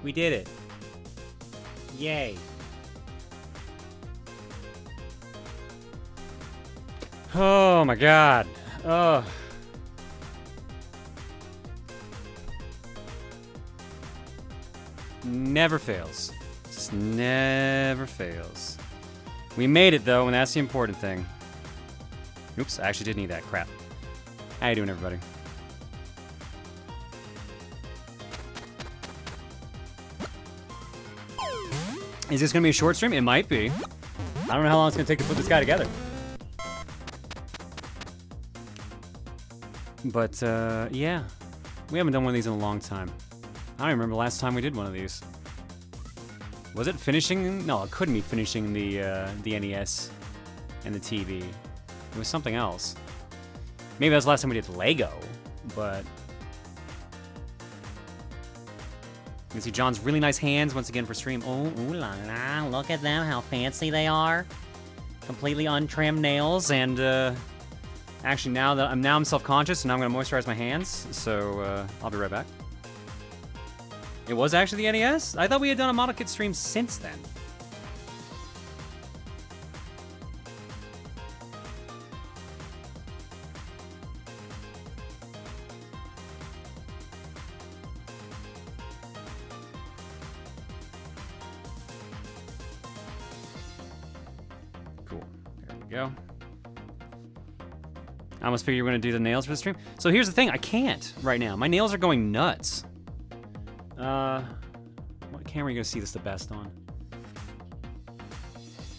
We did it. Yay. Oh my god. Oh. Never fails. Just never fails. We made it though, and that's the important thing. Oops, I actually did need that. Crap. How you doing, everybody? Is this gonna be a short stream? It might be. I don't know how long it's gonna take to put this guy together. But, yeah. We haven't done one of these in a long time. I don't remember the last time we did one of these. Was it finishing? No, it couldn't be finishing the NES and the TV. It was something else. Maybe that was the last time we did Lego, but... You can see John's really nice hands once again for stream. Oh, ooh la la, look at them, how fancy they are. Completely untrimmed nails, and actually now I'm self-conscious, and now I'm gonna moisturize my hands, so I'll be right back. It was actually the NES? I thought we had done a model kit stream since then. Cool. There we go. I almost figured you were going to do the nails for the stream. So here's the thing, I can't right now. My nails are going nuts. What camera are you going to see this the best on?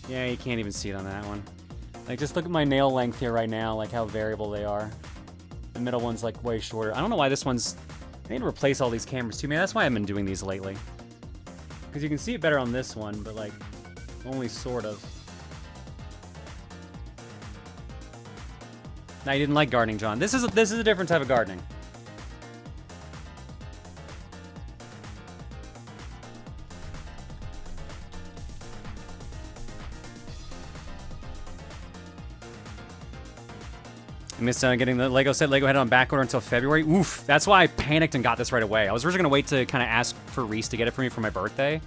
Yeah, you can't even see it on that one. Like, just look at my nail length here right now, like how variable they are. The middle one's like way shorter. I don't know why this one's... I need to replace all these cameras too, man. That's why I've been doing these lately. Because you can see it better on this one, but like, only sort of. Now, you didn't like gardening, John. This is a different type of gardening. I missed getting the Lego set. Lego had it on back order until February. Oof, that's why I panicked and got this right away. I was originally going to wait to kind of ask for Reese to get it for me for my birthday.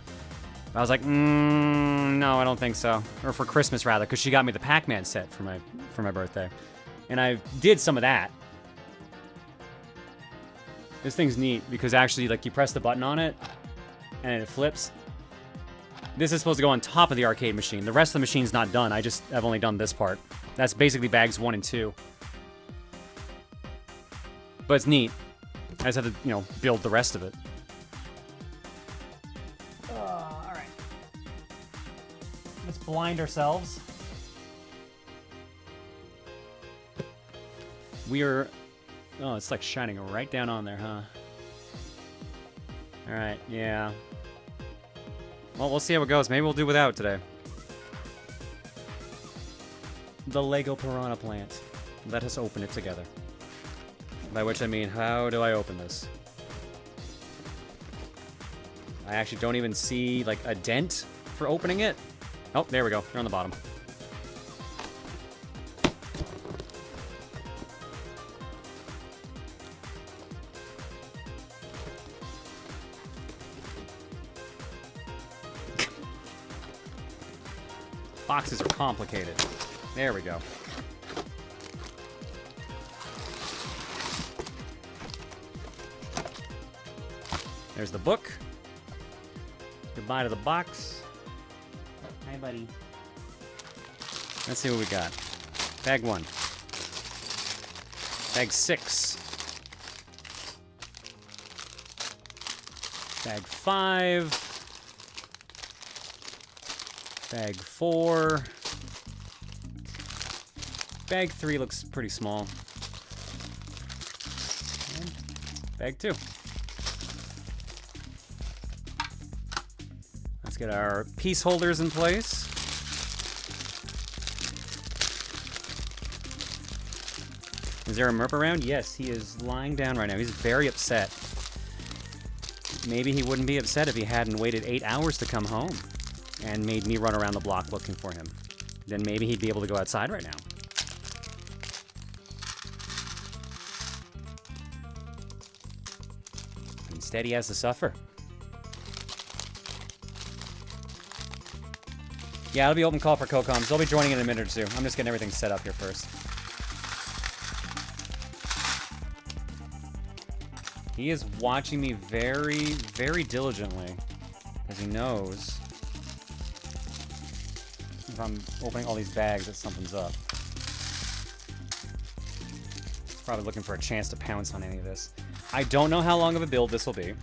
But I was like, no, I don't think so. Or for Christmas, rather, because she got me the Pac-Man set for my birthday. And I did some of that. This thing's neat because actually, like, you press the button on it and it flips. This is supposed to go on top of the arcade machine. The rest of the machine's not done. I've only done this part. That's basically bags 1 and 2. But it's neat. I just have to, build the rest of it. All right. Let's blind ourselves. We are... Oh, it's like shining right down on there, huh? All right, yeah. Well, we'll see how it goes. Maybe we'll do without today. The Lego Piranha plant. Let us open it together. By which I mean, how do I open this? I actually don't even see, like, a dent for opening it. Oh, there we go. They're on the bottom. Boxes are complicated. There we go. There's the book. Goodbye to the box. Hi, buddy. Let's see what we got. Bag 1. Bag 6. Bag 5. Bag 4. Bag 3 looks pretty small. And bag 2. Let's get our piece holders in place. Is there a Merp around? Yes, he is lying down right now. He's very upset. Maybe he wouldn't be upset if he hadn't waited 8 hours to come home and made me run around the block looking for him. Then maybe he'd be able to go outside right now. Instead, he has to suffer. Yeah, it'll be open call for co-coms. They'll be joining in a minute or two. I'm just getting everything set up here first. He is watching me very, very diligently, because he knows if I'm opening all these bags that something's up. He's probably looking for a chance to pounce on any of this. I don't know how long of a build this will be.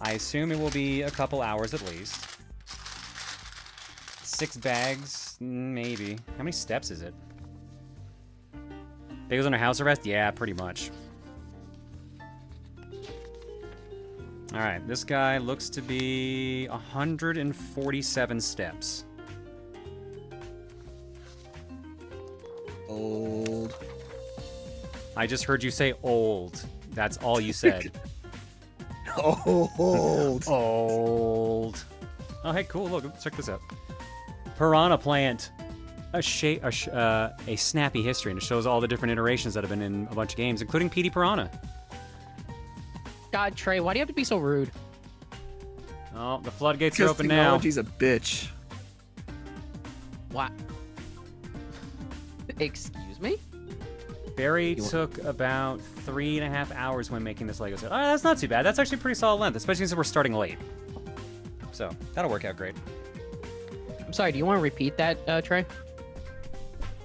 I assume it will be a couple hours at least. 6 bags, maybe. How many steps is it? Bagels under house arrest? Yeah, pretty much. Alright, this guy looks to be 147 steps. Old. I just heard you say old. That's all you said. Old. Old. Oh, hey, cool. Look, check this out. Piranha plant. A snappy history, and it shows all the different iterations that have been in a bunch of games, including PD Piranha. God, Trey, why do you have to be so rude? Oh, the floodgates are Because open now. technology's a bitch. What? Excuse me? Barry took about 3.5 hours when making this Lego set. Oh, that's not too bad. That's actually pretty solid length, especially since we're starting late. So, that'll work out great. I'm sorry, do you want to repeat that, Trey?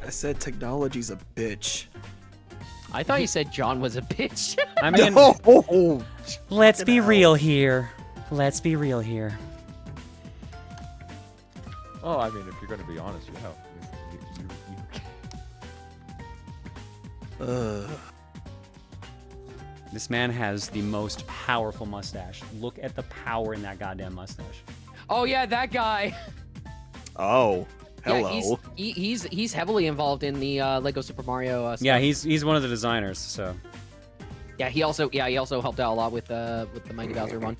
I said technology's a bitch. I thought you said John was a bitch. I mean, No! let's be real here. Let's be real here. Oh, I mean, if you're going to be honest, yeah. This man has the most powerful mustache. Look at the power in that goddamn mustache. Oh yeah, that guy. Oh, hello. Yeah, he's heavily involved in the Lego Super Mario stuff. Yeah, he's one of the designers, so. Yeah, he also helped out a lot with the Mighty Bowser one.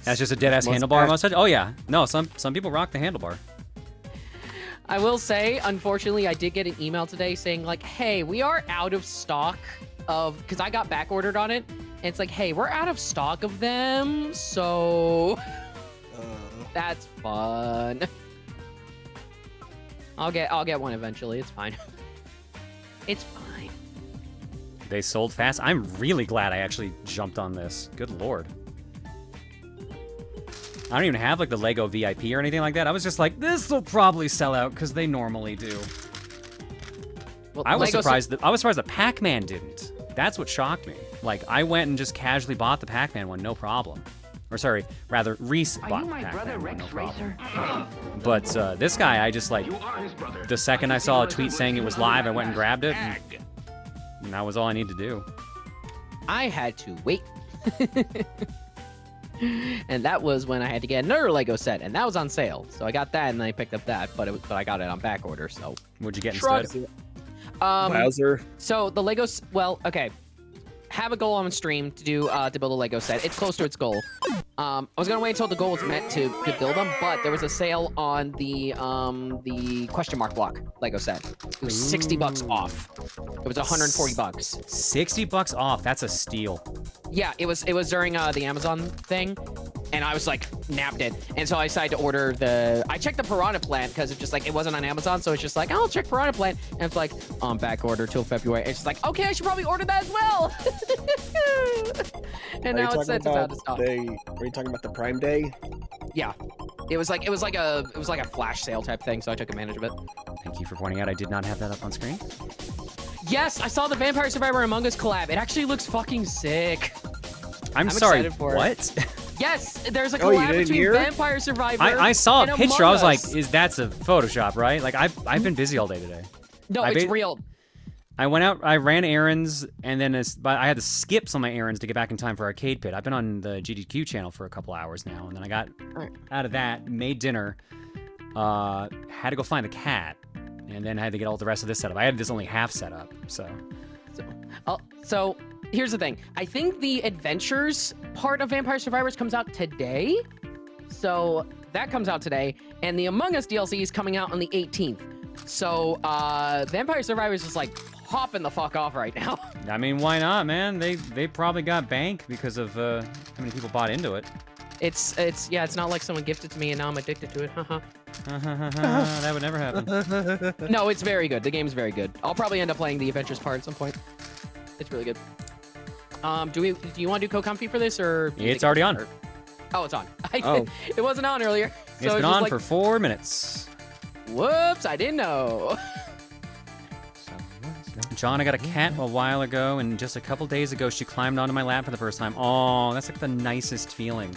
That's just a dead-ass handlebar mustache? Oh yeah. No, some people rock the handlebar. I will say, unfortunately, I did get an email today saying like, hey, we are out of stock of, because I got back ordered on it, and it's like, hey, we're out of stock of them, so that's fun. I'll get one eventually. It's fine. It's fine. They sold fast. I'm really glad I actually jumped on this. Good lord. I don't even have like the Lego VIP or anything like that. I was just like, this will probably sell out because they normally do. Well, I was surprised that Pac-Man didn't. That's what shocked me. Like I went and just casually bought the Pac-Man one, no problem. Or sorry, rather Reese bought the Pac-Man one, no problem. But this guy, I just like, the second I saw a tweet saying it was live, I went and grabbed it. And that was all I needed to do. I had to wait. And that was when I had to get another Lego set, and that was on sale. So I got that, and then I picked up that, but I got it on back order. So what'd you get instead? Bowser. So the Legos, well, okay. Have a goal on stream to do to build a Lego set. It's close to its goal. I was gonna wait until the goal was met to build them, but there was a sale on the question mark block Lego set. It was $60 off. It was 140 bucks. $60 off. That's a steal. Yeah, it was during the Amazon thing, and I was like, nabbed it. And so I decided to order I checked the Piranha plant because it's just like, it wasn't on Amazon, so it's just like, I'll check Piranha plant. And it's like, on back order till February. And it's just like, okay, I should probably order that as well. And now it says it's out of stock. Are you talking about the Prime Day? Yeah. It was like a flash sale type thing, so I took advantage of it. Thank you for pointing out I did not have that up on screen. Yes, I saw the Vampire Survivor Among Us collab. It actually looks fucking sick. I'm sorry, excited for what? Yes, there's a collab between Vampire Survivor I saw a picture. I was like, that's a Photoshop, right? Like, I've been busy all day today. No, it's real. I went out, I ran errands, and then I had to skip some of my errands to get back in time for Arcade Pit. I've been on the GDQ channel for a couple hours now, and then I got out of that, made dinner, had to go find the cat, and then I had to get all the rest of this set up. I had this only half set up, so. So here's the thing. I think the Adventures part of Vampire Survivors comes out today. So that comes out today, and the Among Us DLC is coming out on the 18th. So Vampire Survivors is like hopping the fuck off right now. I mean, why not, man? They probably got bank because of how many people bought into it. It's not like someone gifted to me and now I'm addicted to it. Haha. That would never happen. No, it's very good. The game's very good. I'll probably end up playing the adventures part at some point. It's really good. Do you want to do co-comfy for this or? It's already on. Oh, it's on. Oh. It wasn't on earlier. It's been on for 4 minutes. Whoops! I didn't know. John, I got a cat a while ago, and just a couple days ago, she climbed onto my lap for the first time. Oh, that's like the nicest feeling.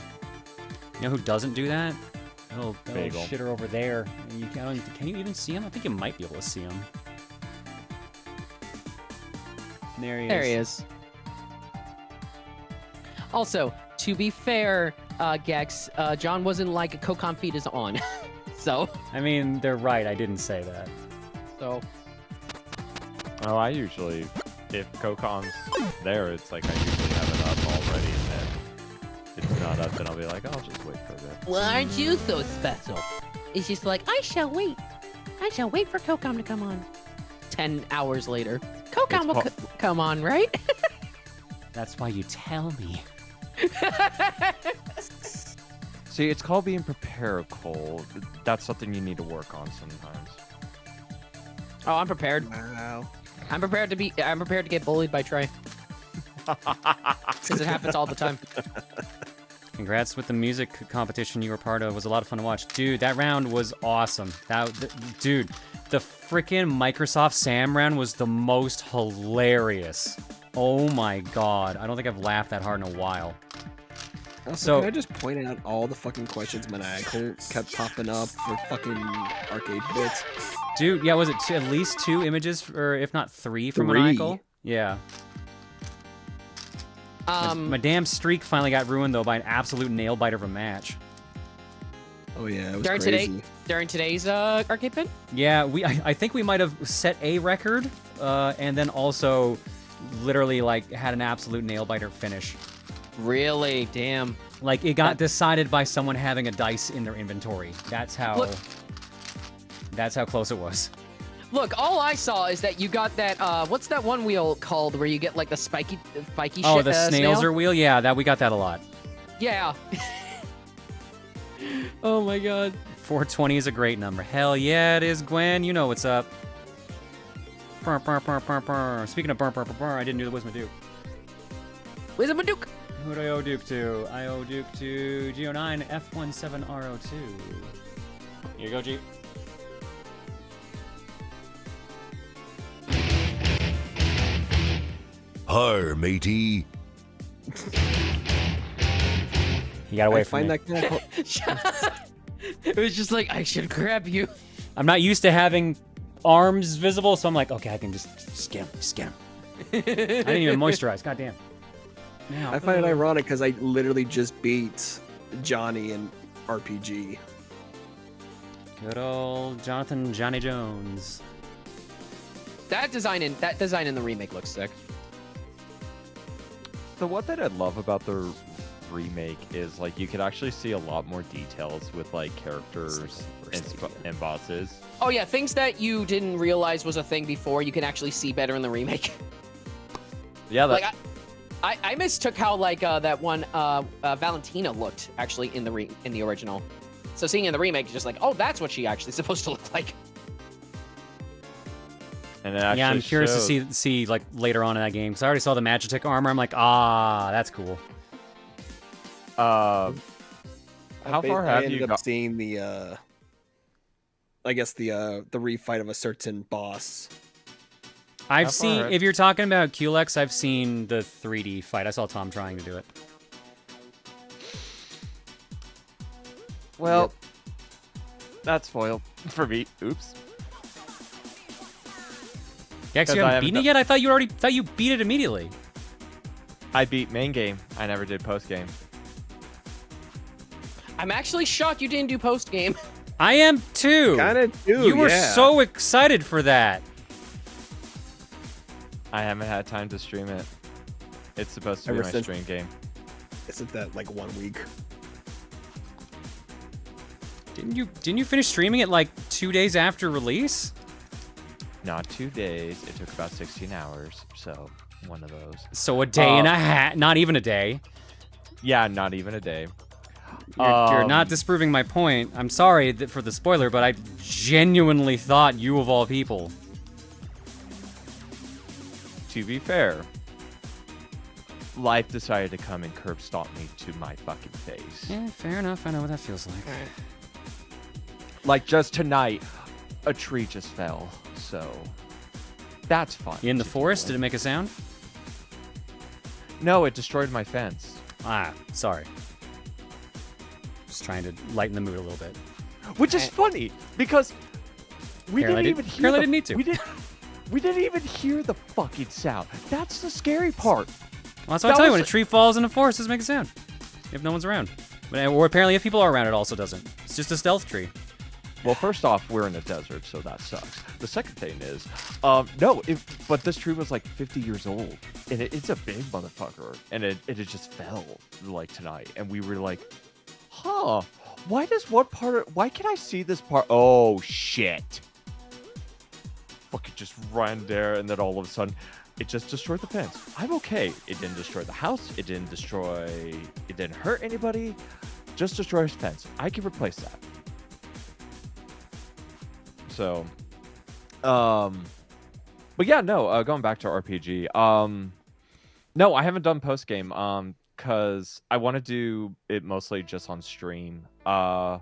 You know who doesn't do that? Little shitter over there. And can you even see him? I think you might be able to see him. There he is. There he is. Also, to be fair, Gex, John wasn't like a co-com feed is on. So. I mean, they're right. I didn't say that. So. Oh, I usually, if Kokon's there, it's like I usually have it up already, and then it's not up, then I'll be like, I'll just wait for a bit. Well, aren't you so special? It's just like, I shall wait. I shall wait for Kokam to come on. 10 hours later. Kokam will come on, right? That's why you tell me. See, it's called being prepared, Cole. That's something you need to work on sometimes. Oh, I'm prepared. Wow. I'm prepared to get bullied by Trey. Because it happens all the time. Congrats with the music competition you were part of. It was a lot of fun to watch. Dude, that round was awesome. Dude, the freaking Microsoft Sam round was the most hilarious. Oh my god. I don't think I've laughed that hard in a while. Also, can I just point out all the fucking questions Maniacal kept popping up for fucking arcade bits? Dude, yeah, was it at least 2 images, or if not 3 from 3? Maniacal? Yeah. My damn streak finally got ruined, though, by an absolute nail-biter of a match. Oh, yeah, it was crazy. During today's arcade pin? Yeah, I think we might have set a record, and then also literally, like, had an absolute nail-biter finish. Really? Damn. Like, it got decided by someone having a dice in their inventory. That's how close it was. Look, all I saw is that you got that, what's that one wheel called where you get, like, the spiky shit? Oh, the snails wheel? Yeah, we got that a lot. Yeah. Oh, my God. 420 is a great number. Hell yeah, it is, Gwen. You know what's up. Burr, burr, burr, burr, burr. Speaking of burr, burr, burr, burr, I didn't do the Wismaduke. Wismaduke! Who do I owe Duke to? I owe Duke to G09 F17RO2. Here you go, G. Har, matey. He got away I from find me. that It was just like, I should grab you. I'm not used to having arms visible, so I'm like, okay, I can just get him. I didn't even moisturize. Goddamn. I find it ironic because I literally just beat Johnny in RPG. Good old Johnny Jones. That design in the remake looks sick. So what that I love about the remake is like you could actually see a lot more details with like characters and bosses. Oh yeah, things that you didn't realize was a thing before, you can actually see better in the remake. Yeah, that, like I mistook how like that one Valentina looked actually in the original. So seeing in the remake, just like, oh, that's what she actually is supposed to look like. and it actually Yeah, I'm curious shows. to see like later on in that game because I already saw the Magitek armor. I'm like, ah, that's cool. How far I have ended you up got? seeing the I guess the refight of a certain boss. I've How seen, far- if you're talking about QLEX, I've seen the 3D fight. I saw Tom trying to do it. Well, that's spoiled for me. Oops. Gex, you 'Cause I haven't haven't beaten it yet? I thought you beat it immediately. I beat main game. I never did post game. I'm actually shocked you didn't do post game. I am too. Kinda too, You were yeah. so excited for that. I haven't had time to stream it. It's supposed to be Ever my since- stream game. Isn't that like 1 week? Didn't you finish streaming it like 2 days after release? Not 2 days. It took about 16 hours. So one of those. So a day and a half, not even a day. Yeah, not even a day. You're not disproving my point. I'm sorry for the spoiler, but I genuinely thought you of all people. To be fair, life decided to come and curb stomp me to my fucking face. Yeah, fair enough. I know what that feels like. Like just tonight, a tree just fell, so that's fun. In the forest, did it make a sound? No, it destroyed my fence. Ah, sorry. Just trying to lighten the mood a little bit. Which is funny because we Apparently didn't even hear. didn't need to. We didn't even hear the fucking sound. That's the scary part. Well, that's what I tell you. When a tree falls in a forest, it doesn't make a sound. If no one's around. Or apparently if people are around, it also doesn't. It's just a stealth tree. Well, first off, we're in a desert, so that sucks. The second thing is, but this tree was like 50 years old, and it's a big motherfucker, and it just fell like tonight, and we were like, huh, why can I see this part? Oh, shit. Fucking just ran there, and then all of a sudden, it just destroyed the fence. I'm okay. It didn't destroy the house. It didn't hurt anybody. Just destroyed the fence. I can replace that. So, but yeah, no, going back to RPG, no, I haven't done post game, cause I want to do it mostly just on stream. Yeah.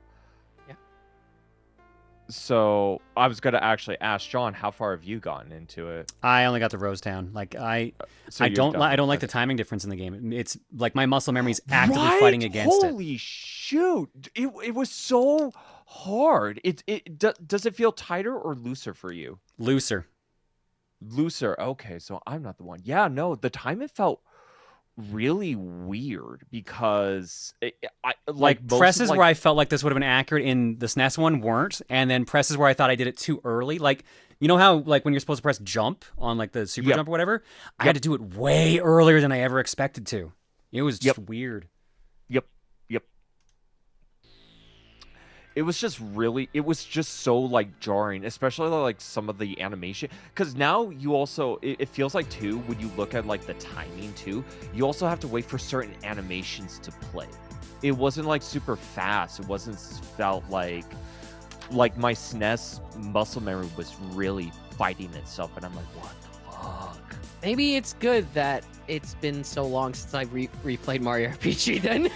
So I was gonna actually ask John, how far have you gotten into it? I only got the Rose Town. Like I don't like the timing difference in the game. It's like my muscle memory is actively fighting against it. Holy shoot! It was so hard. Does it feel tighter or looser for you? Looser. Okay, so I'm not the one. Yeah, no, the time it felt really weird because presses where I felt like this would have been accurate in the SNES one weren't, and then presses where I thought I did it too early. Like, you know how like when you're supposed to press jump on like the super jump or whatever, I had to do it way earlier than I ever expected to. It was just weird. Yep. It was just so like jarring, especially like some of the animation. Because now you also, it feels like too, when you look at like the timing too, you also have to wait for certain animations to play. It wasn't like super fast. It wasn't felt like my SNES muscle memory was really fighting itself. And I'm like, what the fuck? Maybe it's good that it's been so long since I've replayed Mario RPG then.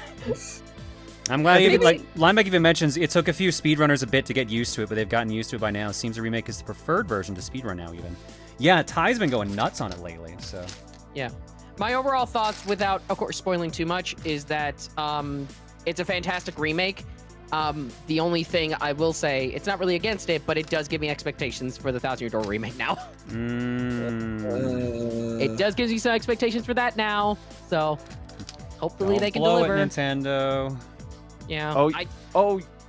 I'm glad Lineback even mentions it took a few speedrunners a bit to get used to it, but they've gotten used to it by now. Seems the remake is the preferred version to speedrun now even. Yeah, Ty's been going nuts on it lately, so. Yeah. My overall thoughts, without, of course, spoiling too much, is that it's a fantastic remake. The only thing I will say, it's not really against it, but it does give me expectations for the 1,000-Year-Door remake now. It does give you some expectations for that now, so hopefully they can deliver. It, Nintendo. Yeah.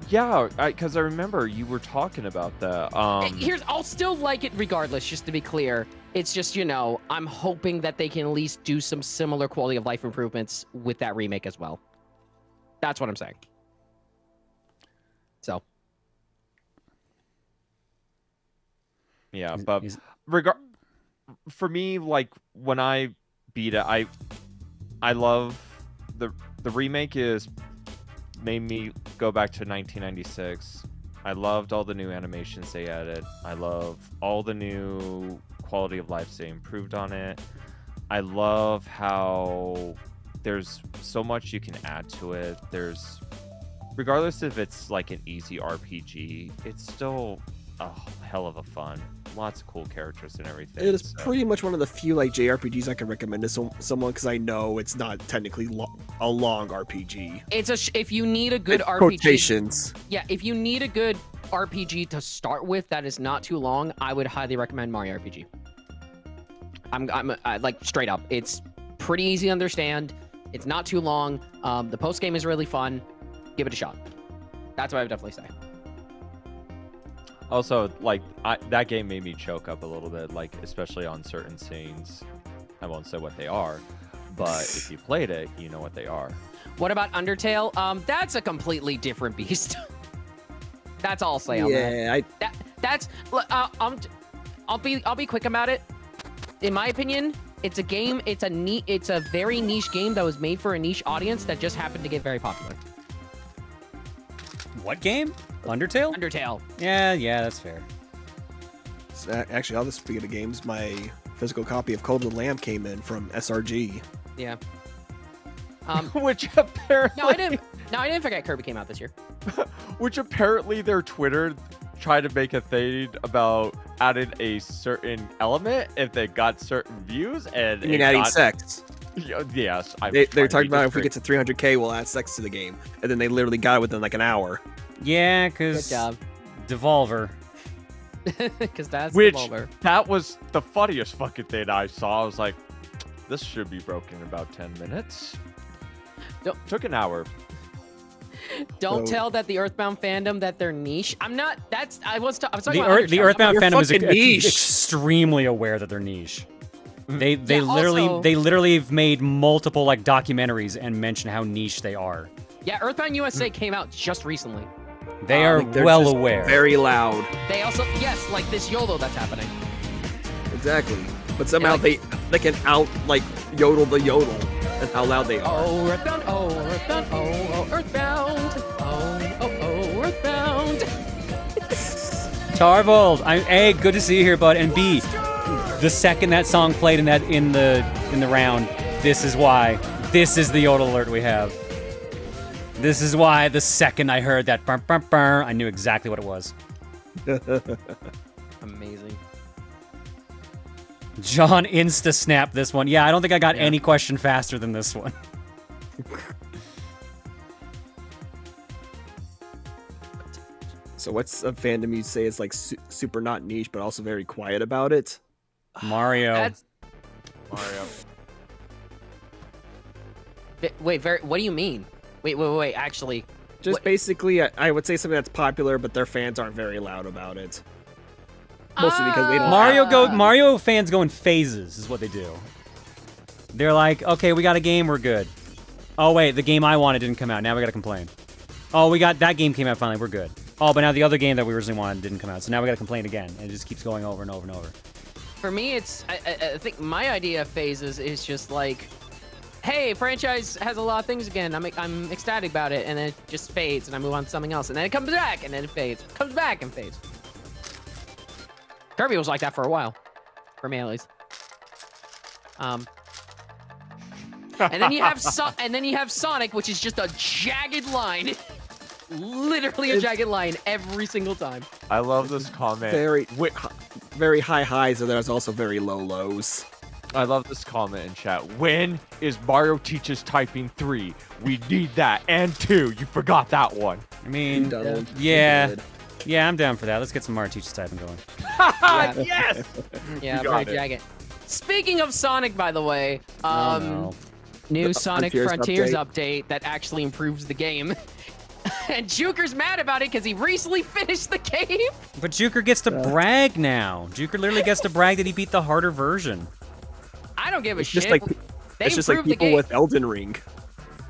Yeah, because I remember you were talking about that. I'll still like it regardless, just to be clear. It's just, I'm hoping that they can at least do some similar quality of life improvements with that remake as well. That's what I'm saying. So. Yeah, but for me, like when I beat it, I love the remake is made me go back to 1996. I loved all the new animations they added. I love all the new quality of life they improved on it. I love how there's so much you can add to it. There's, regardless if it's like an easy RPG, it's still a hell of a fun. Lots of cool characters and everything. It is pretty much one of the few like JRPGs I can recommend to someone because I know it's not technically a long RPG. If you need a good RPG. Quotations. Yeah, if you need a good RPG to start with that is not too long, I would highly recommend Mario RPG. I'm like straight up. It's pretty easy to understand. It's not too long. The post game is really fun. Give it a shot. That's what I would definitely say. Also, like, that game made me choke up a little bit, like, especially on certain scenes. I won't say what they are, but if you played it, you know what they are. What about Undertale? That's a completely different beast. That's all I'll say on that. I'll be quick about it. In my opinion, it's a game. It's a very niche game that was made for a niche audience that just happened to get very popular. What game? Undertale? Undertale. Yeah, that's fair. Actually, all the speaking of games, my physical copy of Cult of the Lamb came in from SRG. Yeah. Which apparently... No, I didn't forget Kirby came out this year. Which apparently their Twitter tried to make a thing about adding a certain element if they got certain views, and You mean adding sex? Yes. They're talking about if we get to 300k, we'll add sex to the game, and then they literally got it within like an hour. Yeah, Good because job. Devolver. Because that's Which, Devolver. that was the funniest fucking thing I saw. I was like, this should be broken in about 10 minutes. Took an hour. Don't So- tell that the Earthbound fandom that they're niche. I'm not. That's I was talking The about Undertale. Earthbound You're fandom is fucking niche. extremely aware that they're niche. They Yeah, literally have made multiple like documentaries and mention how niche they are. Yeah, Earthbound USA came out just recently. They are Like, they're well just aware. Very loud. They also like this YOLO that's happening. Exactly. But somehow like- they can out like yodel the yodel and how loud they are. Oh, Earthbound. Oh, Earthbound. Oh, Earthbound. Oh, Earthbound. Tarvold, A, good to see you here, bud, and B, the second that song played in the round, this is why. This is the yodel alert we have. This is why the second I heard that burr, burr, burr, I knew exactly what it was. Amazing. John insta-snapped this one. Yeah, I don't think I got any question faster than this one. So what's a fandom you'd say is like super not niche, but also very quiet about it? Mario. That's Mario. wait. What do you mean? Wait. Actually, Just What- basically, I would say something that's popular, but their fans aren't very loud about it. Mostly because they don't. Mario fans go in phases, is what they do. They're like, okay, we got a game, we're good. Oh wait, the game I wanted didn't come out. Now we gotta complain. Oh, we got that game came out finally. We're good. Oh, but now the other game that we originally wanted didn't come out, so now we gotta complain again. And it just keeps going over and over and over. for me, it's I think my idea of phases is just like, hey, franchise has a lot of things again. I'm ecstatic about it, and then it just fades, and I move on to something else, and then it comes back, and then it fades, comes back, and fades. Kirby was like that for a while, for me at least. And then you have Sonic, which is just a jagged line, literally a jagged line every single time. I love this comment. Very high highs, and there's also very low lows. I love this comment in chat. When is Mario Teaches Typing 3? We need that. And 2. You forgot that one. I mean, Donald, yeah. good. Yeah, I'm down for that. Let's get some Mario Teaches typing going. Yes! Yeah, You got very it. jagged. Speaking of Sonic, by the way, Oh, no. new Sonic Frontiers Frontiers update that actually improves the game. And Juker's mad about it because he recently finished the game. But Juker gets to brag now. Juker literally gets to brag that he beat the harder version. I don't give a It's shit. just like They it's just like improved the people game. with Elden Ring.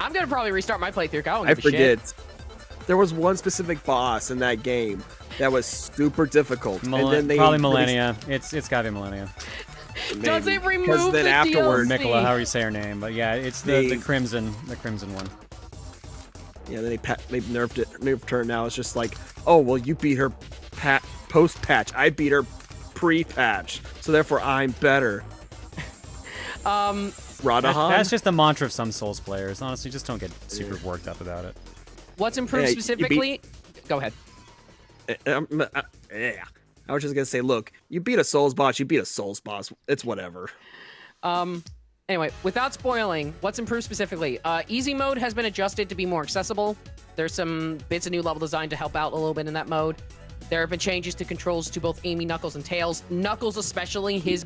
I'm gonna probably restart my playthrough. I don't I give a shit. forget. There was one specific boss in that game that was super difficult, and then they Probably Millennia. It's gotta be Millennia. Does it remove Because then the afterward, DLC? Mikola, however you say her name, but yeah, it's the crimson one. yeah, then they nerfed her. Now it's just like, oh well, you beat her post patch. I beat her pre-patch, so therefore I'm better. Radahan. That's just the mantra of some Souls players. Honestly, just don't get super worked up about it. What's improved Yeah, you specifically? Go ahead. Yeah. I was just gonna say, look, you beat a Souls boss, you beat a Souls boss. It's whatever. Anyway, without spoiling, what's improved specifically? Easy mode has been adjusted to be more accessible. There's some bits of new level design to help out a little bit in that mode. There have been changes to controls to both Amy, Knuckles, and Tails. Knuckles especially, his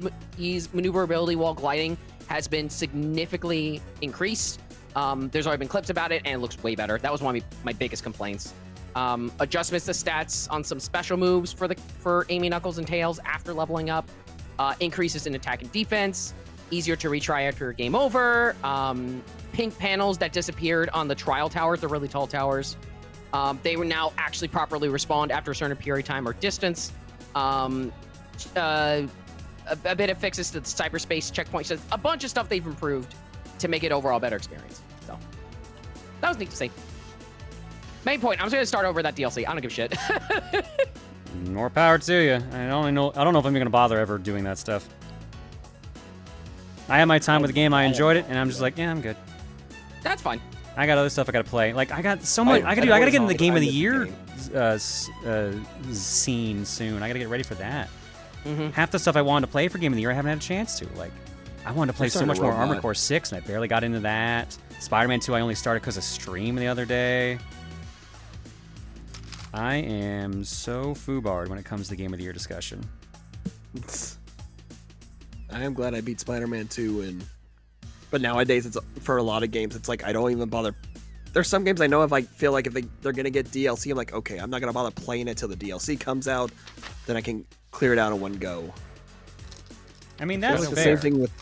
maneuverability while gliding has been significantly increased. There's already been clips about it, and it looks way better. That was one of my biggest complaints. Adjustments to stats on some special moves for Amy, Knuckles, and Tails after leveling up. Increases in attack and defense. Easier to retry after game over. Pink panels that disappeared on the trial towers, the really tall towers. They will now actually properly respawn after a certain period of time or distance. A bit of fixes to the cyberspace checkpoints. A bunch of stuff they've improved to make it overall a better experience. So that was neat to see. Main point. I'm just gonna start over that DLC. I don't give a shit. More power to you. I don't know if I'm even gonna bother ever doing that stuff. I had my time with the game. I enjoyed it, and I'm just like, yeah, I'm good. That's fine. I got other stuff I gotta play. Like I got so much. I gotta get in the game of the year scene soon. I gotta get ready for that. Half the stuff I wanted to play for game of the year, I haven't had a chance to. Like, I wanted to play so much more Armored Core 6, and I barely got into that. Spider-Man 2, I only started because of stream the other day. I am so foobarred when it comes to game of the year discussion. I am glad I beat Spider-Man 2, but nowadays it's for a lot of games. It's like I don't even bother. There's some games I know if I feel like if they're gonna get DLC, I'm like, okay, I'm not gonna bother playing it till the DLC comes out. Then I can clear it out in one go. I mean, that's the fair. same thing with.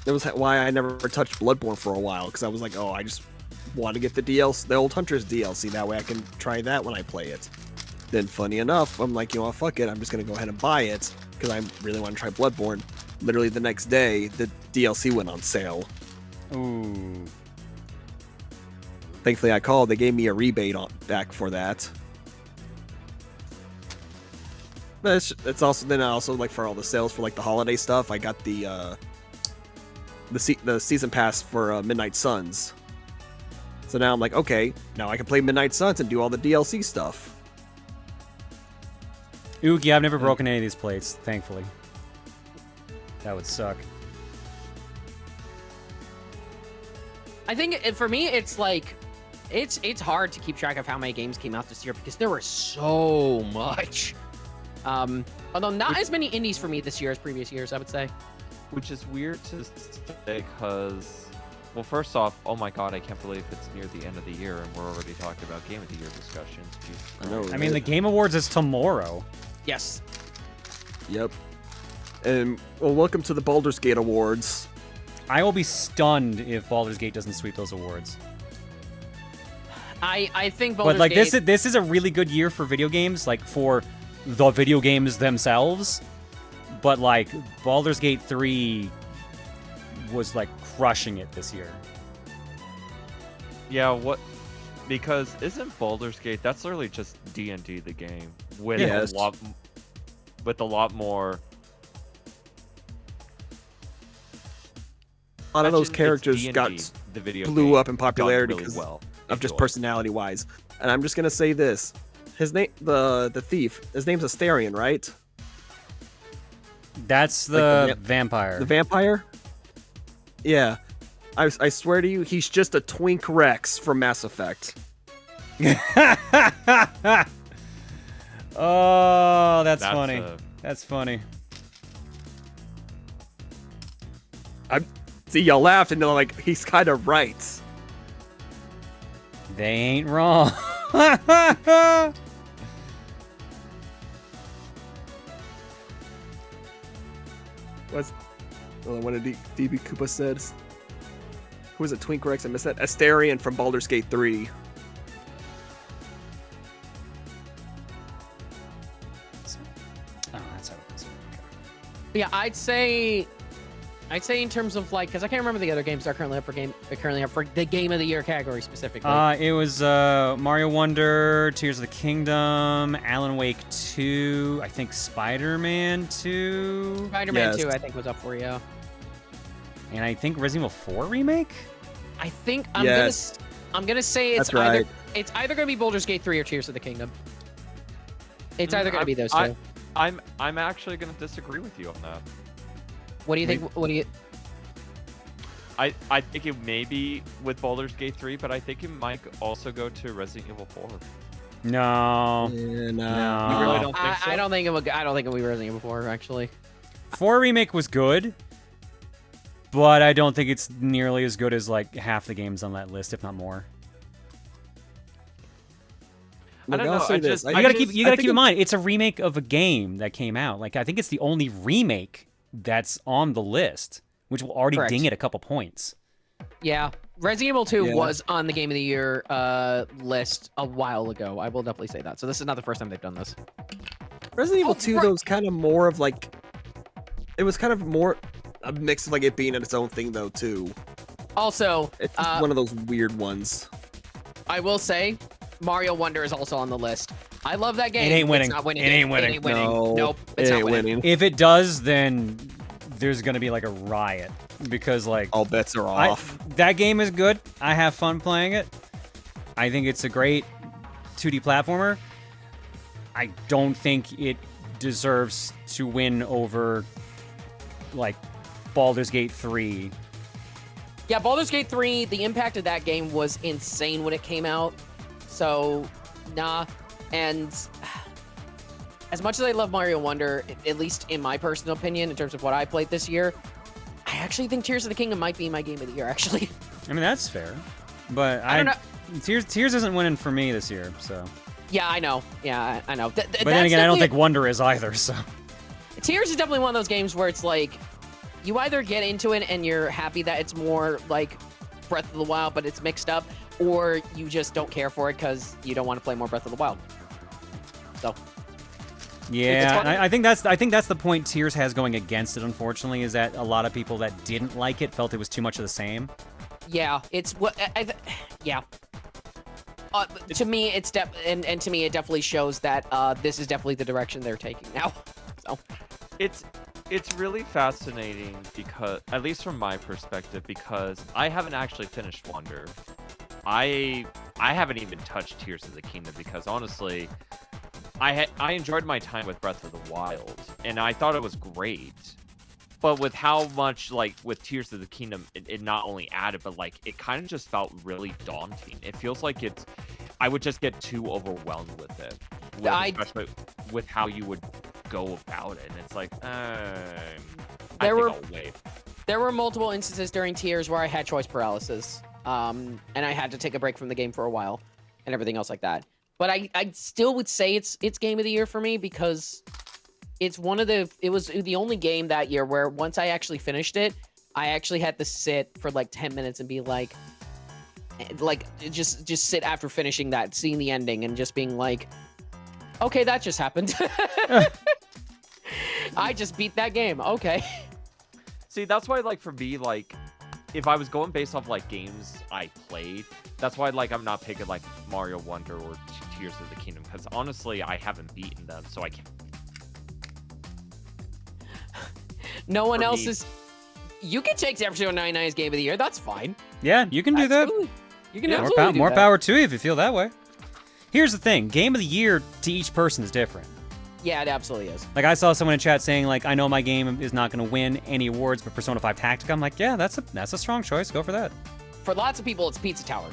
That was why I never touched Bloodborne for a while, because I was like, oh, I just want to get the DLC, the Old Hunters DLC. That way I can try that when I play it. Then, funny enough, I'm like, you know what, fuck it. I'm just gonna go ahead and buy it because I really want to try Bloodborne. Literally the next day, the DLC went on sale. Ooh. Thankfully, I called. They gave me a rebate back for that. But it's also then I also like for all the sales for like the holiday stuff. I got the season pass for Midnight Suns. So now I'm like, okay, now I can play Midnight Suns and do all the DLC stuff. Oogie, I've never broken any of these plates, thankfully. That would suck. I think for me, it's like, it's hard to keep track of how many games came out this year because there were so much. Although not as many indies for me this year as previous years, I would say. Which is weird to say because, well, first off, oh my god, I can't believe it's near the end of the year and we're already talking about Game of the Year discussions. I know. I mean, the Game Awards is tomorrow. Yes. Yep. And well, welcome to the Baldur's Gate Awards. I will be stunned if Baldur's Gate doesn't sweep those awards. I think Baldur's But like Gate... this is a really good year for video games, like for the video games themselves. But like Baldur's Gate 3 was like crushing it this year. Yeah, what? Because isn't Baldur's Gate, that's literally just D&D the game with Yes. a lot more. A lot of those Imagine it's characters D&D, got the video blew game, up in popularity done really because well. of just Enjoy. personality-wise. And I'm just gonna say this: his name, the thief, his name's Astarion, right? That's Like the vampire. The vampire? Yeah. I swear to you, he's just a twink Rex from Mass Effect. Oh, that's funny. That's funny. See, y'all laughed and they're like, he's kind of right. They ain't wrong. What's one of DB Koopa said? Who was it? Twink Rex? I missed that. Astarion from Baldur's Gate 3. Oh, that's how it is. Yeah, I'd say in terms of like, because I can't remember the other games that are currently up for the Game of the Year category specifically. It was Mario Wonder, Tears of the Kingdom, Alan Wake 2, I think Spider-Man 2, Spider-Man yes. 2, I think, was up for you. and I think Resident Evil 4 remake. I think Yes. I'm gonna say it's That's right. it's either gonna be Baldur's Gate 3 or Tears of the Kingdom. It's either gonna be those two. I'm actually gonna disagree with you on that. What do you think? What do you? I think it may be with Baldur's Gate 3, but I think it might also go to Resident Evil 4. No. Yeah, No. You really don't think so? I don't think it will. I don't think it will be Resident Evil 4 actually. 4 remake was good, but I don't think it's nearly as good as like half the games on that list, if not more. I don't I'll know, say I this. just- You I gotta think keep in mind it's a remake of a game that came out. Like I think it's the only remake that's on the list, which will already Correct. ding it a couple points. Yeah, Resident Evil 2 Yeah. was on the Game of the Year list a while ago. I will definitely say that. So this is not the first time they've done this. Resident Evil Oh, 2 right. though was kind of more of like, it was kind of more a mix of like it being its own thing though too. Also, It's just one of those weird ones. I will say, Mario Wonder is also on the list. I love that game. It ain't winning. It's not winning. It ain't winning. It ain't winning. No, Nope. it It's not ain't winning. winning. If it does, then there's gonna be like a riot because like All bets are off. that game is good. I have fun playing it. I think it's a great 2D platformer. I don't think it deserves to win over like Baldur's Gate 3. Yeah, Baldur's Gate 3, the impact of that game was insane when it came out. So, nah. And as much as I love Mario Wonder, at least in my personal opinion, in terms of what I played this year, I actually think Tears of the Kingdom might be my game of the year, actually. I mean, that's fair. But I don't know. Tears isn't winning for me this year, so. Yeah, I know. Yeah, I know. But then again, I don't think Wonder is either, so. Tears is definitely one of those games where it's like, you either get into it and you're happy that it's more like Breath of the Wild, but it's mixed up, or you just don't care for it because you don't want to play more Breath of the Wild. So. Yeah, I think that's the point Tears has going against it. Unfortunately, is that a lot of people that didn't like it felt it was too much of the same. Yeah, it's what. Yeah. To me, it's and to me, it definitely shows that this is definitely the direction they're taking now. So. It's really fascinating because, at least from my perspective, because I haven't actually finished Wonder. I haven't even touched Tears of the Kingdom because honestly, I enjoyed my time with Breath of the Wild and I thought it was great. But with how much, like, with Tears of the Kingdom, it not only added, but, like, it kind of just felt really daunting. It feels like I would just get too overwhelmed with it. Especially with how you would go about it. And it's like, There were multiple instances during Tears where I had choice paralysis. And I had to take a break from the game for a while and everything else like that. But I still would say it's game of the year for me because it was the only game that year where once I actually finished it, I actually had to sit for like 10 minutes and be like just sit after finishing that, seeing the ending and just being like, okay, that just happened. I just beat that game. Okay. See, that's why, like, for me, like, if I was going based off, like, games I played, that's why, like, I'm not picking, like, Mario Wonder or Tears of the Kingdom, because, honestly, I haven't beaten them, so I can't. No one else is... You can take San Francisco 99's Game of the Year. That's fine. Yeah, you can do that. You can absolutely do more that. power to you if you feel that way. Here's the thing. Game of the Year to each person is different. Yeah, it absolutely is. Like, I saw someone in chat saying, like, I know my game is not going to win any awards, but Persona 5 Tactica, I'm like, yeah, that's a strong choice. Go for that. For lots of people, it's Pizza Tower.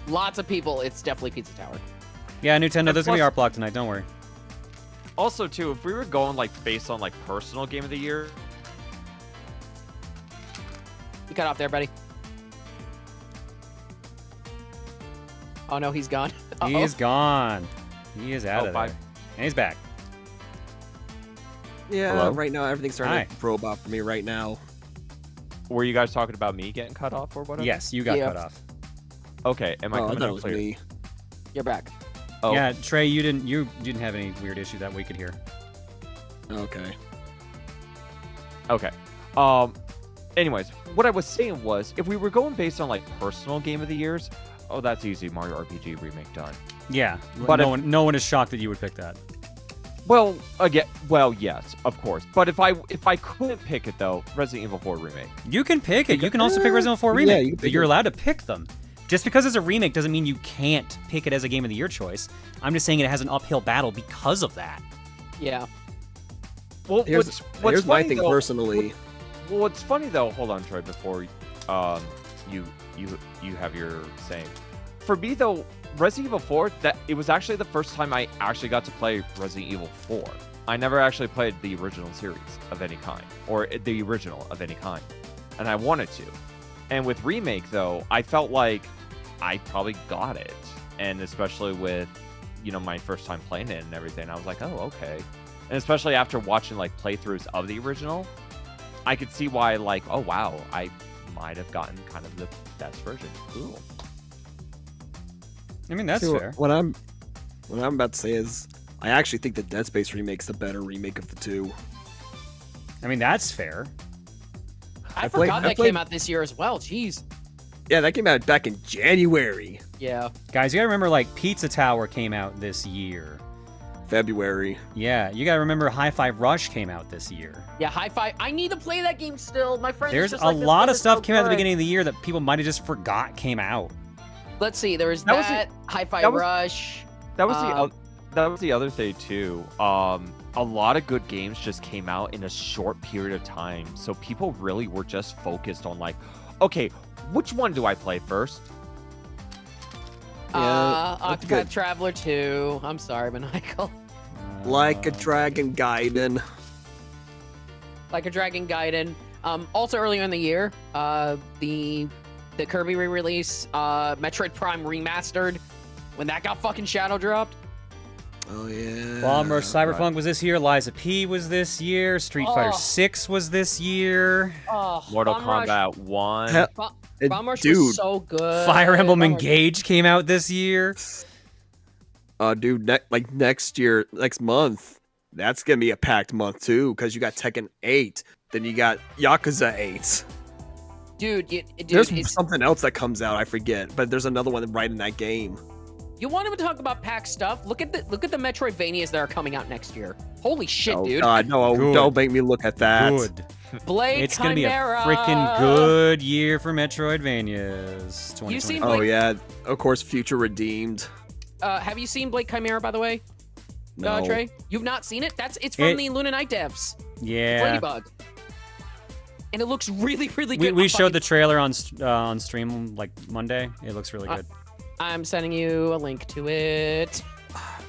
Lots of people, it's definitely Pizza Tower. Yeah, Nintendo, there's going to be Art Block tonight. Don't worry. Also, too, if we were going, like, based on, like, personal Game of the Year... You cut off there, buddy. Oh, no, he's gone. He's gone. He is out of there. And he's back. Yeah, Hello? right now everything's starting to robot for me right now. Were you guys talking about me getting cut off or whatever? Yes, you got cut off. Okay, am I I coming thought it out was clear? me. You're back. Oh. Yeah, Trey, you didn't have any weird issue that we could hear. Okay. Okay. Anyways, what I was saying was, if we were going based on, like, personal Game of the Years, oh, that's easy. Mario RPG remake done. Yeah, but no one is shocked that you would pick that. Well, yes, of course. But if I couldn't pick it though, Resident Evil 4 remake. You can pick it. You can also pick Resident Evil 4 remake. Yeah, you're allowed to pick them. Just because it's a remake doesn't mean you can't pick it as a Game of the Year choice. I'm just saying it has an uphill battle because of that. Yeah. Well, Here's my thing personally. Well, what's funny though, hold on, Troy, before you have your saying. For me though, Resident Evil 4, that it was actually the first time I actually got to play Resident Evil 4. I never actually played the original series of any kind, or the original of any kind, and I wanted to. And with remake though, I felt like I probably got it, and especially with, you know, my first time playing it and everything, I was like, oh, okay. And especially after watching like playthroughs of the original, I could see why, like, oh wow, I might have gotten kind of the best version. Cool. I mean, that's See, fair. What I'm about to say is, I actually think the Dead Space remake's the better remake of the two. I mean, that's fair. I forgot that came out this year as well. Jeez. Yeah, that came out back in January. Yeah. Guys, you gotta remember, like, Pizza Tower came out this year. February. Yeah, you gotta remember Hi-Fi Rush came out this year. Yeah, Hi-Fi. I need to play that game still. My friend. There's just a like, this lot game of is stuff so came out at the good. beginning of the year that people might have just forgot came out. Let's see. There was That was that Hi-Fi that was- Rush. That was the other thing too. A lot of good games just came out in a short period of time, so people really were just focused on like, okay, which one do I play first? Yeah, that's Octopath good. Traveler 2. I'm sorry, Maniacal. Like a Dragon Gaiden. Like a Dragon Gaiden. Also earlier in the year, the Kirby re-release, Metroid Prime Remastered, when that got fucking shadow dropped. Oh yeah. Bomber Cyberpunk was this year. Liza P was this year. Street Fighter 6 was this year. Oh, Mortal Bomb Rush- Kombat 1. Hell, and Bomb Rush dude, was so good. Fire Emblem Bomb Rush- Engage came out this year. dude, next year, next month, that's gonna be a packed month too, because you got Tekken 8, then you got Yakuza 8. Dude, There's it's, something else that comes out, I forget, but there's another one right in that game. you want to talk about packed stuff? Look at the Metroidvanias that are coming out next year. Holy shit, Oh dude! God, no, Good. don't make me look at that. Good. Blade It's gonna be a Chimera. freaking good year for Metroidvanias. 2020. You seem Oh like- yeah, of course, Future Redeemed. Have you seen Blade Chimera, by the way? No. Trey? You've not seen it? It's from the Luna Night devs. Yeah. Ladybug. And it looks really, really good. We I'm showed the fucking- trailer on stream like Monday. It looks really good. I'm sending you a link to it.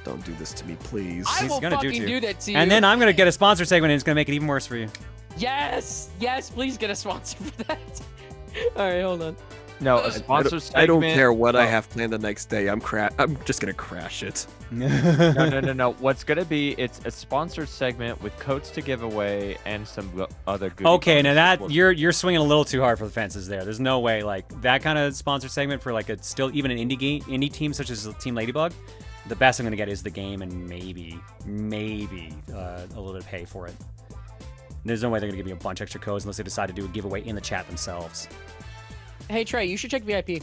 Don't do this to me, please. I He's will gonna do fucking to do you. that to you. And then I'm gonna get a sponsor segment, and it's gonna make it even worse for you. Yes, please get a sponsor for that. All right, hold on. No, a I sponsor don't, segment. I don't care what I Oh. have planned the next day. I'm just gonna crash it. No. What's gonna be? It's a sponsored segment with codes to give away and some other good. Okay, now that you're swinging a little too hard for the fences there. There's no way like that kind of sponsored segment for like a still even an indie team such as Team Ladybug. The best I'm gonna get is the game and maybe a little bit of pay for it. There's no way they're gonna give me a bunch of extra codes unless they decide to do a giveaway in the chat themselves. Hey Trey, you should check VIP.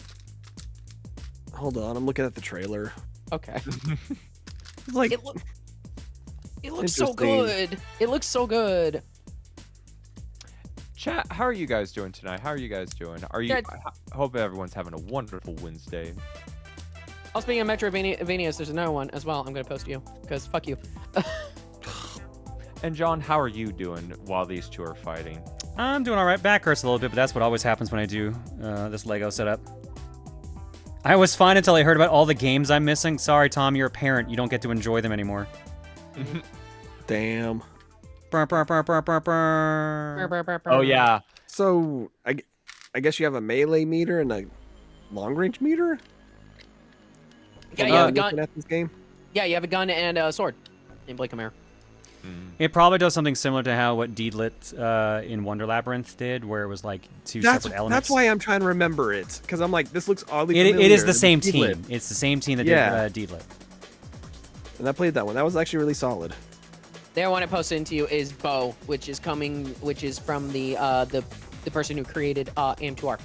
Hold on, I'm looking at the trailer. Okay. It's like, It looks so Interesting. good. It looks so good. Chat, how are you guys doing tonight? How are you guys doing? Are you? Good. I hope everyone's having a wonderful Wednesday. Oh, speaking of Metroidvanias, there's another one as well. I'm gonna post to you because fuck you. And John, how are you doing while these two are fighting? I'm doing all right. Back hurts a little bit, but that's what always happens when I do this Lego setup. I was fine until I heard about all the games I'm missing. Sorry, Tom, you're a parent. You don't get to enjoy them anymore. damn. Brr, brr, brr, brr, brr, brr. Oh yeah. So I guess you have a melee meter and a long range meter. Yeah, you have a Looking gun. at this game. Yeah, you have a gun and a sword in Blade Chimera. It probably does something similar to how what Deedlit in Wonder Labyrinth did, where it was like two That's separate elements. why I'm trying to remember it, because I'm like, this looks oddly It familiar. is the It's same Deedlit. team. It's the same team that Yeah. did Deedlit. And I played that one. That was actually really solid. The other one I posted into you is Bo, which is from the person who created AM2R.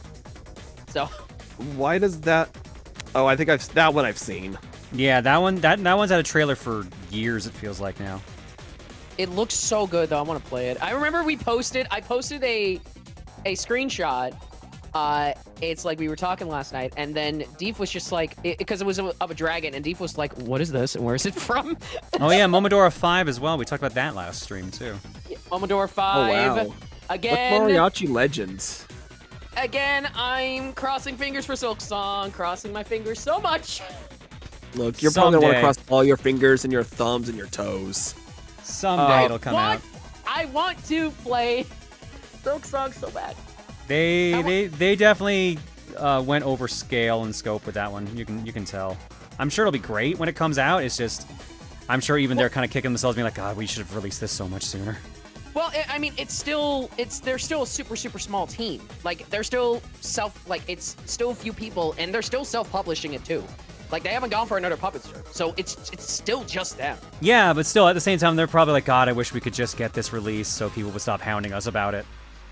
So Why does that? Oh, I think that one I've seen. Yeah, that one's had a trailer for years. It feels like now. it looks so good though. I want to play it. I remember I posted a screenshot. It's like we were talking last night, and then Deef was just like, because it was of a dragon, and Deef was like, "What is this? And where is it from?" Oh yeah, Momodora 5 as well. We talked about that last stream too. Momodora Oh 5. wow. Again, What's Mariachi Legends? again, I'm crossing fingers for Silk Song, crossing my fingers so much. Look, you're probably gonna want to Someday. cross all your fingers and your thumbs and your toes. Someday it'll come out. I want to play Silk Song so bad. They definitely went over scale and scope with that one. You can tell. I'm sure it'll be great when it comes out. It's just, I'm sure even they're kind of kicking themselves, being like, God, we should have released this so much sooner. Well, I mean, they're still a super small team. Like they're still it's still a few people, and they're still self-publishing it too. Like they haven't gone for another publisher, so it's still just them. Yeah, but still, at the same time, they're probably like, God, I wish we could just get this released so people would stop hounding us about it.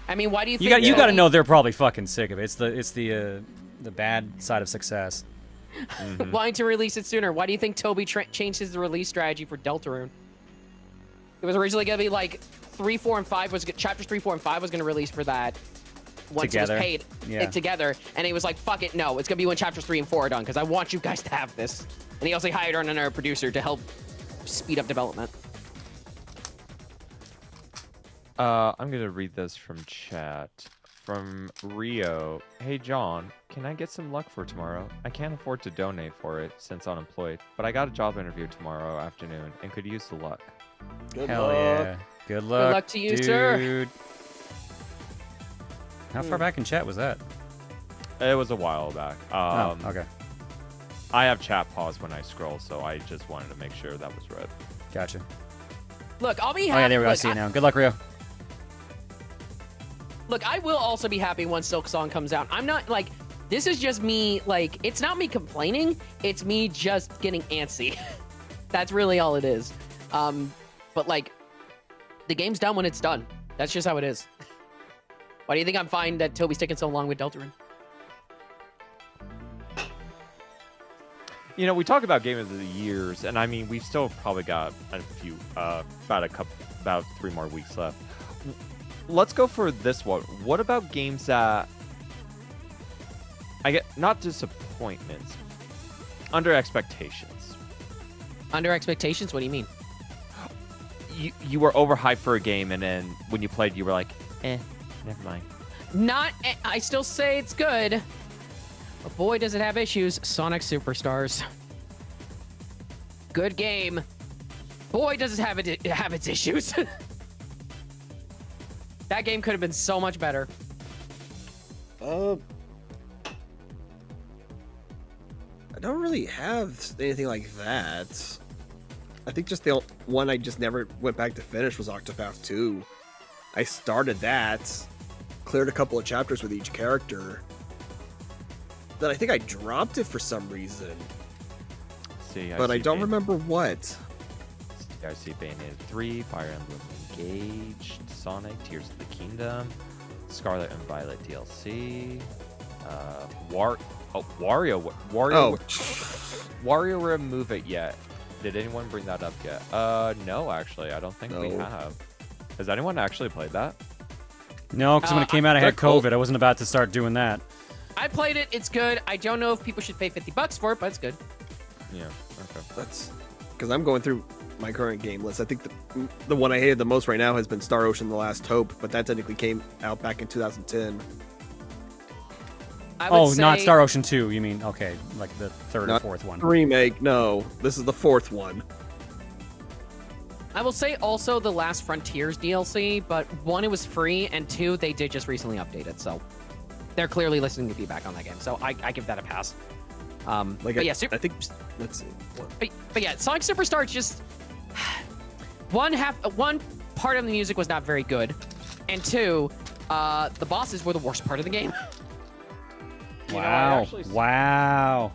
I mean, why do you You think got to know they're probably fucking sick of it. It's the the bad side of success. Wanting to release it sooner. Why do you think Toby changed his release strategy for Deltarune? It was originally gonna be like 3, 4, and 5 was chapters 3, 4, and 5 was gonna release for that. Once Together. it was paid it together, and he was like, "Fuck it, no, it's gonna be when chapters 3 and 4 are done because I want you guys to have this." And he also hired on another producer to help speed up development. I'm gonna read this from chat. From Rio. Hey John, can I get some luck for tomorrow? I can't afford to donate for it since unemployed, but I got a job interview tomorrow afternoon and could use the luck. Good Hell luck. yeah. Good luck. Good luck to you, sir. dude. How far back in chat was that? It was a while back. Oh, okay. I have chat pause when I scroll, so I just wanted to make sure that was read. Gotcha. Look, I'll be Oh happy. yeah, there we go. I look, see it now. Good luck, Rio. Look, I will also be happy when Silk Song comes out. I'm not like, this is just me, like, it's not me complaining, it's me just getting antsy. That's really all it is. But like, the game's done when it's done. That's just how it is. Why do you think I'm fine that Toby's taking so long with Deltarune? You know, we talk about Game of the Years, and I mean, we've still probably got a few, about 3 more weeks left. Let's go for this one. What about games that I get not disappointments, under expectations? Under expectations? What do you mean? You were overhyped for a game, and then when you played, you were like, never mind. I still say it's good. But boy, does it have issues. Sonic Superstars. Good game. Boy, does it have its issues. That game could have been so much better. I don't really have anything like that. I think just the one I just never went back to finish was Octopath 2. I started that, cleared a couple of chapters with each character. Then I think I dropped it for some reason. But I don't remember what. I see Bayonetta 3, Fire Emblem Engaged, Sonic, Tears of the Kingdom, Scarlet and Violet DLC, Wario. Wario remove it yet? Did anyone bring that up yet? No, actually, I don't think we have. Has anyone actually played that? No, because when it came out, I had COVID. I wasn't about to start doing that. I played it. It's good. I don't know if people should pay $50 for it, but it's good. Yeah. Okay. That's because I'm going through my current game list. I think the one I hated the most right now has been Star Ocean: The Last Hope, but that technically came out back in 2010. Not Star Ocean 2. You mean okay, like the third or fourth one? Remake? No, this is the fourth one. I will say also the Last Frontiers DLC, but 1, it was free, and 2, they did just recently update it, so they're clearly listening to feedback on that game. So I give that a pass. I think let's see. But yeah, Sonic Superstars just one part of the music was not very good, and 2, the bosses were the worst part of the game. Wow.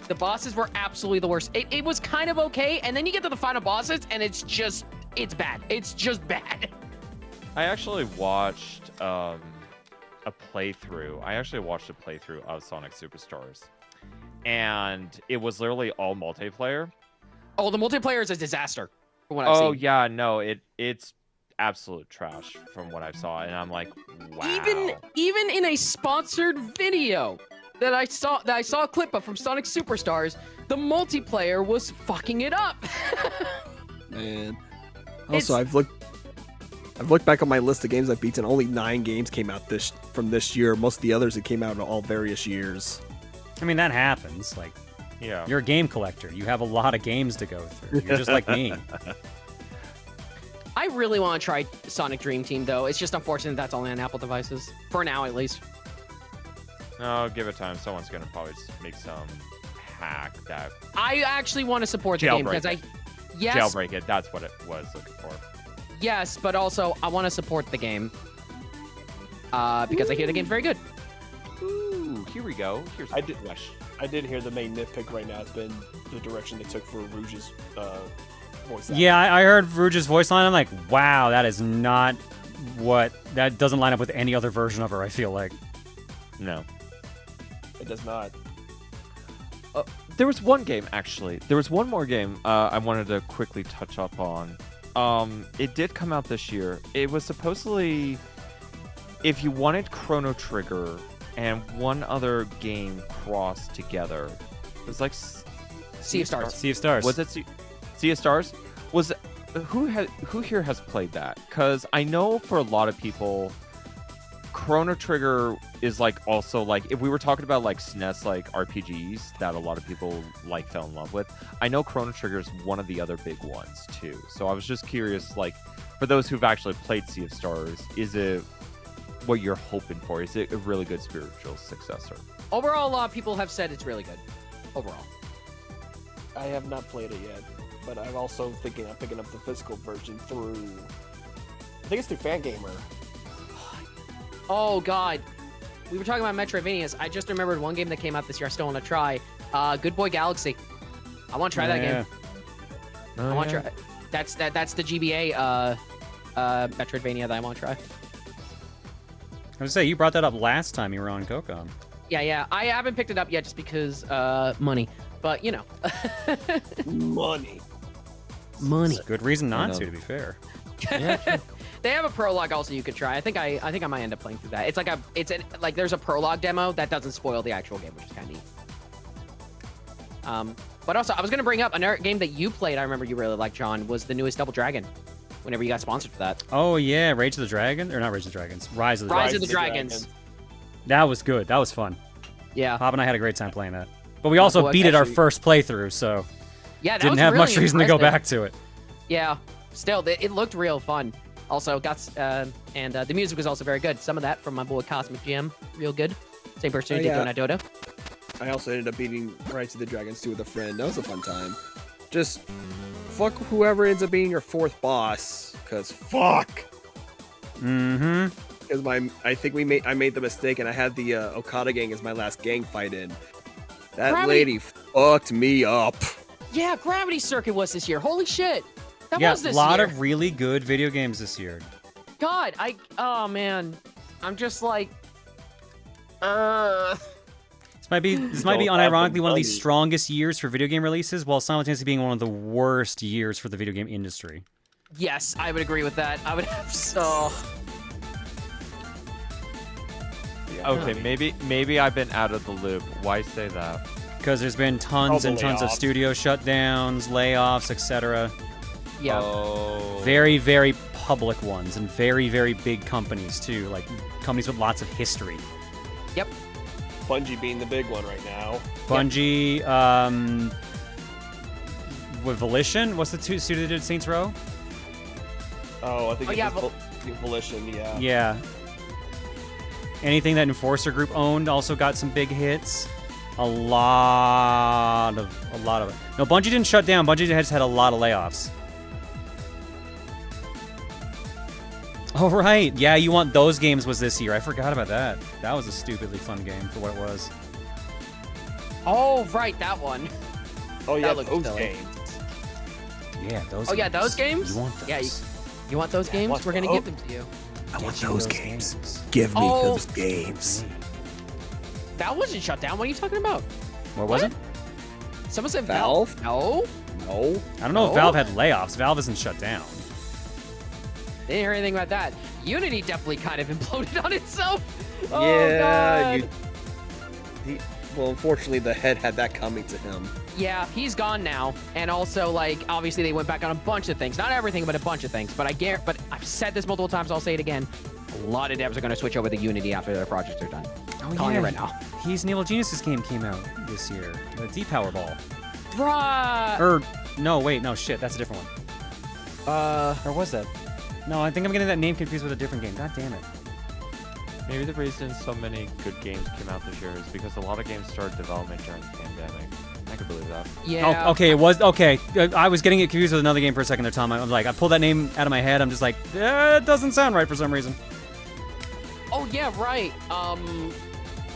The bosses were absolutely the worst. It was kind of okay, and then you get to the final bosses, and it's bad. It's just bad. I actually watched a playthrough. Of Sonic Superstars, and it was literally all multiplayer. Oh, the multiplayer is a disaster from what I've seen. Oh yeah, no, it's absolute trash from what I saw, and I'm like, wow. Even in a sponsored video that I saw a clip of from Sonic Superstars, the multiplayer was fucking it up. Man. Also, I've looked back on my list of games I've beaten. Only 9 games came out from this year. Most of the others that came out in all various years. I mean, that happens. Like, yeah, you're a game collector. You have a lot of games to go through. You're just like me. I really want to try Sonic Dream Team, though. It's just unfortunate that's only on Apple devices. For now, at least. No, give it time. Someone's going to probably make some hack that... I actually want to support the game because Yes. Jailbreak it. That's what it was looking for. Yes, but also I want to support the game because I hear the game's very good. Ooh, here we go. Here's I did hear the main nitpick right now has been the direction they took for Rouge's voice. Yeah, I heard Rouge's voice line. I'm like, wow, that is not that doesn't line up with any other version of her. I feel like. No. does not. There was one game, actually. There was one more game I wanted to quickly touch up on. It did come out this year. It was supposedly, if you wanted Chrono Trigger and one other game crossed together, it was like Sea of Stars. Sea of Stars. Was it Sea of Stars? Was who here has played that? Because I know for a lot of people, Chrono Trigger is like also like, if we were talking about like SNES like RPGs that a lot of people like fell in love with, I know Chrono Trigger is one of the other big ones too. So I was just curious, like, for those who've actually played Sea of Stars, is it what you're hoping for? Is it a really good spiritual successor? Overall, people have said it's really good. Overall. I have not played it yet, but I'm also thinking I'm picking up the physical version through. I think it's through Fangamer. Oh god, we were talking about Metroidvanias. I just remembered one game that came out this year. I still want to try. Good Boy Galaxy. I want to try that game. I want to try. That's the GBA Metroidvania that I want to try. I was gonna say, you brought that up last time you were on Kokon. Yeah. I haven't picked it up yet just because money. But you know. Money. Money. It's a good reason not to be fair. Yeah. They have a prologue also you could try. I think I might end up playing through that. It's like there's a prologue demo that doesn't spoil the actual game, which is kind of neat. But also I was gonna bring up another game that you played. I remember you really liked, John, was the newest Double Dragon. Whenever you got sponsored for that. Oh yeah, Rage of the Dragon, or not Rage of the Dragons, Rise of the Rise Dragons. of the Dragons. That was good. That was fun. Yeah. Pop and I had a great time playing that. But we also beat it our first playthrough, so yeah, that didn't was have really much reason to go impressive. back to it. Yeah. Still, it looked real fun. Also, the music was also very good. Some of that from my boy Cosmic Jim, real good. Same person who did Dona Dota. I also ended up beating Rise of the Dragons 2 with a friend. That was a fun time. Just fuck whoever ends up being your fourth boss, cause fuck. Mm-hmm. Because I made the mistake and I had the Okada gang as my last gang fight in. That lady fucked me up. Yeah, Gravity Circuit was this year. Holy shit. That Yeah, was this a lot year. of really good video games this year. God, oh man. I'm just like This might be unironically one of the strongest years for video game releases, while simultaneously being one of the worst years for the video game industry. Yes, I would agree with that. I would have so. Okay, maybe I've been out of the loop. Why say that? Because there's been tons and tons of studio shutdowns, layoffs, etc. Yeah. Oh. Very, very public ones, and very, very big companies too, like companies with lots of history. Yep. Bungie being the big one right now. Bungie, with Volition, what's the studio that did Saints Row? Oh, I think yeah, Volition, yeah. Yeah. Anything that Enforcer Group owned also got some big hits. A lot of it. No, Bungie didn't shut down. Bungie just had a lot of layoffs. Oh, right. Yeah, You Want Those Games was this year. I forgot about that. That was a stupidly fun game for what it was. Oh, right, that one. Oh, yeah, looks those silly. games. Yeah, those Oh, games. yeah, those games? You want those. Yeah, you want those games? want We're gonna those. give them to you. I want Get you those games. Give me Oh. those games. That wasn't shut down. What are you talking about? What was it? Someone said Valve? No. No. I don't know if No? Valve had layoffs. Valve isn't shut down. Didn't hear anything about that. Unity definitely kind of imploded on itself. Oh, Yeah, God. well, unfortunately, the head had that coming to him. Yeah, he's gone now. And also, like, obviously they went back on a bunch of things. Not everything, but a bunch of things. But I've said this multiple times, I'll say it again. A lot of devs are going to switch over to Unity after their projects are done. I'm calling it right now. He's Evil Genius's game came out this year. The D-Power Ball. Bruh. No, shit, that's a different one. Or was that? No, I think I'm getting that name confused with a different game. God damn it. Maybe the reason so many good games came out this year is because a lot of games started development during the pandemic. I could believe that. Yeah. Oh, okay, it was okay. I was getting it confused with another game for a second there, Tom. I'm like, I pulled that name out of my head. I'm just like, it doesn't sound right for some reason. Oh, yeah, right.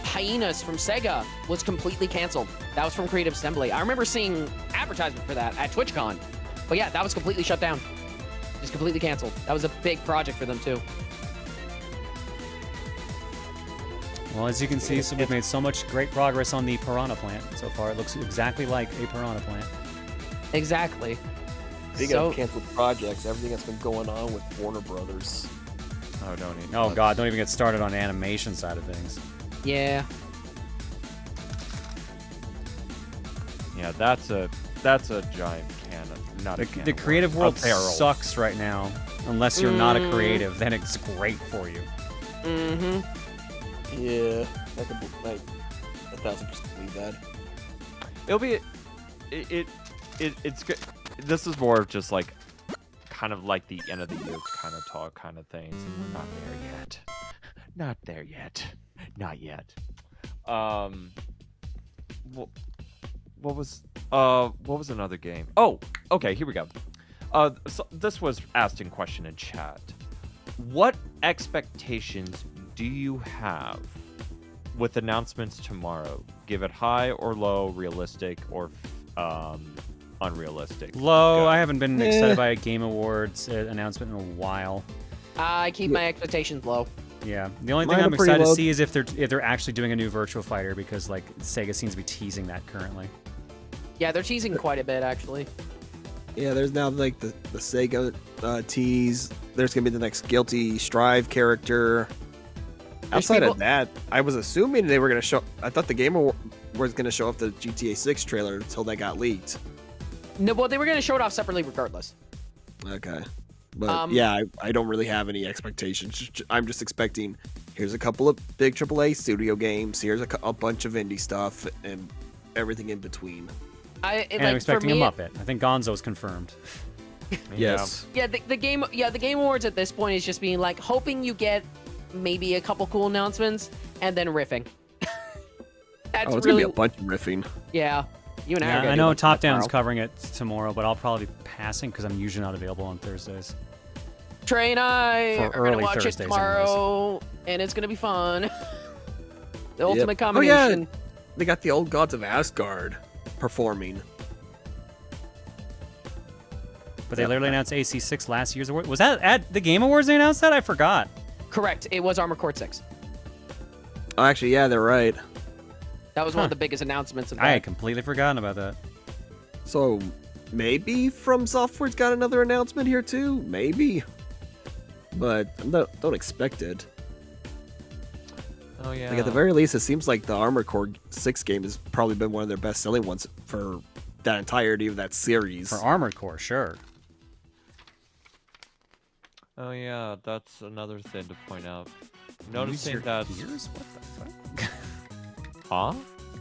Hyenas from Sega was completely canceled. That was from Creative Assembly. I remember seeing advertisement for that at TwitchCon. But yeah, that was completely shut down. Just completely canceled. That was a big project for them, too. Well, as you can see, so we've made so much great progress on the Piranha plant so far. It looks exactly like a Piranha plant. Exactly. Speaking of canceled projects, everything that's been going on with Warner Brothers. Oh, God, don't even get started on the animation side of things. Yeah. Yeah, that's a giant can of not a can The of creative worms, world a barrel. sucks right now. Unless you're not a creative, then it's great for you. Mm-hmm. Yeah, I could 1,000% believe that. It'll be it's good. This is more of just like kind of like the end of the year kind of talk kind of things. We're not there yet. Not there yet. Not yet. What was another game? Oh, okay, here we go. So this was asked in question in chat. What expectations do you have with announcements tomorrow? Give it high or low, realistic or unrealistic? Low. Go. I haven't been excited by a Game Awards announcement in a while. I keep my expectations low. Yeah, the only thing Mine are I'm pretty excited to low. see is if they're actually doing a new Virtua Fighter, because like Sega seems to be teasing that currently. Yeah, they're teasing quite a bit, actually. Yeah, there's now like the Sega tease. There's gonna be the next Guilty Strive character. Outside people- of that, I was assuming they were gonna show. I thought the Game Award was gonna show off the GTA 6 trailer until that got leaked. No, well, they were going to show it off separately regardless. Okay, but yeah, I don't really have any expectations. I'm just expecting. Here's a couple of big AAA studio games. Here's a bunch of indie stuff and everything in between. And I'm expecting a Muppet. I think Gonzo's confirmed. Yes. Yeah, the game awards at this point is just being like hoping you get maybe a couple cool announcements and then riffing. That's Oh, it's really gonna be a bunch of riffing. yeah. You and I are Yeah, gonna I do know one Top Down's tomorrow. covering it tomorrow, but I'll probably be passing because I'm usually not available on Thursdays. Trey and I For are gonna early watch Thursdays, it tomorrow, and it's gonna be fun. The ultimate Oh yeah, combination. they got the old gods of Asgard performing. But they literally announced AC6 last year's award. Was that at the Game Awards they announced that? I forgot. Correct. It was Armored Core 6. Oh, actually, yeah, they're right. That was one of the biggest announcements of I had that. completely forgotten about that. So maybe From Software's got another announcement here too. Maybe, but don't expect it. Oh yeah. Like at the very least, it seems like the Armored Core 6 game has probably been one of their best-selling ones for that entirety of that series. For Armored Core, sure. Oh yeah, that's another thing to point out. Use Noticing your that. ears? What the fuck? Huh?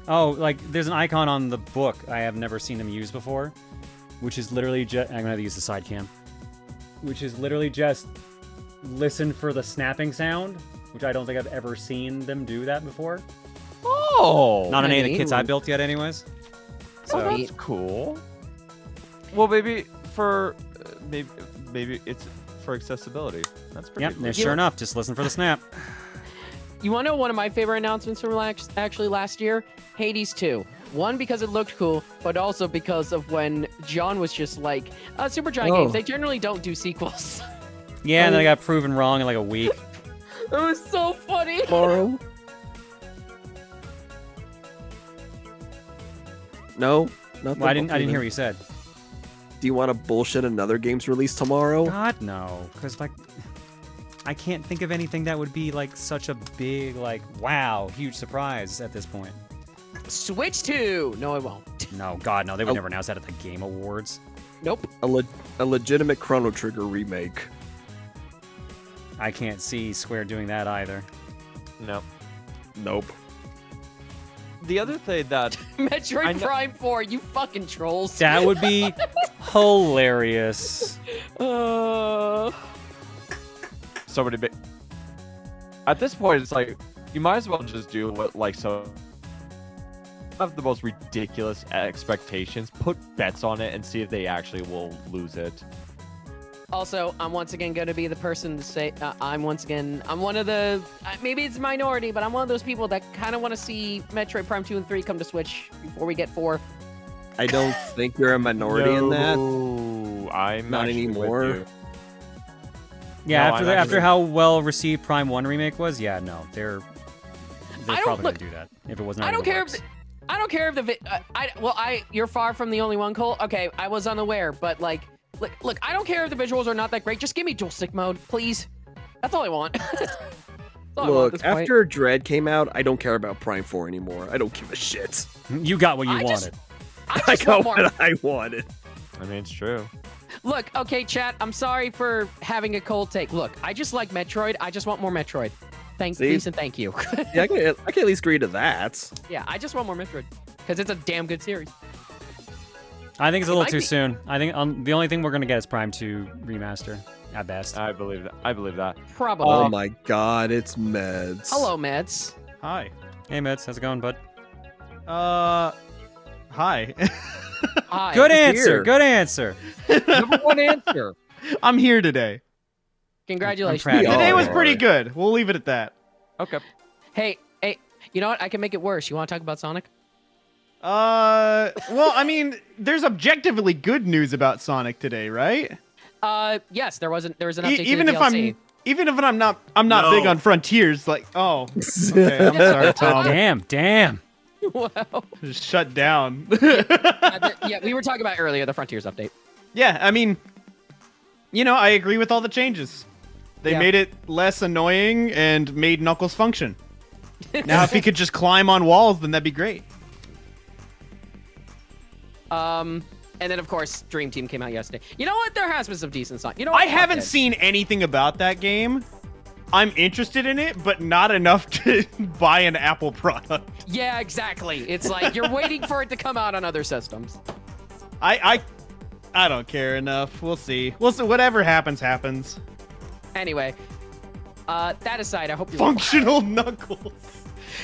Oh, like there's an icon on the book I have never seen them use before, which is literally just. I'm gonna have to use the side cam. Which is literally just listen for the snapping sound, which I don't think I've ever seen them do that before. Oh. Not on any of the neat. kits I built yet, anyways. Oh, So that's cool. Well, maybe for maybe it's for accessibility. That's pretty. yep, cool. and sure enough, just listen for the snap. You want to know one of my favorite announcements from actually last year? Hades 2. One, because it looked cool, but also because of when John was just like, Supergiant Oh. games, they generally don't do sequels. Yeah, and then I got proven wrong in like a week. It was so funny. Tomorrow? No, nothing. Well, I didn't hear what you said. Do you want to bullshit another game's release tomorrow? God no, because like I can't think of anything that would be like such a big like wow huge surprise at this point. Switch 2. No, it won't. No, God no, they would Oh. never announce that at the Game Awards. Nope. A legitimate Chrono Trigger remake. I can't see Square doing that either. No. Nope. The other thing that I Metroid know- Prime 4, you fucking trolls. That would be hilarious. somebody at this point it's like you might as well just do what like so have the most ridiculous expectations, put bets on it and see if they actually will lose it. Also, I'm once again going to be the person to say, I'm one of the, maybe it's a minority, but I'm one of those people that kind of want to see Metroid Prime 2 and 3 come to Switch before we get 4. I don't think you're a minority in that. No, I'm Not actually with anymore. you. Yeah, No, I'm after actually- how well received Prime 1 remake was, yeah, no, they're they're I don't probably look. gonna do that if it was not. I don't in the care works. I don't care if the you're far from the only one, Cole. Okay, I was unaware, but like, look, I don't care if the visuals are not that great. Just give me dual stick mode, please. That's all I want. That's all I want at Look, this point. after Dread came out, I don't care about Prime 4 anymore. I don't give a shit. You got what you I just- wanted. I I just want got more. what I wanted. I mean, it's true. Look, okay, chat. I'm sorry for having a cold take. Look, I just like Metroid. I just want more Metroid. See? Please and thank you. Yeah, I can at least agree to that. Yeah, I just want more Metroid because it's a damn good series. I think it's a little might too be- soon. I think the only thing we're gonna get is Prime 2 remaster at best. I believe that. I believe that. Probably. Oh my god, it's Meds. Hello, Meds. Hi. Hey, Mets, how's it going, bud? Hi. Hi. Good here. answer. Good answer. Number one answer. I'm here today. Congratulations. proud of you. Today Oh, was pretty Lord. good. We'll leave it at that. Okay. Hey, you know what? I can make it worse. You want to talk about Sonic? Well, I mean, there's objectively good news about Sonic today, right? Yes, there was an update Even to the if DLC. even if I'm not big on Frontiers, like, oh, okay, I'm sorry, Tom. Damn. Wow. Just shut down. Yeah, we were talking about earlier the Frontiers update. Yeah, I mean, I agree with all the changes. They Yeah. made it less annoying and made Knuckles function. Now, if he could just climb on walls, then that'd be great. And then of course Dream Team came out yesterday. You know what? There has been some decent Sonic. You know what? I haven't Fuck it. seen anything about that game. I'm interested in it, but not enough to buy an Apple product. Yeah, exactly. It's like you're waiting for it to come out on other systems. I don't care enough. We'll see. We'll see. Whatever happens, happens. Anyway, that aside, I hope you. Functional Knuckles.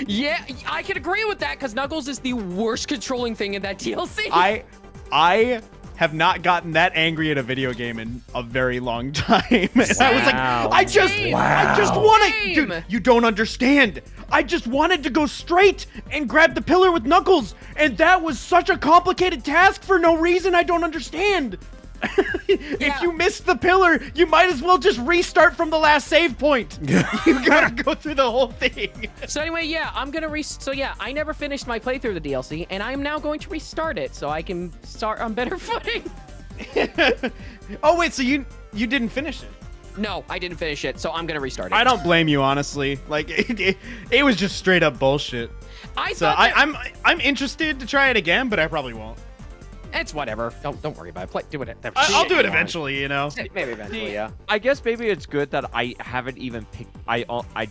Yeah, I can agree with that because Knuckles is the worst controlling thing in that DLC. I have not gotten that angry at a video game in a very long time. And I was like, Wow. I just Same. want to, Same. dude, you don't understand. I just wanted to go straight and grab the pillar with Knuckles, and that was such a complicated task for no reason I don't understand. If you missed the pillar, you might as well just restart from the last save point. You gotta go through the whole thing. So anyway, yeah, I'm gonna So yeah, I never finished my playthrough of the DLC, and I am now going to restart it so I can start on better footing. Oh wait, so you didn't finish it? No, I didn't finish it, so I'm gonna restart it. I don't blame you, honestly. Like it was just straight up bullshit. I So thought that- I'm interested to try it again, but I probably won't. It's whatever. Don't worry about it. Do it. I'll do it eventually, Maybe eventually, yeah. I guess maybe it's good that I haven't even picked. I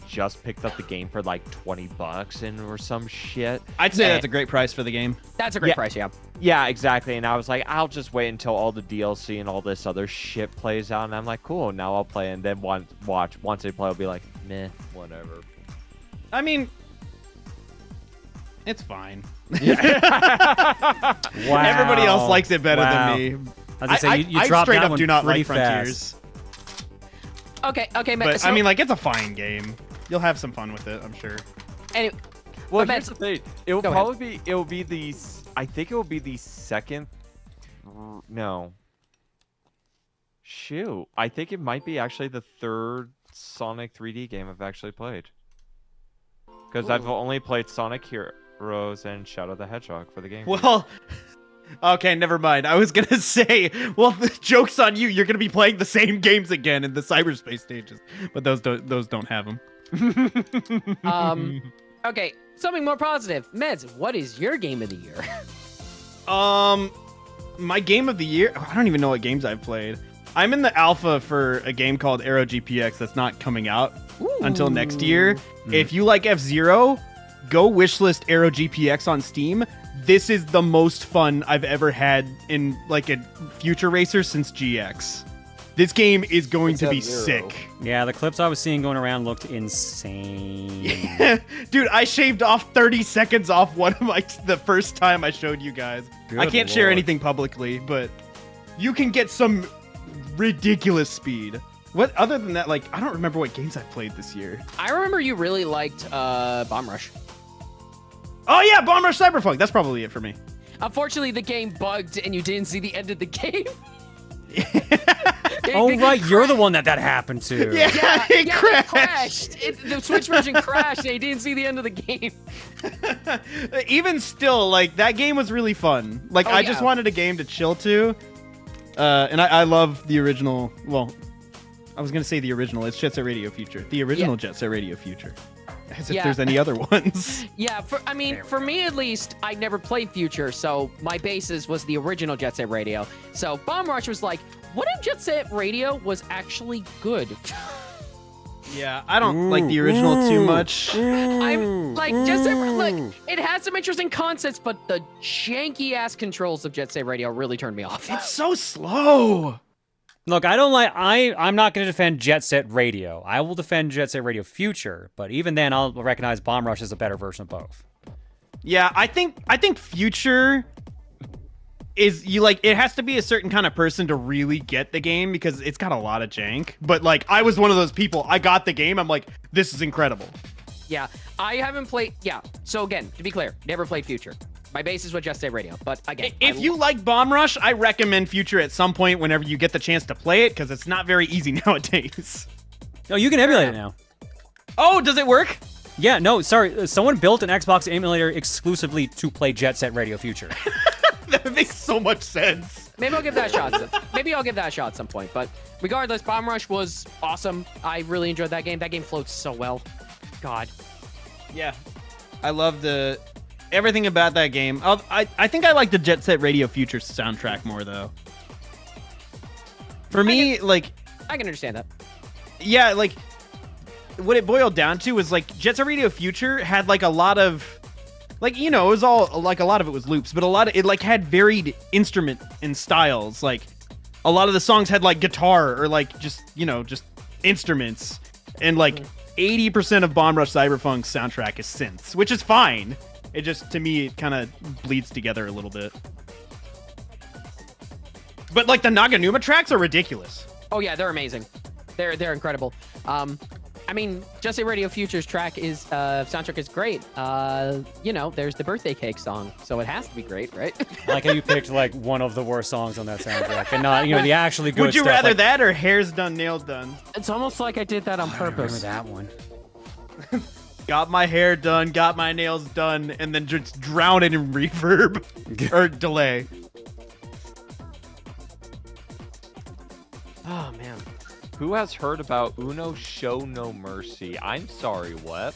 just picked up the game for like $20 and or some shit. I'd say Yeah. that's a great price for the game. That's a great Yeah. price, yeah. Yeah, exactly. And I was like, I'll just wait until all the DLC and all this other shit plays out. And I'm like, cool, now I'll play. And then once they play, I'll be like, meh, whatever. I mean, it's fine. Wow. Everybody else likes it better Wow. than me. I was gonna say, you I dropped straight that up one do not pretty like Frontiers. Okay, But so, I mean, like, it's a fine game. You'll have some fun with it, I'm sure. anyway, Well, But here's the thing. It will Go ahead. probably be. It will be the. I think it will be the second. No. Shoot, I think it might be actually the third Sonic 3D game I've actually played. Because I've only played Sonic Heroes and Shadow the Hedgehog for the game. Well, okay, never mind. I was gonna say, well, the joke's on you. You're gonna be playing the same games again in the cyberspace stages, but those don't have them. okay, something more positive. Meds, what is your game of the year? My game of the year. I don't even know what games I've played. I'm in the alpha for a game called Aero GPX that's not coming out until next year. If you like F-Zero, go wishlist Aero GPX on Steam. This is the most fun I've ever had in like a future racer since GX. This game is going to be F-Zero? sick. Yeah, the clips I was seeing going around looked insane. Dude, I shaved off 30 seconds off one of the first time I showed you guys. I Good can't share lord. anything publicly, but you can get some ridiculous speed. What other than that, like, I don't remember what games I've played this year. I remember you really liked Bomb Rush. Oh yeah, Bomb Rush Cyberpunk. That's probably it for me. Unfortunately, the game bugged and you didn't see the end of the game. Oh, right, you're the one that happened to. Yeah, it crashed. The Switch version crashed. And he didn't see the end of the game. Even still, like, that game was really fun. Like, Oh, I just yeah. wanted a game to chill to. And I love the original. Well, I was gonna say the original. It's Jet Set Radio Future. The original Jet Set Radio Future. As if Yeah. there's any other ones. Yeah, for me at least, I never played Future, so my basis was the original Jet Set Radio. So Bomb Rush was like, what if Jet Set Radio was actually good? Yeah, I don't like the original too much. I'm like, Jet Set, look, it has some interesting concepts, but the janky ass controls of Jet Set Radio really turned me off. It's so slow. Look, I'm not going to defend Jet Set Radio. I will defend Jet Set Radio Future, but even then, I'll recognize Bomb Rush as a better version of both. Yeah, I think Future is it has to be a certain kind of person to really get the game because it's got a lot of jank. But like, I was one of those people. I got the game. I'm like, this is incredible. Yeah, I haven't played. Yeah, so again, to be clear, never played Future. My basis was Jet Set Radio, but again, If you like Bomb Rush, I recommend Future at some point whenever you get the chance to play it because it's not very easy nowadays. No, you can emulate it now. Oh, does it work? Yeah, no, sorry. Someone built an Xbox emulator exclusively to play Jet Set Radio Future. That makes so much sense. Maybe I'll give that a shot. Maybe I'll give that a shot at some point. But regardless, Bomb Rush was awesome. I really enjoyed that game. That game floats so well. God. Yeah, I love everything about that game. I think I like the Jet Set Radio Future soundtrack more though. For me, like, I can understand that. yeah, like what it boiled down to was like Jet Set Radio Future had like a lot of, like, it was all like a lot of it was loops, but a lot of it like had varied instrument and styles. Like a lot of the songs had like guitar or like just instruments, and like 80% of Bomb Rush Cyberpunk's soundtrack is synths, which is fine. It just, to me, it kind of bleeds together a little bit. But like the Naganuma tracks are ridiculous. Oh yeah, they're amazing. They're incredible. I mean, Jet Set Radio Future's soundtrack is great. There's the birthday cake song, so it has to be great, right? I like how you picked like one of the worst songs on that soundtrack, and not the actually good Would you stuff, rather like, that or Hair's Done, Nails Done? It's almost like I did that on I don't remember purpose. that one. Got my hair done, got my nails done, and then just drown it in reverb or delay. Oh man. Who has heard about Uno Show No Mercy? I'm sorry, what?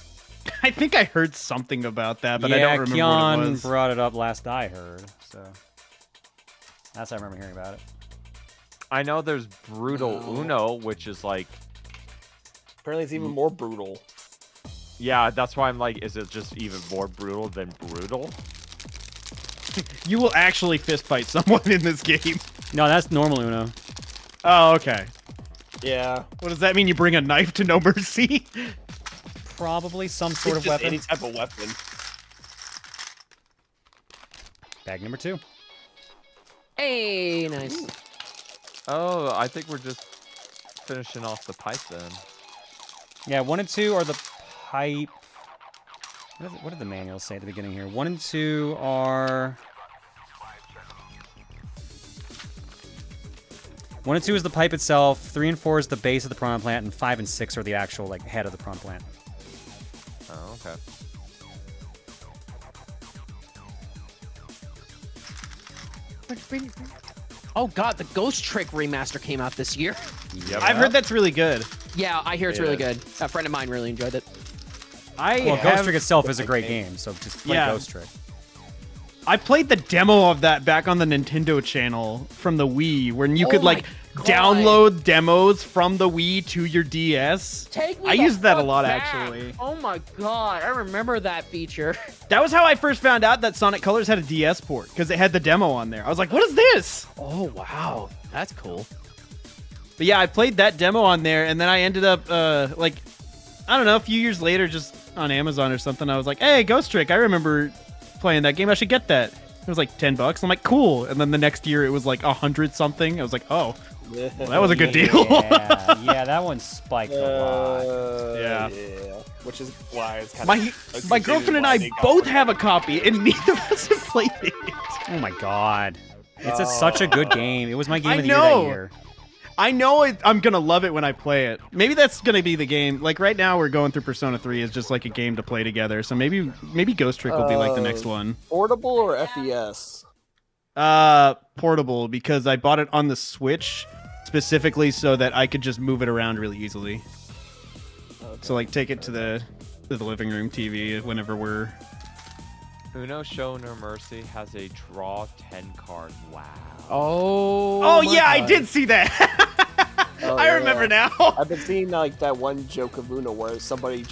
I think I heard something about that, but yeah, I don't remember Kion what it was. brought it up last I heard, so that's how I remember hearing about it. I know there's Brutal Uno, which is like, Apparently, it's even more brutal. yeah, that's why I'm like, is it just even more brutal than brutal? You will actually fist fight someone in this game. No, that's normal Uno. Oh, okay. Yeah. What does that mean? You bring a knife to No Mercy? Probably some sort It's of just weapon. any type of weapon. Bag number 2. Hey, nice. Oh, I think we're just finishing off the pipe then. Yeah, 1 and 2 are the pipe. What did the manual say at the beginning here? 1 and 2 are. 1 and 2 is the pipe itself. 3 and 4 is the base of the prawn plant, and 5 and 6 are the actual head of the prawn plant. Oh, okay. Oh god, the Ghost Trick remaster came out this year. Yep. I've heard that's really good. Yeah, I hear it's It really is. good. A friend of mine really enjoyed it. Well, Ghost Trick itself is a great game, so just play Yeah. Ghost Trick. I played the demo of that back on the Nintendo channel from the Wii, when you Oh could my like God. download demos from the Wii to your DS. Take me I the used that a fuck lot, back. actually. Oh my god, I remember that feature. That was how I first found out that Sonic Colors had a DS port, because it had the demo on there. I was like, what is this? Oh wow, that's cool. But yeah, I played that demo on there, and then I ended up, I don't know, a few years later, just on Amazon or something, I was like, hey, Ghost Trick, I remember playing that game, I should get that. It was like $10. I'm like, cool. And then the next year, it was like 100 something. I was like, oh, well, that was a good deal. Yeah, that one spiked a lot. Yeah. Which is why it's kind of My girlfriend and I both have a copy, and neither of us have played it. Oh my god. It's such a good game. It was my game I of the year know. that year. I know I'm gonna love it when I play it. Maybe that's gonna be the game. Like right now, we're going through Persona 3 as just like a game to play together. So maybe Ghost Trick will be like the next one. Portable or FES? Portable, because I bought it on the Switch specifically so that I could just move it around really easily. Okay. So like take it to the living room TV whenever we're. Uno Show No Mercy has a draw 10 card. Wow. Oh Yeah, I God. did see that. Oh, I yeah. remember now. I've been seeing like that one joke of Uno where somebody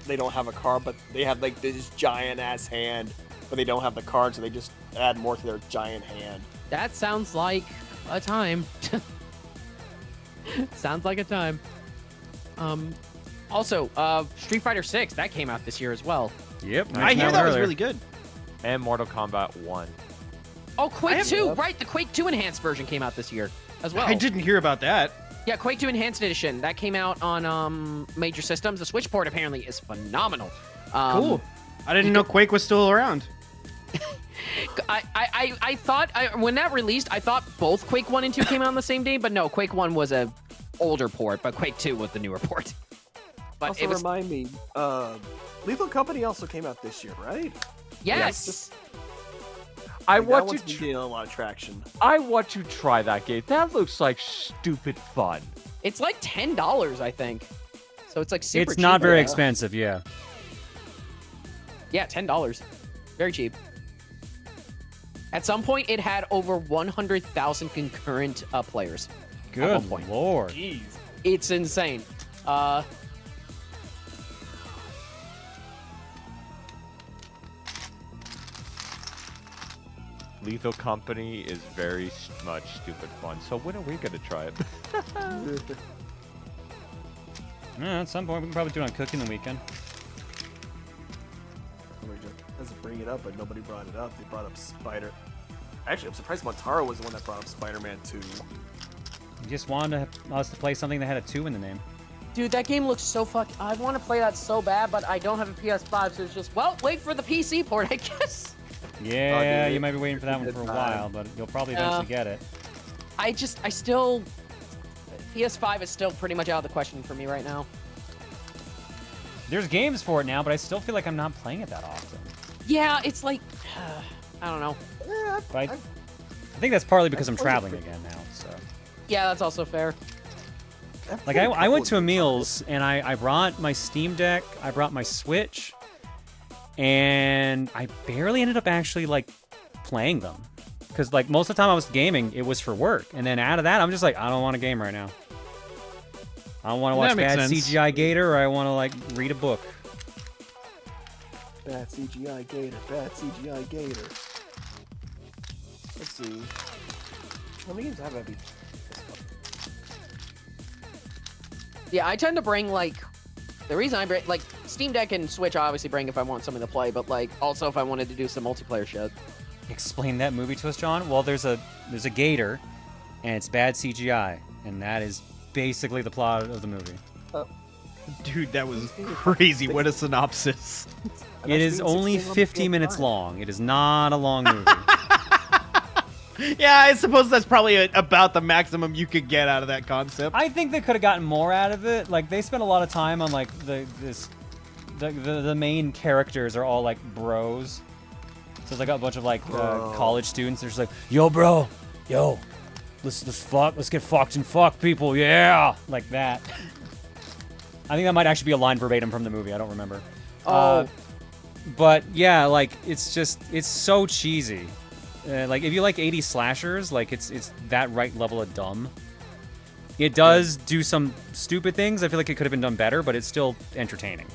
they don't have a card, but they have like this giant ass hand, but they don't have the card, so they just add more to their giant hand. That sounds like a time. Sounds like a time. Also, Street Fighter 6 that came out this year as well. Yep. I hear that was really good. And Mortal Kombat 1. Oh, Quake 2, Yeah. right? The Quake 2 Enhanced version came out this year as well. I didn't hear about that. Yeah, Quake 2 Enhanced Edition. That came out on major systems. The Switch port apparently is phenomenal. Cool. I didn't know Quake was still around. I thought when that released, I thought both Quake 1 and 2 came out on the same day, but no, Quake 1 was a older port, but Quake 2 was the newer port. But Also, it was remind me, Lethal Company also came out this year, right? yes. I Like, want that to one's been getting a lot of traction. I want to try that game. That looks like stupid fun. It's like $10, I think. So it's like super It's cheap. not very yeah. expensive, yeah. Yeah, $10. Very cheap. At some point, it had over 100,000 concurrent players. At one Good point. lord. Jeez. It's insane. Lethal Company is very much stupid fun. So when are we gonna try it? Yeah, at some point, we can probably do it on Cooking the Weekend. Somebody just doesn't bring it up, but nobody brought it up. They brought up Spider. Actually, I'm surprised Montaro was the one that brought up Spider-Man 2. You just wanted us to play something that had a 2 in the name. Dude, that game looks so I want to play that so bad, but I don't have a PS5, so it's just, well, wait for the PC port, I guess. Yeah, dude, you might be waiting for that one good for a time. while, but you'll probably eventually get it. I still... PS5 is still pretty much out of the question for me right now. There's games for it now, but I still feel like I'm not playing it that often. Yeah, it's like... I don't know. Yeah, But I think that's partly because I'm played it traveling for- again now, so... Yeah, that's also fair. Like, I went to Emil's, and I brought my Steam Deck, I brought my Switch, and I barely ended up actually, like, playing them. Because, like, most of the time I was gaming, it was for work. And then out of that, I'm just like, I don't want to game right now. I don't want to watch That makes bad sense. CGI Gator, or I want to, like, read a book. Bad CGI Gator, bad CGI Gator. Let's see. How many games have I beat? Yeah, I tend to bring, like... The reason I bring... Like, Steam Deck and Switch I obviously bring if I want something to play, but, like, also if I wanted to do some multiplayer shit. Explain that movie to us, John. Well, there's a gator, and it's bad CGI, and that is basically the plot of the movie. Dude, that was crazy. What a synopsis. It is only 50 minutes long. It is not a long movie. Yeah, I suppose that's probably about the maximum you could get out of that concept. I think they could have gotten more out of it. Like, they spent a lot of time on like the main characters are all like bros. So it's like a bunch of like college students. They're just like, yo, bro, yo, let's get fucked and fuck people, yeah, like that. I think that might actually be a line verbatim from the movie. I don't remember. But yeah, like it's so cheesy. Like if you like 80s slashers, like it's that right level of dumb. It does do some stupid things. I feel like it could have been done better, but it's still entertaining.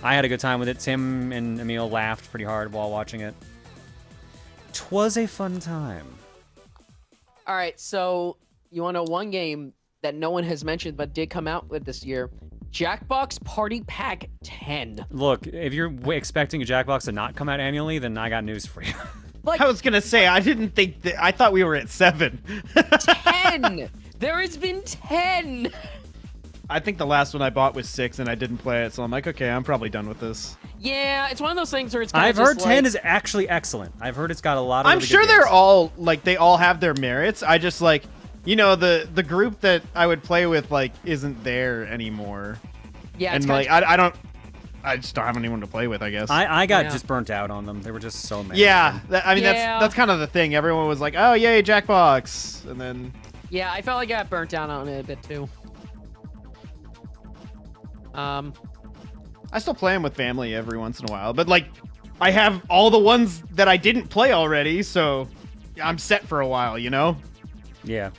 I had a good time with it. Tim and Emil laughed pretty hard while watching it. 'Twas a fun time. All right, so you want to know one game that no one has mentioned but did come out with this year? Jackbox Party Pack 10. Look, if you're expecting a Jackbox to not come out annually, then I got news for you. Like I was gonna say, I didn't think that. I thought we were at 7. 10. There has been 10. I think the last one I bought was 6, and I didn't play it. So I'm like, okay, I'm probably done with this. Yeah, it's one of those things where it's kind I've of heard 10 is actually excellent. I've heard it's got a lot of I'm really sure good they're games. all like they all have their merits. I just like you know, the group that I would play with like isn't there anymore. Yeah, And like I just don't have anyone to play with, I guess. I got just burnt out on them. They were just so many. Yeah, I mean Yeah. that's kind of the thing. Everyone was like, "Oh, yay, Jackbox," and then Yeah, I felt like I got burnt down on it a bit too. I still play them with family every once in a while, but like I have all the ones that I didn't play already, so I'm set for a while, you know? Yeah.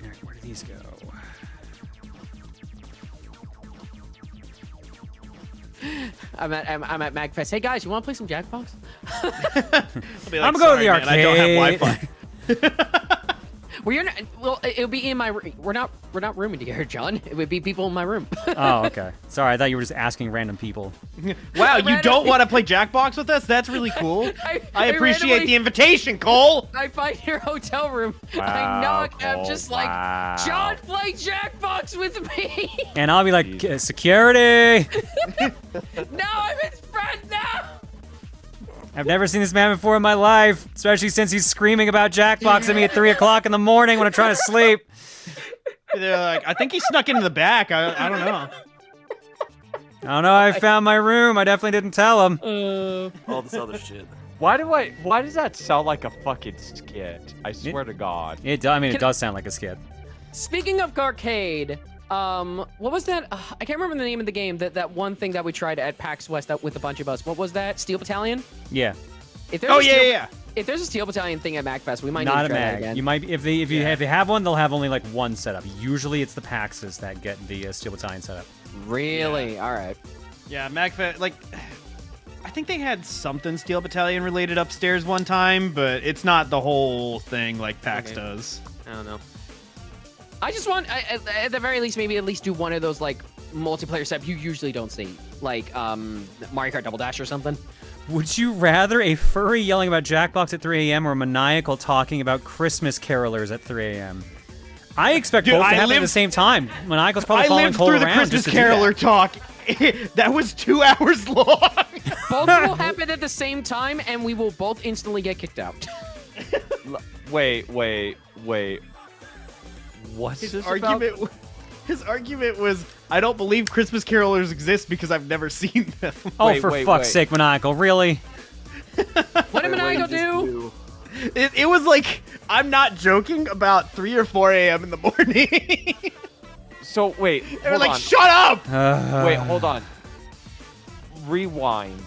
Alright, where do these go? I'm at MagFest. Hey guys, you want to play some Jackbox? I'll be like, I'm going to the "Sorry, man, I don't have arcade." Wi-Fi. Well, you're not. Well, it'll be in my. We're not rooming together, John. It would be people in my room. Oh, okay. Sorry, I thought you were just asking random people. Wow, you don't want to play Jackbox with us? That's really cool. I appreciate randomly- the invitation, Cole. I find your hotel room. I Wow, knock. I'm Cole, just like, wow. John, play Jackbox with me. And I'll be like, security! No, I'm his friend now. I've never seen this man before in my life, especially since he's screaming about Jackbox at me at 3 o'clock in the morning when I'm trying to sleep. They're like, I think he snuck into the back. I don't know. I don't know how I found my room. I definitely didn't tell him. All this other shit. Why does that sound like a fucking skit? I swear to God. It does sound like a skit. Speaking of arcade, what was that? I can't remember the name of the game. That one thing that we tried at PAX West with a bunch of us. What was that? Steel Battalion? Yeah. If there's Oh a Steel- yeah. If there's a Steel Battalion thing at MagFest, we might Not need a to try that mag. again. You might if they have one, they'll have only like one setup. Usually it's the PAXs that get the Steel Battalion setup. Really? All right. Yeah, MagFest, like, I think they had something Steel Battalion related upstairs one time, but it's not the whole thing like PAX Okay. does. I don't know. I just want, at the very least, maybe at least do one of those like multiplayer stuff you usually don't see, like Mario Kart Double Dash or something. Would you rather a furry yelling about Jackbox at 3 a.m. or maniacal talking about Christmas carolers at 3 a.m.? I expect Dude, both to I happen at the lived- same time. Maniacal's probably I following lived Cole through the around Christmas just to do that. Caroler talk. That was 2 hours long. Both will happen at the same time, and we will both instantly get kicked out. Wait. What's His this argument, about? his argument was, I don't believe Christmas Carolers exist because I've never seen them. Oh, Wait, for wait, fuck's wait. sake, Maniacal, really? What did Maniacal do? It was like, I'm not joking, about 3 or 4 a.m. in the morning. So wait, They were hold like, on. shut up! Wait, hold on. Rewind.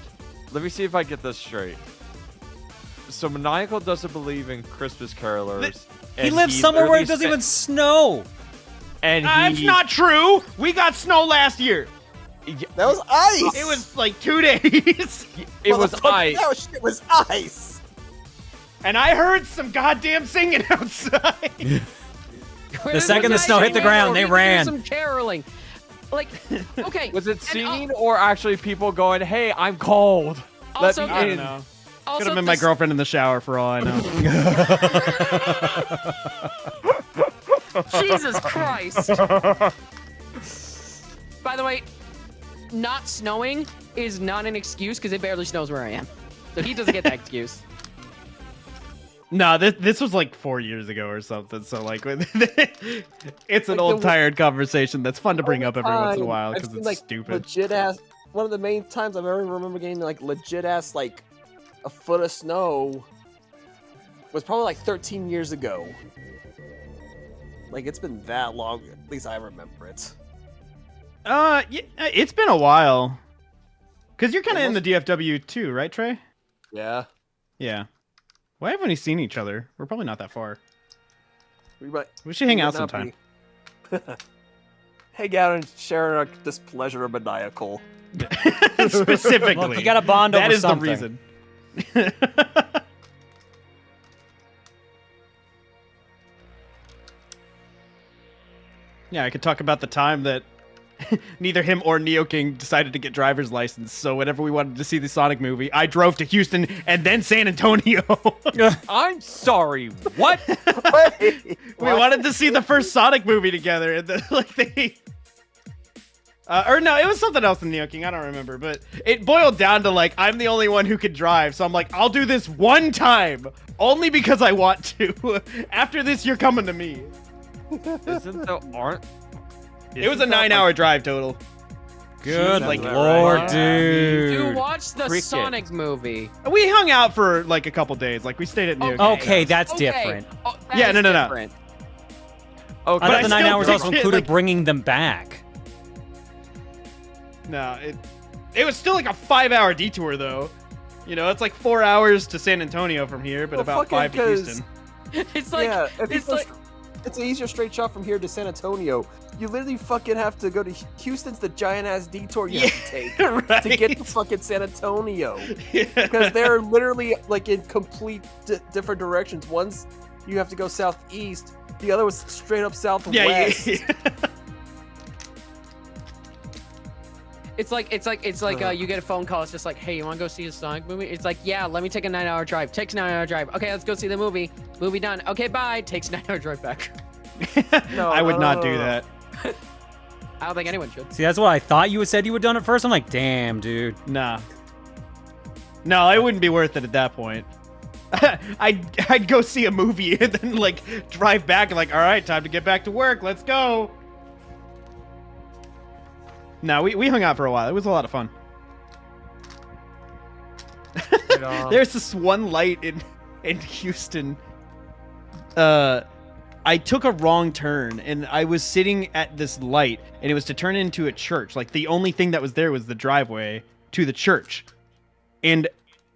Let me see if I get this straight. So Maniacal doesn't believe in Christmas carolers. He and lives somewhere where it literally doesn't even snow. And That's not true! We got snow last year! That was ice. It was like 2 days! It was Motherfucker, ice. That shit was ice. And I heard some goddamn singing outside! The second the snow hit the ground, they ran. Some caroling. Like, okay. Was it and, singing or actually people going, "Hey, I'm cold"? Let Also- me I don't in." know. Also, Could have been my this- girlfriend in the shower for all I know. Jesus Christ. By the way, not snowing is not an excuse because it barely snows where I am. So he doesn't get that excuse. No, this was like 4 years ago or something. So like, it's an Like old the- tired conversation that's fun to bring up every once in a Time, while I've because seen, it's like, stupid. Legit ass. One of the main times I've ever remember getting like legit ass like a foot of snow was probably like 13 years ago. Like it's been that long. At least I remember it. Yeah, it's been a while. Cause you're kind of It in the DFW too, right, Trey? Yeah. Yeah. Why haven't we seen each other? We're probably not that far. We might. We should hang we out might not sometime. be- Hang out and share our displeasure of maniacal. Specifically, Look, you got a bond that over is something. the reason. Yeah, I could talk about the time that neither him or Neo King decided to get driver's license. So whenever we wanted to see the Sonic movie, I drove to Houston and then San Antonio. I'm sorry. What? We wanted to see the first Sonic movie together, and then, like Or no, it was something else in Neo King. I don't remember, but it boiled down to like I'm the only one who could drive, so I'm like, I'll do this one time, only because I want to. After this, you're coming to me. Isn't the aren't? It was a 9-hour drive total. Good like, lord, right? dude. You watched the Cricket. Sonic movie. We hung out for like a couple days. Like we stayed at Neo King. Okay, that's different. Oh, that Yeah, is no. different. Okay. I thought I the 9 still hours also think it, included like- bringing them back. No, it was still like a 5-hour detour though. You know, it's like 4 hours to San Antonio from here, but Well, about fucking 5 to 'cause- Houston. It's like yeah, if it's you go like it's an easier straight shot from here to San Antonio. You literally fucking have to go to Houston's the giant ass detour you have to take right. to get to fucking San Antonio. Yeah. Because they're literally like in complete different directions. One's you have to go southeast, the other was straight up southwest. Yeah. it's like you get a phone call. It's just like, hey, you want to go see a Sonic movie? It's like, yeah, let me take a 9-hour drive. Takes a 9-hour drive. Okay, let's go see the movie. Movie done. Okay, bye. Takes a 9-hour drive back. No, I would no, not no, do no. that. I don't think anyone should. See, that's what I thought you had said you had done at first. I'm like, damn, dude. Nah. No, it wouldn't be worth it at that point. I'd go see a movie and then like drive back and like, all right, time to get back to work. Let's go. No, we hung out for a while. It was a lot of fun. There's this one light in Houston. I took a wrong turn and I was sitting at this light and it was to turn into a church. Like the only thing that was there was the driveway to the church. And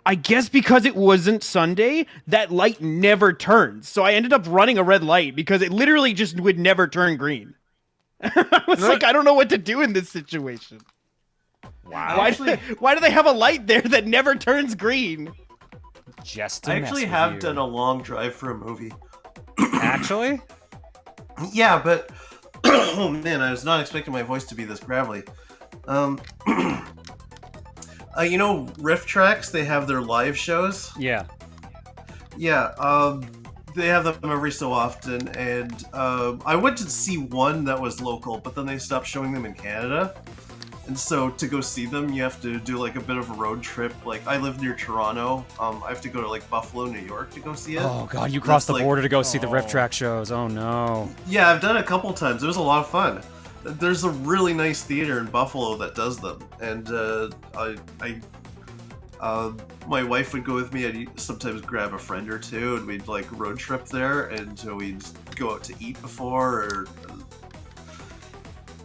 I guess because it wasn't Sunday, that light never turned. So I ended up running a red light because it literally just would never turn green. I was like, I don't know what to do in this situation. Wow. Why do they have a light there that never turns green? Just to I mess actually with have you. done a long drive for a movie. Actually? Yeah, but oh man, I was not expecting my voice to be this gravelly. You know, Riff Tracks, they have their live shows. Yeah. Yeah, they have them every so often, and I went to see one that was local, but then they stopped showing them in Canada. And so to go see them, you have to do like a bit of a road trip. Like I live near Toronto. I have to go to like Buffalo, New York to go see it. Oh god, you crossed the That's like- border to go see the Rift Track shows. Oh no. Yeah, I've done it a couple times. It was a lot of fun. There's a really nice theater in Buffalo that does them, and my wife would go with me. I'd sometimes grab a friend or two, and we'd like road trip there, and we'd go out to eat before. Or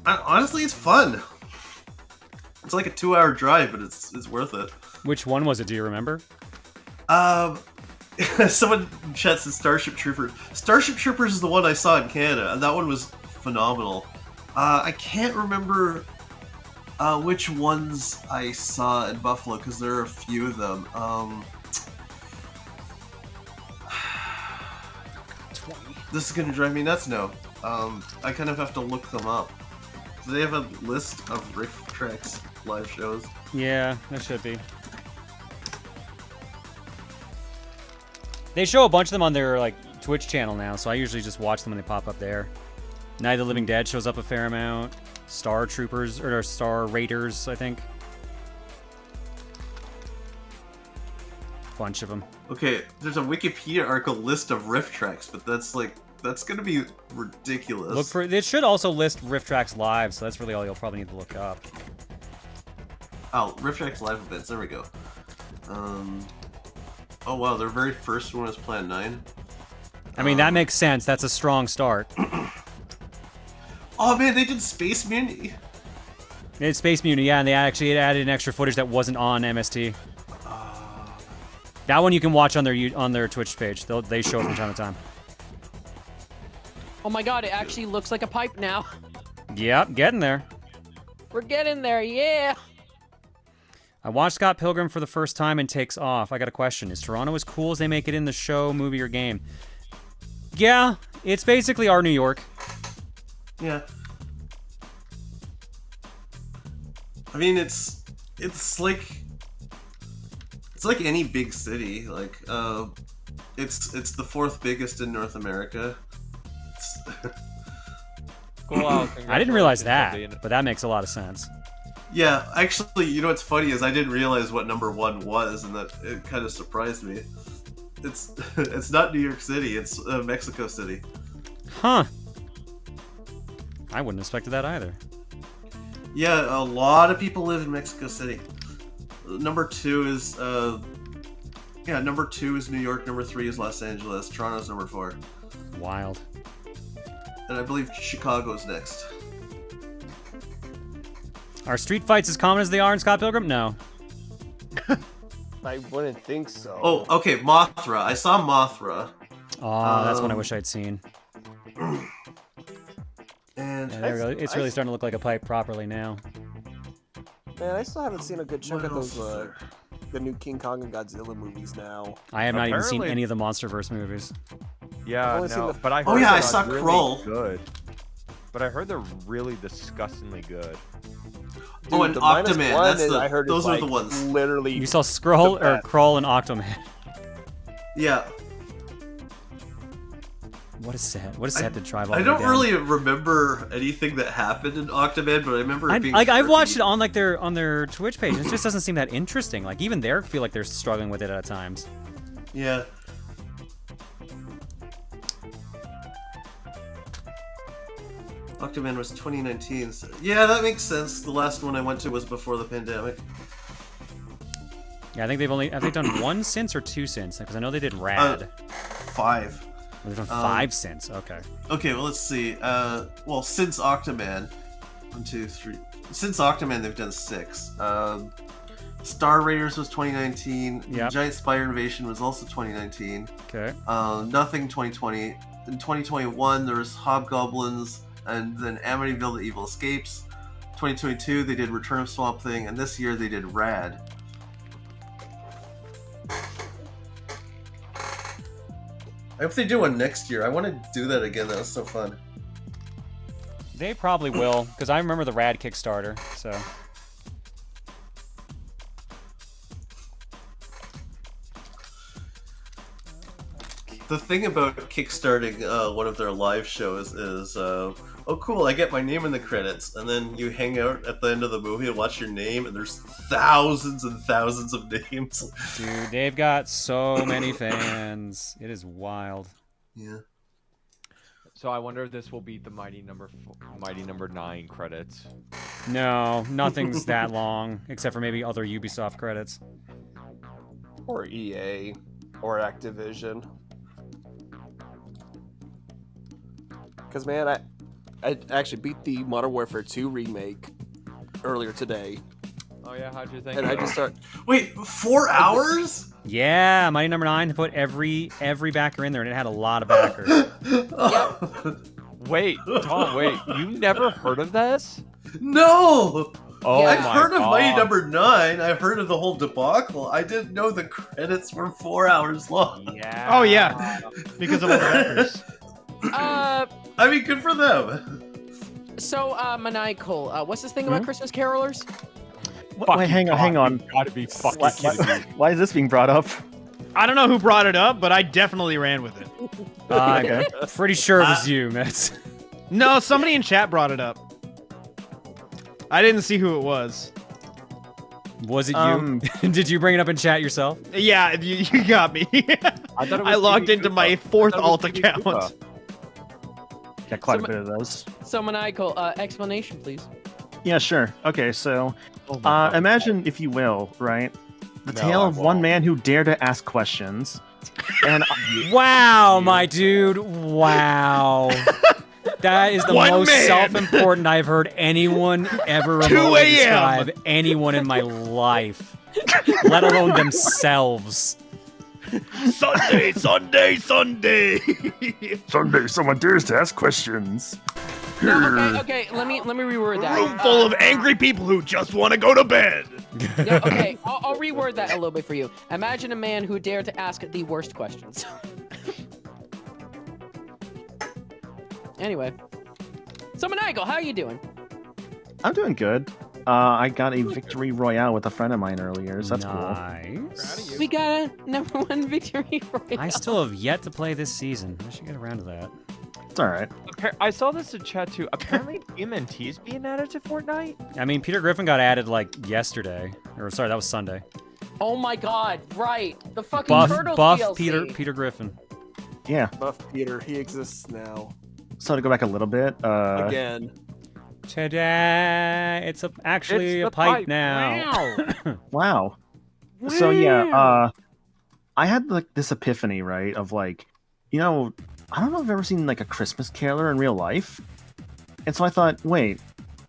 honestly, it's fun. It's like a 2-hour drive, but it's worth it. Which one was it? Do you remember? Someone in chat said Starship Troopers. Starship Troopers is the one I saw in Canada, and that one was phenomenal. I can't remember which ones I saw in Buffalo, because there are a few of them. This is gonna drive me nuts now. I kind of have to look them up. Do they have a list of Riff Tracks live shows? Yeah, there should be. They show a bunch of them on their like Twitch channel now, so I usually just watch them when they pop up there. Night of the Living Dead shows up a fair amount. Star Troopers, or Star Raiders, I think. Bunch of them. Okay, there's a Wikipedia article list of Riff Tracks, but that's gonna be ridiculous. Look for it. Should also list Rift Tracks live, so that's really all you'll probably need to look up. Oh, Riff Tracks live events. There we go. Oh wow, their very first one was Plan 9. I mean, that makes sense. That's a strong start. Oh man, they did Space Mutiny. It's Space Mutiny, yeah, and they actually added an extra footage that wasn't on MST. That one you can watch on their Twitch page. They show it from time to time. Oh my god, it actually looks like a pipe now. Yep, getting there. We're getting there, yeah. I watched Scott Pilgrim for the first time and takes off. I got a question. Is Toronto as cool as they make it in the show, movie, or game? Yeah, it's basically our New York. Yeah. I mean, it's like any big city. Like, it's the 4th biggest in North America. Cool out. I didn't realize Congratulations on that, but that makes a lot of sense. Yeah, actually, you know what's funny is I didn't realize what number 1 was, and that it kind of surprised me. It's not New York City, it's Mexico City. Huh. I wouldn't have expected that either. Yeah, a lot of people live in Mexico City. Number 2 is number 2 is New York, number 3 is Los Angeles, Toronto's number 4. Wild. And I believe Chicago's next. Are street fights as common as they are in Scott Pilgrim? No. I wouldn't think so. Oh, okay, Mothra. I saw Mothra. Oh, that's one I wish I'd seen. And Yeah, there we go. It's really starting to look like a pipe properly now. Man, I still haven't seen a good chunk What of else those is there? the new King Kong and Godzilla movies now. I have not even seen Apparently- any of the MonsterVerse movies. Yeah, only seen no, the- but I heard Oh, yeah, I they're saw really Krull. Good. But I heard they're really disgustingly good. Oh, and the minus Octoman, one that's is- the- I heard those is, are the like, ones. Literally. You saw Skrull The or best. Krull and Octoman. Yeah, What is sad? What is sad to drive all I the way don't down? really remember anything that happened in Octoman, but I remember it being. I've watched quirky. it on like their Twitch page. It just doesn't seem that interesting. Like even they feel like they're struggling with it at times. Yeah. Octoman was 2019. So yeah, that makes sense. The last one I went to was before the pandemic. Yeah, I think have they done one since or two since? Because I know they did Rad. 5. They've done 5 since. Okay. Okay, well, let's see. Well, since Octoman, 1, 2, 3. Since Octoman, they've done 6. Star Raiders was 2019. Yep. Giant Spire Invasion was also 2019. Okay. Nothing 2020. In 2021, there was Hobgoblins, and then Amityville: The Evil Escapes. 2022, they did Return of Swamp Thing, and this year they did Rad. I hope they do one next year. I want to do that again. That was so fun. They probably will, because I remember the Rad Kickstarter. So. The thing about kickstarting one of their live shows is, oh cool, I get my name in the credits, and then you hang out at the end of the movie and watch your name, and there's thousands and thousands of names. Dude, they've got so many fans. It is wild. Yeah. So I wonder if this will beat the Mighty Number 9 credits. No, nothing's that long, except for maybe other Ubisoft credits. Or EA. Or Activision. Because, man, I actually beat the Modern Warfare 2 remake earlier today. Oh yeah, how'd you think? And I just start... Wait, 4 hours? Yeah, Mighty Number 9 put every backer in there, and it had a lot of backers. Wait, Tom, wait, you never heard of this? No! Oh Yeah. I've my heard of Mighty God. Number 9. I've heard of the whole debacle. I didn't know the credits were 4 hours long. Yeah. Oh yeah, because of all the backers. I mean, good for them. So, Maniacal, what's this thing about Christmas carolers? Wait, hang on. You gotta be fucking Why, kidding me. why is this being brought up? I don't know who brought it up, but I definitely ran with it. Okay. Pretty sure it was you, Mitz. No, somebody in chat brought it up. I didn't see who it was. Was it you? Did you bring it up in chat yourself? Yeah, you got me. I thought it was I logged TV into Koopa. my I 4th thought it was alt TV account. Koopa. Got quite So a bit of those. So, Maniacal, explanation, please. Yeah, sure. Okay, so Oh my God. imagine, if you will, right, the No, tale I of one won't. man who dared to ask questions, and Wow, my dude. Wow. That is the One most man. self-important I've heard anyone ever 2 remotely a.m.. describe anyone in my life, let alone themselves. Sunday, Sunday, Sunday. Someday someone dares to ask questions. No, okay, let me reword that. Room full of angry people who just want to go to bed. No, okay, I'll reword that a little bit for you. Imagine a man who dared to ask the worst questions. Anyway. So, Maniacal, how are you doing? I'm doing good. I got a victory royale with a friend of mine earlier, so that's cool. Nice. We got a #1 victory royale. I still have yet to play this season. I should get around to that. It's all right. I saw this in chat too. Apparently, TMNT is being added to Fortnite. I mean, Peter Griffin got added like yesterday, or sorry, that was Sunday. Oh my God! Right, the fucking Buff Turtles DLC. Peter Griffin. Yeah. Buff Peter, he exists now. So to go back a little bit, Again. Ta-da! It's actually a pipe now. Wow. So yeah, I had like this epiphany, right? Of like, I don't know if I've ever seen like a Christmas Caroler in real life, and so I thought, wait,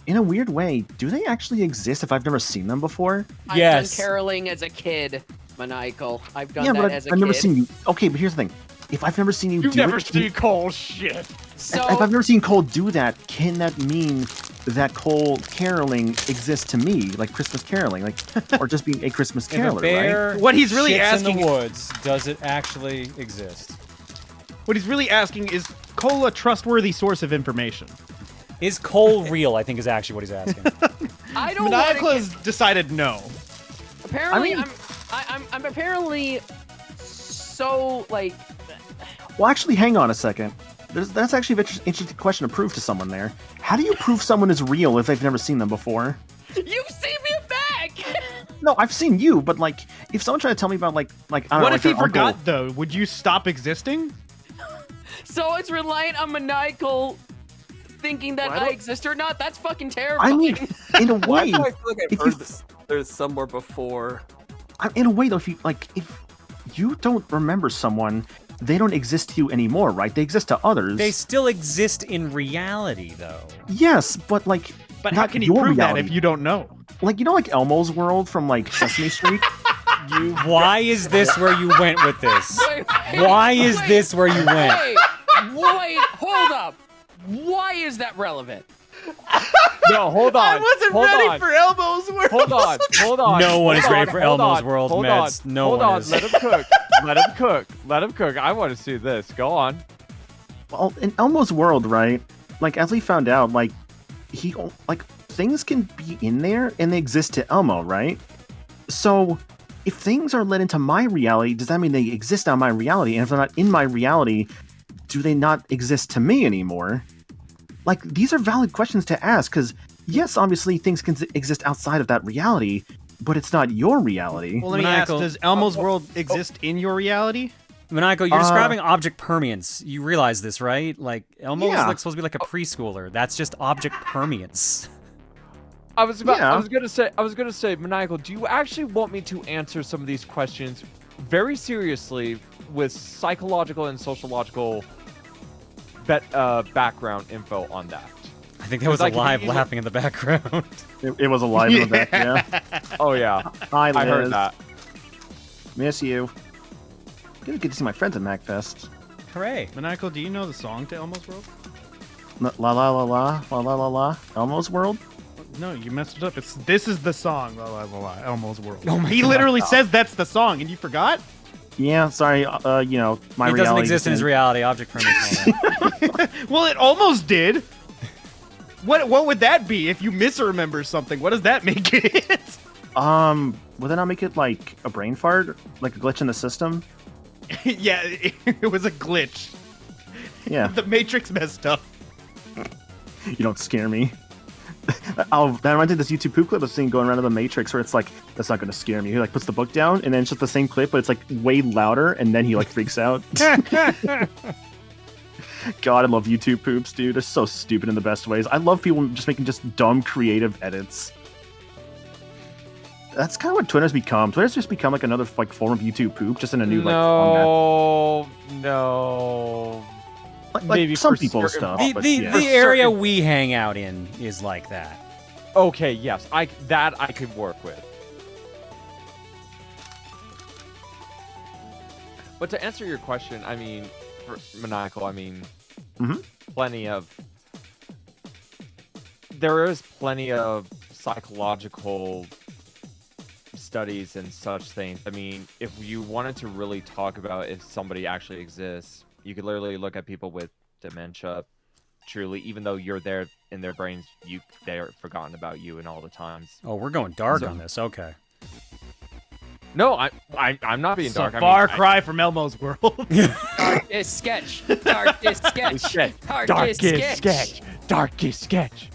in a weird way, do they actually exist if I've never seen them before? Yes. I've done caroling as a kid, Maniacal. I've done Yeah, that but as a I've kid. never seen you. Okay, but here's the thing: if I've never seen you You've do never it, seen Cole shit. So if I've never seen Cole do that, can that mean that Cole caroling exists to me, like Christmas caroling, like, or just being a Christmas If a caroler, bear right? What he's really shits asking- in the woods, does it actually exist? What he's really asking is Cole a trustworthy source of information? Is Cole real? I think is actually what he's asking. I don't Maniacal want has decided no. Apparently, I mean- I'm apparently so like. Well, actually, hang on a second. That's actually an interesting question to prove to someone there. How do you prove someone is real if they've never seen them before? You've seen me back. No, I've seen you, but like, if someone tried to tell me about like I don't know, What like if he their uncle- forgot though? Would you stop existing? So it's reliant on Maniacal thinking that Why I don't- exist or not. That's fucking I terrifying. mean, in a Why way, do I feel like I've if heard you- this? There's somewhere before. in a way though, if you don't remember someone, they don't exist to you anymore, right? They exist to others. They still exist in reality, though. Yes, but like, But how not can you your prove reality. that if you don't know? Like, like Elmo's world from like Sesame Street? Why is this where you went with this? Wait, Why is wait, this where you went? Wait, hold up. Why is that relevant? No, hold on. I wasn't hold ready on. for Elmo's world. Hold on. No one is hold ready on, for hold Elmo's on, world, hold Meds. on, No hold one on. is. Let him cook. Let him cook. Let him cook. I want to see this. Go on. Well, in Elmo's world, right? Like, as we found out, like, things can be in there and they exist to Elmo, right? So, if things are let into my reality, does that mean they exist on my reality? And if they're not in my reality, do they not exist to me anymore? Like, these are valid questions to ask, because, yes, obviously, things can exist outside of that reality, but it's not your reality. Well, let me ask: Maniacal. does Elmo's world exist in your reality? Maniacal, you're describing object permanence. You realize this, right? Like, Elmo is Yeah. like supposed to be like a preschooler. That's just object permanence. I was gonna say, Maniacal, do you actually want me to answer some of these questions very seriously with psychological and sociological background info on that? I think there was Because I a can live easily- laughing in the background. It was alive in the back, yeah. Oh yeah, Hi, Liz. I heard that. Miss you. Good to see my friends at MacFest. Hooray. Maniacal, do you know the song to Elmo's world? La la la la la la la la la. Elmo's world. No, you messed it up. This is the song. La la la la. Elmo's world. Oh my he God. literally says that's the song, and you forgot. Yeah, sorry. My He reality doesn't exist in his isn't- reality. Object permanence. Well, it almost did. What would that be if you misremember something? What does that make it? Would that not make it like a brain fart, like a glitch in the system? Yeah, it was a glitch. Yeah. The Matrix messed up. You don't scare me. That reminds me of this YouTube poop clip I've seen going around in the Matrix where it's like, that's not gonna scare me. He like puts the book down and then it's just the same clip, but it's like way louder, and then he like freaks out. God, I love YouTube poops, dude. They're so stupid in the best ways. I love people just making just dumb creative edits. That's kind of what Twitter's become. Twitter's just become like another like form of YouTube poop, just in a new No. like maybe some for people's certain- stuff. the but the, yeah. the area we hang out in is like that. Okay, yes, I could work with. But to answer your question, I mean, for Maniacal, I mean, there is plenty of psychological studies and such things. I mean, if you wanted to really talk about if somebody actually exists, you could literally look at people with dementia. Truly, even though you're there in their brains, they're forgotten about you and all the times. Oh, we're going dark So- on this. Okay. No, I'm not being It's a dark. far cry from Elmo's world. Darkest sketch. Darkest sketch. Darkest sketch. Darkest sketch.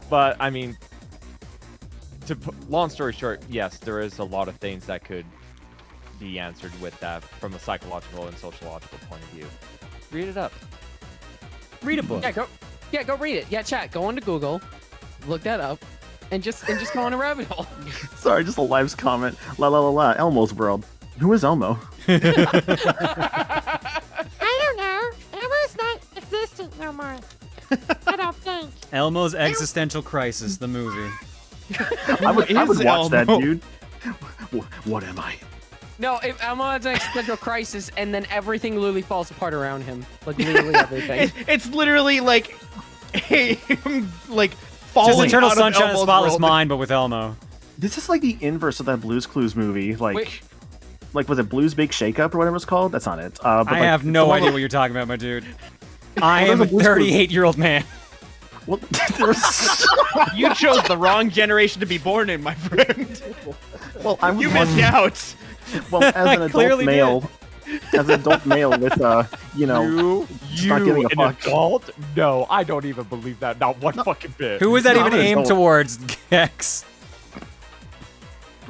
But I mean, long story short, yes, there is a lot of things that could be answered with that from a psychological and sociological point of view. Read it up. Read a book. Yeah, go read it. Yeah, chat. Go onto Google, look that up, and just go on a rabbit hole. Sorry, just a live's comment. La la la la. Elmo's world. Who is Elmo? I don't know. Elmo's not existent no more. I don't think. Elmo's Existential Crisis, the movie. I would watch that, Elmo? dude. What am I? No, if Elmo has an existential crisis, and then everything literally falls apart around him, like literally everything. It's literally like him like falling Just Eternal out of Sunshine of the Elmo's Spotless world. Mind, but with Elmo. This is like the inverse of that Blue's Clues movie. Like, Wait. like was it Blue's Big Shakeup or whatever it's called? That's not it. But I like, have it's no the one idea with- what you're talking about, my dude. I Well, am a there's a Blue's Clues- 38-year-old man. Well, there's... You chose the wrong generation to be born in, my friend. well, I was You one- missed out. Well, as I an adult clearly male, as an adult male with you know, just not giving a an fuck. adult? No, I don't even believe that. Not one fucking bit. Who was that No, even I'm an aimed adult. towards, Gex?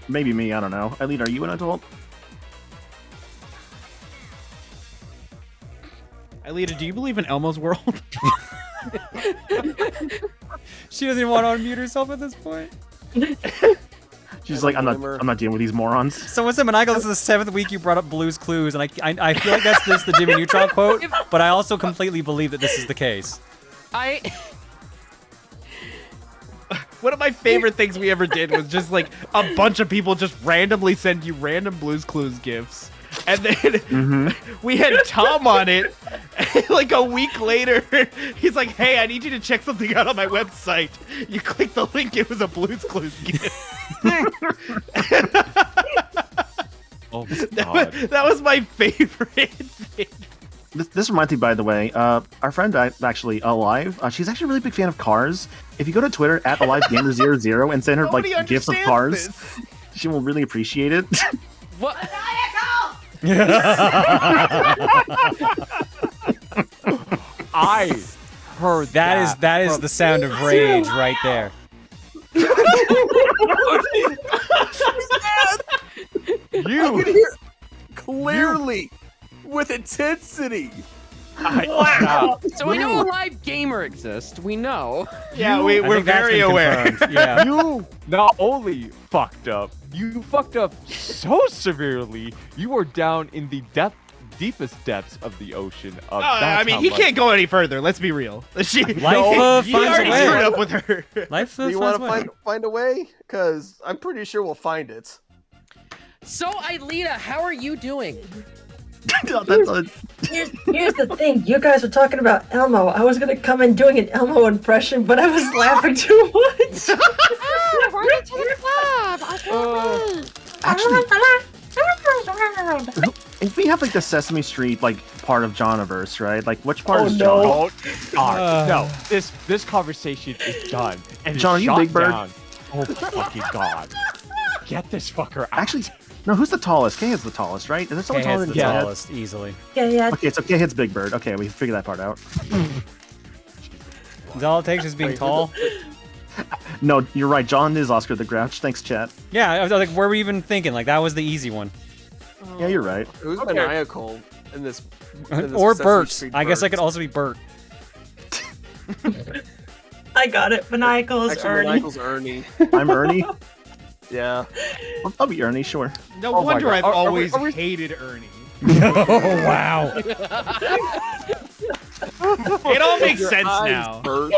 Maybe me. I don't know. Eileen, are you an adult? Alita, do you believe in Elmo's world? She doesn't even want to unmute herself at this point. She's like, I'm not dealing with these morons. So what's up, Maniacal? This is the 7th week you brought up Blue's Clues, and I feel like that's just the Jimmy Neutron quote, but I also completely believe that this is the case. One of my favorite things we ever did was just like a bunch of people just randomly send you random Blue's Clues gifts. And then we had Tom on it. And like a week later, he's like, "Hey, I need you to check something out on my website." You click the link; it was a Blue's Clues gift. Oh my god. That was my favorite thing. This reminds me, by the way, our friend actually Alive. She's actually a really big fan of cars. If you go to Twitter at AliveGamer00 and send her like Nobody gifts of understands cars, this. she will really appreciate it. What? I heard That is the sound of rage right there. I can hear clearly with intensity. Wow. So we know a live gamer exists. We know. Yeah, I we're think that's very been aware. confirmed, Yeah. You not only fucked up, you fucked up so severely. You were down in the deepest depths of the ocean. I mean, he can't go any further. Let's be real. Life You finds a already way. screwed up with her. Life Do you want to find a way? Because I'm pretty sure we'll find it. So, Aelita, how are you doing? That's Here's the thing. You guys were talking about Elmo. I was gonna come in doing an Elmo impression, but I was laughing too much. Ah, welcome to the club. I can't wait. Actually, if we have like the Sesame Street like part of Johniverse, right? Like which part Oh, is no. John? No, this conversation is done. And John, are it's you shot Big Bird? down. Oh fucking god! Get this fucker out. Actually, no. Who's the tallest? K is the tallest, right? Is there someone taller K-Head's than the K-Head? tallest, easily. Yeah. Okay, so K-Head's Big Bird. Okay, we figured that part out. Is all it takes is being tall? No, you're right. John is Oscar the Grouch. Thanks, chat. Yeah, I was like, were we even thinking? Like, that was the easy one. Yeah, you're right. Who's Okay. maniacal in this? Or Sesame Bert. Street I guess I Bert? could also be Bert. I got it. Maniacal is Actually, Ernie. maniacal's Ernie. I'm Ernie. Yeah. I'll be Ernie, sure. No Oh my wonder God. I've Are we- always are we- hated Ernie. Oh, wow. It all makes Your sense eyes, now. Bert.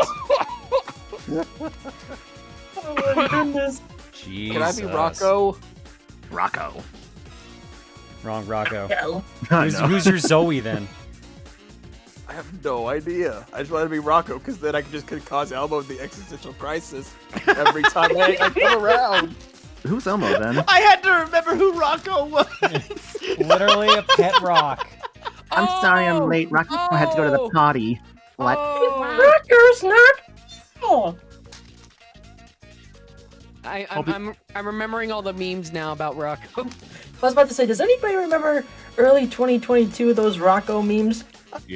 Oh my goodness. Jesus. Can I be Rocco? Rocco. Wrong Rocco. Hell. I Who's, know. who's your Zoe then? I have no idea. I just wanted to be Rocco because then I could just cause Elmo the existential crisis every time I come around. Who's Elmo then? I had to remember who Rocco was. Literally a pet rock. I'm sorry I'm late. Rocco had to go to the potty. What? Rocker's not. Oh. I'm remembering all the memes now about Rocco. I was about to say, does anybody remember early 2022 those Rocco memes?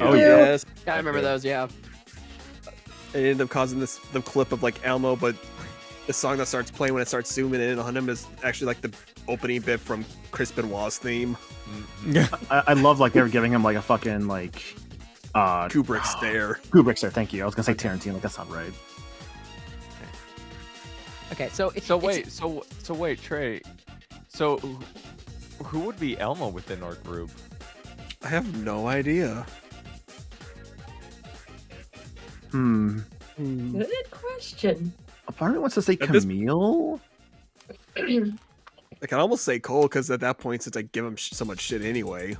Oh yes. I remember those. Yeah. It ended up causing the clip of like Elmo, but the song that starts playing when it starts zooming in on him is actually like the opening bit from Chris Benoit's theme. I love like they were giving him like a fucking like Kubrick stare. Kubrick stare. Thank you. I was gonna say Tarantino. Like, that's not right. Okay, so wait, Trey. So who would be Elmo within our group? I have no idea. Good question. A part of me wants to say Camille. I can almost say Cole because at that point, since I give him so much shit anyway.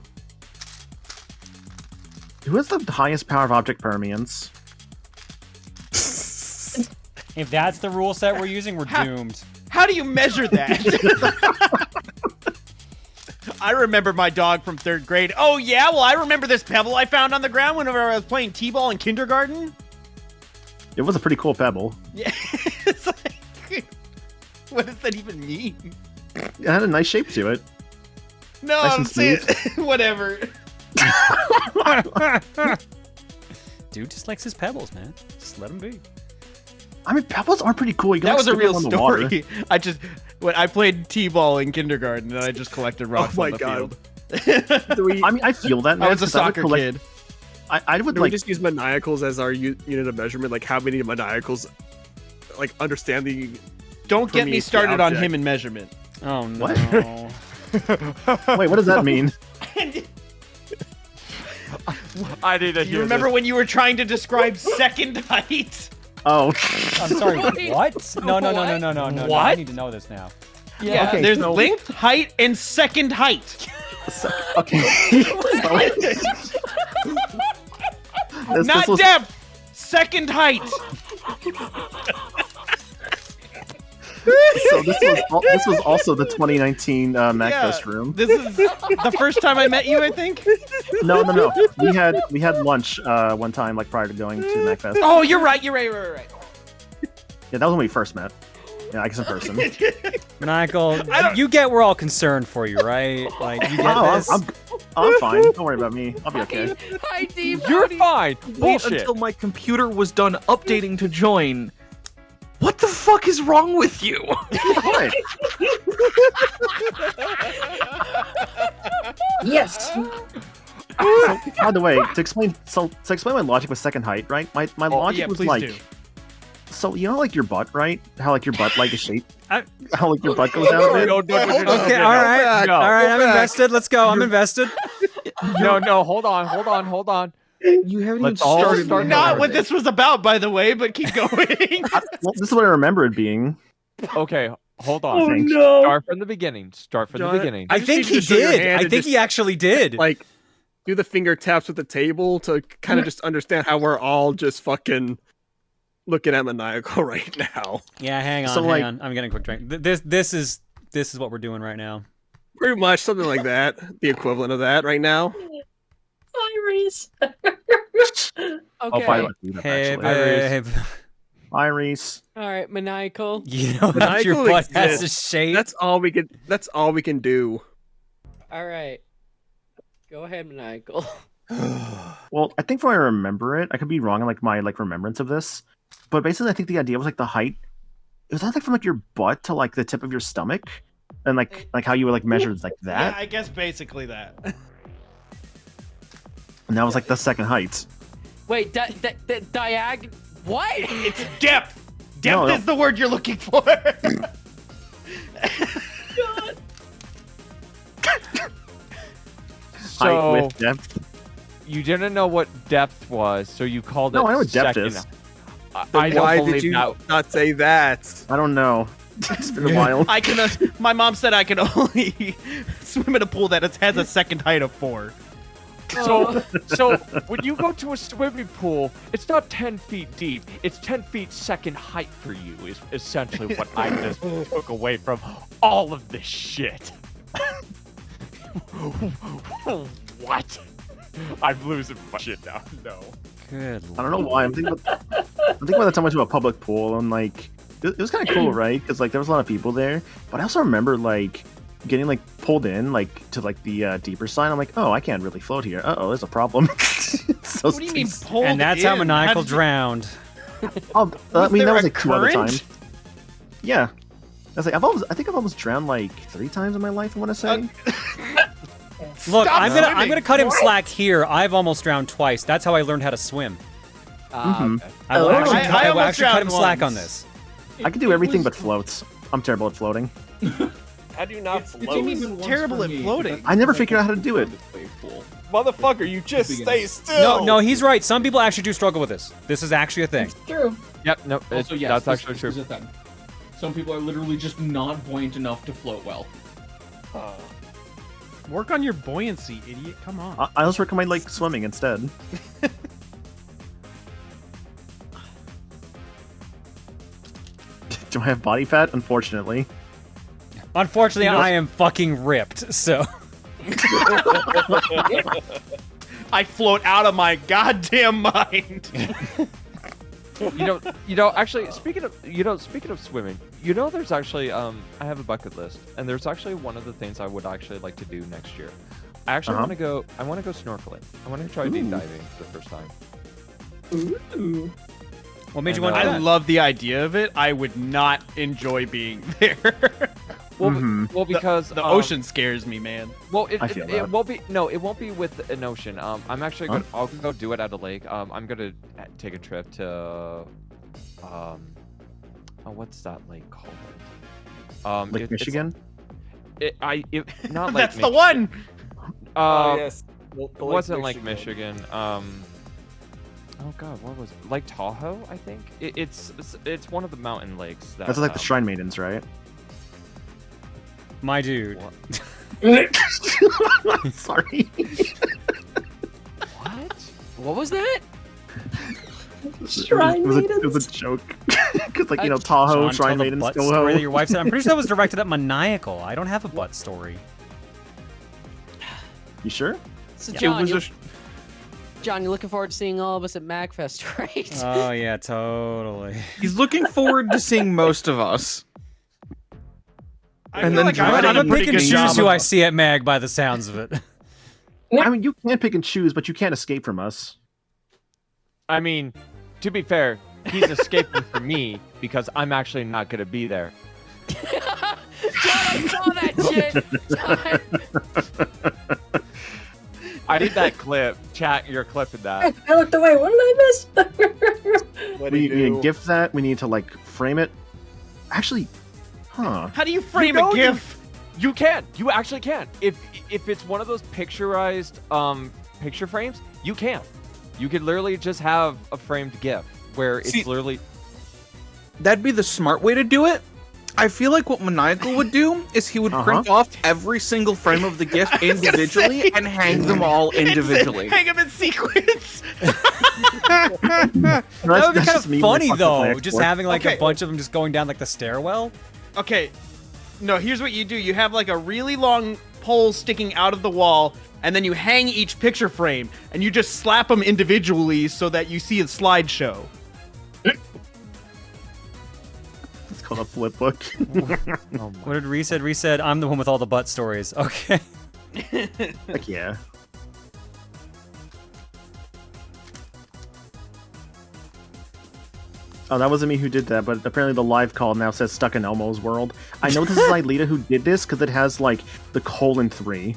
Who has the highest power of object permeance? If that's the rule set we're using, we're doomed. How do you measure that? I remember my dog from 3rd grade. Oh yeah, well I remember this pebble I found on the ground whenever I was playing t-ball in kindergarten. It was a pretty cool pebble. Yeah, it's like, what does that even mean? It had a nice shape to it. No, Nice I'm and saying smooth. whatever. Dude just likes his pebbles, man. Just let him be. I mean, pebbles are pretty cool. You can That was a stick real them on the water. story. When I played t-ball in kindergarten, and I just collected rocks on the field. I mean, I feel that. I was a 'cause I would soccer collect- kid. I would Do we like just use maniacals as our unit of measurement? Like how many maniacals, like understanding? Don't get me permeates the started on object? him in measurement. Oh no. What? Wait, what does that mean? I need to You remember when you were trying to describe second height? Oh. I'm sorry. What? No. I need to know this now. Yeah, Okay, there's so- length, height, and second height. Okay. Not was- depth, second height. So this was also the 2019 MacFest room. This is the first time I met you, I think. No. We had lunch one time, like prior to going to MacFest. Oh, you're right. You're right. Yeah, that was when we first met. Yeah, I guess in person. Maniacal, you get we're all concerned for you, right? Like, you get this? I'm fine. Don't worry about me. I'll be okay. Hi, Deep. You're fine. Wait Bullshit. until my computer was done updating to join. What the fuck is wrong with you? What? Yes. So, by the way, to explain my logic with second height, right? My logic yeah, was please like, do. so you know, like your butt, right? How like your butt like is shaped. How like your butt goes out of it. Okay, all right. All right, I'm invested. Let's go. I'm invested. No, hold on. You haven't Let's even all started. start Not what this was about, by the way, but keep going. Well, this is what I remember it being. Okay, hold on. Oh no. Start from the beginning. John, I think he did. I think he actually did. Like, do the finger taps with the table to kind of just understand how we're all just fucking looking at maniacal right now. Yeah, hang on, So, like- hang on. I'm getting a quick drink. This is what we're doing right now. Pretty much something like that. The equivalent of that right now. Iris. Okay. By the way, Hey, actually. babe. Iris. All right, maniacal. You know that your Maniacal butt has a exists. shape. That's all we can. That's all we can do. All right. Go ahead, maniacal. Well, I think from what I remember it, I could be wrong in like my like remembrance of this, but basically I think the idea was like the height. It was not like from like your butt to like the tip of your stomach, and like how you would like measure it like Yeah, that, I guess basically that. and that was like the second height. Wait, diag. What? It's depth. Depth No. is the word you're looking for. So Height with depth. you didn't know what depth was, so you called it. No, I know what depth second. is. I don't Why believe did you that. not say that? I don't know. It's been a while. I can. My mom said I can only swim in a pool that has a second height of 4. So when you go to a swimming pool, it's not 10 feet deep. It's 10 feet second height for you. Is essentially what I just took away from all of this shit. What? I'm losing my shit now. No. Good. I don't know why. I'm thinking about the time I went to a public pool and like it was kind of cool, right? Because like there was a lot of people there, but I also remember like getting like pulled in like to like the deeper side. I'm like, oh, I can't really float here. Oh, there's a problem. So What do you mean pulled And that's how in? Maniacal did you- drowned. Oh, I mean, there that was a like 2 other current? times. Yeah. I was like, I think I've almost drowned like 3 times in my life, I want to say. Look, Stop I'm swimming. gonna cut him slack here. I've almost drowned twice. That's how I learned how to swim. Mhm. Okay. I will Oh. actually, I I will almost actually cut him drowned slack on once. this. I can do everything but floats. I'm terrible at floating. How do you not It's float? only He's been once terrible for at me, floating. because I never I figured out how to can't do it. find the play full. Motherfucker, you just Speaking stay of- still. No, he's right. Some people actually do struggle with this. This is actually a thing. It's true. Yep, no, Also, yes, that's this- actually this true. is a thing. Some people are literally just not buoyant enough to float well. Work on your buoyancy, idiot. Come on. I also recommend like swimming instead. Do I have body fat? Unfortunately. Unfortunately, I am fucking ripped. So I float out of my goddamn mind. Actually, speaking of swimming, there's actually, I have a bucket list, and there's actually one of the things I would actually like to do next year. I actually want to go snorkeling. I want to try deep diving for the first time. Ooh. what made you want to do I that? love the idea of it. I would not enjoy being there. Well, Mhm. well, because The ocean scares me, man. Well, I feel it that. won't be. No, it won't be with an ocean. I'm actually Huh? I'll go do it at a lake. I'm gonna take a trip to, oh, what's that lake called? Lake it's- Michigan? not Lake That's the Mich- one. Oh, yes. It wasn't Lake Michigan. Oh God, what was it? Lake Tahoe, I think. It's one of the mountain lakes. That, That's like the Shrine Maidens, right? My dude. Sorry. What? What was that? Shrine It was a joke. Because, like, Tahoe, John, Shrine tell the Maidens, butt go story that ho. your wife said. I'm pretty sure that was directed at Maniacal. I don't have a butt story. You sure? So It John, was you're, a sh- John, you're looking forward to seeing all of us at MagFest, right? Oh yeah, totally. He's looking forward to seeing most of us. I And feel then like I'm done gonna a pretty pick and good choose job who of- I see at Mag by the sounds of it. I mean, you can pick and choose, but you can't escape from us. I mean, to be fair, he's escaping from me because I'm actually not gonna be there. John, I saw that shit. John. I need that clip. Chat, you're clipping that. I looked away. What did I miss? What We do need you to do? gift that. We need to, like, frame it. Actually, huh. How do you frame know a you- GIF? You can. You actually can. If it's one of those picturized picture frames, you can. You could literally just have a framed GIF where it's See- literally. That'd be the smart way to do it. I feel like what Maniacal would do is he would print off every single frame of the GIF I was gonna individually say- and hang them all individually. Hang them in sequence. That would be kind of funny though, just having like Okay. a bunch of them just going down like the stairwell. Okay, no, here's what you do. You have like a really long pole sticking out of the wall, and then you hang each picture frame, and you just slap them individually so that you see a slideshow. It's called a flip book. What did Reese said? Reese said, I'm the one with all the butt stories. Okay. Heck yeah. Oh, that wasn't me who did that, but apparently the live call now says stuck in Elmo's world. I know this is Lita who did this because it has like the :3.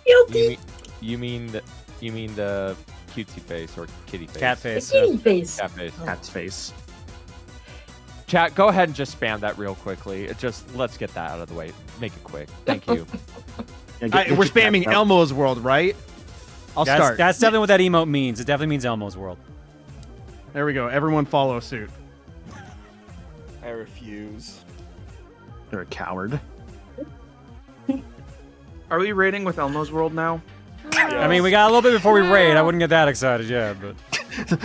Guilty. You mean the cutesy face or kitty face? Cat The face. kitty face. Cat face. Cat's face. Chat, go ahead and just spam that real quickly. Let's get that out of the way. Make it quick. Thank you. Yeah, We're your spamming cats out. Elmo's world, right? I'll start. That's definitely what that emote means. It definitely means Elmo's world. There we go. Everyone follow suit. I refuse. You're a coward. Are we raiding with Elmo's World now? I mean, we got a little bit before we raid. I wouldn't get that excited yet, but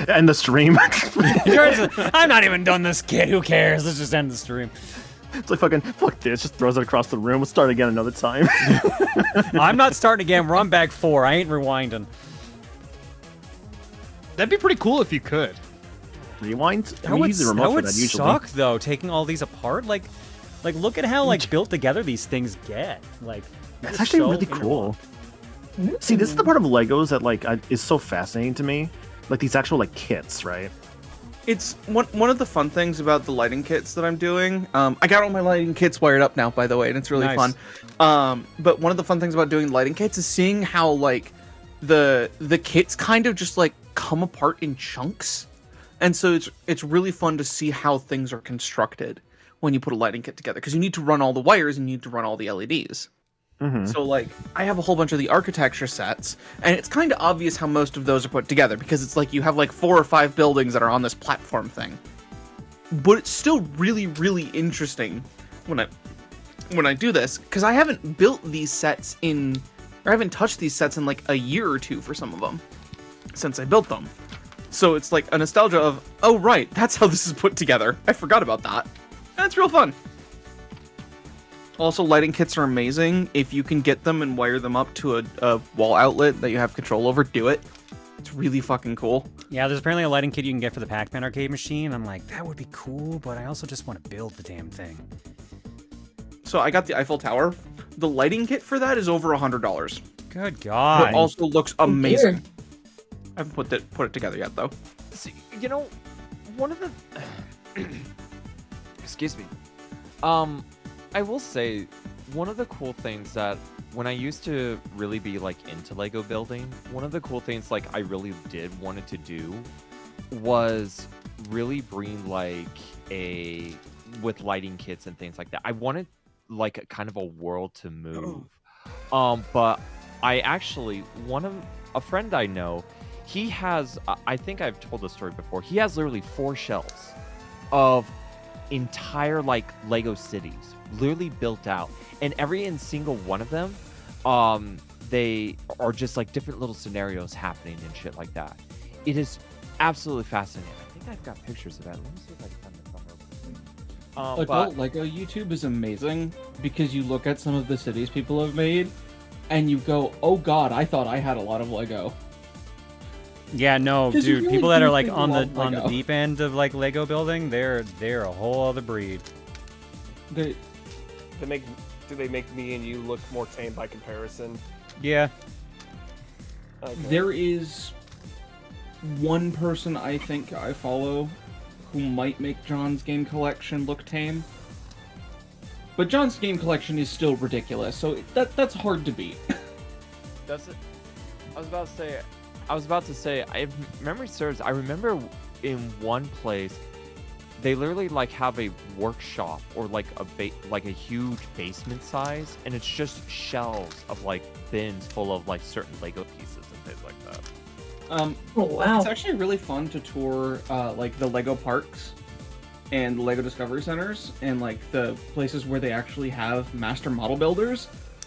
End the stream. I'm not even done this kid. Who cares? Let's just end the stream. It's like fuck this. Just throws it across the room. We'll start again another time. I'm not starting again. We're on bag 4. I ain't rewinding. That'd be pretty cool if you could. rewinds. I mean, use the remote that for would that usually. suck though, taking all these apart. Like look at how like built together these things get. Like That's they're actually so really cool. See, this is the part of Legos that like is so fascinating to me. Like these actual like kits, right? It's one of the fun things about the lighting kits that I'm doing. I got all my lighting kits wired up now, by the way, and it's really Nice. fun. But one of the fun things about doing lighting kits is seeing how like the kits kind of just like come apart in chunks, and so it's really fun to see how things are constructed when you put a lighting kit together, because you need to run all the wires and you need to run all the LEDs. So like I have a whole bunch of the architecture sets, and it's kind of obvious how most of those are put together, because it's like you have like 4 or 5 buildings that are on this platform thing. But it's still really, really interesting when I do this, because I haven't built these sets I haven't touched these sets in like a year or two for some of them since I built them. So it's like a nostalgia of, oh right, that's how this is put together. I forgot about that. And it's real fun. Also, lighting kits are amazing. If you can get them and wire them up to a wall outlet that you have control over, do it. It's really fucking cool. Yeah, there's apparently a lighting kit you can get for the Pac-Man arcade machine. I'm like, that would be cool, but I also just want to build the damn thing. So I got the Eiffel Tower. The lighting kit for that is over $100. Good God. It also looks amazing. I haven't put it together yet, though. See, you know, one of the... Excuse me. I will say, one of the cool things that when I used to really be like into Lego building, one of the cool things like I really did wanted to do was really bring like with lighting kits and things like that. I wanted like a kind of a world to move. But I actually, a friend I know, he has, I think I've told this story before, he has literally 4 shells of entire like Lego cities literally built out, and every and single one of them they are just like different little scenarios happening and shit like that. It is absolutely fascinating. I think I've got pictures of that. Let me see if I can find them somewhere. Adult Lego YouTube is amazing because you look at some of the cities people have made and you go, oh god, I thought I had a lot of Lego. Yeah, no, 'Cause you dude, really people that do are like think on a lot the of on the Lego. deep end of like Lego building, they're a whole other breed. They Do they make me and you look more tame by comparison? Yeah. Okay. There is one person I think I follow who might make John's game collection look tame. But John's game collection is still ridiculous, so that's hard to beat. Does it? I was about to say, if memory serves, I remember in one place, they literally like have a workshop or like a huge basement size, and it's just shelves of like bins full of like certain Lego pieces and things like that. Oh wow! It's actually really fun to tour like the Lego parks and the Lego Discovery Centers and like the places where they actually have master model builders,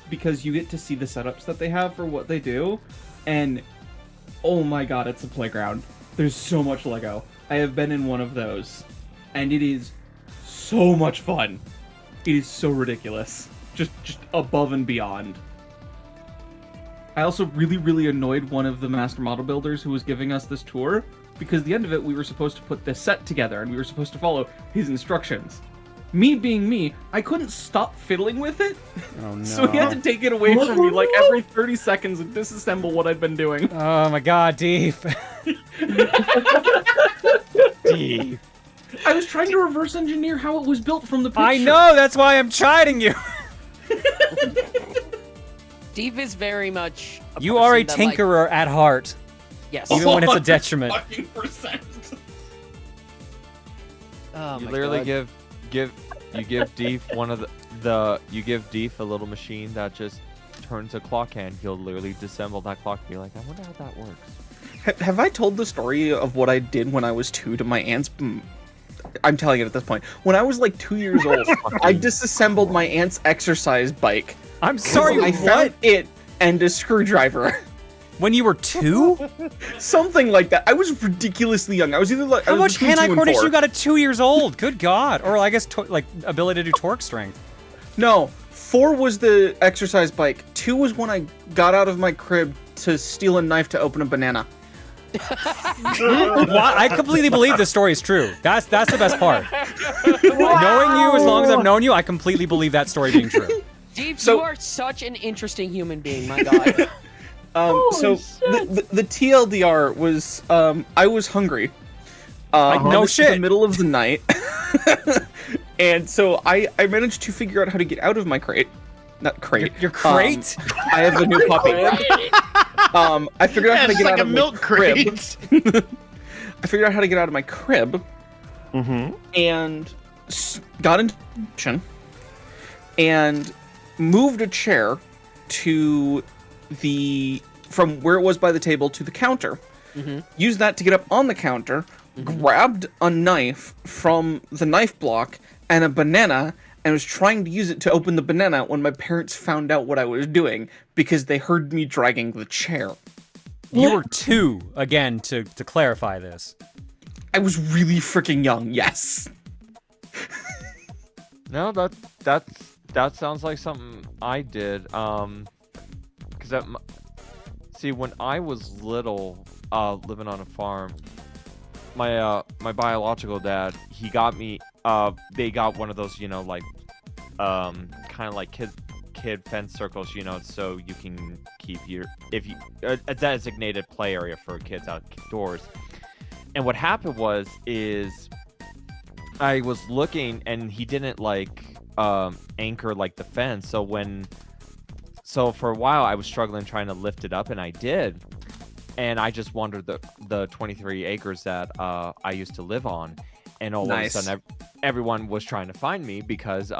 because you get to see the setups that they have for what they do, and oh my god, it's a playground. There's so much Lego. I have been in one of those, and it is so much fun. It is so ridiculous. Just above and beyond. I also really annoyed one of the master model builders who was giving us this tour, because at the end of it, we were supposed to put this set together, and we were supposed to follow his instructions. Me being me, I couldn't stop fiddling with it, Oh no. so he had to take it away from me like every 30 seconds and disassemble what I'd been doing. Oh my god, Deep. Deep. I was trying to reverse engineer how it was built from the picture. I know, that's why I'm chiding you. Steve is very much. You are a person that, tinkerer at heart. Yes. Even when it's a detriment. 100%. Oh You my literally God. you give Deef one of you give Deef a little machine that just turns a clock hand. He'll literally disassemble that clock and be like, I wonder how that works. Have I told the story of what I did when I was 2 to my aunt's? I'm telling it at this point. When I was like 2 years old, I disassembled my aunt's exercise bike. I'm sorry, I found it and a screwdriver. When you were 2? Something like that. I was ridiculously young. I was either like How much hand-eye coordination you got? got at 2 years old? Good God. Or I guess like ability to do torque strength. No, 4 was the exercise bike. 2 was when I got out of my crib to steal a knife to open a banana. I completely believe this story is true. That's the best part. Knowing you as long as I've known you, I completely believe that story being true. Deep, you are such an interesting human being, my god. The TLDR was I was hungry. No shit. In the middle of the night. And so I managed to figure out how to get out of my crate. Not crate. Your crate? I have a new puppy. I figured out how to get out of my crib. I figured out how to get out of my crib. And got into action and moved a chair to from where it was by the table to the counter. Used that to get up on the counter. Grabbed a knife from the knife block and a banana and was trying to use it to open the banana when my parents found out what I was doing because they heard me dragging the chair. You were 2, again, to clarify this. I was really freaking young, yes. No, that sounds like something I did. Because see, when I was little, living on a farm, my biological dad, he got me. They got one of those, you know, like, kind of like kid fence circles, you know, so you can keep a designated play area for kids outdoors. And what happened is I was looking, and he didn't like anchor like the fence. So for a while I was struggling trying to lift it up, and I did. And I just wandered the 23 acres that I used to live on, and all of a sudden everyone was trying to find me because,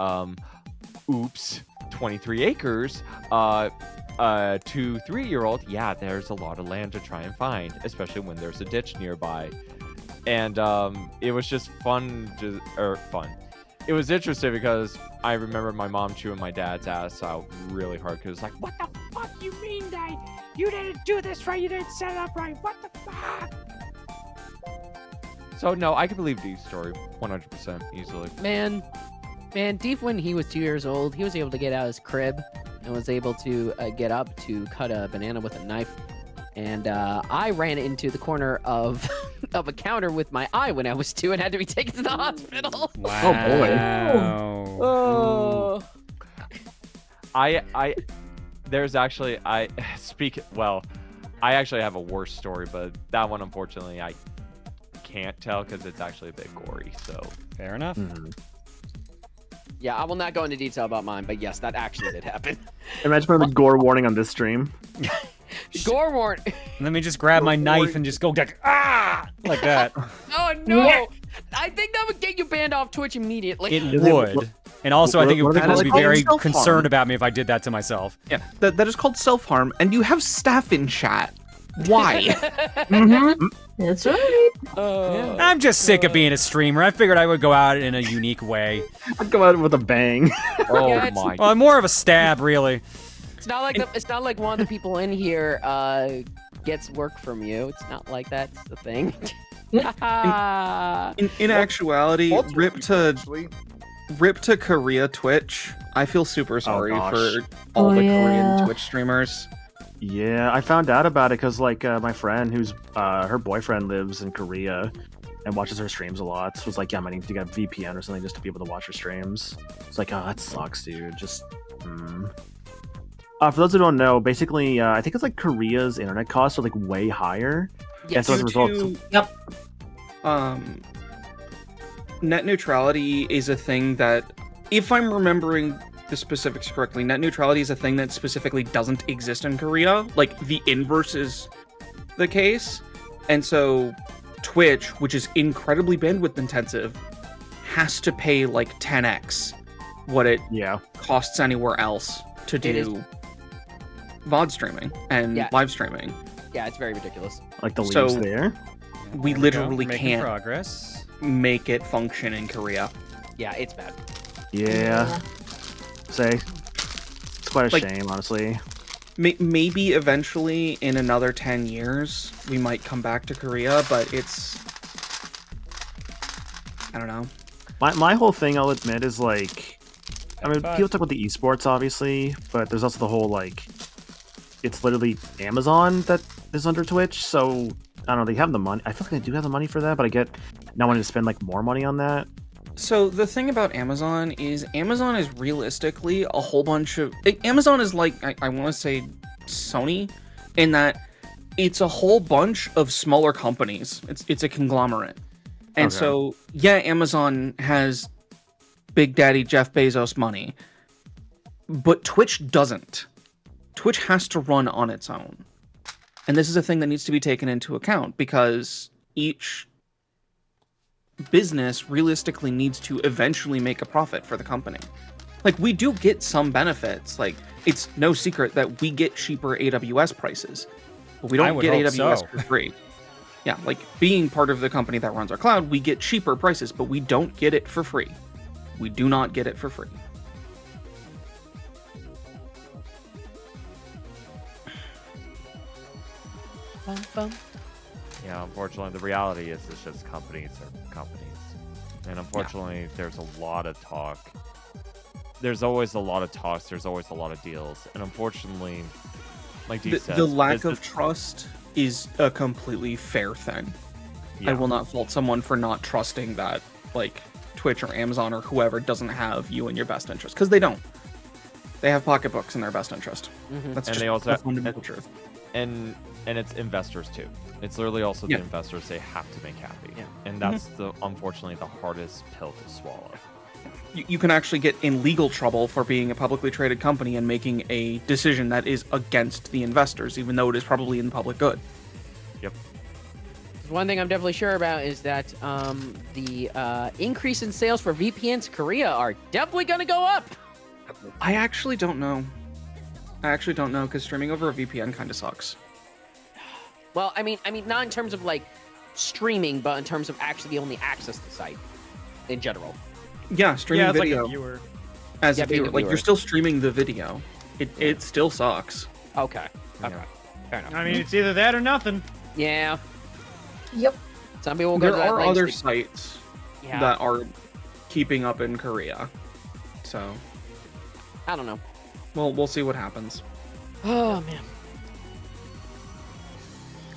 oops, 23 acres, 2-3-year-old, yeah, there's a lot of land to try and find, especially when there's a ditch nearby. And it was just fun. It was interesting because I remember my mom chewing my dad's ass out really hard because it's like, What the fuck you mean, Dad? You didn't do this right. You didn't set it up right. What the fuck? So no, I can believe Dee's story 100% easily. Man, Deep, when he was 2 years old, he was able to get out of his crib and was able to get up to cut a banana with a knife. And I ran into the corner of a counter with my eye when I was 2 and had to be taken to the hospital. Wow. Oh. There's actually, I actually have a worse story, but that one, unfortunately, I can't tell because it's actually a bit gory, so. Fair enough. Yeah, I will not go into detail about mine, but yes, that actually did happen. Imagine putting the gore warning on this stream. Gore warning. Let me just grab my knife and just go like that. Oh no! I think that would get you banned off Twitch immediately. It would. And also, I think people would be very concerned about me if I did that to myself. Yeah, that is called self-harm, and you have staff in chat. Why? That's right. I'm just sick of being a streamer. I figured I would go out in a unique way. I'd go out with a bang. Oh my. Well, more of a stab, really. It's not like one of the people in here gets work from you. It's not like that's the thing. In actuality, rip to Korea Twitch. I feel super sorry for all the Korean Twitch streamers. Yeah, I found out about it because like my friend who's her boyfriend lives in Korea and watches her streams a lot was like, yeah, I might need to get a VPN or something just to be able to watch her streams. It's like, oh, that sucks, dude. Just for those who don't know, basically, I think it's like Korea's internet costs are like way higher. Yeah, so as a result, net neutrality is a thing that, if I'm remembering the specifics correctly, net neutrality is a thing that specifically doesn't exist in Korea. Like, the inverse is the case. And so Twitch, which is incredibly bandwidth intensive, has to pay like 10x what it costs anywhere else to do VOD streaming and live streaming. Yeah, it's very ridiculous. Like the leaves there. We literally can't progress. Make it function in Korea. Yeah, it's bad. Yeah. It's quite a shame, honestly. Maybe eventually in another 10 years we might come back to Korea, but it's, I don't know. My whole thing, I'll admit, is like, I mean, people talk about the esports, obviously, but there's also the whole like, it's literally Amazon that is under Twitch, so I don't know. They have the money. I feel like they do have the money for that, but I get not wanting to spend like more money on that. So the thing about Amazon is realistically a whole bunch of Amazon is like I want to say Sony in that it's a whole bunch of smaller companies. It's a conglomerate. And so yeah, Amazon has Big Daddy Jeff Bezos money. But Twitch doesn't. Twitch has to run on its own. And this is a thing that needs to be taken into account because each business realistically needs to eventually make a profit for the company. Like, we do get some benefits. Like, it's no secret that we get cheaper AWS prices, but we don't get AWS for free. Yeah, like, being part of the company that runs our cloud, we get cheaper prices, but we don't get it for free. We do not get it for free. Yeah, unfortunately, the reality is it's just companies are companies. And unfortunately, there's a lot of talk. There's always a lot of talks. There's always a lot of deals. And unfortunately, like Dee says, the lack of trust is a completely fair thing. Yeah. I will not fault someone for not trusting that, like, Twitch or Amazon or whoever doesn't have you in your best interest. Because they don't. They have pocketbooks in their best interest. That's and just they also a fundamental truth. And it's investors too. It's literally also the investors they have to make happy. Yeah. And that's unfortunately the hardest pill to swallow. You can actually get in legal trouble for being a publicly traded company and making a decision that is against the investors, even though it is probably in the public good. Yep. One thing I'm definitely sure about is that the increase in sales for VPNs to Korea are definitely going to go up. I actually don't know. Because streaming over a VPN kind of sucks. Well, I mean, not in terms of like streaming, but in terms of actually only access the site in general. Yeah, streaming video. Like a viewer. As a viewer, like you're still streaming the video. It still sucks. Okay. Okay. Fair enough. I mean, it's either that or nothing. Yeah. Yep. Some people will go There to that are length other to- sites Yeah. that are keeping up in Korea. So I don't know. well, we'll see what happens. Oh man.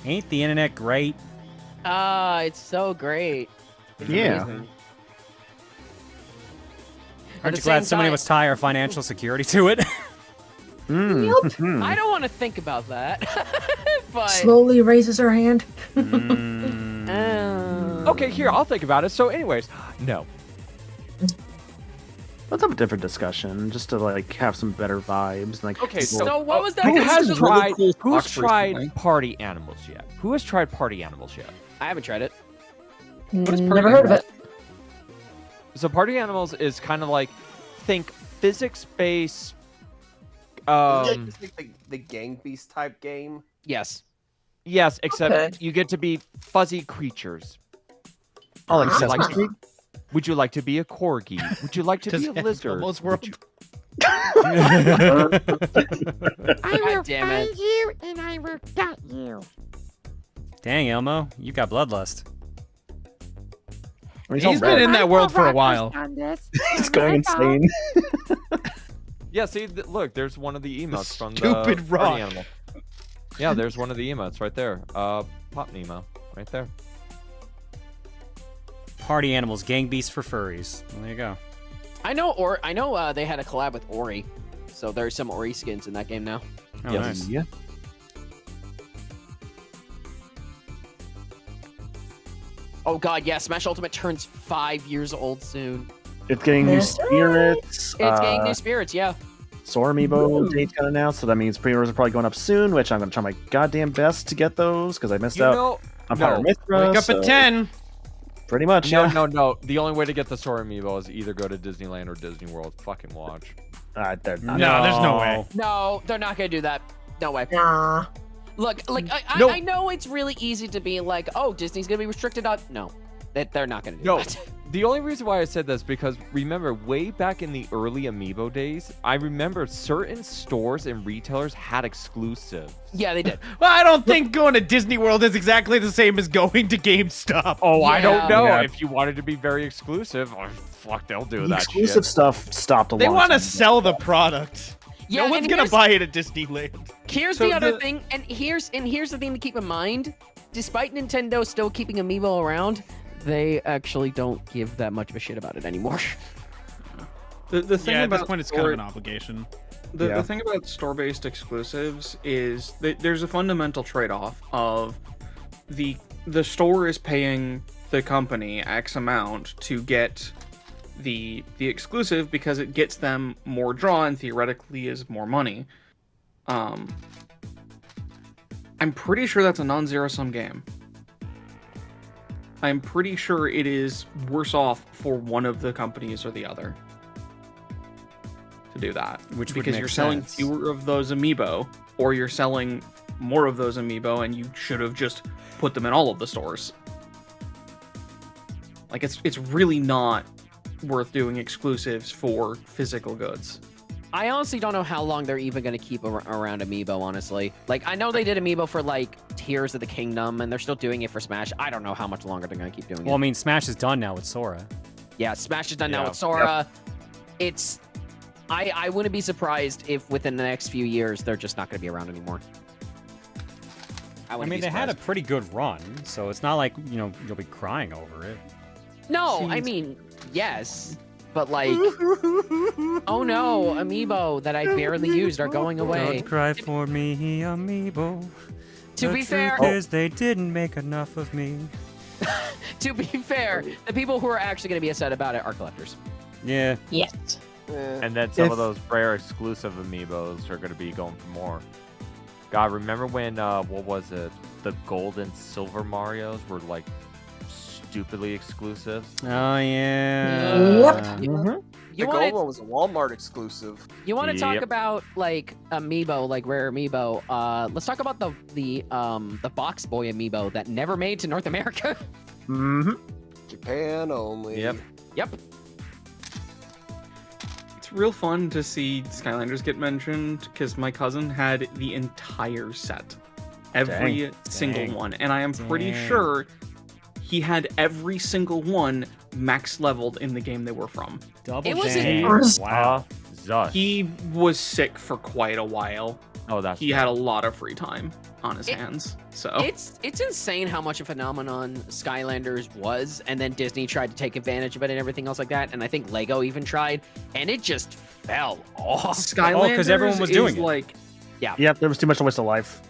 Ain't the internet great? Ah, it's so great. It's Yeah. amazing. Aren't the you glad same somebody time- was tie our financial security to it? I don't want to think about that. But Slowly raises her hand. Okay, here, I'll think about it. So anyways, no. Let's have a different discussion, just to like have some better vibes. Like, Okay, people- So what was that? Who has Really tried? cool Who's stocks tried recently. party animals yet? Who has tried party animals yet? I haven't tried it. Never heard of it. So party animals is kind of like, think physics-based. It's like the Gang Beast type game. Yes. Yes, except Okay. you get to be fuzzy creatures. Oh, like Would you Sesame like Street? Would you like to be a corgi? Would you like to Does be a lizard? Almost Would world. you- I will damn it. find you and I will gut you. Dang, Elmo, you got bloodlust. I mean, He's been in that world for a while. He's going insane. Yeah, see, look, there's one of the emotes from the stupid rock. party animal. Yeah, there's one of the emotes right there. Pop Nemo, right there. Party animals, gang beasts for furries. Well, there you go. I know they had a collab with Ori. So there's some Ori skins in that game now. Oh, Yes. nice. Yeah. Oh god, yeah, Smash Ultimate turns 5 years old soon. It's getting new Yes. spirits. It's getting new spirits, yeah. Sora Amiibo dates got announced, so that means pre-orders are probably going up soon, which I'm going to try my goddamn best to get those, because I missed You out know, on no. Power Mithra. Wake up so at 10. Pretty much, No, yeah. no. The only way to get the Sora Amiibo is either go to Disneyland or Disney World. Fucking watch. They're not. No, there's no way. No, they're not gonna do that. No way. Nah. Look, No. I know it's really easy to be like, oh, Disney's gonna be restricted on. No, they're not gonna do No, that. the only reason why I said this because remember way back in the early Amiibo days, I remember certain stores and retailers had exclusives. Yeah, they did. Well, I don't think going to Disney World is exactly the same as going to GameStop. Oh, I don't Yeah. know. Yeah. If you wanted to be very exclusive, oh, fuck, they'll do The that exclusive shit. stuff stopped a They long want to time ago. sell the product. Yeah, No one's and gonna here's- buy it at Disneyland. Here's So the other the- thing, and here's the thing to keep in mind. despite Nintendo still keeping Amiibo around, they actually don't give that much of a shit about it anymore. The thing yeah, at about this point, it's kind of an obligation. The thing about store-based exclusives is that there's a fundamental trade-off of the store is paying the company X amount to get the exclusive because it gets them more draw and theoretically is more money. I'm pretty sure that's a non-zero-sum game. I'm pretty sure it is worse off for one of the companies or the other to do that. Which would because make you're selling sense. fewer of those amiibo, or you're selling more of those amiibo, and you should have just put them in all of the stores. Like it's really not worth doing exclusives for physical goods. I honestly don't know how long they're even going to keep around Amiibo, honestly. Like, I know they did Amiibo for, like, Tears of the Kingdom, and they're still doing it for Smash. I don't know how much longer they're going to keep doing it. Well, I mean, Smash is done now with Sora. Yeah, Smash is done now with Sora. It's... I wouldn't be surprised if within the next few years, they're just not going to be around anymore. I mean, they had a pretty good run, so it's not like, you know, you'll be crying over it. No, I mean, yes. But, like, oh no, Amiibo that I barely used are going away. Don't cry for me, Amiibo. To be fair... The truth is they didn't make enough of me. To be fair, the people who are actually going to be upset about it are collectors. Yeah. Yes. And then some of those rare exclusive amiibos are going to be going for more. God, remember when, what was it? The gold and silver Marios were, like, stupidly exclusive? Oh, yeah. Yep. The gold one was a Walmart exclusive. You want to talk about, like, Amiibo, like rare Amiibo? Let's talk about the Box Boy Amiibo that never made to North America. Japan only. Yep. Yep. It's real fun to see Skylanders get mentioned because my cousin had the entire set, every single one, and I am pretty sure he had every single one max leveled in the game they were from. Wow. He was sick for quite a while. Oh, that's he had a lot of free time on his hands. So it's insane how much a phenomenon Skylanders was, and then Disney tried to take advantage of it and everything else like that. And I think Lego even tried, and it just fell off. Skylanders because everyone was doing it. Like, yeah, there was too much waste of life.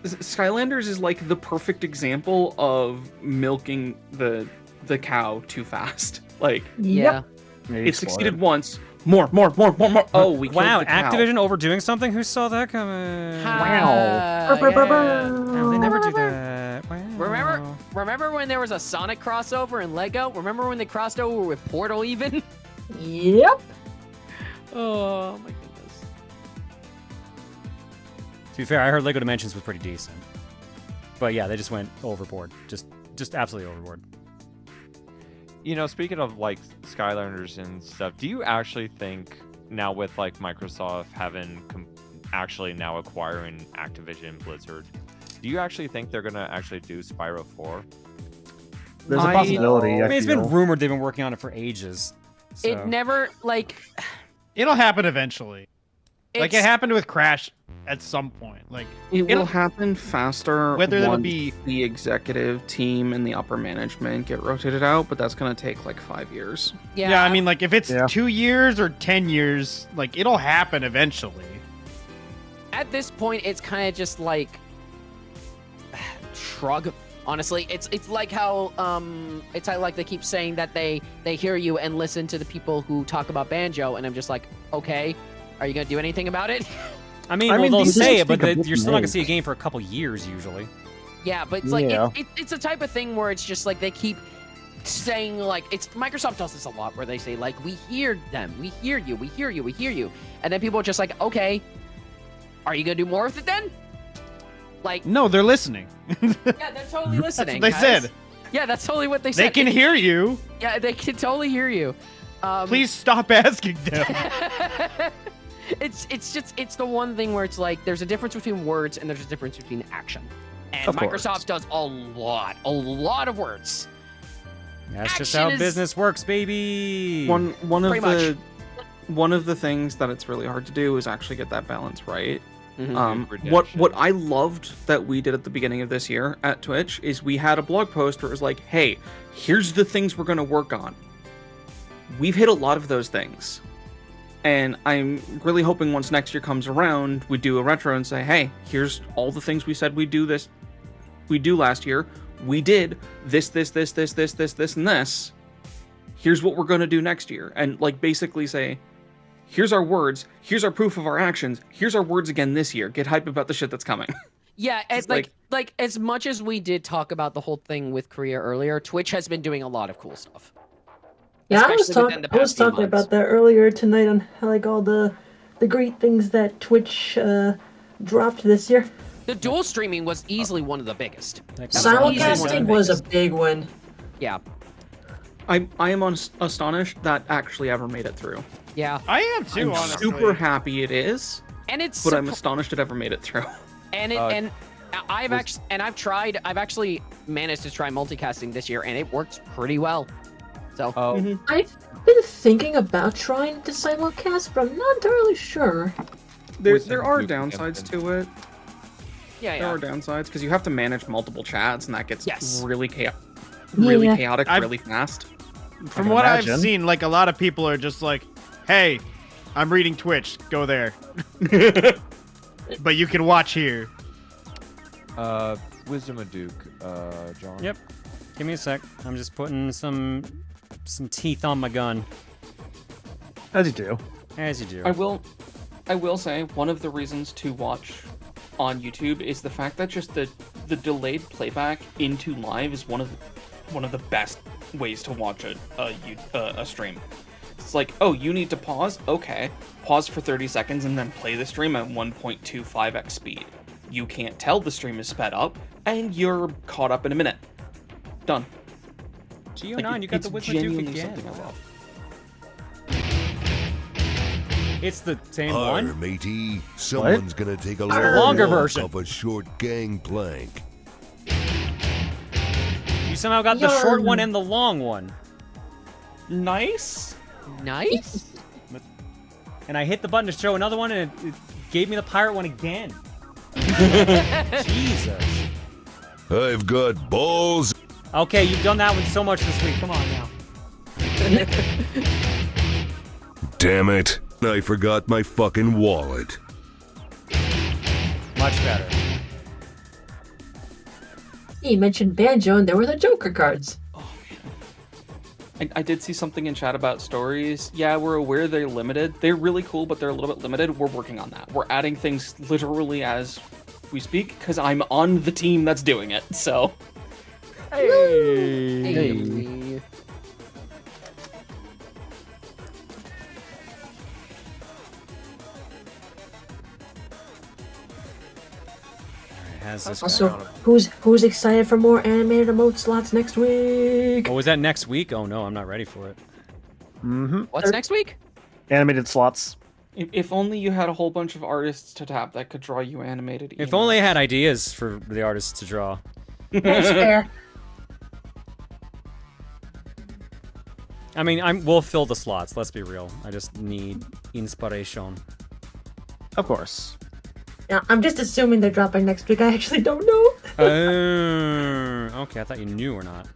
Skylanders is like the perfect example of milking the cow too fast. Like, yeah, it succeeded once. More. Oh, we killed the cow. Activision overdoing something? Who saw that coming? Wow. Oh, they never do that. Wow. Remember when there was a Sonic crossover in Lego? Remember when they crossed over with Portal even? Yep. Oh my goodness. To be fair, I heard Lego Dimensions was pretty decent. But yeah, they just went overboard. Just absolutely overboard. You know, speaking of like Skylanders and stuff, do you actually think now with like Microsoft having actually now acquiring Activision Blizzard, do you actually think they're gonna actually do Spyro 4? There's a possibility. I mean, it's been rumored they've been working on it for ages. So. It never It'll happen eventually. Like it happened with Crash at some point. Like it'll happen faster whether that'll once be the executive team and the upper management get rotated out, but that's gonna take like 5 years. Yeah, I mean, like if it's 2 years or 10 years, like it'll happen eventually. At this point, it's kind of just like shrug. Honestly, it's like how it's like they keep saying that they hear you and listen to the people who talk about Banjo, and I'm just like, okay, are you gonna do anything about it? I mean, they'll say it, but you're still not gonna see a game for a couple years usually. Yeah, but it's like it's the type of thing where it's just like they keep saying like Microsoft does this a lot where they say like we hear them, we hear you, we hear you, we hear you, and then people are just like, okay, are you gonna do more with it then? Like no, they're listening. Yeah, they're totally listening. That's what they said. Yeah, that's totally what they said. They can hear you. Yeah, they can totally hear you. Please stop asking them. It's the one thing where it's like there's a difference between words and there's a difference between action. And Microsoft does a lot of words. That's just how business works, baby. One of the things that it's really hard to do is actually get that balance right. What I loved that we did at the beginning of this year at Twitch is we had a blog post where it was like, hey, here's the things we're going to work on. We've hit a lot of those things. And I'm really hoping once next year comes around, we do a retro and say, hey, here's all the things we said we'd do last year. We did this, and this. Here's what we're going to do next year. And like basically say, here's our words, here's our proof of our actions, here's our words again this year. Get hype about the shit that's coming. Yeah, it's like as much as we did talk about the whole thing with Korea earlier, Twitch has been doing a lot of cool stuff. Yeah, I was talking about that earlier tonight on like all the great things that Twitch dropped this year. The dual streaming was easily one of the biggest. Simulcasting was a big one. Yeah. I am astonished that actually ever made it through. Yeah. I am too, I'm honestly. super happy it is. And it's but I'm astonished it ever made it through. And I've actually managed to try multicasting this year and it works pretty well. So I've been thinking about trying to simulcast, but I'm not entirely sure. There are downsides to it. Yeah, There are downsides because you have to manage multiple chats and that gets really chaotic, Yeah. really fast. From what I've seen, like a lot of people are just like, hey, I'm reading Twitch, go there. But you can watch here. Wisdom of Duke, John. Yep. Give me a sec. I'm just putting some teeth on my gun. As you do. As you do. I will say one of the reasons to watch on YouTube is the fact that just the delayed playback into live is one of the best ways to watch a stream. It's like, oh, you need to pause? Okay. Pause for 30 seconds and then play the stream at 1.25x speed. You can't tell the stream is sped up, and you're caught up in a minute. Done. Geo9, you got the Wisdom of Duke again. Something I love. It's the same one? Matey, someone's gonna take a longer version of a short gangplank. You somehow got the short one and the long one. Nice. Nice. And I hit the button to show another one, and it gave me the pirate one again. Jesus. I've got balls. Okay, you've done that one so much this week. Come on now. Damn it. I forgot my fucking wallet. Much better. You mentioned Banjo, and there were the Joker cards. I did see something in chat about stories. Yeah, we're aware they're limited. They're really cool, but they're a little bit limited. We're working on that. We're adding things literally as we speak, because I'm on the team that's doing it, so... Hey. Also, who's excited for more animated emote slots next week? Oh, is that next week? Oh no, I'm not ready for it. Mm-hmm. What's next week? Animated slots. If only you had a whole bunch of artists to tap that could draw you animated. If only I had ideas for the artists to draw. That's fair. I mean, we'll fill the slots. Let's be real. I just need inspiration. Of course. Yeah, I'm just assuming they're dropping next week. I actually don't know. Okay, I thought you knew or not.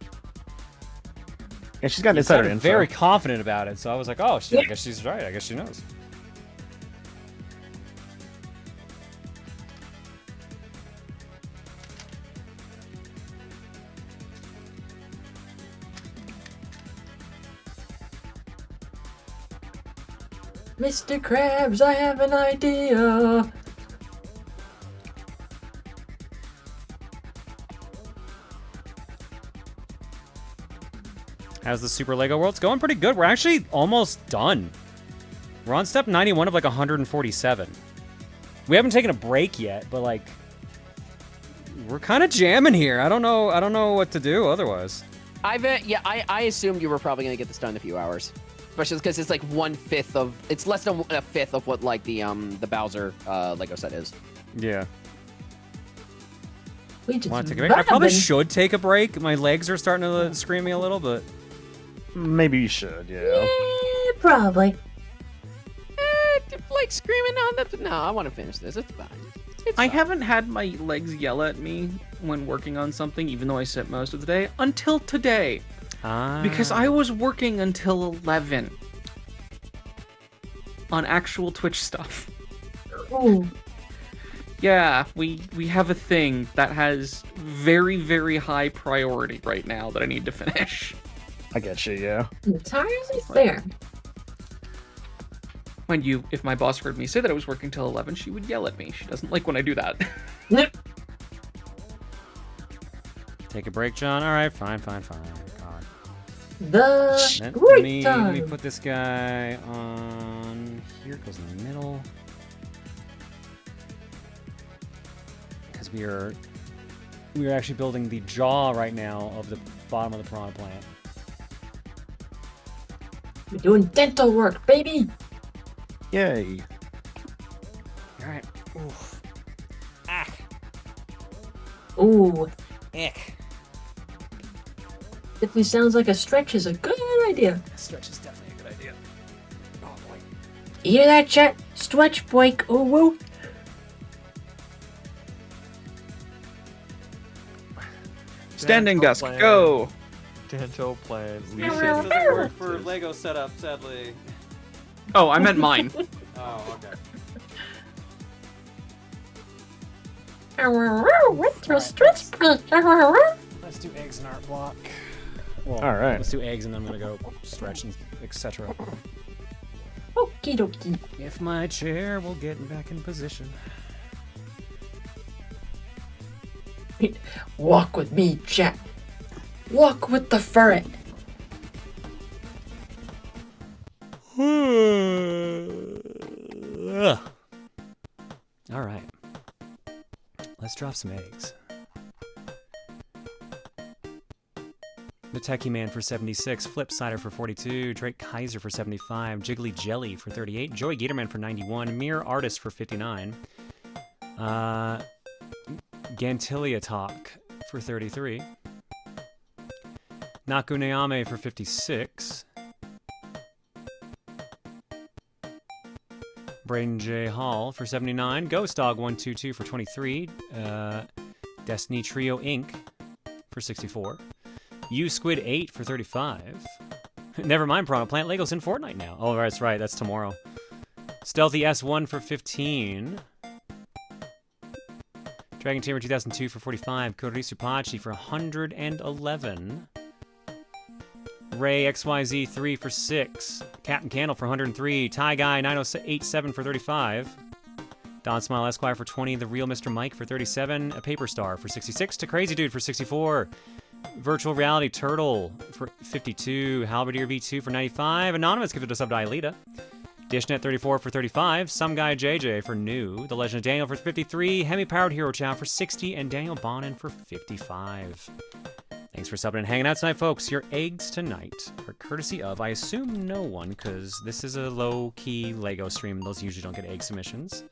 Yeah, she's got You insider sounded info. very confident about it, so I was like, oh shit, I guess she's right. I guess she knows. Mr. Krabs, I have an idea. How's the Super Lego World? It's going pretty good. We're actually almost done. We're on step 91 of like 147. We haven't taken a break yet, but like we're kind of jamming here. I don't know what to do otherwise. I assumed you were probably gonna get this done in a few hours, especially because it's like 1/5 of. It's less than a fifth of what like the Bowser Lego set is. Yeah. We just Want to take a break? I probably should take a break. My legs are starting to scream me a little, but maybe you should. Yeah. Probably. like screaming on the. No, I want to finish this. It's fine. I haven't had my legs yell at me when working on something, even though I sit most of the day, until today. Because I was working until 11 on actual Twitch stuff. Ooh. Yeah, we have a thing that has very, very high priority right now that I need to finish. I get you, yeah. Entirely fair. Mind you, if my boss heard me say that I was working till 11, she would yell at me. She doesn't like when I do that. Take a break, John. All right, fine. God. The Let great me put this guy on here. It goes in the middle. Because we are actually building the jaw right now of the bottom of the piranha plant. We're doing dental work, baby. Yay. All right. Oof. Ah. Ooh. Ick. Definitely sounds like a stretch is a good idea. Stretch is definitely a good idea. Oh boy. You hear that, chat? Stretch break. Ooh woo. Standing desk, go! Dental plan. This doesn't work for Lego setup, sadly. Oh, I meant mine. Oh, okay. Stretch break. Let's do eggs and art block. Well, All right. Let's do eggs and then I'm gonna go stretch and etc. Okie dokie. If my chair will get back in position. Walk with me, chat. Walk with the ferret. All right. Let's drop some eggs. The Techie Man for 76, Flip Cider for 42, Drake Kaiser for 75, Jiggly Jelly for 38, Joey Gatorman for 91, Mirror Artist for 59, Gantilia Talk for 33, Nakuneame for 56, Braden J. Hall for 79, Ghost Dog 122 for 23, Destiny Trio Inc. for 64, U Squid 8 for 35. Never mind, Piranha Plant. Lego's in Fortnite now. Oh, that's right. That's tomorrow. Stealthy S1 for 15. Dragon Tamer 2002 for 45. Kodorisu Pachi for 111. Ray XYZ 3 for 6. Captain Candle for 103. Ty Guy 9087 for 35. Don Smile Esquire for 20. The Real Mr. Mike for 37. A Paper Star for 66. To Crazy Dude for 64. Virtual Reality Turtle for 52. Halberdier V2 for 95. Anonymous gifted a sub to Aelita. Dishnet 34 for 35. Some Guy JJ for new. The Legend of Daniel for 53. Hemi Powered Hero Chow for 60. And Daniel Bonin for 55. Thanks for subbing and hanging out tonight, folks. Your eggs tonight are courtesy of, I assume, no one, because this is a low-key Lego stream. Those usually don't get egg submissions.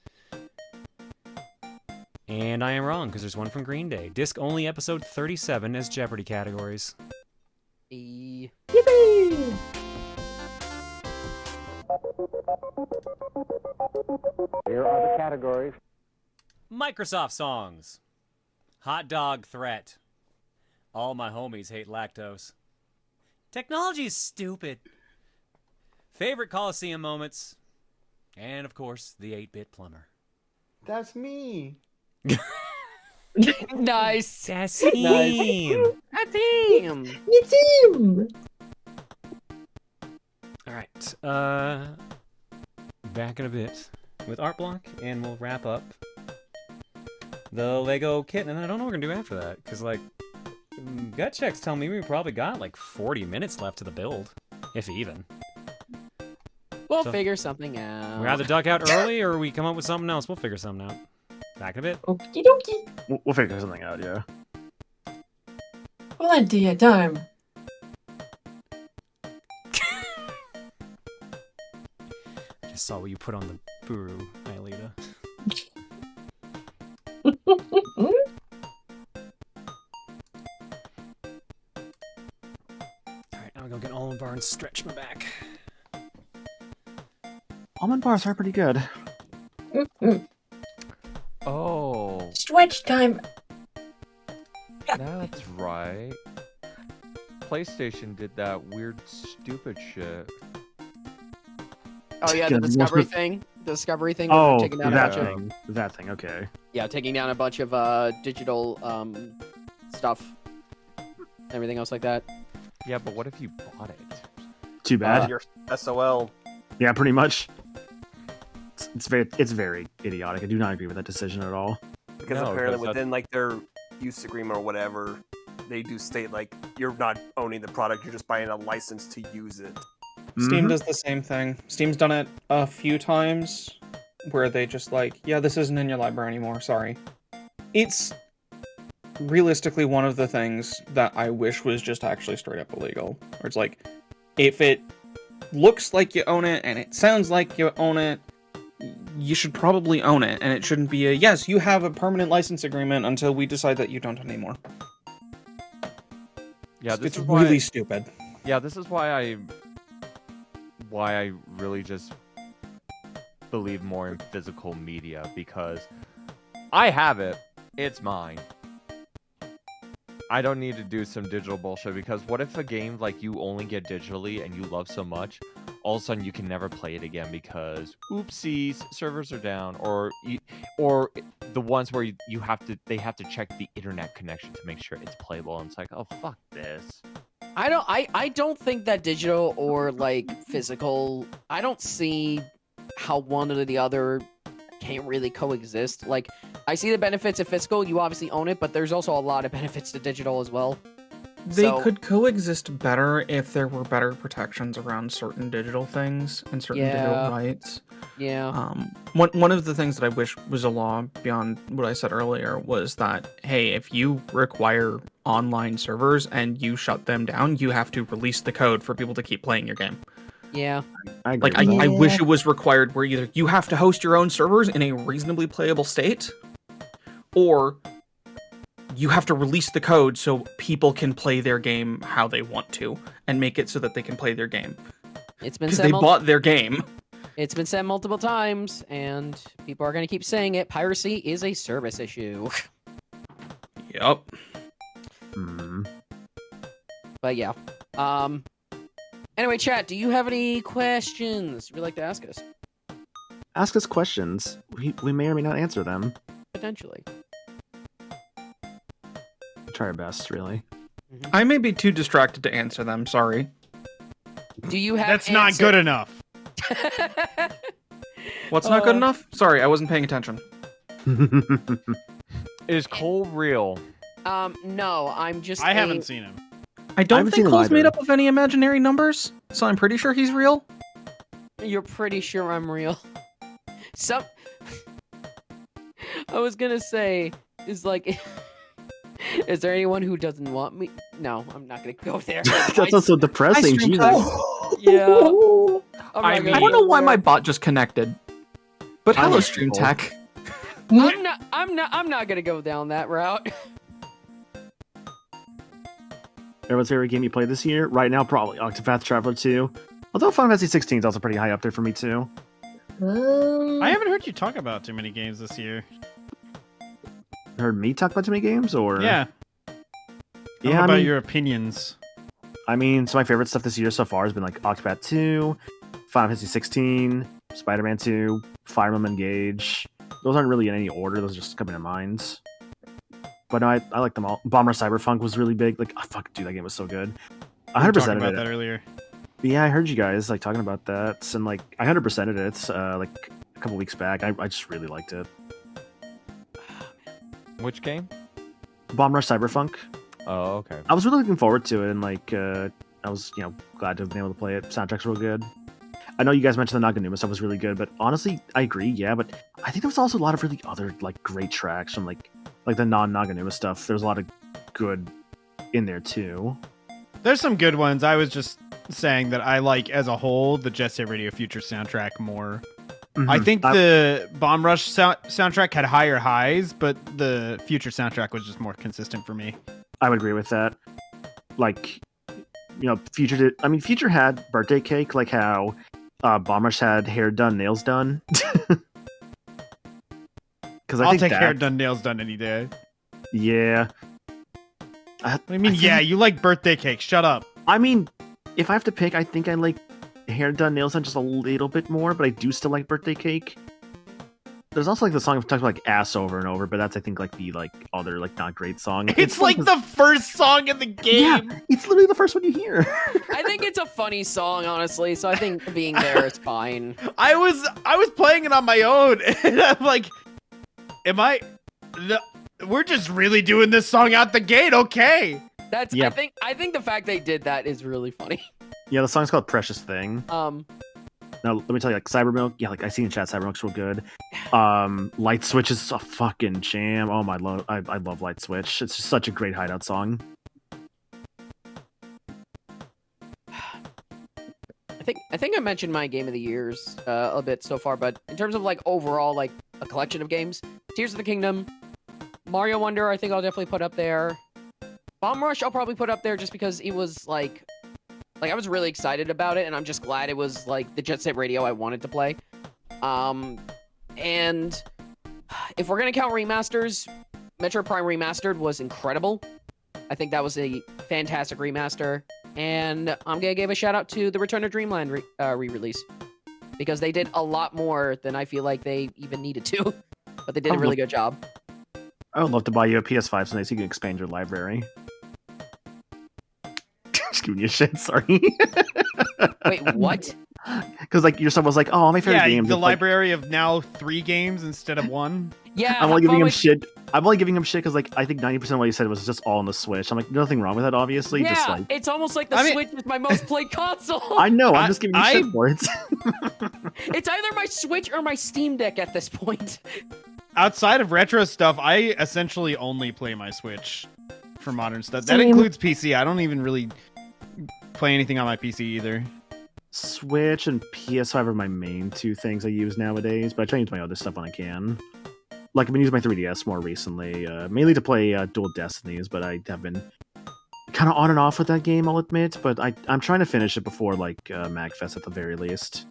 And I am wrong, because there's one from Green Day. Disc only episode 37 as Jeopardy categories. Yippee! Here are the categories. Microsoft songs. Hot dog threat. All my homies hate lactose. Technology is stupid. Favorite Coliseum moments. And, of course, the 8-bit plumber. That's me. Nice. That's him. That's him. It's him. All right. Back in a bit with Art Block, and we'll wrap up the Lego kit. And I don't know what we're gonna do after that, because like gut checks tell me we probably got like 40 minutes left to the build, if even. We'll So, figure something out. We either duck out early or we come up with something else. We'll figure something out. Back in a bit. Okie dokie. We'll figure something out, yeah. Plenty of time. I just saw what you put on the Buru, Aelita. Alright, now I'm gonna go get an almond bar and stretch my back. Almond bars are pretty good. Oh. Switch time. That's right. PlayStation did that weird, stupid shit. Oh yeah, the Good. discovery thing. The discovery thing. Where Oh, they're taking down a that bunch thing. That thing. Okay. Yeah, taking down a bunch of digital stuff, everything else like that. Yeah, but what if you bought it? Too bad. Your SOL. Yeah, pretty much. It's very idiotic. I do not agree with that decision at all. Because apparently within like their use agreement or whatever, they do state like you're not owning the product, you're just buying a license to use it. Steam does the same thing. Steam's done it a few times where they just like, yeah, this isn't in your library anymore, sorry. It's realistically one of the things that I wish was just actually straight up illegal. Where it's like, if it looks like you own it and it sounds like you own it, you should probably own it, and it shouldn't be a, yes, you have a permanent license agreement until we decide that you don't anymore. Yeah, it's really stupid. Yeah, this is why I really just believe more in physical media, because I have it, it's mine. I don't need to do some digital bullshit, because what if a game like you only get digitally and you love so much, all of a sudden you can never play it again because oopsies, servers are down, or the ones where they have to check the internet connection to make sure it's playable, and it's like, oh fuck this. I don't think that digital or like physical, I don't see how one or the other can't really coexist. Like, I see the benefits of physical, you obviously own it, but there's also a lot of benefits to digital as well. They could coexist better if there were better protections around certain digital things and certain digital rights. Yeah. One of the things that I wish was a law beyond what I said earlier was that, hey, if you require online servers and you shut them down, you have to release the code for people to keep playing your game. Yeah. I wish it was required where either you have to host your own servers in a reasonably playable state, or you have to release the code so people can play their game how they want to, and make it so that they can play their game. It's been because they bought their game. It's been said multiple times, and people are going to keep saying it. Piracy is a service issue. Yep. But yeah. Anyway, chat, do you have any questions you'd like to ask us? Ask us questions. We may or may not answer them. Potentially. Try our best, really. I may be too distracted to answer them, sorry. Do you have That's not good enough. What's not good enough? Sorry, I wasn't paying attention. Is Cole real? No, I'm just I haven't seen him. I don't think Cole's made up of any imaginary numbers, so I'm pretty sure he's real. You're pretty sure I'm real. I was gonna say, is like... Is there anyone who doesn't want me? No, I'm not gonna go there. That's also depressing, Jesus. Yeah. I don't know why my bot just connected. But hello, Stream Tech. I'm not gonna go down that route. Everyone's favorite game you played this year? Right now, probably Octopath Traveler 2. Although Final Fantasy 16 is also pretty high up there for me, too. I haven't heard you talk about too many games this year. Heard me talk about too many games, or? Yeah. Yeah, about your opinions. I mean, so my favorite stuff this year so far has been like Octopath 2, Final Fantasy 16, Spider-Man 2, Fire Emblem Engage. Those aren't really in any order, those are just coming to mind. But no, I like them all. Bomber Cyberpunk was really big. Like, oh, fuck, dude, that game was so good. 100% talking of about it. that earlier. Yeah, I heard you guys like talking about that, and like I 100%ed it like a couple weeks back. I just really liked it. Which game? Bomb Rush Cyberpunk. Oh, okay. I was really looking forward to it, and like I was, glad to have been able to play it. Soundtrack's real good. I know you guys mentioned the Naganuma stuff was really good, but honestly, I agree. Yeah, but I think there was also a lot of really other like great tracks from like the non-Naganuma stuff. There's a lot of good in there too. There's some good ones. I was just saying that I like, as a whole, the Jet Set Radio Future soundtrack more. Mm-hmm. I think the Bomb Rush soundtrack had higher highs, but the Future soundtrack was just more consistent for me. I would agree with that. Like, Future had Birthday Cake, like how Bomb Rush had Hair Done, Nails Done. because I I'll think take that, hair done, nails done any day. Yeah. I mean, yeah, you like birthday cake. Shut up. I mean, if I have to pick, I think I like hair done, nails done just a little bit more, but I do still like birthday cake. There's also like the song that talks about like ass over and over, but that's I think like the like other like not great song. It's like the first song in the game. Yeah, it's literally the first one you hear. I think it's a funny song, honestly. So I think being there is fine. I was playing it on my own, and I'm like, we're just really doing this song out the gate, okay? That's Yep. I think the fact they did that is really funny. Yeah, the song's called Precious Thing. Now, let me tell you, like, Cybermilk, yeah, like, I see in chat, Cybermilk's real good. Light Switch is a fucking jam. Oh, I love Light Switch. It's just such a great hideout song. I think I mentioned my game of the years a bit so far, but in terms of, like, overall, like, a collection of games, Tears of the Kingdom, Mario Wonder, I think I'll definitely put up there. Bomb Rush, I'll probably put up there just because it was, like, I was really excited about it, and I'm just glad it was, like, the Jet Set Radio I wanted to play. And if we're gonna count remasters, Metroid Prime Remastered was incredible. I think that was a fantastic remaster. And I'm gonna give a shout out to the Return of Dreamland re-release. Because they did a lot more than I feel like they even needed to. But they did a really good job. I would love to buy you a PS5 so you can expand your library. Just giving you shit, sorry. Wait, what? Because like your son was like, "Oh, my favorite games." The library of now 3 games instead of 1. Yeah, I'm only giving him shit. I'm only giving him shit because like I think 90% of what he said was just all on the Switch. I'm like, nothing wrong with that, obviously. Yeah, just like it's almost like the Switch is my most played console. I know. I'm just giving you shit for it. It's either my Switch or my Steam Deck at this point. Outside of retro stuff, I essentially only play my Switch for modern stuff. That includes PC. I don't even really play anything on my PC either. Switch and PS5 are my main 2 things I use nowadays, but I try to use my other stuff when I can. Like, I've been using my 3DS more recently, mainly to play Dual Destinies, but I have been kind of on and off with that game, I'll admit, but I'm trying to finish it before, like, MagFest at the very least.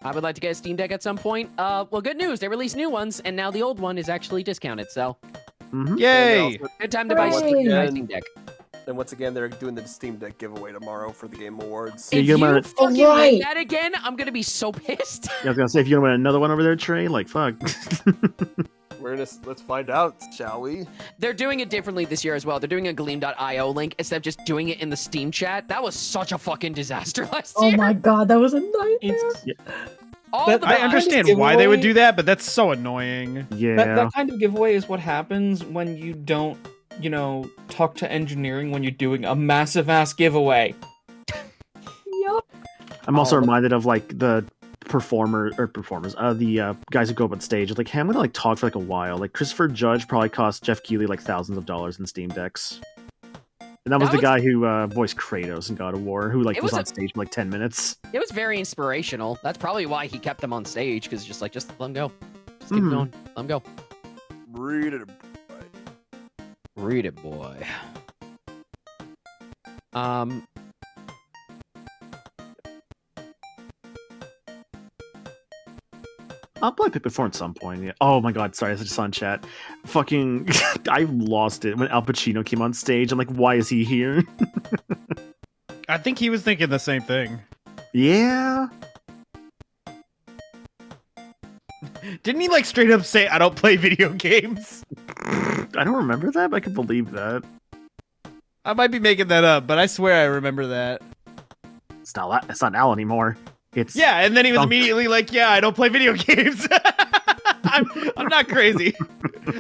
I would like to get a Steam Deck at some point. Well, good news, they released new ones, and now the old one is actually discounted, so... Yay! Good time to buy Steam Deck. And once again, they're doing the Steam Deck giveaway tomorrow for the Game Awards. If you fucking make that again, I'm gonna be so pissed. Yeah, I was gonna say, if you want to win another one over there, Trey, like, fuck. Let's find out, shall we? They're doing it differently this year as well. They're doing a Gleam.io link instead of just doing it in the Steam chat. That was such a fucking disaster last year. Oh my god, that was a nightmare. I understand why they would do that, but that's so annoying. Yeah. That kind of giveaway is what happens when you don't, talk to engineering when you're doing a massive-ass giveaway. Yup. I'm also reminded of, like, the the guys who go up on stage. Like, hey, I'm gonna, like, talk for, like, a while. Like, Christopher Judge probably cost Jeff Keighley, like, thousands of dollars in Steam Decks. And that was the guy who voiced Kratos in God of War, who, like, was on stage for, like, 10 minutes. It was very inspirational. That's probably why he kept them on stage, because just let them go. Just keep going. Let them go. Read it. Read it, boy. I'll play Pikmin 4 at some point. Yeah. Oh my god, sorry, I just saw in chat. Fucking, I lost it when Al Pacino came on stage. I'm like, why is he here? I think he was thinking the same thing. Yeah. Didn't he, like, straight up say, I don't play video games? I don't remember that, but I can believe that. I might be making that up, but I swear I remember that. It's not Al anymore. Yeah, and then he was immediately like, yeah, I don't play video games. I'm not crazy.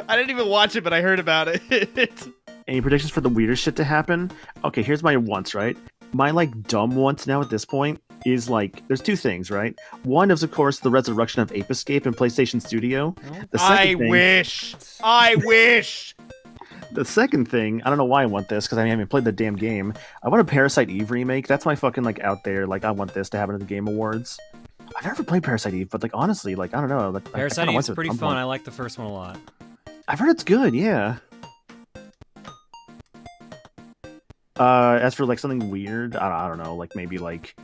I didn't even watch it, but I heard about it. Any predictions for the weirdest shit to happen? Okay, here's my once, right? My, like, dumb once now at this point is, like, there's 2 things, right? One is, of course, the resurrection of Ape Escape in PlayStation Studio. I wish! The second thing, I don't know why I want this, because I haven't played the damn game. I want a Parasite Eve remake. That's my fucking, like, out there. Like, I want this to happen at the Game Awards. I've never played Parasite Eve, but, like, honestly, like, I don't know. Like, Parasite Eve's pretty fun. I like the first one a lot. I've heard it's good, yeah. As for, like, something weird, I don't know. Like, maybe, like,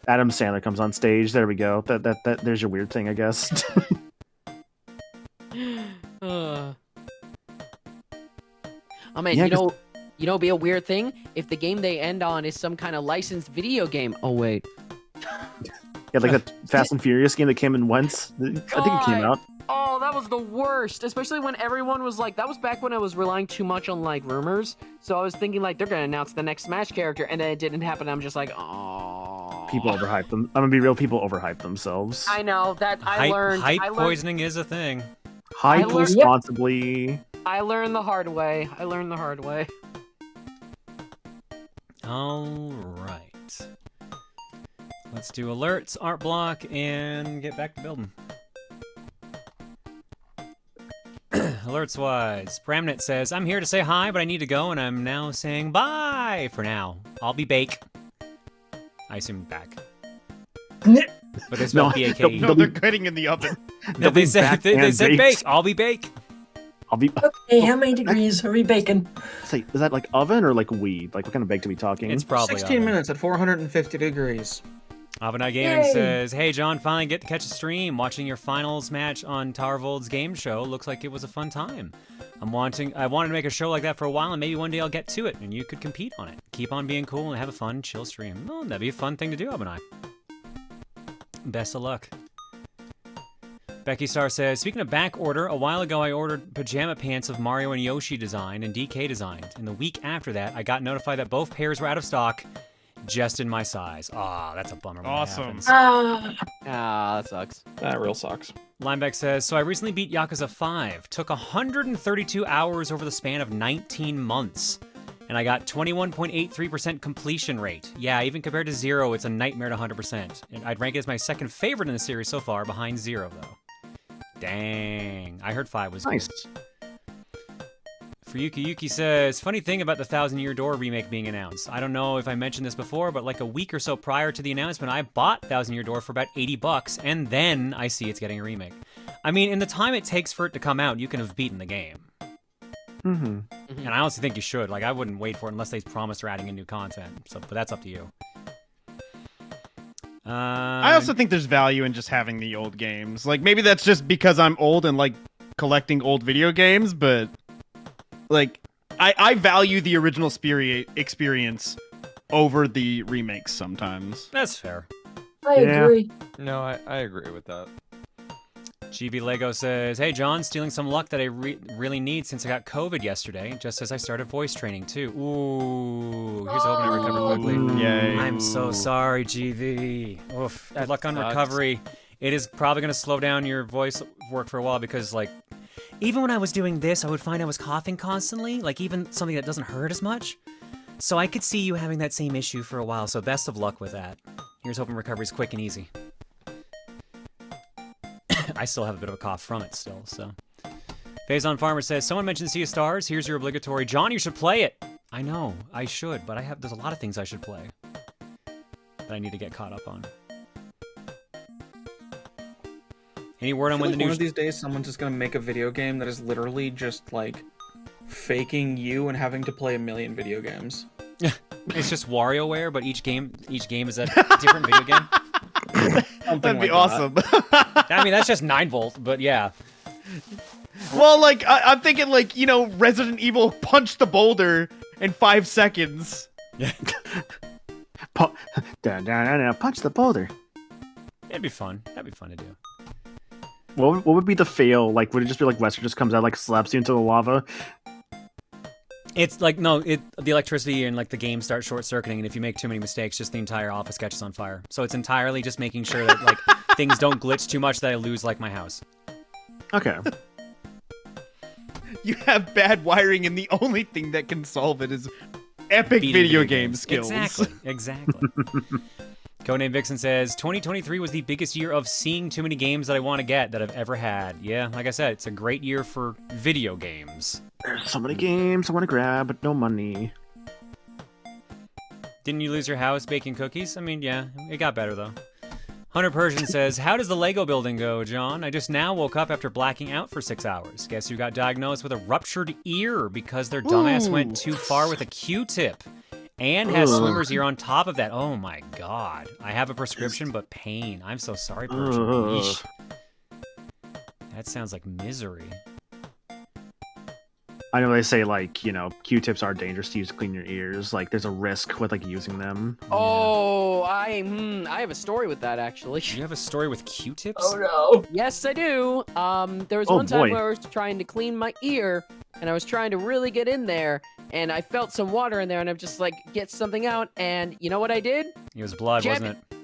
Adam Sandler comes on stage. There we go. That there's your weird thing, I guess. Oh man, Yeah, you know, be a weird thing if the game they end on is some kind of licensed video game. Oh wait, Yeah, like that Fast and Furious game that came in once. I think it came out. Oh, that was the worst, especially when everyone was like, that was back when I was relying too much on like rumors. So I was thinking like they're gonna announce the next Smash character, and then it didn't happen. I'm just like, oh. People overhype them. I'm gonna be real. People overhype themselves. I know that I learned. Hype poisoning is a thing. Hype responsibly. I learned the hard way. All right. Let's do alerts, art block, and get back to building. Alerts wise, Bramnet says, I'm here to say hi, but I need to go, and I'm now saying bye for now. I'll be bake. I assume back. But they spelled B-A-K-E. No, they're cutting in the oven. No, they said bake. I'll be bake. I'll be. Okay, how many degrees are we baking? Say, is that like oven or like weed? Like what kind of bake are we talking? It's probably 16 oven. minutes at 450 degrees. Avanai Gaming Yay. says, hey John, finally get to catch a stream. Watching your finals match on Tarvold's game show looks like it was a fun time. I wanted to make a show like that for a while, and maybe one day I'll get to it, and you could compete on it. Keep on being cool and have a fun, chill stream. Oh, that'd be a fun thing to do, Avanai. Best of luck. Becky Star says, speaking of back order, a while ago I ordered pajama pants of Mario and Yoshi designed and DK designed. And the week after that, I got notified that both pairs were out of stock, just in my size. Ah, that's a bummer. Awesome. That sucks. That real sucks. Lineback says, so I recently beat Yakuza 5. Took 132 hours over the span of 19 months. And I got 21.83% completion rate. Yeah, even compared to 0, it's a nightmare to 100%. And I'd rank it as my second favorite in the series so far, behind 0, though. Dang. I heard 5 was nice. Good. Fuyuki Yuki says, funny thing about the Thousand Year Door remake being announced. I don't know if I mentioned this before, but like a week or so prior to the announcement, I bought Thousand Year Door for about $80, and then I see it's getting a remake. I mean, in the time it takes for it to come out, you can have beaten the game. Mm-hmm. And I honestly think you should. Like, I wouldn't wait for it unless they promise they're adding in new content. So, but that's up to you. I also think there's value in just having the old games. Like, maybe that's just because I'm old and like collecting old video games, but like, I value the original experience over the remakes sometimes. That's fair. I agree. No, I agree with that. GB Lego says, hey John, stealing some luck that I really need since I got COVID yesterday, just as I started voice training too. Ooh, here's hoping I recover quickly. Yay. I'm so sorry, GV. Oof, good luck on recovery. It is probably going to slow down your voice work for a while because, like, even when I was doing this, I would find I was coughing constantly, like even something that doesn't hurt as much. So I could see you having that same issue for a while, so best of luck with that. Here's hoping recovery's quick and easy. I still have a bit of a cough from it still, so. Faison Farmer says, someone mentioned Sea of Stars. Here's your obligatory. John, you should play it. I know, I should, but there's a lot of things I should play that I need to get caught up on. Any word on when the new... One of these days, someone's just gonna make a video game that is literally just, like, faking you and having to play a million video games. It's just WarioWare, but each game is a different video game. That'd be awesome. I mean, that's just 9-volt, but yeah. Well, like, I'm thinking, like, you know, Resident Evil punch the boulder in 5 seconds. Yeah. Punch the boulder. It'd be fun. That'd be fun to do. What would be the fail? Like, would it just be like Wesker just comes out, like, slaps you into the lava? It's like, no, the electricity and like the game starts short-circuiting, and if you make too many mistakes, just the entire office catches on fire. So it's entirely just making sure that like things don't glitch too much that I lose like my house. Okay. You have bad wiring, and the only thing that can solve it is epic video game skills. Exactly. Codename Vixen says, 2023 was the biggest year of seeing too many games that I want to get that I've ever had. Yeah, like I said, it's a great year for video games. There's so many games I want to grab, but no money. Didn't you lose your house baking cookies? I mean, yeah, it got better though. Hunter Persian says, how does the Lego building go, John? I just now woke up after blacking out for 6 hours. Guess who got diagnosed with a ruptured ear because their dumbass went too far with a Q-tip. And has swimmer's ear on top of that. Oh my god. I have a prescription, but pain. I'm so sorry, Persian. Yeesh. That sounds like misery. I know they say like, you know, Q-tips are dangerous to use to clean your ears. Like there's a risk with like using them. Oh, I have a story with that actually. You have a story with Q-tips? Oh no. Yes, I do. There was Oh, one time boy. where I was trying to clean my ear, and I was trying to really get in there, and I felt some water in there, and I'm just like, get something out, and you know what I did? It was blood, Jam- wasn't it?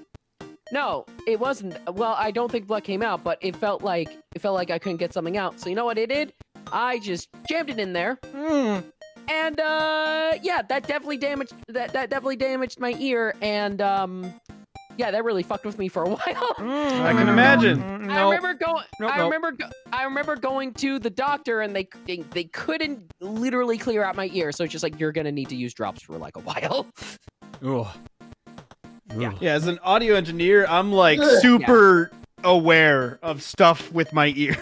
No, it wasn't. Well, I don't think blood came out, but it felt like I couldn't get something out. So you know what I did? I just jammed it in there. And yeah, that definitely damaged my ear, and yeah, that really fucked with me for a while. I can imagine. I remember going to the doctor, and they couldn't literally clear out my ear. So it's just like, you're gonna need to use drops for like a while. Ugh. Yeah. Yeah, as an audio engineer, I'm like super aware of stuff with my ears.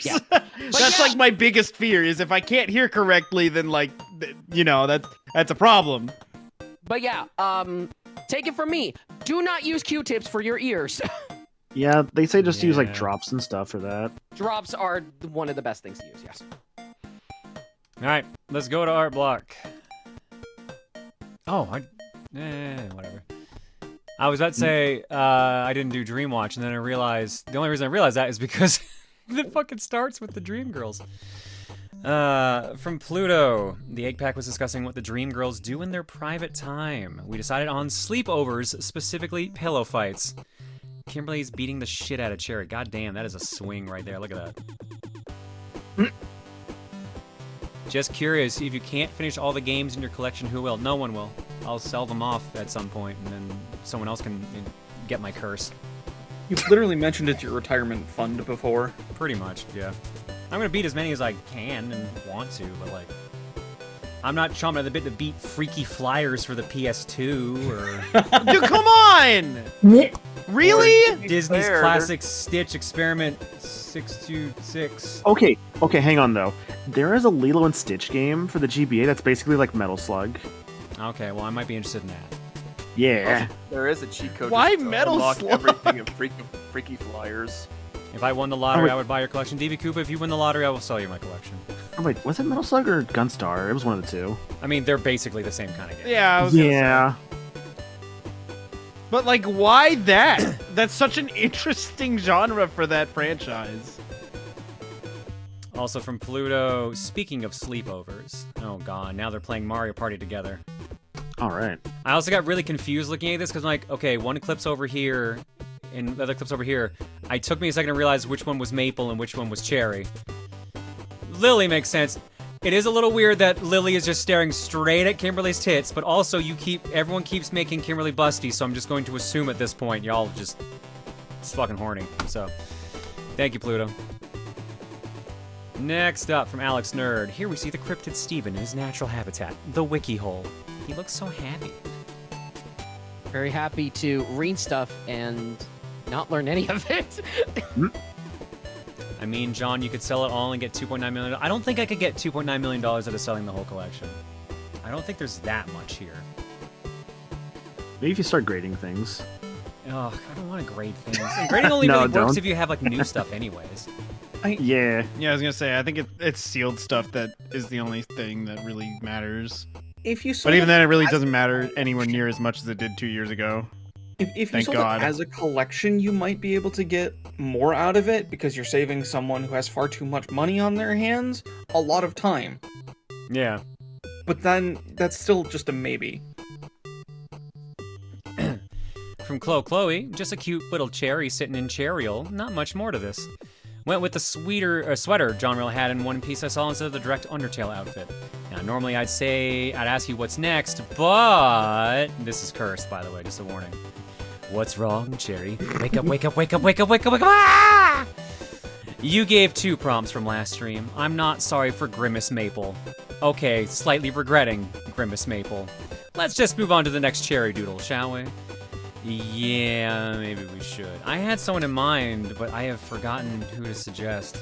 Yeah. That's like my biggest fear is if I can't hear correctly, then like, you know, that's a problem. But yeah, take it from me. Do not use Q-tips for your ears. Yeah, they say just use like Yeah. drops and stuff for that. Drops are one of the best things to use, yes. All right, let's go to art block. Oh, whatever. I was about to say I didn't do Dream Watch, and then I realized the only reason I realized that is because it fucking starts with the Dream Girls. From Pluto, the Egg Pack was discussing what the Dream Girls do in their private time. We decided on sleepovers, specifically pillow fights. Kimberly's beating the shit out of Cherry. God damn, that is a swing right there. Look at that. Just curious, if you can't finish all the games in your collection, who will? No one will. I'll sell them off at some point, and then someone else can get my curse. You've literally mentioned it's your retirement fund before. Pretty much, yeah. I'm gonna beat as many as I can and want to, but like, I'm not chomping at the bit to beat Freaky Flyers for the PS2 or Dude, come on! Really? Disney's fair, classic Stitch Experiment 626. Okay, hang on though. There is a Lilo and Stitch game for the GBA that's basically like Metal Slug. Okay, well I might be interested in that. Yeah. There is a cheat code. Why just to Metal unlock Slug? everything in Freaky Flyers. If I won the lottery, I would buy your collection. DB Koopa, if you win the lottery, I will sell you my collection. Oh, wait, was it Metal Slug or Gunstar? It was one of the two. I mean, they're basically the same kind of game. Yeah, I was gonna Yeah. say. But like, why that? That's such an interesting genre for that franchise. Also from Pluto, speaking of sleepovers. Oh god, now they're playing Mario Party together. All right. I also got really confused looking at this because I'm like, okay, one clip's over here and the other clip's over here. It took me a second to realize which one was Maple and which one was Cherry. Lily makes sense. It is a little weird that Lily is just staring straight at Kimberly's tits, but also everyone keeps making Kimberly busty, so I'm just going to assume at this point y'all just, it's fucking horny. So, thank you, Pluto. Next up from Alex Nerd, here we see the cryptid Steven in his natural habitat, the wiki hole. He looks so happy. Very happy to read stuff and not learn any of it. I mean, John, you could sell it all and get $2.9 million. I don't think I could get $2.9 million out of selling the whole collection. I don't think there's that much here. Maybe if you start grading things. Ugh, I don't want to grade things. And grading only No, really works don't. if you have like new stuff anyways. Yeah. Yeah, I was gonna say, I think it's sealed stuff that is the only thing that really matters. If you But sold even it then, it really as- doesn't matter anywhere near as much as it did 2 years ago. If you Thank sold God. it as a collection, you might be able to get more out of it because you're saving someone who has far too much money on their hands a lot of time. Yeah. But then that's still just a maybe. From Chloe, just a cute little cherry sitting in Cherryl. Not much more to this. Went with the sweater John Real had in One Piece I saw instead of the direct Undertale outfit. Now, normally I'd ask you what's next, but this is cursed, by the way, just a warning. What's wrong, Cherry? Wake up, wake up, wake up, wake up, wake up, wake up! Ah! You gave 2 prompts from last stream. I'm not sorry for Grimace Maple. Okay, slightly regretting Grimace Maple. Let's just move on to the next Cherry Doodle, shall we? Yeah, maybe we should. I had someone in mind, but I have forgotten who to suggest.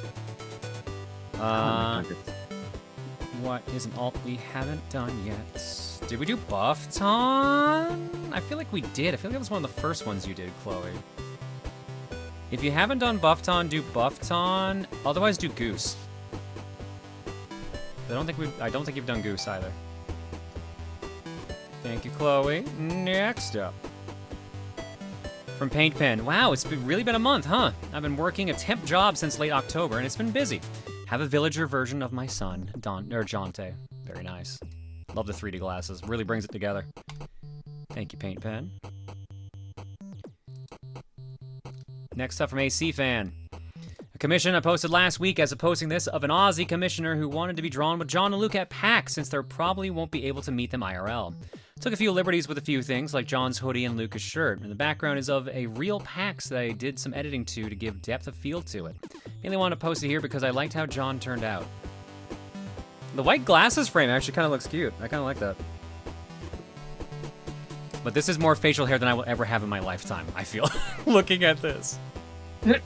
What is an alt we haven't done yet? Did we do Buffton? I feel like we did. I feel like that was one of the first ones you did, Chloe. If you haven't done Buffton, do Buffton. Otherwise, do Goose. I don't think you've done Goose either. Thank you, Chloe. Next up. From Paint Pen. Wow, it's really been a month, huh? I've been working a temp job since late October, and it's been busy. Have a villager version of my son, Jonte. Very nice. Love the 3D glasses. Really brings it together. Thank you, Paint Pen. Next up from AC Fan. A commission I posted last week as a posting this of an Aussie commissioner who wanted to be drawn with John and Luke at PAX since they probably won't be able to meet them IRL. Took a few liberties with a few things like John's hoodie and Luca's shirt, and the background is of a real PAX that I did some editing to give depth of feel to it. Mainly wanted to post it here because I liked how John turned out. The white glasses frame actually kind of looks cute. I kind of like that. But this is more facial hair than I will ever have in my lifetime, I feel, looking at this. I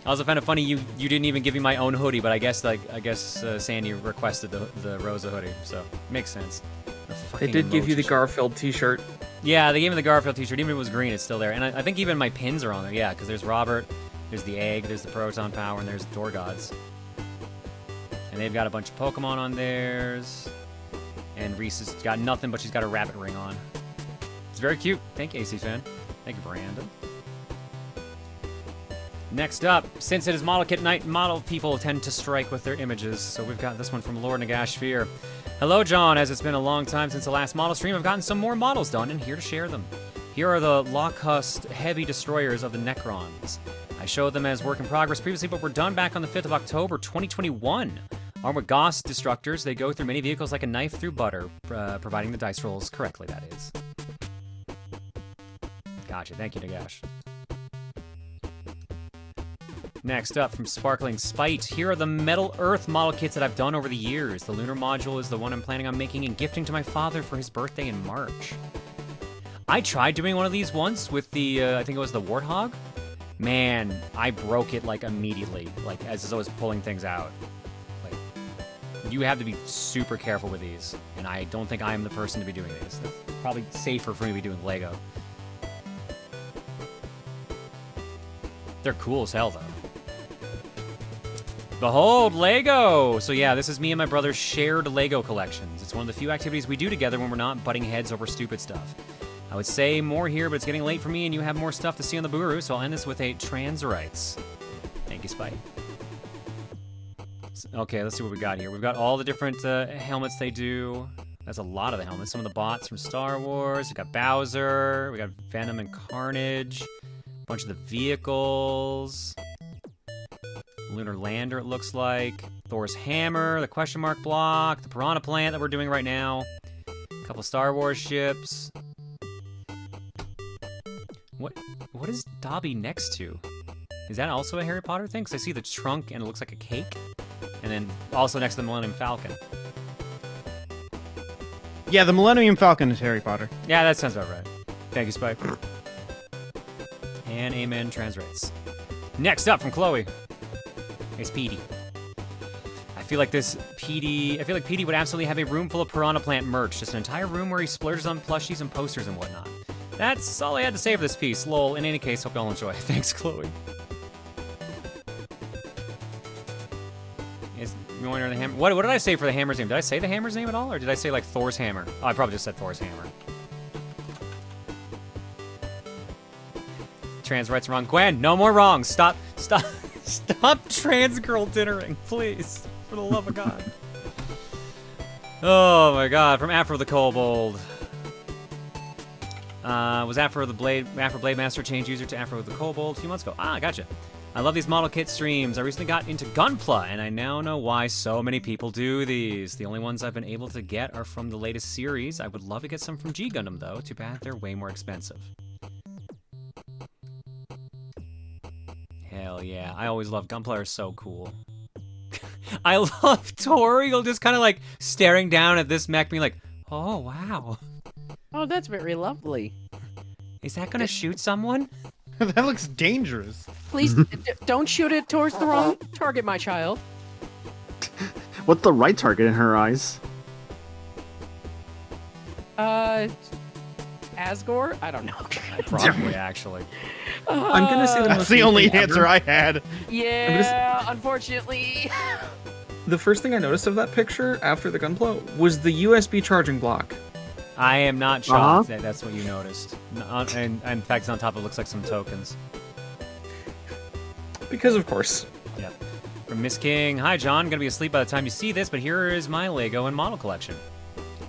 also found it funny you didn't even give me my own hoodie, but I guess Sandy requested the Rosa hoodie, so makes sense. They did give you the Garfield t-shirt. Yeah, they gave me the Garfield t-shirt. Even if it was green, it's still there. And I think even my pins are on there. Yeah, because there's Robert, there's the egg, there's the Proton Power, and there's the Door Gods. And they've got a bunch of Pokemon on theirs. And Reese has got nothing, but she's got a rabbit ring on. It's very cute. Thank you, AC Fan. Thank you, Brandon. Next up, since it is model kit night, model people tend to strike with their images. So we've got this one from Lord Nagash Fear. Hello, John. As it's been a long time since the last model stream, I've gotten some more models done and here to share them. Here are the Locust Heavy Destroyers of the Necrons. I showed them as work in progress previously, but were done back on the 5th of October, 2021. Armed with Gauss Destructors, they go through many vehicles like a knife through butter, providing the dice rolls correctly, that is. Gotcha. Thank you, Nagash. Next up, from Sparkling Spite, here are the Metal Earth model kits that I've done over the years. The Lunar Module is the one I'm planning on making and gifting to my father for his birthday in March. I tried doing one of these once with the, I think it was the Warthog. Man, I broke it, like, immediately, like, as I was pulling things out. Like, you have to be super careful with these, and I don't think I am the person to be doing these. It's probably safer for me to be doing Lego. They're cool as hell, though. Behold, Lego! So yeah, this is me and my brother's shared Lego collections. It's one of the few activities we do together when we're not butting heads over stupid stuff. I would say more here, but it's getting late for me and you have more stuff to see on the Booru, so I'll end this with a trans rights. Thank you, Spike. Okay, let's see what we got here. We've got all the different helmets they do. That's a lot of the helmets. Some of the bots from Star Wars. We got Bowser. We got Venom and Carnage. A bunch of the vehicles. Lunar Lander, it looks like. Thor's Hammer, the question mark block, the Piranha Plant that we're doing right now. A couple Star Wars ships. What is Dobby next to? Is that also a Harry Potter thing? Because I see the trunk and it looks like a cake. And then also next to the Millennium Falcon. Yeah, the Millennium Falcon is Harry Potter. Yeah, that sounds about right. Thank you, Spike. And amen, trans rights. Next up from Chloe. It's Petey. I feel like Petey would absolutely have a room full of Piranha Plant merch. Just an entire room where he splurges on plushies and posters and whatnot. That's all I had to say for this piece. Lol. In any case, hope y'all enjoy. Thanks, Chloe. The hammer. What did I say for the hammer's name? Did I say the hammer's name at all? Or did I say, like, Thor's hammer? Oh, I probably just said Thor's hammer. Trans rights wrong. Gwen, no more wrongs. Stop trans girl dinnering, please. For the love of God. Oh my God, from Afro the Kobold. Was Afro Blade Master change user to Afro the Kobold a few months ago. Ah, gotcha. I love these model kit streams. I recently got into Gunpla, and I now know why so many people do these. The only ones I've been able to get are from the latest series. I would love to get some from G Gundam, though. Too bad they're way more expensive. Hell yeah. I always love Gunpla, are so cool. I love Toriel just kind of like staring down at this mech being like, oh, wow. Oh, that's very lovely. Is that gonna shoot someone? That looks dangerous. Please don't shoot it towards the wrong target, my child. What's the right target in her eyes? Asgore? I don't know. Probably, actually. I'm gonna say that's the only answer I had. Yeah, unfortunately. the first thing I noticed of that picture after the gunpla was the USB charging block. I am not shocked that that's what you noticed. And in fact, on top it looks like some tokens. Because of course. Yep. From Miss King, hi John, gonna be asleep by the time you see this, but here is my Lego and model collection.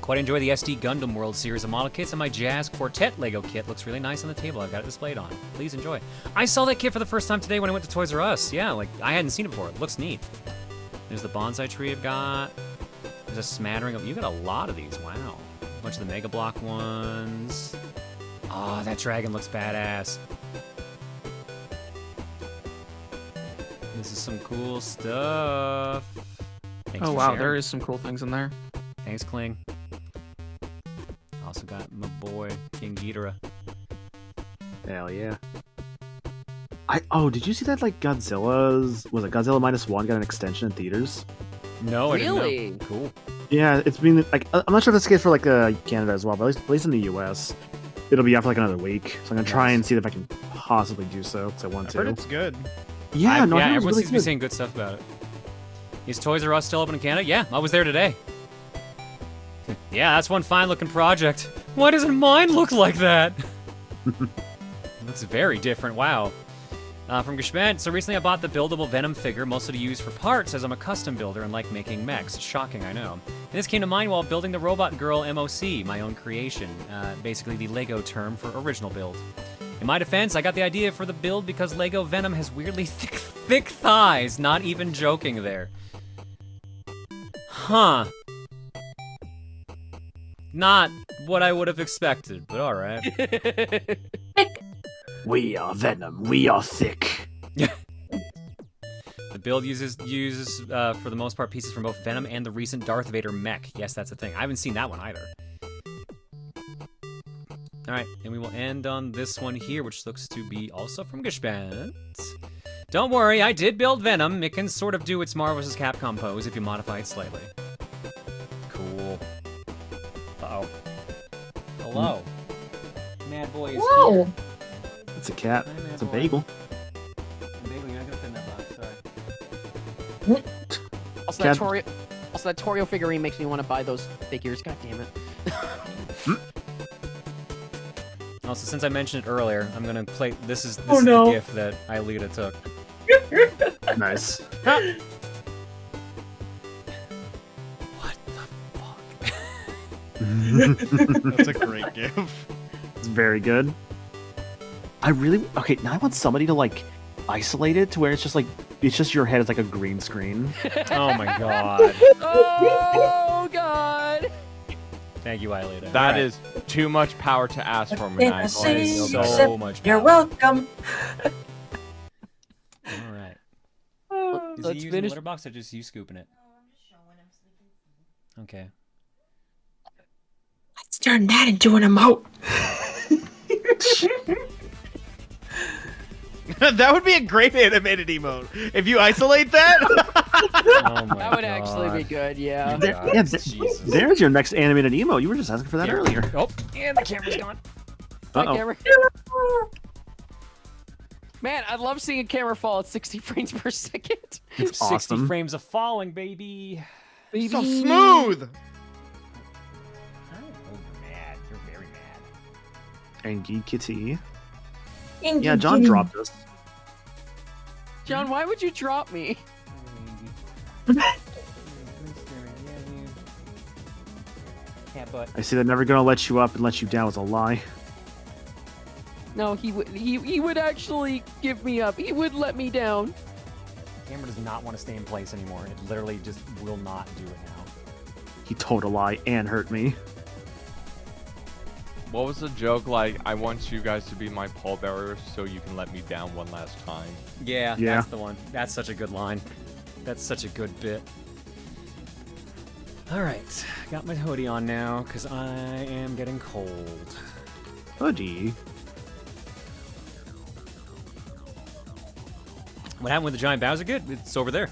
Quite enjoy the SD Gundam World series of model kits, and my Jazz Quartet Lego kit looks really nice on the table. I've got it displayed on. Please enjoy. I saw that kit for the first time today when I went to Toys R Us. Yeah, like, I hadn't seen it before. It looks neat. There's the bonsai tree I've got. There's a smattering of... You got a lot of these. Wow. A bunch of the Mega Block ones. Oh, that dragon looks badass. This is some cool stuff. Thanks Oh for wow, sharing. there is some cool things in there. Thanks, Kling. Also got my boy, King Ghidorah. Hell yeah. Did you see that, like, Godzilla's... Was it Godzilla -1 got an extension in theaters? No, I didn't Really? know. Cool. Yeah, it's been, like... I'm not sure if that's the case for, like, Canada as well, but at least in the US, it'll be out for, like, another week. So I'm gonna try and see if I can possibly do so, because I want to. I've heard it's good. Yeah, no, yeah, it was everyone really seems to be good. saying good stuff about it. Is Toys R Us still open in Canada? Yeah, I was there today. Yeah, that's one fine-looking project. Why doesn't mine look like that? It looks very different. Wow. From Gishman, so recently I bought the buildable Venom figure, mostly to use for parts, as I'm a custom builder and like making mechs. Shocking, I know. And this came to mind while building the Robot Girl MOC, my own creation. Basically the Lego term for original build. In my defense, I got the idea for the build because Lego Venom has weirdly thick thighs. Not even joking there. Huh. Not what I would have expected, but alright. We are Venom. We are thick. The build uses for the most part, pieces from both Venom and the recent Darth Vader mech. Yes, that's a thing. I haven't seen that one either. Alright, and we will end on this one here, which looks to be also from Gishbent. Don't worry, I did build Venom. It can sort of do its Marvel vs. Capcom pose if you modify it slightly. Cool. Uh-oh. Hello. Mad Boy is Whoa. here. It's a cat. Hi, Mad It's a Boy. bagel. Bagel, you're not gonna fit in that box, sorry. Also, Cat- that Torio figurine makes me want to buy those figures. God damn it. Also, since I mentioned it earlier, I'm gonna play. This is Oh, the no. gift that Aelita took. Nice. What the fuck? That's a great gift. It's very good. Okay, now I want somebody to, like, isolate it to where it's just your head is like a green screen. Oh my god. Oh god. Thank you, Aelita. That is too much power to ask for me. Fantasy, so much You're power. welcome. Alright. Is Let's he using finish. the litter box or just you scooping it? Okay. Let's turn that into an emote. That would be a great animated emote. If you isolate that. Oh my That would actually be good, yeah. Jesus. There's your next animated emo. You were just asking for that earlier. Oh, and the camera's gone. Hi, Uh-oh. camera. Man, I love seeing a camera fall at 60 frames per second. It's 60 awesome. frames of falling, baby. So smooth. Oh, mad. You're very mad. And Geek Kitty. Inky Yeah, John kitty. dropped us. John, why would you drop me? I see they're never gonna let you up and let you down was a lie. No, he would actually give me up. He would let me down. The camera does not want to stay in place anymore. It literally just will not do it now. He told a lie and hurt me. What was the joke like? I want you guys to be my pallbearers so you can let me down one last time. Yeah, Yeah. that's the one. That's such a good line. That's such a good bit. Alright, got my hoodie on now, because I am getting cold. Hoodie. What happened with the giant Bowser? Good, it's over there.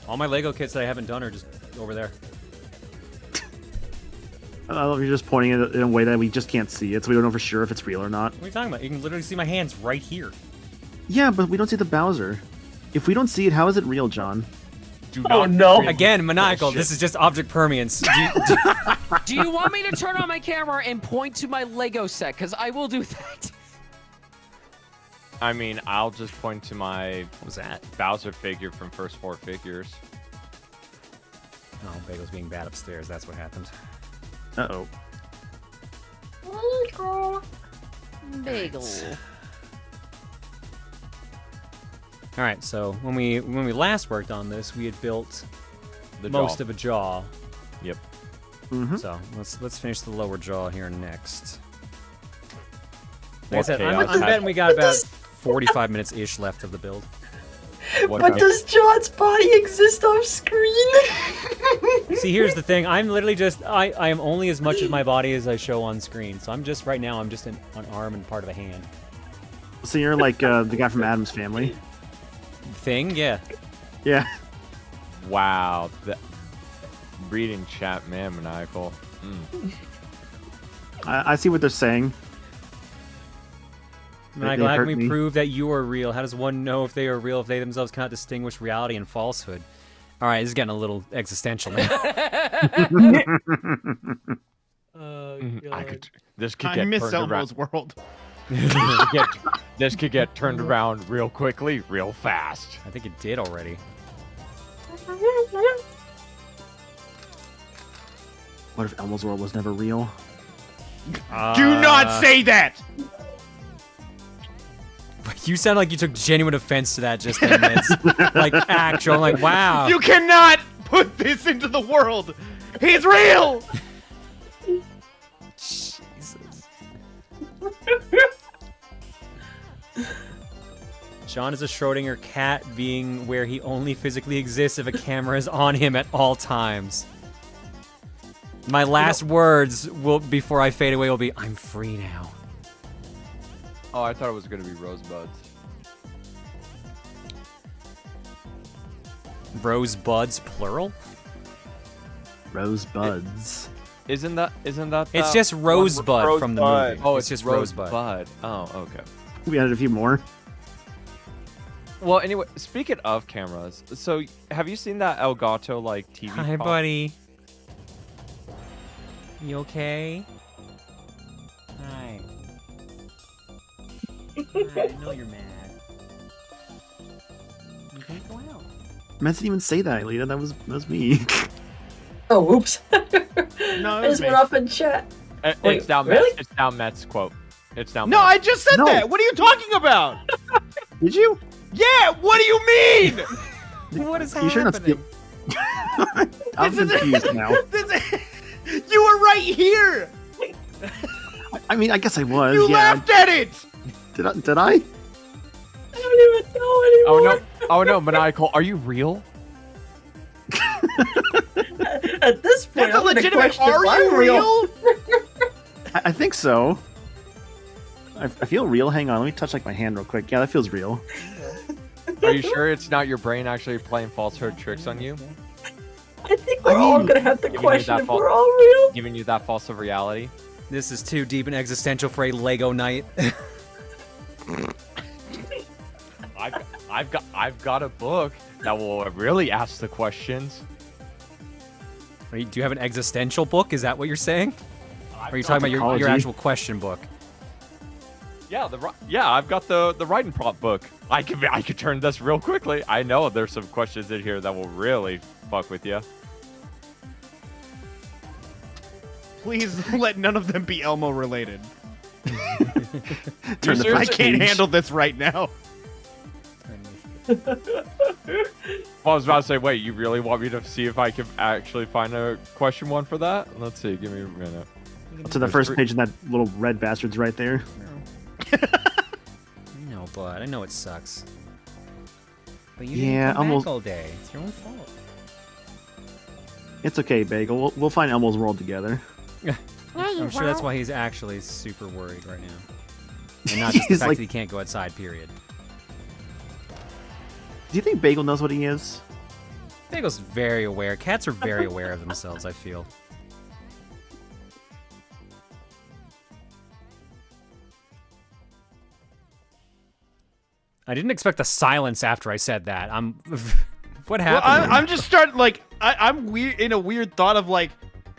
All my Lego kits that I haven't done are just over there. I love you're just pointing it in a way that we just can't see it, so we don't know for sure if it's real or not. What are you talking about? You can literally see my hands right here. Yeah, but we don't see the Bowser. If we don't see it, how is it real, John? Do Oh not. no! Again, maniacal. This is just object permanence. Do you want me to turn on my camera and point to my Lego set? Because I will do that. I mean, I'll just point to my What was that? Bowser figure from First Four Figures. Oh, Bagel's being bad upstairs. That's what happened. Uh-oh. Bagel. All right. So when we last worked on this, we had built most of a jaw. Yep. Mm-hmm. So let's finish the lower jaw here next. Like I said, Okay, I'm betting we got about 45 minutes ish left of the build. But does John's body exist off screen? See, here's the thing. I'm literally just I am only as much as my body as I show on screen. So I'm just right now. I'm just an arm and part of a hand. So you're like the guy from Adam's Family. Thing, yeah. Yeah. Wow. Reading chat, man, maniacal. I see what they're saying. Michael, how can we prove that you are real? How does one know if they are real if they themselves cannot distinguish reality and falsehood? All right, this is getting a little existential now. This could I get miss turned Elmo's around. world. This could get turned around real quickly, real fast. I think it did already. What if Elmo's world was never real? Do not say that! You sound like you took genuine offense to that just then, Mitz. Like, actual, like, wow. You cannot put this into the world! He's real! Jesus. John is a Schrodinger cat being where he only physically exists if a camera is on him at all times. My last words will before I fade away will be, I'm free now. Oh, I thought it was gonna be rosebuds. Rosebuds, plural? Rosebuds. Isn't that It's just Rosebud from the movie. Oh, it's just Rosebud. Oh, okay. We added a few more. Well, anyway, speaking of cameras, so have you seen that Elgato like TV? Hi, buddy. You okay? Hi. I know you're mad. You can't go out. I didn't even say that, Alita. That was me. Oh, oops. No, I just went off in chat. Wait, It's down really? It's down Met's quote. It's down. No, Met's. I just said that! What are you talking about? Did you? Yeah, what do you mean? What is You shouldn't have happening? I'm confused now. You were right here! I mean, I guess I was. You yeah. laughed at it! Did I? I don't even know anymore. Oh no, maniacal. Are you real? At this point, That's a I'm gonna legitimate. question if Are I'm you real? I think so. I feel real. Hang on, let me touch like my hand real quick. Yeah, that feels real. Are you sure it's not your brain actually playing falsehood tricks on you? I think we're all gonna have to question if we're all real. Giving you that false of reality. This is too deep and existential for a Lego night. I've got a book that will really ask the questions. Do you have an existential book? Is that what you're saying? Or are you talking about your Psychology. actual question book? Yeah, I've got the writing prompt book. I could turn this real quickly. I know there's some questions in here that will really fuck with you. Please let none of them be Elmo related. Turn the I first can't page. handle this right now. Well, I was about to say, wait, you really want me to see if I can actually find a question one for that? Let's see, give me a minute. To the first page, and that little red bastard's right there. No, bud. I know it sucks. But you Yeah, didn't come almost- back all day. It's your own fault. It's okay, Bagel. We'll find Elmo's world together. I'm sure that's why he's actually super worried right now. And not just the He's fact like- that he can't go outside, period. Do you think Bagel knows what he is? Bagel's very aware. Cats are very aware of themselves, I feel. I didn't expect the silence after I said that. I'm What Well, happened? I'm just starting like I'm weird in a weird thought of like,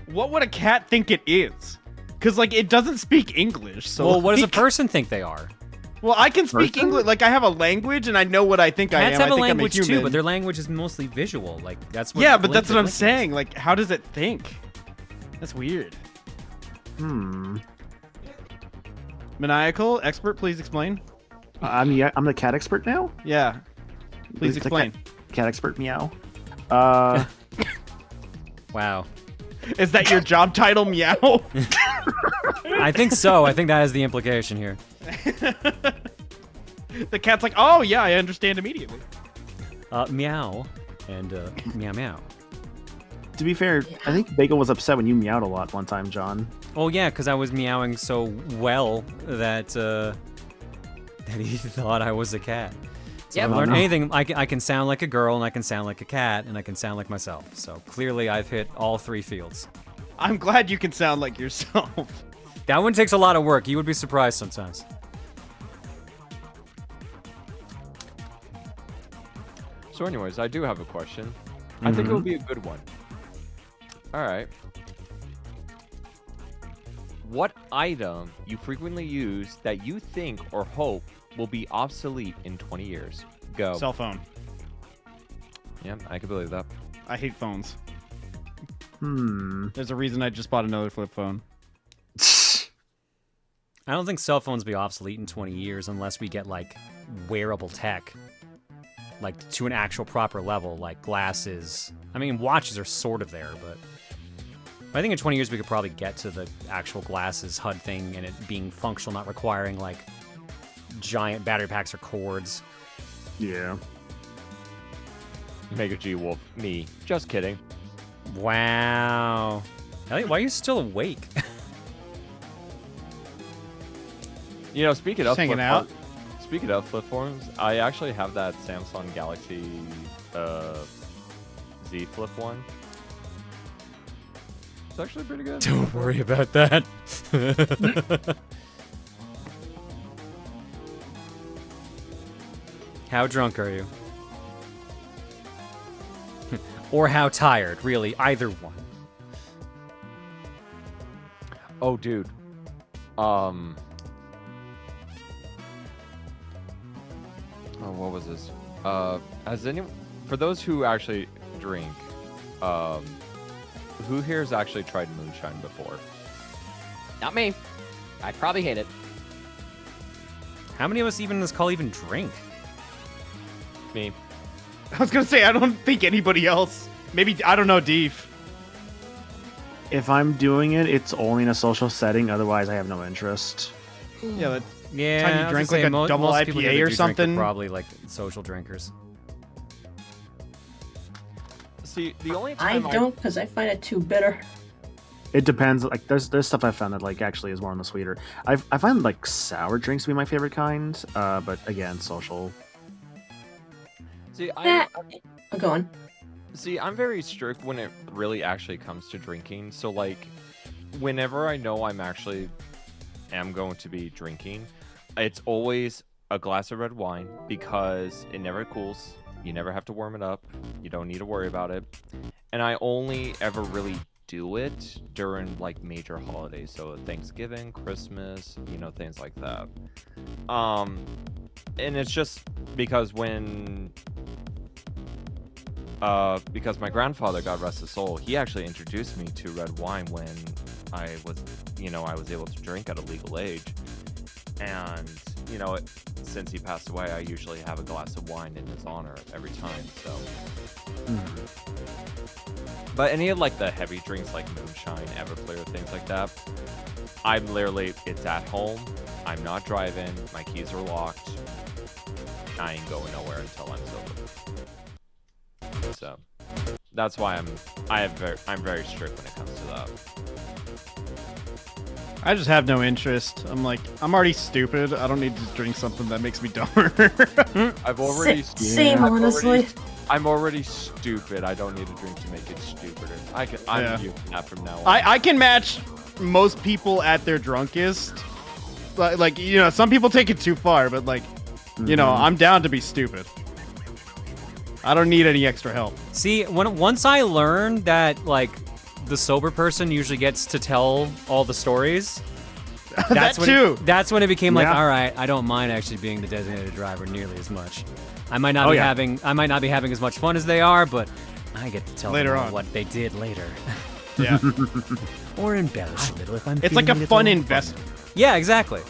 what would a cat think it is? Because like it doesn't speak English. So well, what does a like- person think they are? Well, I can speak Person? English. Like I have a language and I know what I think I am. Cats have I a think language I'm a too, human. but their language is mostly visual. Like that's what. Yeah, but that's what I'm linguistics is. saying. Like, how does it think? That's weird. Maniacal expert, please explain. I'm the cat expert now. Yeah, please The explain. Cat expert, meow. Wow. Is that your job title, meow? I think so. I think that is the implication here. The cat's like, oh yeah, I understand immediately. Meow and meow meow. To be fair, I think Bagel was upset when you meowed a lot one time, John. Oh yeah, because I was meowing so well that that he thought I was a cat. So Yeah, I've but learned no. anything. I can sound like a girl, and I can sound like a cat, and I can sound like myself. So clearly, I've hit all 3 fields. I'm glad you can sound like yourself. That one takes a lot of work. You would be surprised sometimes. So anyways, I do have a question. I think it'll be a good one. All right. What item you frequently use that you think or hope will be obsolete in 20 years? Go. Cell phone. Yeah, I can believe that. I hate phones. Hmm. There's a reason I just bought another flip phone. I don't think cell phones will be obsolete in 20 years unless we get like wearable tech, like to an actual proper level, like glasses. I mean, watches are sort of there, but I think in 20 years we could probably get to the actual glasses HUD thing and it being functional, not requiring like giant battery packs or cords. Yeah. Mega G Wolf. Me. Just kidding. Wow. Elliot, why are you still awake? You know, speaking of Just hanging flip out. Speaking of flip phones, I actually have that Samsung Galaxy Z Flip one. It's actually pretty good. Don't worry about that. How drunk are you? Or how tired, really, either one. Oh, dude. Oh, what was this? Has anyone, for those who actually drink, who here has actually tried moonshine before? Not me. I'd probably hate it. How many of us even in this call even drink? Me. I was gonna say I don't think anybody else. Maybe I don't know, Deef. If I'm doing it, it's only in a social setting. Otherwise, I have no interest. Yeah, that Yeah, time you I was drink gonna like say, a double most people here IPA that or do drink are something. probably like social drinkers. See, the only I time don't, because I find it too bitter. It depends. Like, there's stuff I found that like actually is more on the sweeter. I find like sour drinks to be my favorite kind. But again, social. See, Go on. See, I'm very strict when it really actually comes to drinking. So, like, whenever I know I'm actually am going to be drinking, it's always a glass of red wine because it never cools. You never have to warm it up. You don't need to worry about it. And I only ever really do it during, like, major holidays. So, Thanksgiving, Christmas, you know, things like that. And it's just because because my grandfather, God rest his soul, he actually introduced me to red wine when I was able to drink at a legal age. And, you know, since he passed away, I usually have a glass of wine in his honor every time, so. But any of, like, the heavy drinks like moonshine, Everclear, things like that, I'm literally, it's at home, I'm not driving, my keys are locked, I ain't going nowhere until I'm sober. So that's why I'm very strict when it comes to that. I just have no interest. I'm like, I'm already stupid. I don't need to drink something that makes me dumber. I've already Same, honestly. I'm already stupid. I don't need to drink to make it stupider. I'm using that from now on. I can match most people at their drunkest. Like you know, some people take it too far, but like, you know, I'm down to be stupid. I don't need any extra help. See, once I learned that like the sober person usually gets to tell all the stories. That's when it became like, all right, I don't mind actually being the designated driver nearly as much. I might not be having as much fun as they are, but I get to tell them what they did later. Yeah. Or embellish a little if I'm. It's like a fun investment. Yeah, exactly.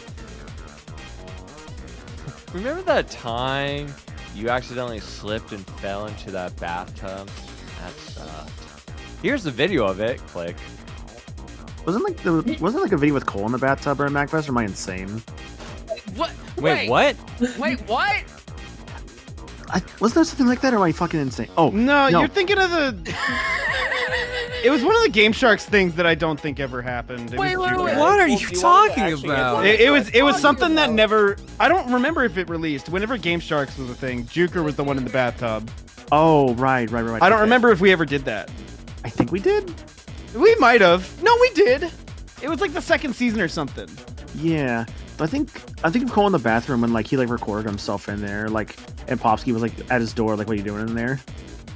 Remember that time you accidentally slipped and fell into that bathtub? That sucked. Here's the video of it. Click. Wasn't like a video with Cole in the bathtub or a MacFest, or am I insane? What? Wait, what? Wait, what? Wasn't there something like that, or am I fucking insane? Oh no, you're thinking of the. It was one of the Game Sharks things that I don't think ever happened. Wait. What are you talking about? It was something that never. I don't remember if it released. Whenever Game Sharks was a thing, Juker was the one in the bathtub. Oh, right. I don't remember if we ever did that. I think we did. We might have. No, we did. It was like the second season or something. Yeah. I think of Cole in the bathroom when like he like recorded himself in there, like, and Popsky was like at his door, like, what are you doing in there?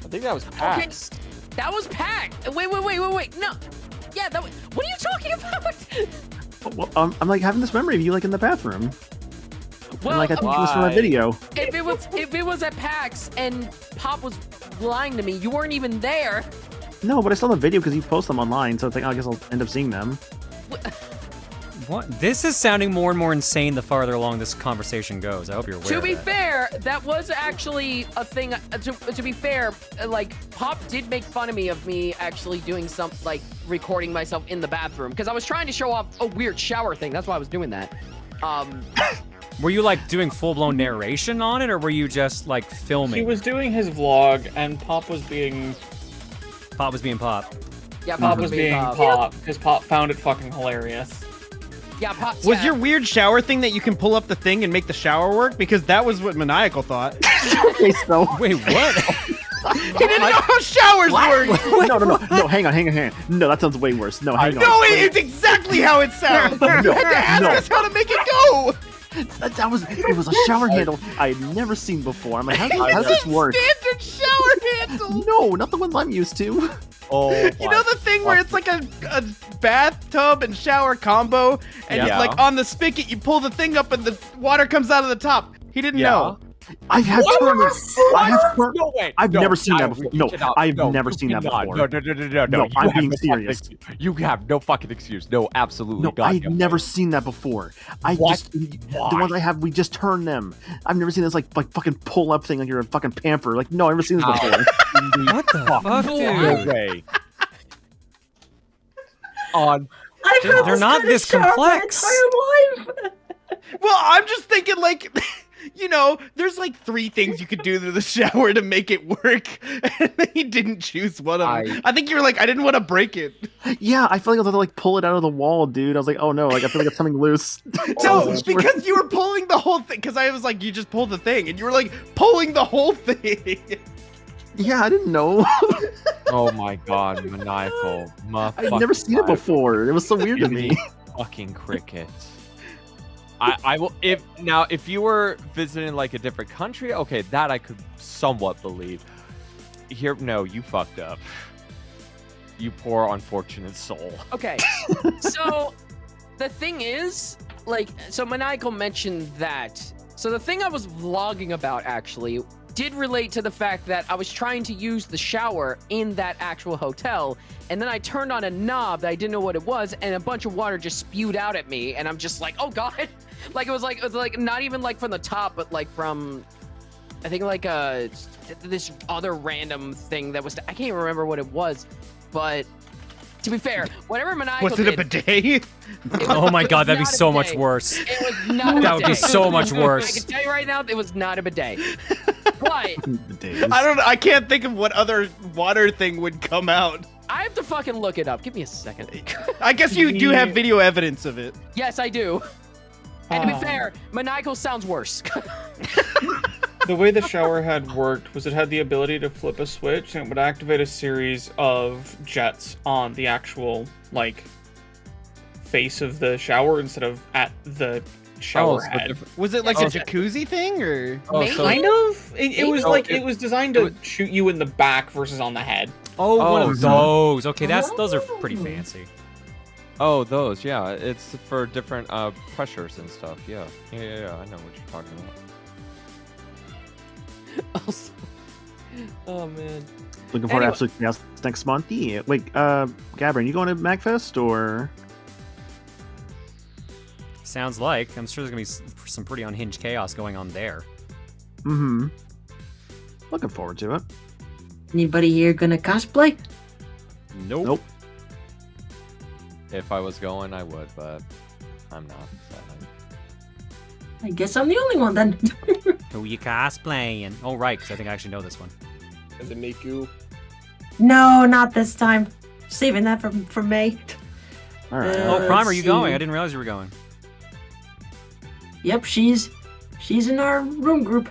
I think that was PAX. Okay, that was PAX. Wait. No. Yeah, what are you talking about? Well, I'm like having this memory of you like in the bathroom. Well, and, like I think it was from a video. If it was at PAX and Pop was lying to me, you weren't even there. No, but I saw the video because you post them online, so I think I guess I'll end up seeing them. What? This is sounding more and more insane the farther along this conversation goes. I hope you're aware. To be fair, that was actually a thing. To be fair, like Pop did make fun of me actually doing some like recording myself in the bathroom because I was trying to show off a weird shower thing. That's why I was doing that. Were you like doing full-blown narration on it, or were you just like filming? He was doing his vlog, and Pop was being Pop. Yeah, Pop was being Pop because Pop found it fucking hilarious. Yeah, Pop. Was your weird shower thing that you can pull up the thing and make the shower work? Because that was what Maniacal thought. Okay, so wait, what? He didn't know how showers work. No, hang on. No, that sounds way worse. No, hang on. No, it's exactly how it sounds. You had to ask us how to make it go. It was a shower handle I had never seen before. I'm like, how does this work? Standard shower handle. No, not the ones I'm used to. Oh, you know the thing where it's like a bathtub and shower combo, and like on the spigot you pull the thing up and the water comes out of the top. He didn't know. I've had turners. No way. I've never seen that before. No, I've never seen that before. No. I'm being serious. You have no fucking excuse. No, absolutely. No, I've never seen that before. The ones I have, we just turn them. I've never seen this like fucking pull up thing like you're a fucking pamper. Like, no, I've never seen this before. What the fuck, dude? No way. They're not this complex. Well, I'm just thinking like. You know, there's like 3 things you could do to the shower to make it work, and he didn't choose one of them. I think you were like, I didn't want to break it. Yeah, I feel like I was about to like pull it out of the wall, dude. I was like, oh no, like I feel like it's coming loose. No, because you were pulling the whole thing. Because I was like, you just pulled the thing, and you were like pulling the whole thing. Yeah, I didn't know. Oh my god, Maniacal. I've never seen it before. It was so weird to me. Fucking crickets. I will if you were visiting like a different country, okay, that I could somewhat believe. Here, no, you fucked up. You poor unfortunate soul. Okay, so the thing is, like, so Maniacal mentioned that. So the thing I was vlogging about actually did relate to the fact that I was trying to use the shower in that actual hotel, and then I turned on a knob that I didn't know what it was, and a bunch of water just spewed out at me, and I'm just like, oh god. Like it was like not even like from the top, but like from, I think like this other random thing that was, I can't even remember what it was, but to be fair, whatever Maniacal was it a bidet? Oh my god, that'd be so much worse. It was not a bidet. That would be so much worse. I can tell you right now, it was not a bidet. But I can't think of what other water thing would come out. I have to fucking look it up. Give me a second. I guess you do have video evidence of it. Yes, I do. And to be fair, Maniacal sounds worse. The way the shower head worked was it had the ability to flip a switch, and it would activate a series of jets on the actual, like, face of the shower instead of at the shower head. Was it like a jacuzzi thing, or Kind of. It was like it was designed to shoot you in the back versus on the head. Oh, one of those. Okay, those are pretty fancy. Oh, those, yeah. It's for different pressures and stuff. Yeah. I know what you're talking about. Oh man. Looking forward to Absolute Chaos next month. Yeah. Wait, Gabrin, you going to MagFest or? Sounds like. I'm sure there's gonna be some pretty unhinged chaos going on there. Mm-hmm. Looking forward to it. Anybody here gonna cosplay? Nope. If I was going, I would, but I'm not. So I guess I'm the only one then. Who you cosplaying? Oh, right, because I think I actually know this one. Does it make you? No, not this time. Saving that for May. All right. Oh, Prime, are you let's going? see. I didn't realize you were going. Yep, she's in our room group.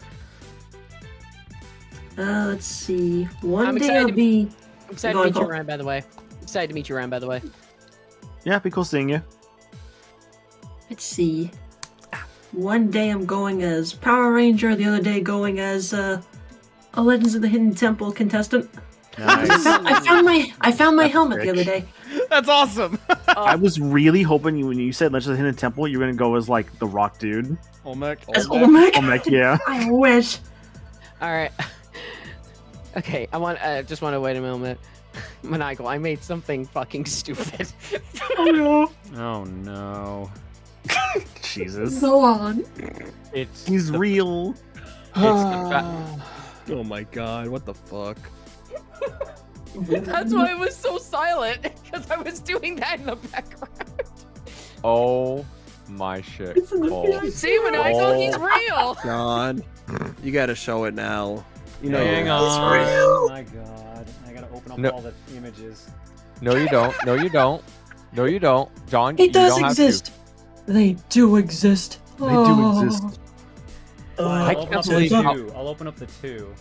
Let's see. One day I'll be. I'm excited to meet you, Ryan. By the way, excited to meet you, Ryan. By the way. Yeah, it'd be cool seeing you. Let's see. One day I'm going as Power Ranger. The other day going as a Legends of the Hidden Temple contestant. Nice. I found my helmet the other day. That's awesome. I was really hoping when you said Legends of the Hidden Temple, you were gonna go as like the Rock dude. Olmec. As Olmec? Olmec, yeah. I wish. All right. Okay, I just want to wait a moment. Maniacal, I made something fucking stupid. Oh no. Oh no. Jesus. Go on. He's real. Oh my god, what the fuck? That's why it was so silent, because I was doing that in the background. Oh my shit. Cole. See, Maniacal, he's real. John, you gotta show it now. You know, Hang on. Oh my god. I gotta open up all the images. No, you don't. No, you don't. No, you don't. John, It you does don't exist. They do exist. They do exist. I'll open up the two. I'll open up the two.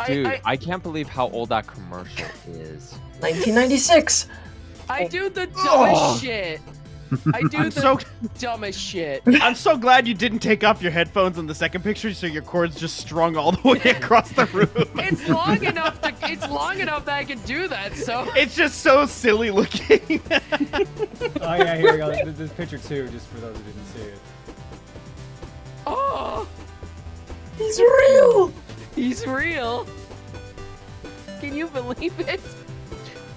Dude, I can't believe how old that commercial is. 1996. I do the dumbest shit. I do the dumbest shit. I'm so glad you didn't take off your headphones in the second picture, so your cord's just strung all the way across the room. It's long enough that I can do that. So it's just so silly looking. Oh yeah, here we go. This picture too, just for those who didn't see it. Oh, he's real. He's real. Can you believe it?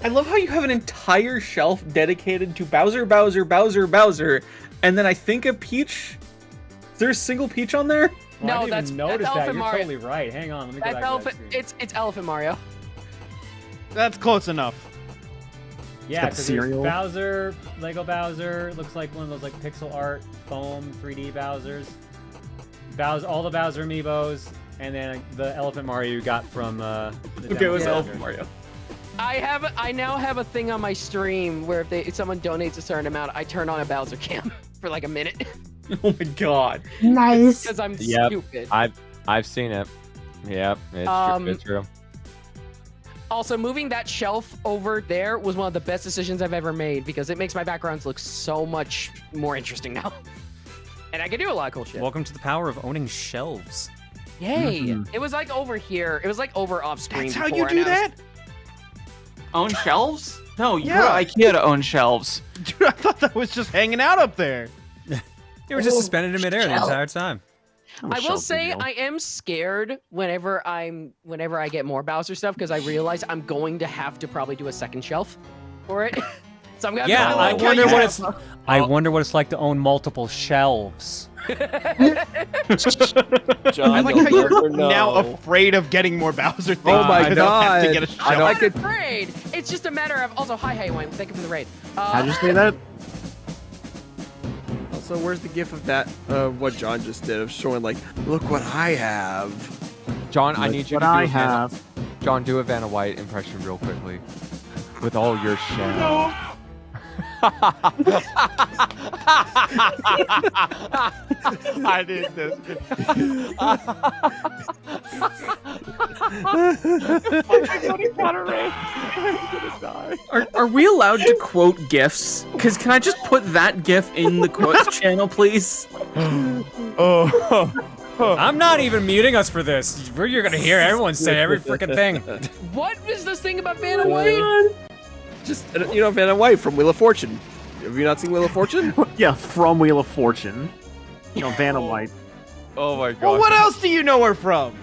I love how you have an entire shelf dedicated to Bowser, Bowser, Bowser, Bowser, and then I think a Peach. Is there a single Peach on there? Well, No, I didn't even notice that's that. Elephant You're Mario. totally right. Hang on, let me go That's back to that Elephant. screen. It's Elephant Mario. That's close enough. Yeah, got because cereal. there's Bowser, Lego Bowser, looks like one of those like pixel art foam 3D Bowsers. All the Bowser amiibos, and then the Elephant Mario you got from the Okay, it was demo. Elephant Mario. I now have a thing on my stream where if someone donates a certain amount, I turn on a Bowser cam for like a minute. Oh my god. Nice. Because I'm Yep. stupid. I've seen it. Yep, it's true. Also, moving that shelf over there was one of the best decisions I've ever made because it makes my backgrounds look so much more interesting now. And I can do a lot of cool shit. Welcome to the power of owning shelves. Yay! Mhm. It was like over here. It was like over off screen. That's how before, you and do I was- that? Own shelves? No, you Yeah. go to IKEA to own shelves. Dude, I thought that was just hanging out up there. You were just suspended in midair the entire time. I will say I am scared whenever I get more Bowser stuff because I realize I'm going to have to probably do a second shelf for it. So I'm gonna Yeah, have I to wonder what it's. I wonder what it's like to own multiple shelves. John, I like how you're now afraid of getting more Bowser things. Oh my because I have to God. get a I shelf. don't- I'm not afraid. It's just a matter of also hi Wayne. Thank you for the raid. How'd you say that? Also, where's the gif of that? What John just did of showing like, look what I have. John, I Look need you what to do I a Vanna- have. John, do a Vanna White impression real quickly. With all your shell. I did this. Are we allowed to quote GIFs? Because can I just put that GIF in the quotes channel, please? I'm not even muting us for this. You're gonna hear everyone say every freaking thing. What is this thing about Vanna White? Just, Vanna White from Wheel of Fortune. Have you not seen Wheel of Fortune? Yeah, from Wheel of Fortune. Vanna White. Oh my god. Well, what else do you know her from?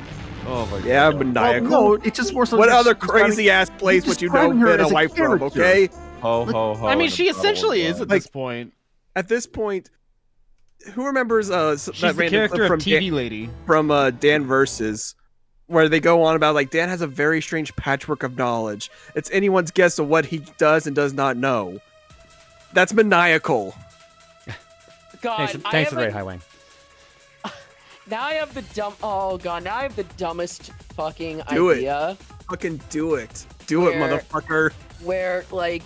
Oh my god. Yeah, maniacal. Well, no, it's just more so. What other crazy ass place would you know Vanna White from? Okay. Ho ho ho. I mean, she essentially is at this point. At this point, who remembers She's that the character from of TV Lady from Dan Versus, where they go on about like Dan has a very strange patchwork of knowledge. It's anyone's guess of what he does and does not know. That's maniacal. God, Thanks for the raid, Highway. Now I have the Oh god, now I have the dumbest fucking Do idea. it. Fucking do it. Do it, motherfucker. Where like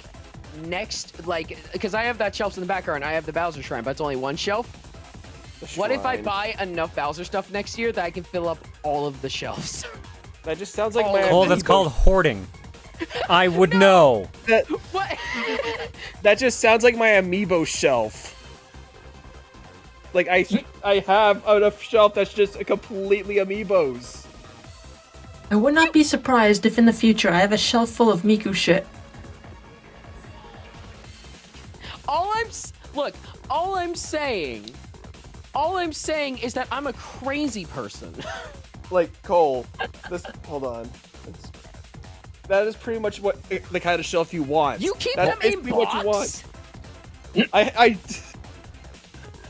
because I have that shelf in the background. I have the Bowser Shrine, but it's only one shelf. What if I buy enough Bowser stuff next year that I can fill up all of the shelves? That just sounds like that's called hoarding. I would know. What? That just sounds like my amiibo shelf. Like I have a shelf that's just completely amiibos. I would not be surprised if in the future I have a shelf full of Miku shit. All I'm saying is that I'm a crazy person. Like Cole, hold on. That is pretty much what the kind of shelf you want. You keep That's them in basically box? what you want.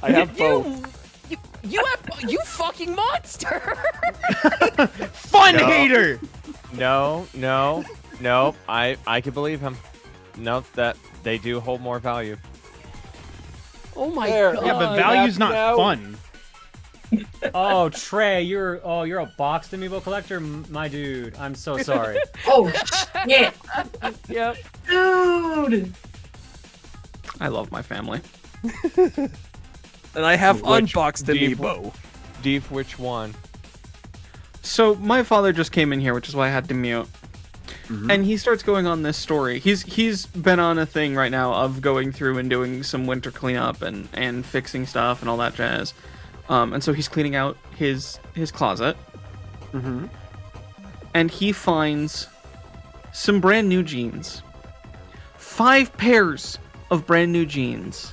I have both. You fucking monster! Fun hater! No. I can believe him. No, that they do hold more value. Oh my god. Yeah, but value's not fun. Oh, Trey, you're a boxed amiibo collector, my dude. I'm so sorry. Oh shit! Yep. Dude! I love my family. And I have unboxed amiibo. Deep, which one? So my father just came in here, which is why I had to mute. And he starts going on this story. He's been on a thing right now of going through and doing some winter cleanup and fixing stuff and all that jazz. And so he's cleaning out his closet. And he finds some brand new jeans. 5 pairs of brand new jeans.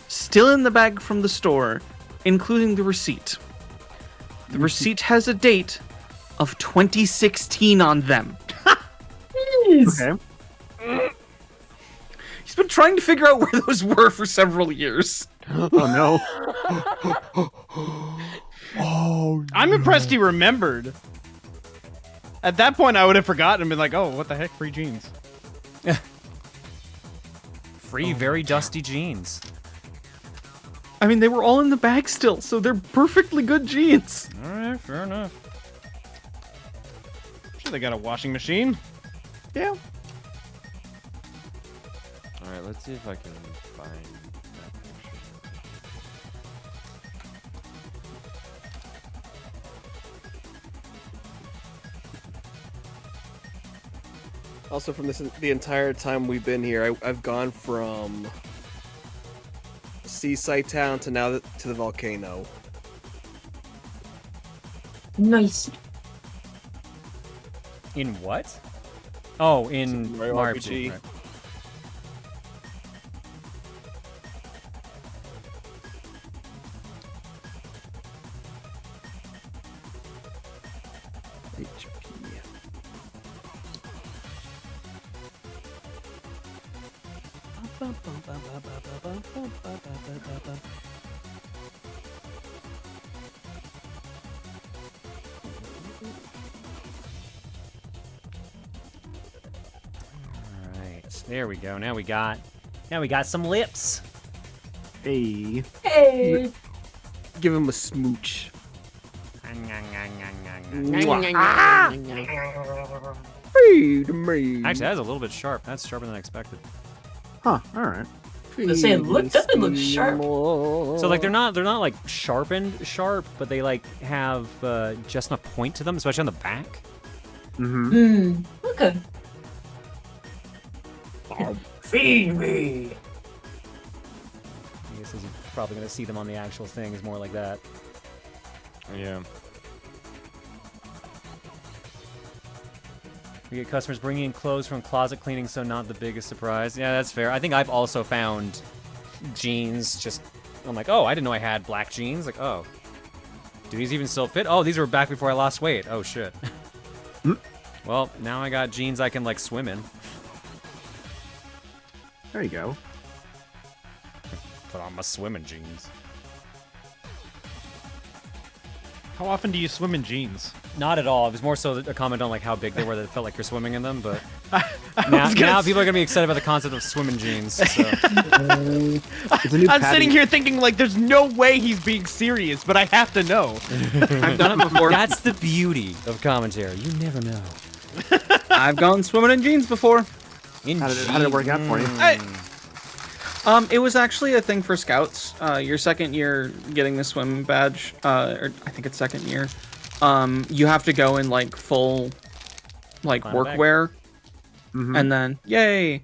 Still in the bag from the store, including the receipt. The receipt has a date of 2016 on them. Okay. He's been trying to figure out where those were for several years. Oh no. Oh, I'm impressed he remembered. At that point, I would have forgotten and been like, "Oh, what the heck, free jeans." Free, very dusty jeans. I mean, they were all in the bag still, so they're perfectly good jeans. All right, fair enough. Sure, they got a washing machine. Yeah. All right, let's see if I can find that picture. Also, from the entire time we've been here, I've gone from seaside town to now to the volcano. Nice. In what? Oh, in Mario Mario RPG. right. Alright, there we go. Now we got some lips. Hey. Hey. Give him a smooch. Feed me. Actually, that's a little bit sharp. That's sharper than I expected. Huh, alright. They say, look, that looks sharp. So like they're not like sharpened sharp, but they like have just enough point to them, especially on the back. Okay. Feed me. I guess you're probably gonna see them on the actual thing is more like that. Yeah. We get customers bringing in clothes from closet cleaning, so not the biggest surprise. Yeah, that's fair. I think I've also found jeans just... I'm like, oh, I didn't know I had black jeans. Like, oh. Do these even still fit? Oh, these were back before I lost weight. Oh, shit. Well, now I got jeans I can, like, swim in. There you go. Put on my swimming jeans. How often do you swim in jeans? Not at all. It was more so a comment on like how big they were that it felt like you're swimming in them, but now people are gonna be excited about the concept of swimming jeans. So. I'm sitting here thinking like there's no way he's being serious, but I have to know. I've done it before. That's the beauty of commentary. You never know. I've gone swimming in jeans before. How did it work out for you? It was actually a thing for scouts. Your second year getting the swim badge, or I think it's second year. You have to go in like full, like workwear, and then yay,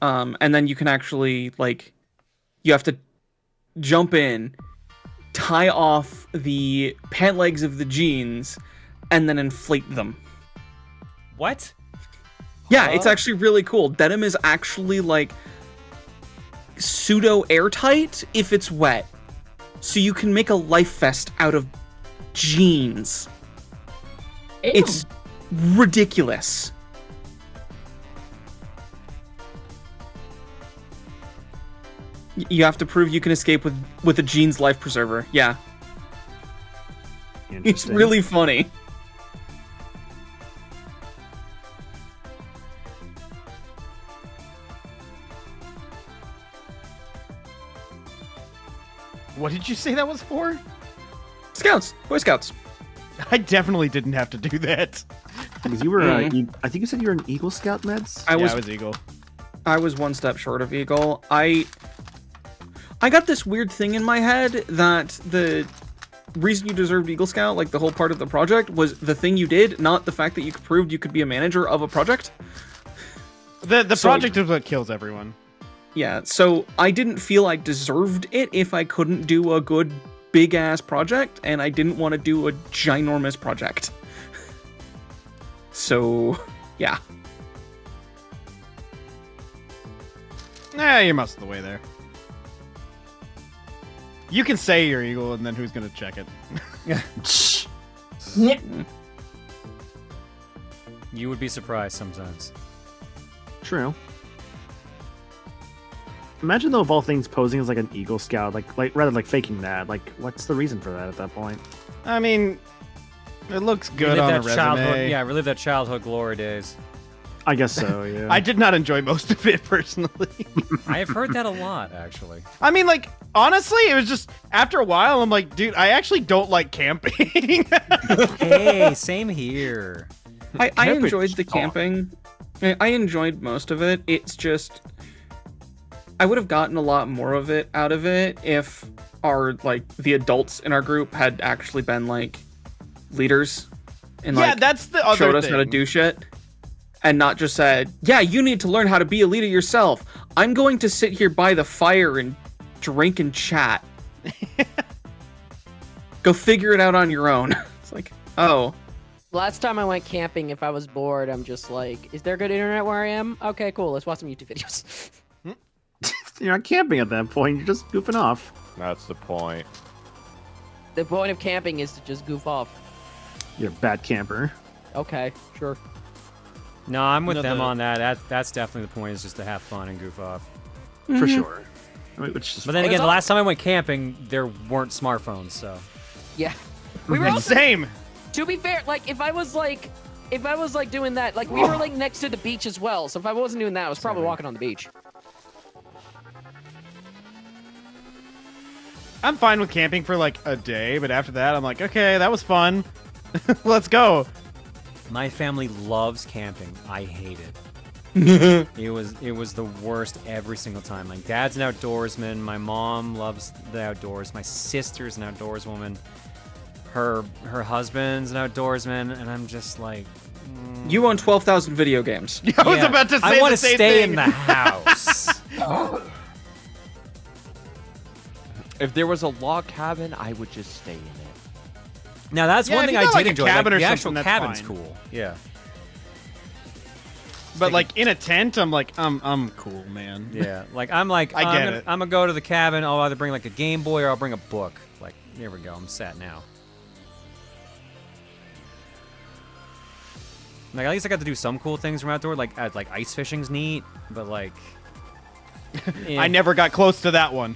and then you can actually like, you have to jump in, tie off the pant legs of the jeans, and then inflate them. What? Yeah, it's actually really cool. Denim is actually like pseudo airtight if it's wet, so you can make a life vest out of jeans. Ew. It's ridiculous. You have to prove you can escape with a jeans life preserver. Yeah, it's really funny. What did you say that was for? Scouts, Boy Scouts. I definitely didn't have to do that. Because you were, I think you said you were an Eagle Scout, Meds? I was Eagle. I was one step short of Eagle. I got this weird thing in my head that the reason you deserved Eagle Scout, like the whole part of the project, was the thing you did, not the fact that you proved you could be a manager of a project. The project is what kills everyone. Yeah, so I didn't feel I deserved it if I couldn't do a good big-ass project, and I didn't want to do a ginormous project. So, yeah. Nah, you're most of the way there. You can say you're Eagle, and then who's gonna check it? You would be surprised sometimes. True. Imagine though, of all things, posing as like an Eagle Scout, like rather like faking that. Like, what's the reason for that at that point? I mean, it looks good on a resume. Relive that childhood glory days. I guess so, yeah. I did not enjoy most of it personally. I have heard that a lot, actually. I mean, like, honestly, it was just after a while, I'm like, dude, I actually don't like camping. Hey, same here. I enjoyed the camping. I enjoyed most of it. It's just, I would have gotten a lot more of it out of it if the adults in our group had actually been like leaders and that's the other showed us thing. how to do shit, and not just said, yeah, you need to learn how to be a leader yourself. I'm going to sit here by the fire and drink and chat. Go figure it out on your own. It's like, oh. Last time I went camping, if I was bored, I'm just like, is there good internet where I am? Okay, cool. Let's watch some YouTube videos. You're not camping at that point. You're just goofing off. That's the point. The point of camping is to just goof off. You're a bad camper. Okay, sure. No, I'm with them on that. That's definitely the point, is just to have fun and goof off. For sure. I mean, But then again, the last time I went camping, there weren't smartphones, so. Yeah. We were also, same. To be fair, like if I was like doing that, like we were like next to the beach as well. So if I wasn't doing that, I was probably walking on the beach. I'm fine with camping for like a day, but after that, I'm like, okay, that was fun. Let's go. My family loves camping. I hate it. It was the worst every single time. Like, Dad's an outdoorsman. My mom loves the outdoors. My sister's an outdoors woman. Her husband's an outdoorsman, and I'm just like, You own 12,000 video games. I was about to say I want the to same stay thing. in the house. If there was a log cabin, I would just stay in it. Now that's Yeah, one if thing you I got, did like, a enjoy. cabin Like, or the actual something, that's cabin's fine. cool. Yeah. But like in a tent, I'm like, I'm cool, man. Yeah. Like I'm like, I get it. I'm gonna go to the cabin. I'll either bring like a Game Boy or I'll bring a book. Like, here we go. I'm set now. Like, at least I got to do some cool things from outdoor. Like ice fishing's neat, but like, I never got close to that one.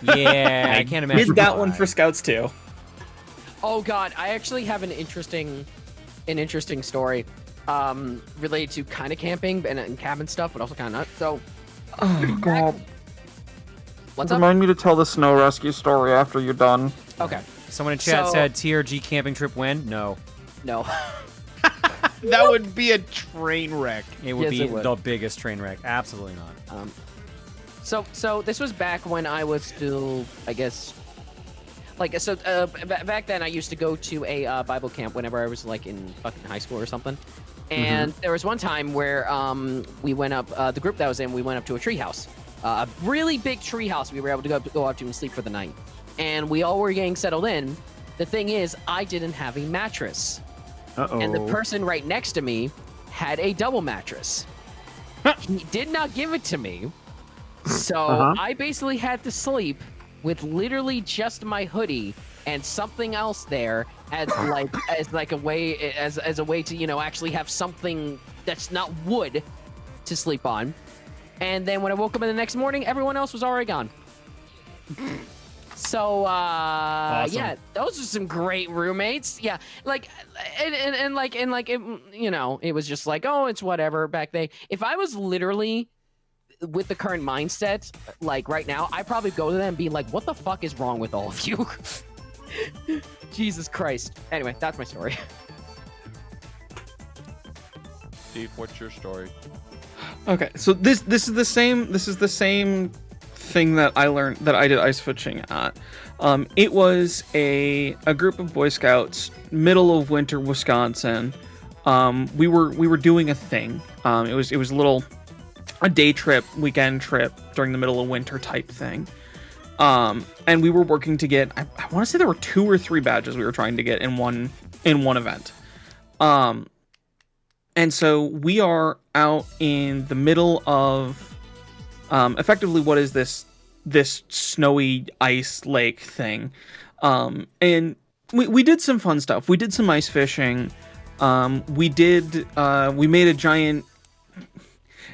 Yeah, I can't imagine. Did that why. one for Scouts too. Oh God, I actually have an interesting story related to kind of camping and cabin stuff, but also kind of not. So, Oh God. what's up? Remind me to tell the snow rescue story after you're done. Okay. Someone in chat So- said TRG camping trip win. No, No. That would be a train wreck. it would Yes, be it would. the biggest train wreck. Absolutely not. So this was back when I was still, I guess, like, so back then I used to go to a Bible camp whenever I was like in fucking high school or something. And there was one time where we went up, the group that I was in, we went up to a treehouse, a really big treehouse. We were able to go up to and sleep for the night, and we all were getting settled in. The thing is, I didn't have a mattress, and the person right next to me had a double mattress. He did not give it to me. So I basically had to sleep with literally just my hoodie and something else there as a way to, you know, actually have something that's not wood to sleep on. And then when I woke up in the next morning, everyone else was already gone. So Awesome. yeah, those are some great roommates. Yeah, like you know, it was just like, oh, it's whatever back then. If I was literally with the current mindset, like right now, I'd probably go to them and be like, what the fuck is wrong with all of you? Jesus Christ. Anyway, that's my story. Steve, what's your story? Okay, so this is the same thing that I learned that I did ice fishing at. It was a group of Boy Scouts, middle of winter Wisconsin. We were doing a thing. It was a day trip, weekend trip during the middle of winter type thing. And we were working to get, I want to say there were 2 or 3 badges we were trying to get in one event. And so we are out in the middle of effectively what is this snowy ice lake thing. And we did some fun stuff. We did some ice fishing. We made a giant.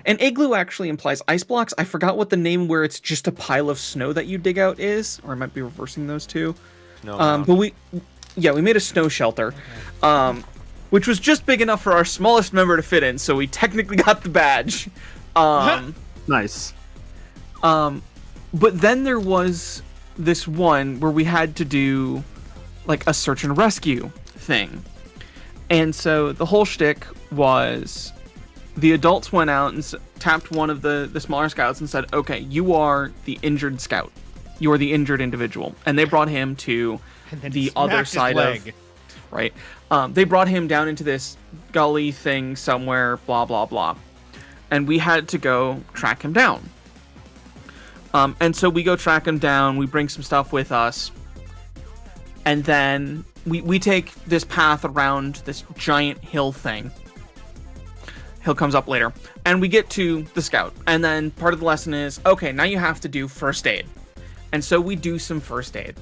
And igloo actually implies ice blocks. I forgot what the name where it's just a pile of snow that you dig out is, or I might be reversing those two. No. But we made a snow shelter, which was just big enough for our smallest member to fit in, so we technically got the badge. Nice. But then there was this one where we had to do like a search and rescue thing. And so the whole shtick was the adults went out and tapped one of the smaller scouts and said, okay, you are the injured scout. You are the injured individual. And they brought him to the other side of... Right. They brought him down into this gully thing somewhere, blah, blah, blah. And we had to go track him down. And so we go track him down. We bring some stuff with us. And then we take this path around this giant hill thing. Hill comes up later. And we get to the scout. And then part of the lesson is, okay, now you have to do first aid. And so we do some first aid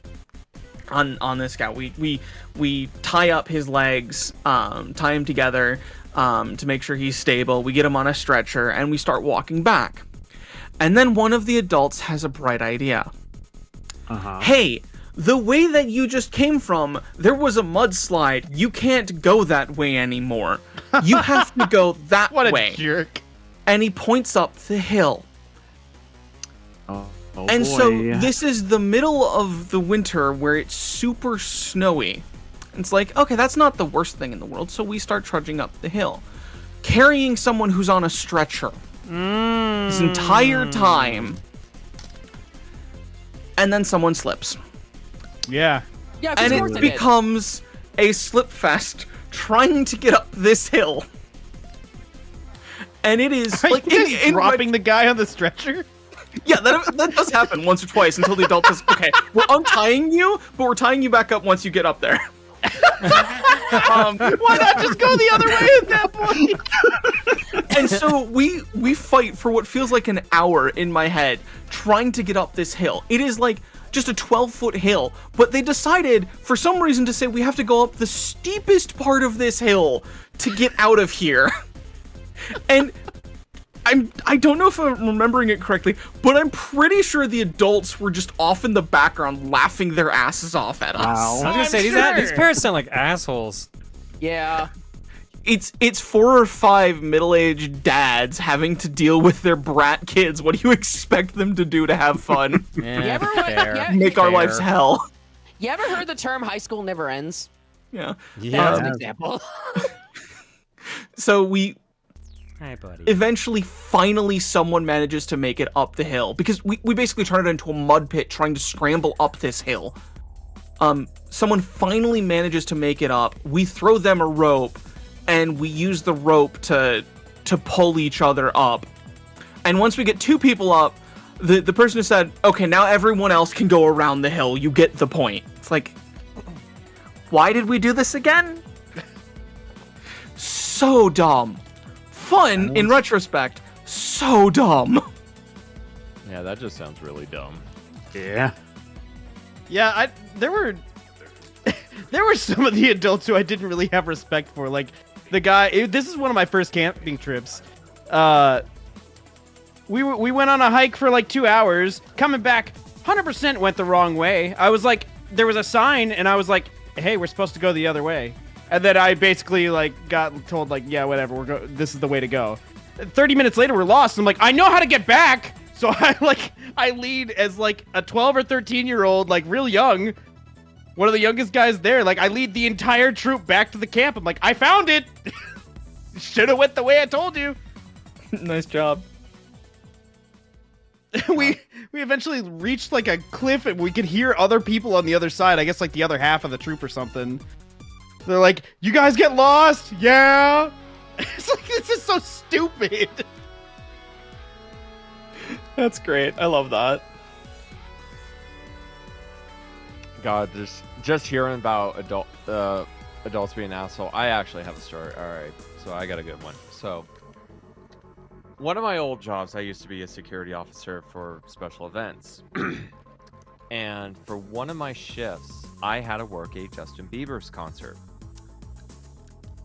on this scout. We tie up his legs, tie him together to make sure he's stable. We get him on a stretcher and we start walking back. And then one of the adults has a bright idea. Hey, the way that you just came from, there was a mudslide. You can't go that way anymore. You have to go that way. What a jerk. And he points up the hill. And so this is the middle of the winter where it's super snowy. It's like, okay, that's not the worst thing in the world. So we start trudging up the hill. carrying someone who's on a stretcher this entire time, and then someone slips. Yeah. Yeah, and it becomes a slip fest trying to get up this hill. And it is Are like you guys dropping the guy on the stretcher? Yeah, that does happen once or twice until the adult says, "Okay, we're untying you, but we're tying you back up once you get up there." Why not just go the other way at that point? And so we fight for what feels like an hour in my head trying to get up this hill. It is like just a 12-foot hill, but they decided for some reason to say we have to go up the steepest part of this hill to get out of here. And I don't know if I'm remembering it correctly, but I'm pretty sure the adults were just off in the background laughing their asses off at us. I was gonna say, these parents sound like assholes. Yeah. It's 4 or 5 middle-aged dads having to deal with their brat kids. What do you expect them to do to have fun? Make our lives hell. You ever heard the term "high school never ends"? Yeah. That's an example. So we. Hi, buddy. Eventually, finally, someone manages to make it up the hill because we basically turn it into a mud pit trying to scramble up this hill. Someone finally manages to make it up. We throw them a rope, and we use the rope to pull each other up. And once we get 2 people up, the person who said, "Okay, now everyone else can go around the hill. You get the point." It's like, why did we do this again? So dumb. Fun in retrospect, so dumb. Yeah, that just sounds really dumb. Yeah. Yeah, there were some of the adults who I didn't really have respect for. Like the guy. This is one of my first camping trips. We went on a hike for like 2 hours. Coming back, 100% went the wrong way. I was like, there was a sign, and I was like, "Hey, we're supposed to go the other way." And then I basically like got told like, "Yeah, whatever. This is the way to go." 30 minutes later, we're lost. I'm like, "I know how to get back." So I lead as like a 12 or 13-year-old, like real young, one of the youngest guys there. Like I lead the entire troop back to the camp. I'm like, "I found it. Should have went the way I told you." Nice job. we eventually reached like a cliff, and we could hear other people on the other side. I guess like the other half of the troop or something. They're like, "You guys get lost?" "Yeah." It's like, this is so stupid. That's great. I love that. God, just hearing about adults being assholes. I actually have a story. All right, so I got a good one. So, one of my old jobs, I used to be a security officer for special events. And for one of my shifts, I had to work a Justin Bieber's concert.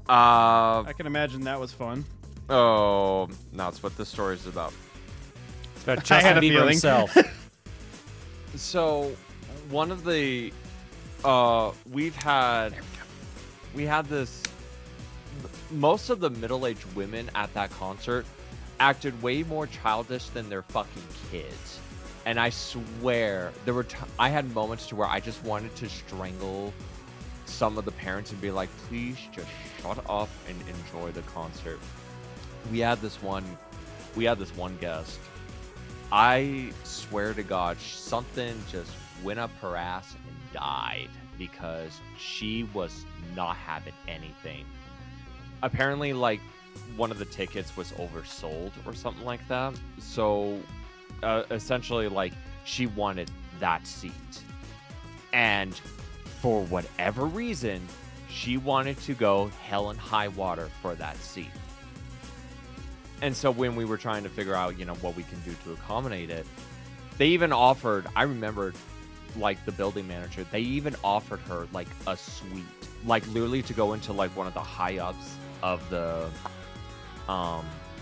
I can imagine that was fun. Oh, that's what this story is about. It's about Justin Bieber himself. So, one of the, we had this, most of the middle-aged women at that concert acted way more childish than their fucking kids. And I swear, I had moments to where I just wanted to strangle some of the parents and be like, "Please just shut up and enjoy the concert." We had this one guest. I swear to God, something just went up her ass and died because she was not having anything. Apparently, like, one of the tickets was oversold or something like that. So, essentially, like, she wanted that seat. And for whatever reason, she wanted to go hell and high water for that seat. And so when we were trying to figure out, what we can do to accommodate it, they even offered, I remembered, like, the building manager, they even offered her, like, a suite. Like, literally to go into, like, one of the high-ups of the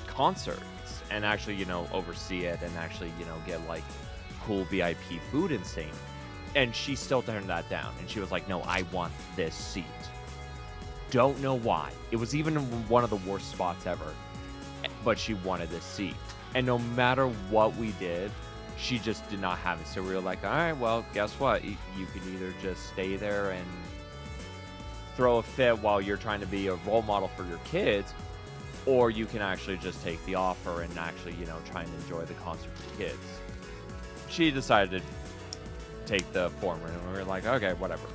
concerts and actually, oversee it and actually, get, like, cool VIP food and things. And she still turned that down. And she was like, "No, I want this seat." Don't know why. It was even one of the worst spots ever. But she wanted this seat. And no matter what we did, she just did not have it. So we were like, "All right, well, guess what? You can either just stay there and throw a fit while you're trying to be a role model for your kids, or you can actually just take the offer and actually, you know, try and enjoy the concert with kids. She decided to take the former, and we were like, okay, whatever.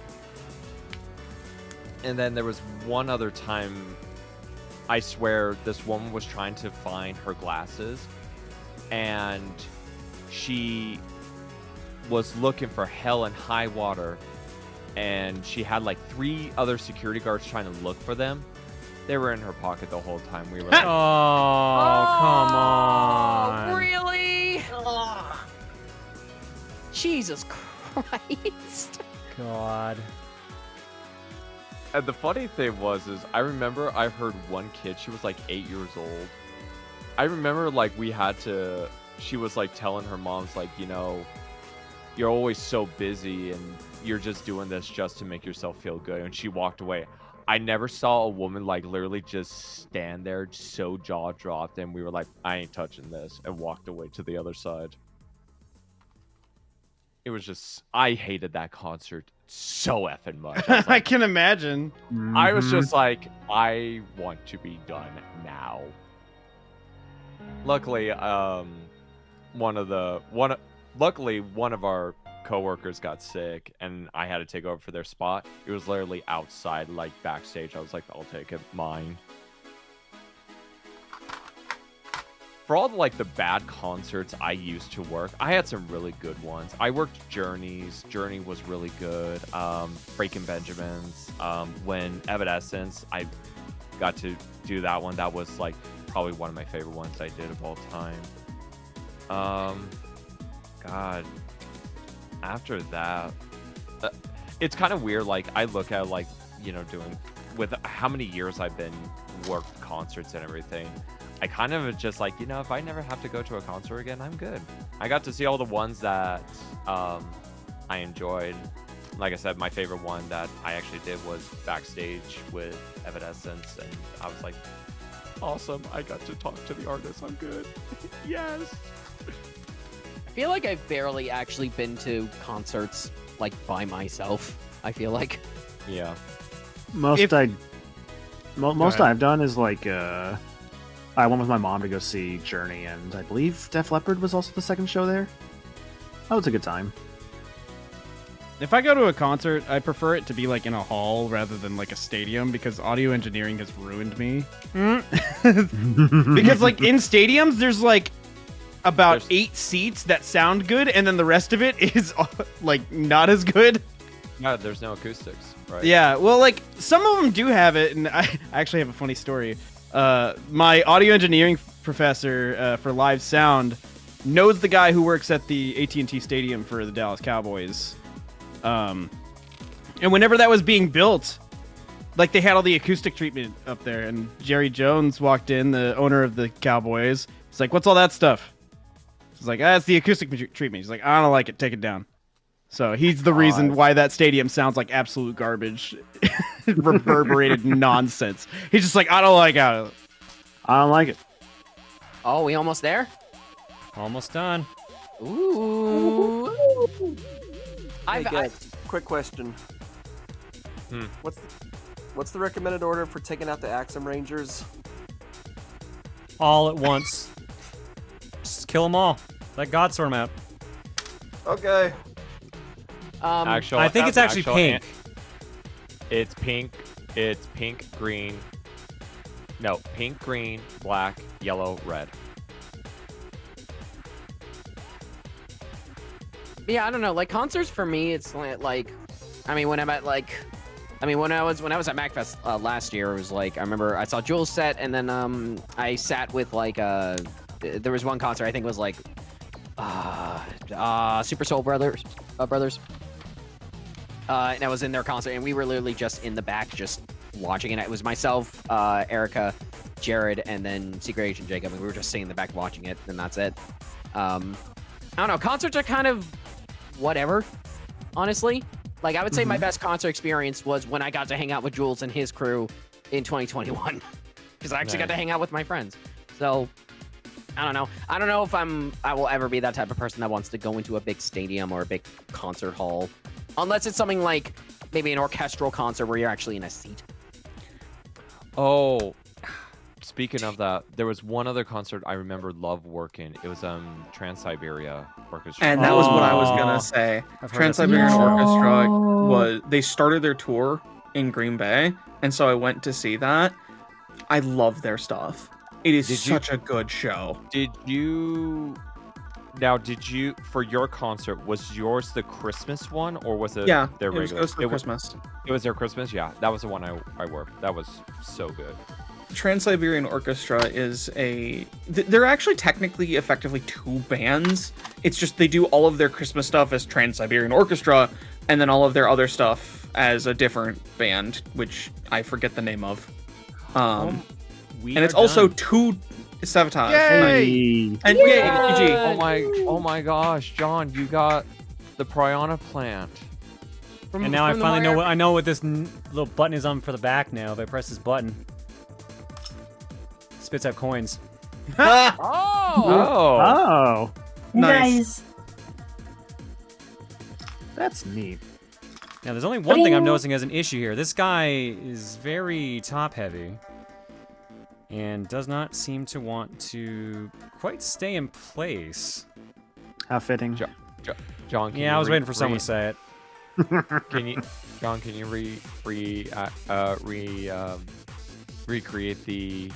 And then there was one other time, I swear, this woman was trying to find her glasses, and she was looking for hell and high water, and she had like 3 other security guards trying to look for them. They were in her pocket the whole time. We were like, oh, come on. Really? Jesus Christ. God. And the funny thing was, I remember I heard one kid, she was like 8 years old. I remember like she was like telling her mom's like, you know, you're always so busy and you're just doing this just to make yourself feel good. And she walked away. I never saw a woman like literally just stand there so jaw dropped, and we were like, I ain't touching this, and walked away to the other side. It was just, I hated that concert so effing much. I, I can imagine. I was just like, I want to be done now. Luckily, luckily one of our coworkers got sick, and I had to take over for their spot. It was literally outside, like backstage. I was like, I'll take it, mine. For all the bad concerts I used to work, I had some really good ones. I worked Journey's. Journey was really good. Breaking Benjamins. When Evanescence, I got to do that one. That was like probably one of my favorite ones I did of all time. God. After that, it's kind of weird. Like I look at doing with how many years I've been worked concerts and everything. I kind of just like, if I never have to go to a concert again, I'm good. I got to see all the ones that I enjoyed. Like I said, my favorite one that I actually did was backstage with Evanescence, and I was like, awesome. I got to talk to the artist. I'm good. Yes. I feel like I've barely actually been to concerts like by myself. I feel like. Yeah. Most I've done is like I went with my mom to go see Journey, and I believe Def Leppard was also the second show there. That was a good time. If I go to a concert, I prefer it to be like in a hall rather than like a stadium, because audio engineering has ruined me. Because like in stadiums, there's like about 8 seats that sound good, and then the rest of it is like not as good. No, there's no acoustics, right? Yeah, well, like some of them do have it, and I actually have a funny story. My audio engineering professor for live sound knows the guy who works at the AT&T Stadium for the Dallas Cowboys. And whenever that was being built, like they had all the acoustic treatment up there, and Jerry Jones walked in, the owner of the Cowboys. He's like, "What's all that stuff?" He's like, "It's the acoustic treatment." He's like, "I don't like it. Take it down." So he's the reason why that stadium sounds like absolute garbage. Reverberated nonsense. He's just like, I don't like it. Oh, we almost there? Almost done. Ooh. Hey guys, quick question. What's the recommended order for taking out the Axum Rangers? All at once. Just kill them all. Let God sort them out. Okay. I think it's actually pink. It's pink. It's pink, green. No, pink, green, black, yellow, red. Yeah, I don't know. Like concerts for me, it's like, I mean, when I'm at like, when I was at MacFest last year, it was like I remember I saw Jules set, and then I sat with like there was one concert I think it was like Super Soul Brothers. And I was in their concert, and we were literally just in the back, just watching it. It was myself, Erica, Jared, and then Secret Agent Jacob, and we were just sitting in the back watching it, and that's it. I don't know. Concerts are kind of whatever, honestly. Like, I would say my best concert experience was when I got to hang out with Jules and his crew in 2021, because I actually got to hang out with my friends. So, I don't know. I don't know if I will ever be that type of person that wants to go into a big stadium or a big concert hall. Unless it's something like maybe an orchestral concert where you're actually in a seat. Oh, speaking of that, there was one other concert I remember love working. It was Trans-Siberia Orchestra. And that was what I was gonna say. Trans-Siberian Orchestra they started their tour in Green Bay, and so I went to see that. I love their stuff. It is such a good show. Did you for your concert, was yours the Christmas one or was it their regular? It was Christmas. It was their Christmas, yeah. That was the one I worked. That was so good. Trans-Siberian Orchestra is they're actually technically effectively two bands. It's just they do all of their Christmas stuff as Trans-Siberian Orchestra, and then all of their other stuff as a different band, which I forget the name of. And it's also two Sabotage. Yay! And yay, GG. Oh my gosh, John, you got the Pirartna plant. And now I finally know what what this little button is on for the back now. If I press this button, it spits out coins. Oh. Nice. That's neat. Now, there's only one thing I'm noticing as an issue here. This guy is very top-heavy and does not seem to want to quite stay in place. How fitting. John, yeah, I was waiting for someone to say it. John, can you recreate the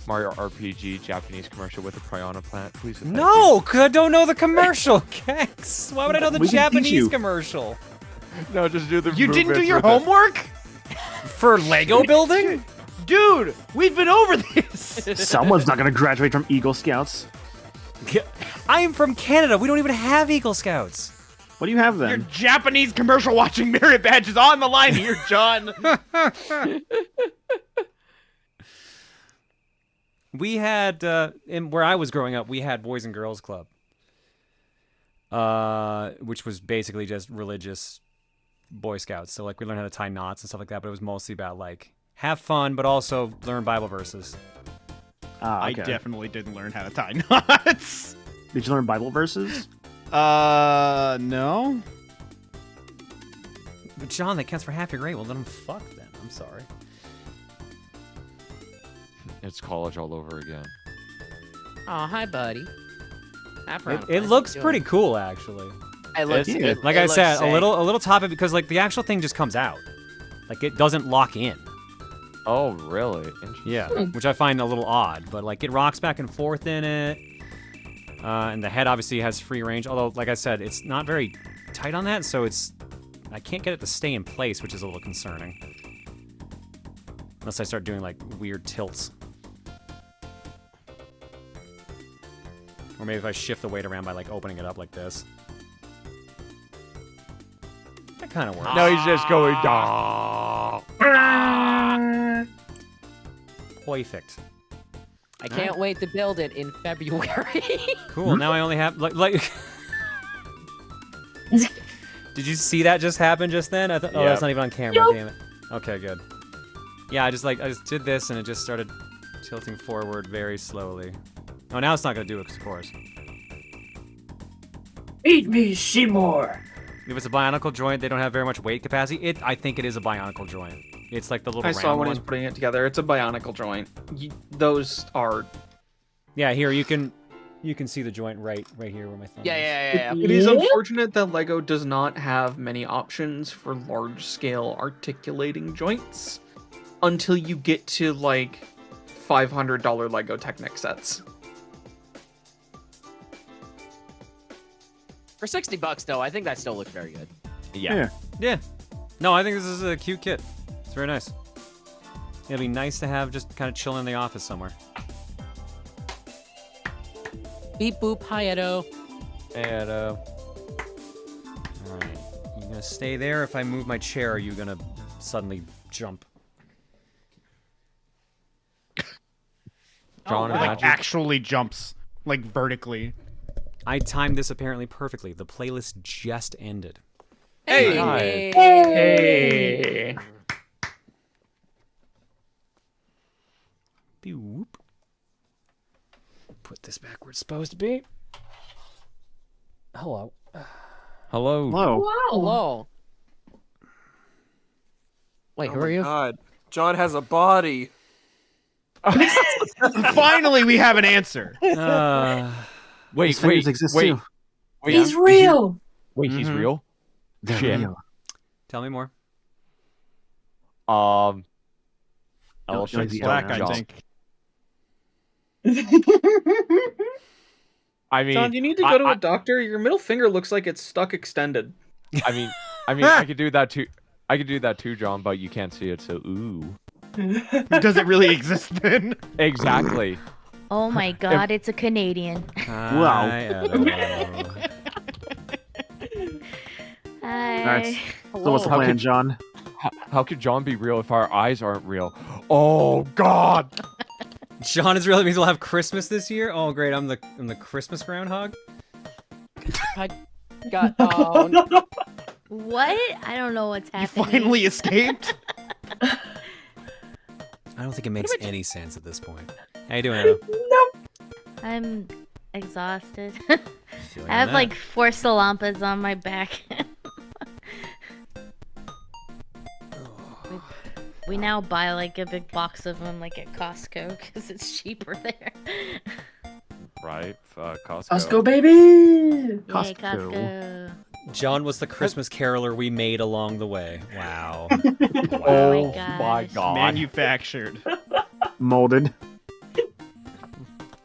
Mario RPG Japanese commercial with the Pirartna plant, please? No, because I don't know the commercial, Kex. Why would I know the Japanese commercial? No, just do the. You didn't do your homework? For Lego building? Dude, we've been over this. Someone's not going to graduate from Eagle Scouts. I am from Canada. We don't even have Eagle Scouts. What do you have then? Your Japanese commercial watching merit badge is on the line here, John. We had, where I was growing up, we had Boys and Girls Club. Which was basically just religious Boy Scouts. So, like, we learned how to tie knots and stuff like that, but it was mostly about, like, have fun, but also learn Bible verses. I definitely didn't learn how to tie knots. Did you learn Bible verses? No. But John, that counts for half your grade. Well, let them fuck then. I'm sorry. It's college all over again. Oh, hi, buddy. It looks pretty cool, actually. It looks good. Like I said, a little top because like the actual thing just comes out. Like it doesn't lock in. Oh, really? Yeah, which I find a little odd, but like it rocks back and forth in it. And the head obviously has free range, although like I said, it's not very tight on that, so I can't get it to stay in place, which is a little concerning. Unless I start doing like weird tilts. Or maybe if I shift the weight around by like opening it up like this. That kind of works. No, he's just going down. Perfect. I can't wait to build it in February. Cool. Now I only have like. Did you see that just happen just then? I thought. Oh, that's not even on camera. Yep. Damn it. Okay, good. Yeah, I just did this and it just started tilting forward very slowly. Oh, now it's not gonna do it, of course. Eat me, Seymour. If it's a bionicle joint, they don't have very much weight capacity. I think it is a bionicle joint. It's like the little. I saw when one. he was putting it together. It's a bionicle joint. Those are. Yeah, here you can see the joint right here where my thumb. Yeah. It is unfortunate that LEGO does not have many options for large-scale articulating joints until you get to like $500 LEGO Technic sets. For $60 though, I think that still looks very good. Yeah. No, I think this is a cute kit. It's very nice. It'll be nice to have just kind of chilling in the office somewhere. Beep boop, hi Edo. Hey, Edo. Alright. You gonna stay there? If I move my chair, are you gonna suddenly jump? John, like actually jumps, like vertically. I timed this apparently perfectly. The playlist just ended. Hey! Hey! Boop. Put this back where it's supposed to be. Hello. Hello. Hello. Wow. Hello. Wait, who are you? God, John has a body. Finally, we have an answer. Wait, His fingers exist wait. too. Wait, He's real. Wait, he's real? They're Shit. real. Tell me more. Elephant He's black, I jump. think. I mean, John, you need to go to a doctor. Your middle finger looks like it's stuck extended. I mean, I could do that too. I could do that too, John, but you can't see it, so ooh. Does it really exist then? Exactly. Oh my god, it's a Canadian. Wow. Hi. Alright. So what's the plan, John? How could John be real if our eyes aren't real? Oh God! John is real. That means we'll have Christmas this year. Oh great, I'm the Christmas groundhog. I got no. What? I don't know what's happening. Finally escaped. I don't think it makes any sense at this point. How you doing, Edo? I'm exhausted. Feeling I have that. like 4 salampas on my back. we now buy like a big box of them like at Costco because it's cheaper there. Right, Costco. Costco, baby. Yay, Costco. John was the Christmas caroler we made along the way. Wow. Oh my my gosh. God! Manufactured. Molded.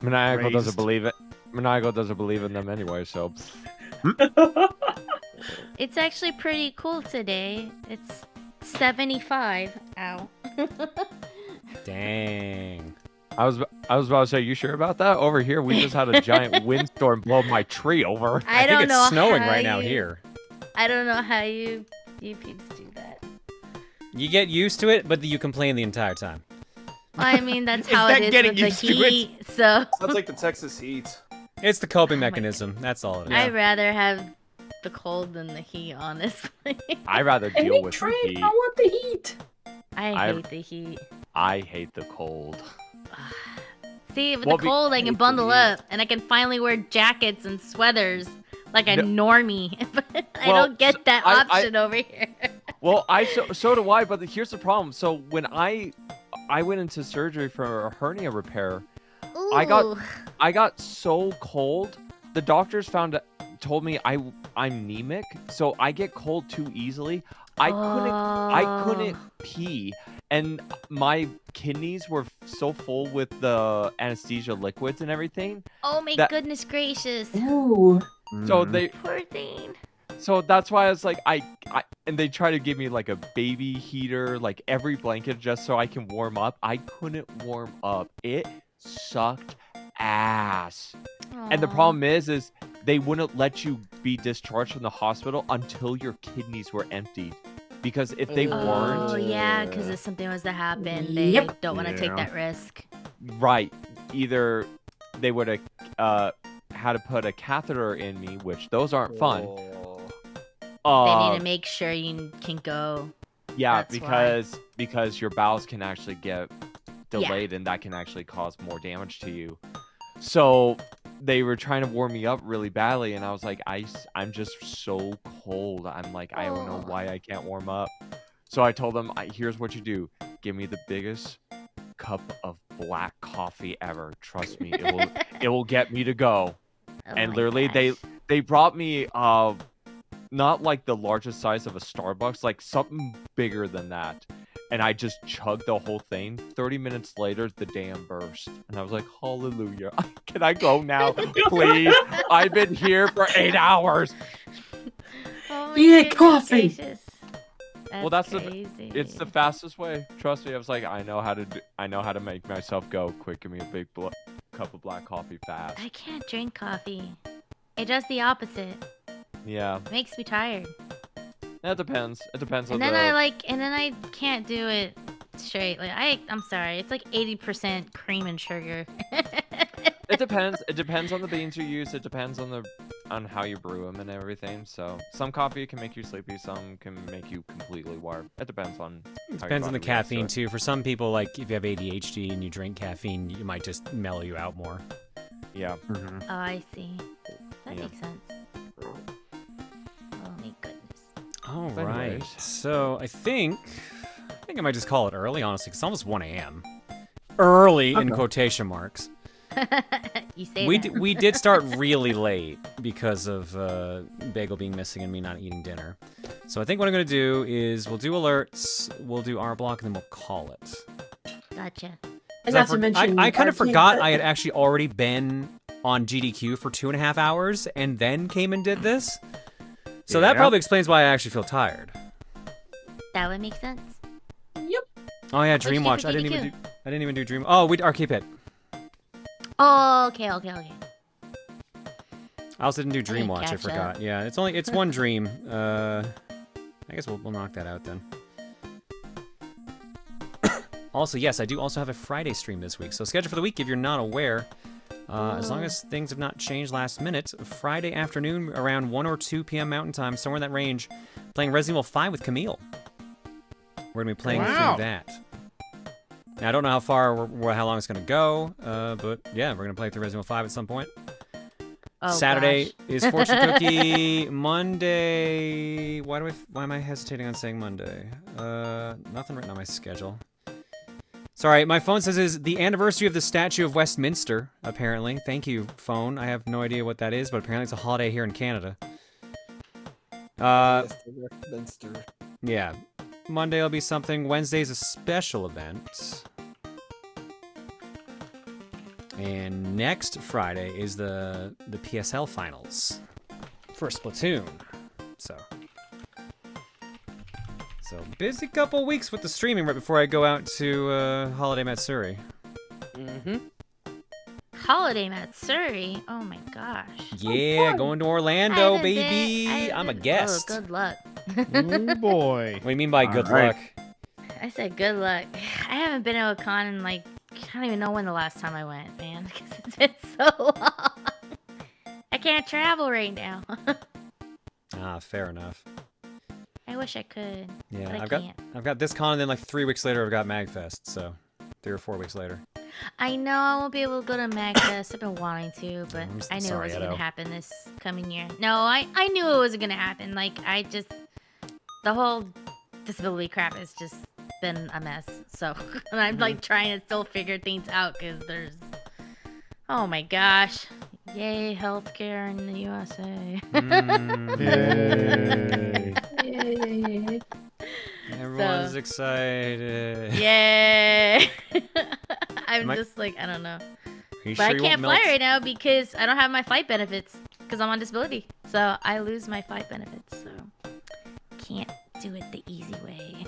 Maniacal doesn't Raised. believe it. Maniacal doesn't believe in them anyway, so. It's actually pretty cool today. It's 75. Ow. Dang. I was about to say, you sure about that? Over here, we just had a giant windstorm blow my tree over. I don't think know it's snowing how right now you- here. I don't know how you peeps do that. You get used to it, but you complain the entire time. I mean, that's Is how that it is getting with the used to it? heat, so Sounds like the Texas heat. It's the coping Oh my mechanism. That's all it is. I'd rather have the cold than the heat, honestly. I'd rather deal with the heat. I want the heat. I hate the heat. I hate the cold. See, with Well, the cold, I can bundle up, and I can finally wear jackets and sweaters like a normie. But I Well, don't get that I- option over here. Well, so do I, but here's the problem. So when I went into surgery for a hernia repair, I got so cold. The doctors told me I'm anemic, so I get cold too easily. I couldn't pee, and my kidneys were so full with the anesthesia liquids and everything. Oh my goodness gracious. Ooh. So they Poor thing. So that's why I was like, and they try to give me like a baby heater, like every blanket just so I can warm up. I couldn't warm up. It sucked ass. And the problem is they wouldn't let you be discharged from the hospital until your kidneys were emptied. Because if they weren't... Oh, yeah, because if something was to happen, they don't want to take that risk. Right. Either they would have had to put a catheter in me, which those aren't fun. They need to make sure you can go. Yeah, That's because your bowels can actually get delayed and that can actually cause more damage to you. So they were trying to warm me up really badly, and I was like, I'm just so cold. I'm like, I don't know why I can't warm up. So I told them, here's what you do. Give me the biggest cup of black coffee ever. Trust me, it will get me to go. And literally they brought me not like the largest size of a Starbucks, like something bigger than that. And I just chugged the whole thing. 30 minutes later, the dam burst. And I was like, hallelujah. Can I go now, please? I've been here for 8 hours. Oh Yeah, coffee. Well, it's the fastest way. Trust me. I was like, I know how to make myself go. Quick, give me a big cup of black coffee fast. I can't drink coffee. It does the opposite. Yeah. It makes me tired. That depends. It depends on And then the... and then I can't do it straight. Like I'm sorry, it's like 80% cream and sugar. It depends. It depends on the beans you use. It depends on how you brew them and everything. So some coffee can make you sleepy. Some can make you completely wired. It depends on. It depends on the caffeine too. For some people, like if you have ADHD and you drink caffeine, you might just mellow you out more. Yeah. Oh, I see. That makes sense. Oh my goodness. All right. So I think I might just call it early, honestly. 'Cause it's almost 1 a.m. early in Okay. quotation marks. You say We that. we did start really late because of Bagel being missing and me not eating dinner. So I think what I'm gonna do is we'll do alerts, we'll do our block, and then we'll call it. Gotcha. And not to mention, I kind of arcade forgot set- I had actually already been on GDQ for 2.5 hours and then came and did this. So that Yeah. probably explains why I actually feel tired. That would make sense. Yep. Oh yeah, What'd you do Dreamwatch. for I GDQ? didn't even do Dream. Oh, we Arcade Pit. Oh, okay. I also didn't do didn't Dreamwatch. I catch forgot. up. Yeah, it's one dream. I guess we'll knock that out then. Also, yes, I do also have a Friday stream this week. So schedule for the week, if you're not aware, as long as things have not changed last minute, Friday afternoon around 1 or 2 p.m. Mountain Time, somewhere in that range, playing Resident Evil 5 with Camille. We're gonna be playing Wow. through that. Now I don't know how long it's gonna go, but yeah, we're gonna play through Resident Evil 5 at some point. Oh, Saturday gosh. is Fortune Cookie. Monday. Why am I hesitating on saying Monday? Nothing written on my schedule. Sorry, my phone says it's the anniversary of the Statue of Westminster, apparently. Thank you, phone. I have no idea what that is, but apparently it's a holiday here in Canada. Westminster. Yeah. Monday will be something. Wednesday's a special event. And next Friday is the PSL finals for Splatoon. So busy couple weeks with the streaming right before I go out to Holiday Matsuri. Mm-hmm. Holiday Matsuri. Oh my gosh. Yeah, going to Orlando, baby. I'm a Oh, guest. good luck. Oh boy. What do you mean by good right. luck? I said good luck. I haven't been to a con in like, I don't even know when the last time I went, man. Because it's been so long. I can't travel right now. Ah, fair enough. I wish I could. Yeah, but I can't. I've got this con, and then like 3 weeks later I've got MagFest, so 3 or 4 weeks later. I know I won't be able to go to MagFest. I've been wanting to, but I'm I knew sorry, it wasn't Edo. gonna happen this coming year. No, I knew it wasn't gonna happen. Like the whole disability crap has just been a mess. So and I'm like trying to still figure things out because there's, oh my gosh, yay healthcare in the USA. Yay. Everyone's excited. Yay! I'm Am I- just like, I don't know. Are you But I sure you won't can't fly melt? right now because I don't have my flight benefits because I'm on disability. So I lose my flight benefits. So can't do it the easy way.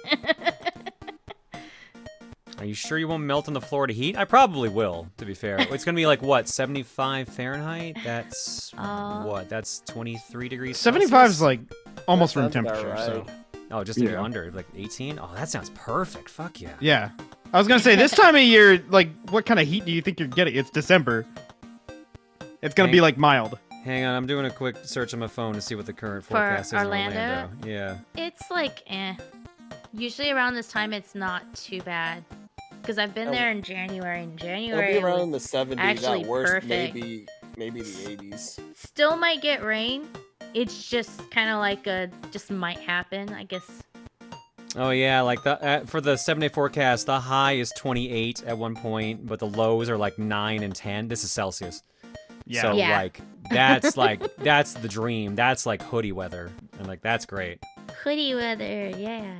Are you sure you won't melt in the Florida heat? I probably will, to be fair. It's gonna be like what, 75 Fahrenheit? That's what? That's 23 degrees. 75 is Celsius? like almost room That sounds temperature. about So Oh, just to be Yeah. under like 18. Oh, that sounds perfect. Fuck yeah. yeah, I was gonna say this time of year, like, what kind of heat do you think you're getting? It's December. It's gonna be like mild. Hang on, I'm doing a quick search on my phone to see what the current For forecast is Orlando? in Orlando. Yeah. It's like, Usually around this time, it's not too bad. Because I've been there in January, and January It'll be around was the 70s actually at worst, perfect. maybe the 80s. Still might get rain. It's just kind of like just might happen, I guess. Oh yeah, like for the 7-day forecast, the high is 28 at one point, but the lows are like 9 and 10. This is Celsius. Yeah. So Yeah. like that's the dream. That's like hoodie weather, and like that's great. Hoodie weather, yeah.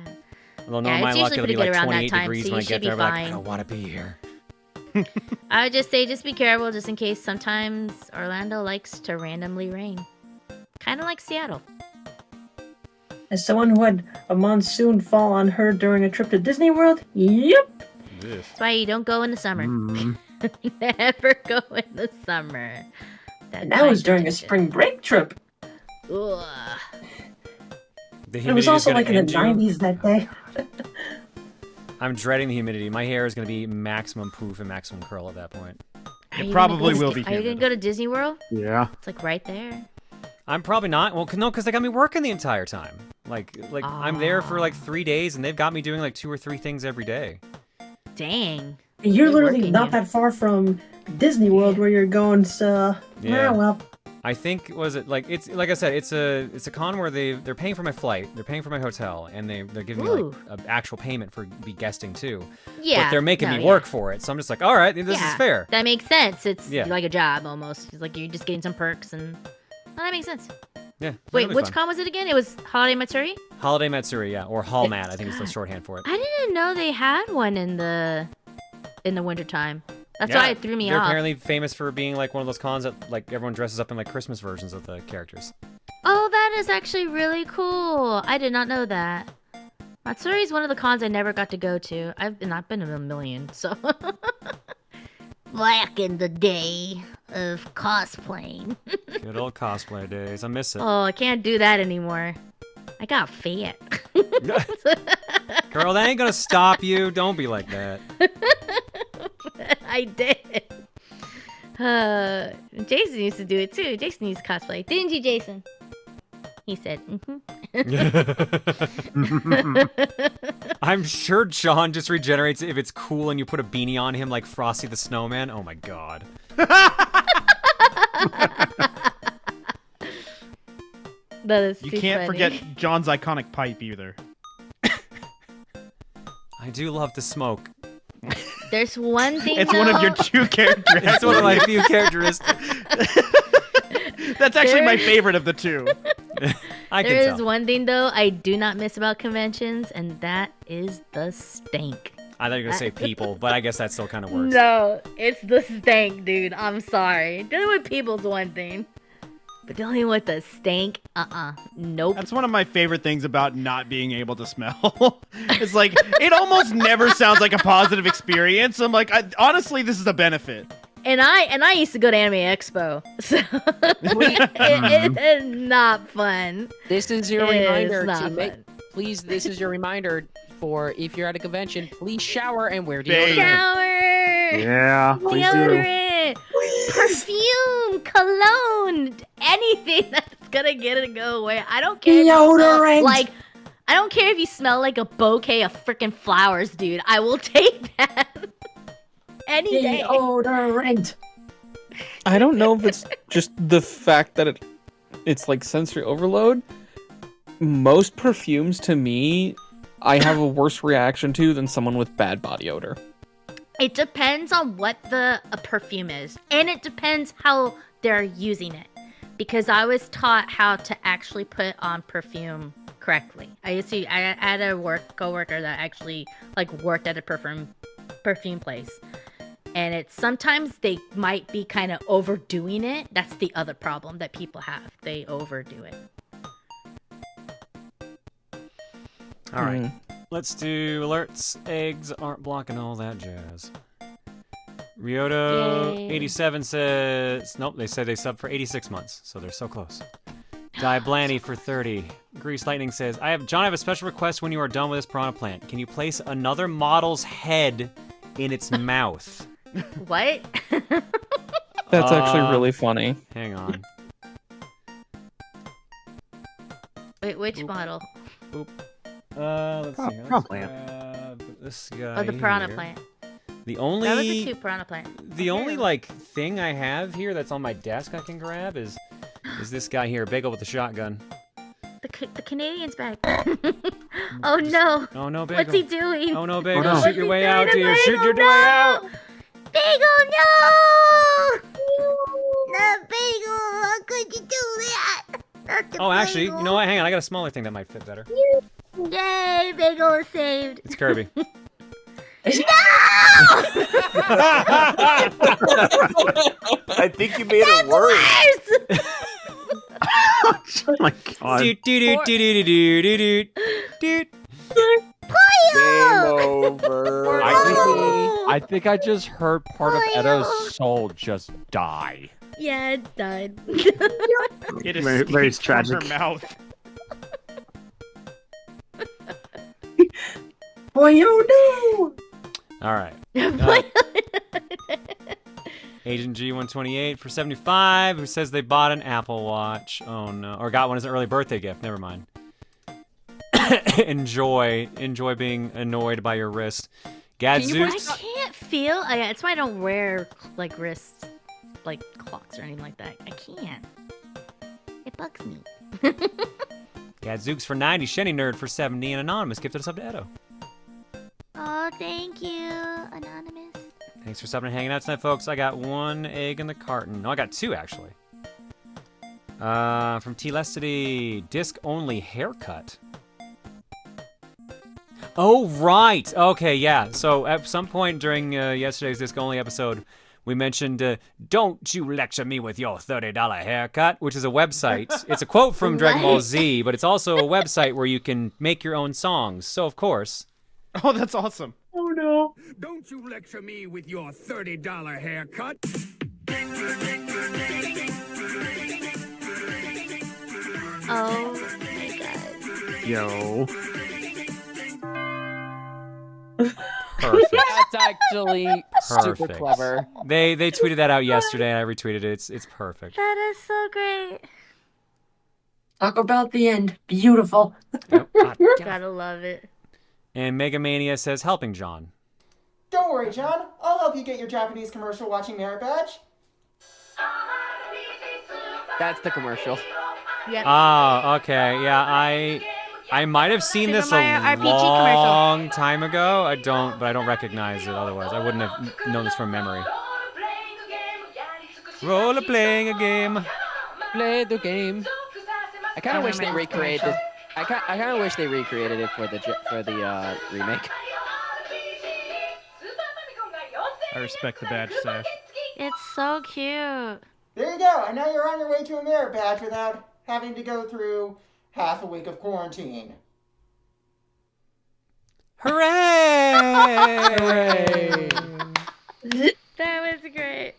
Although no, Yeah, my it's luck, usually it'll be pretty like good around that 28 time, degrees so when I you get should there. be I'm like, I fine. don't want to be here. I would just say, just be careful, just in case sometimes Orlando likes to randomly rain. Kind of like Seattle. As someone who had a monsoon fall on her during a trip to Disney World, yep. That's why you don't go in the summer. Mm. Never go in the summer. That's And that my was during a suggestion. spring break trip. Ugh. The It was humidity's also gonna like in end the you. 90s that day. I'm dreading the humidity. My hair is gonna be maximum poof and maximum curl at that point. Are It you probably gonna go will to, be Are you gonna humid. go to Disney World? Yeah. It's like right there. I'm probably not. Well, no, because they got me working the entire time. Like I'm there for like 3 days, and they've got me doing like 2 or 3 things every day. Dang. You're They're literally working not you. that far from Disney World where you're going, so... Yeah. well, I think was it like it's like I said, it's a con where they're paying for my flight, they're paying for my hotel, and they're giving me like an actual payment for be guesting too. Yeah. But they're making me work for it, so I'm just like, all right, this is fair. That makes sense. It's like a job almost. It's like you're just getting some perks, and that makes sense. Yeah. Wait, really which fun. con was it again? It was Holiday Matsuri? Holiday Matsuri, yeah, or Hallmat, I think is the shorthand for it. I didn't know they had one in the wintertime. That's why it threw me they're off. apparently famous for being like one of those cons that like everyone dresses up in like Christmas versions of the characters. Oh, that is actually really cool. I did not know that. Matsuri is one of the cons I never got to go to. I've been to a million, so. Back in the day of cosplaying. Good old cosplay days. I miss it. Oh, I can't do that anymore. I got fat. Girl, that ain't gonna stop you. Don't be like that. I did. Jason used to do it too. Jason used to cosplay. Didn't you, Jason? He said, I'm sure John just regenerates if it's cool and you put a beanie on him like Frosty the Snowman. Oh my god. That is You too can't funny. forget John's iconic pipe either. I do love to smoke. There's one thing. It's one of your two characteristics. It's one of my few characteristics. That's actually my favorite of the two. There is one thing though I do not miss about conventions, and that is the stank. I thought you were gonna say people, but I guess that still kind of works. No, it's the stank, dude. I'm sorry. Dealing with people's one thing, but dealing with the stank, nope. That's one of my favorite things about not being able to smell. It's like, it almost never sounds like a positive experience. I'm like, honestly, this is a benefit. And I used to go to Anime Expo, so it is not fun. This is your It is reminder not to make. fun. Please, this is your reminder for if you're at a convention, please shower and wear Bathe. deodorant. Shower. Yeah, please do. Deodorant, perfume, cologne, anything that's gonna get it to go away. I don't care. if you smell Deodorant. Like, I don't care if you smell like a bouquet of freaking flowers, dude. I will take that any day. Deodorant. I don't know if it's just the fact that it's like sensory overload. Most perfumes to me, I have a worse reaction to than someone with bad body odor. It depends on what the perfume is, and it depends how they're using it. Because I was taught how to actually put on perfume correctly. I had a coworker that actually like worked at a perfume place, and it's sometimes they might be kind of overdoing it. That's the other problem that people have. They overdo it. All right, let's do alerts. Eggs aren't blocking all that jazz. Ryoto87 says, nope, they said they subbed for 86 months, so they're so close. Di Blanny for 30. Grease Lightning says, John, I have a special request when you are done with this piranha plant. Can you place another model's head in its mouth? What? That's actually really funny. Hang on. Wait, which model? Oop. Let's see. Let's grab this guy. Oh, the piranha here. plant. The only That was a cute piranha plant. The only like thing I have here that's on my desk I can grab is this guy here, Bagel with the shotgun. The Canadian's back. Oh no. Oh no, Bagel. What's he doing? Oh no, Bagel. no. Shoot your way out, Bagel, dude. Shoot your way no! out. Bagel, no! No, Bagel, how could you do that? Not the Oh, actually, you Bagel. know what? Hang on, I got a smaller thing that might fit better. Yay, Bagel is saved. It's Kirby. No! I think you made it worse. Oh my god. Doot, doot, doot, doot, doot, doot, doot, doot. Game over. I think I just heard part of Edo's soul just die. Yeah, it's died. It is Very tragic. From her mouth. Boy, oh no! All right. Agent G128 for 75, who says they bought an Apple Watch. Oh no, or got one as an early birthday gift. Never mind. enjoy being annoyed by your wrist. Gadzooks. I can't feel. That's why I don't wear like wrist, like clocks or anything like that. I can't. It bugs me. Gadzooks for 90, Shenny Nerd for 70, and Anonymous gifted us up to Edo. Oh, thank you, Anonymous. Thanks for stopping and hanging out tonight, folks. I got 1 egg in the carton. No, I got 2, actually. From T. Lestity, disc-only haircut. Oh, right. Okay, yeah. So at some point during yesterday's disc-only episode, we mentioned, don't you lecture me with your $30 haircut, which is a website. It's a quote from Dragon Ball Z, but it's also a website where you can make your own songs. So, of course. Oh, that's awesome. Oh, no. Don't you lecture me with your $30 haircut. Oh, my God. Yo. Perfect. That's actually super Perfect. clever. They tweeted that out yesterday, and I retweeted it. It's perfect. That is so great. Talk about the end. Beautiful. Gotta love it. And Mega Mania says, helping John. Don't worry, John. I'll help you get your Japanese commercial watching merit badge. That's the commercial. Yep. Ah, okay. Yeah, I might have seen this a Mario RPG long time ago. I don't recognize it otherwise. I wouldn't have known this from memory. Roller playing a game. Play the game. I kind of wish they recreated. I kind of wish they recreated it for the remake. I respect the badge, Sash. It's so cute. There you go. And now you're on your way to a merit badge without having to go through half a week of quarantine. Hooray! That was great.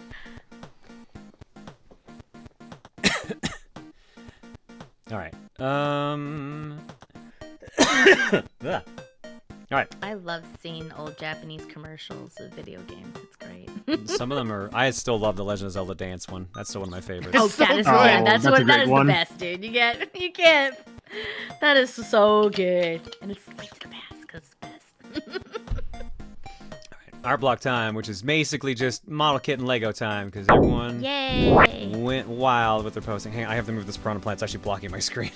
All right. Ugh. All right. I love seeing old Japanese commercials of video games. It's great. Some of them are. I still love the Legend of Zelda dance one. That's still one of my favorites. Oh, that is yeah, that's that's a what that great is one. the best, dude. You can't. That is so good, and it's like the best because it's the best. Art block time, which is basically just model kit and Lego time, because everyone Yay! went wild with their posting. Hang on, I have to move this piranha plant. It's actually blocking my screen.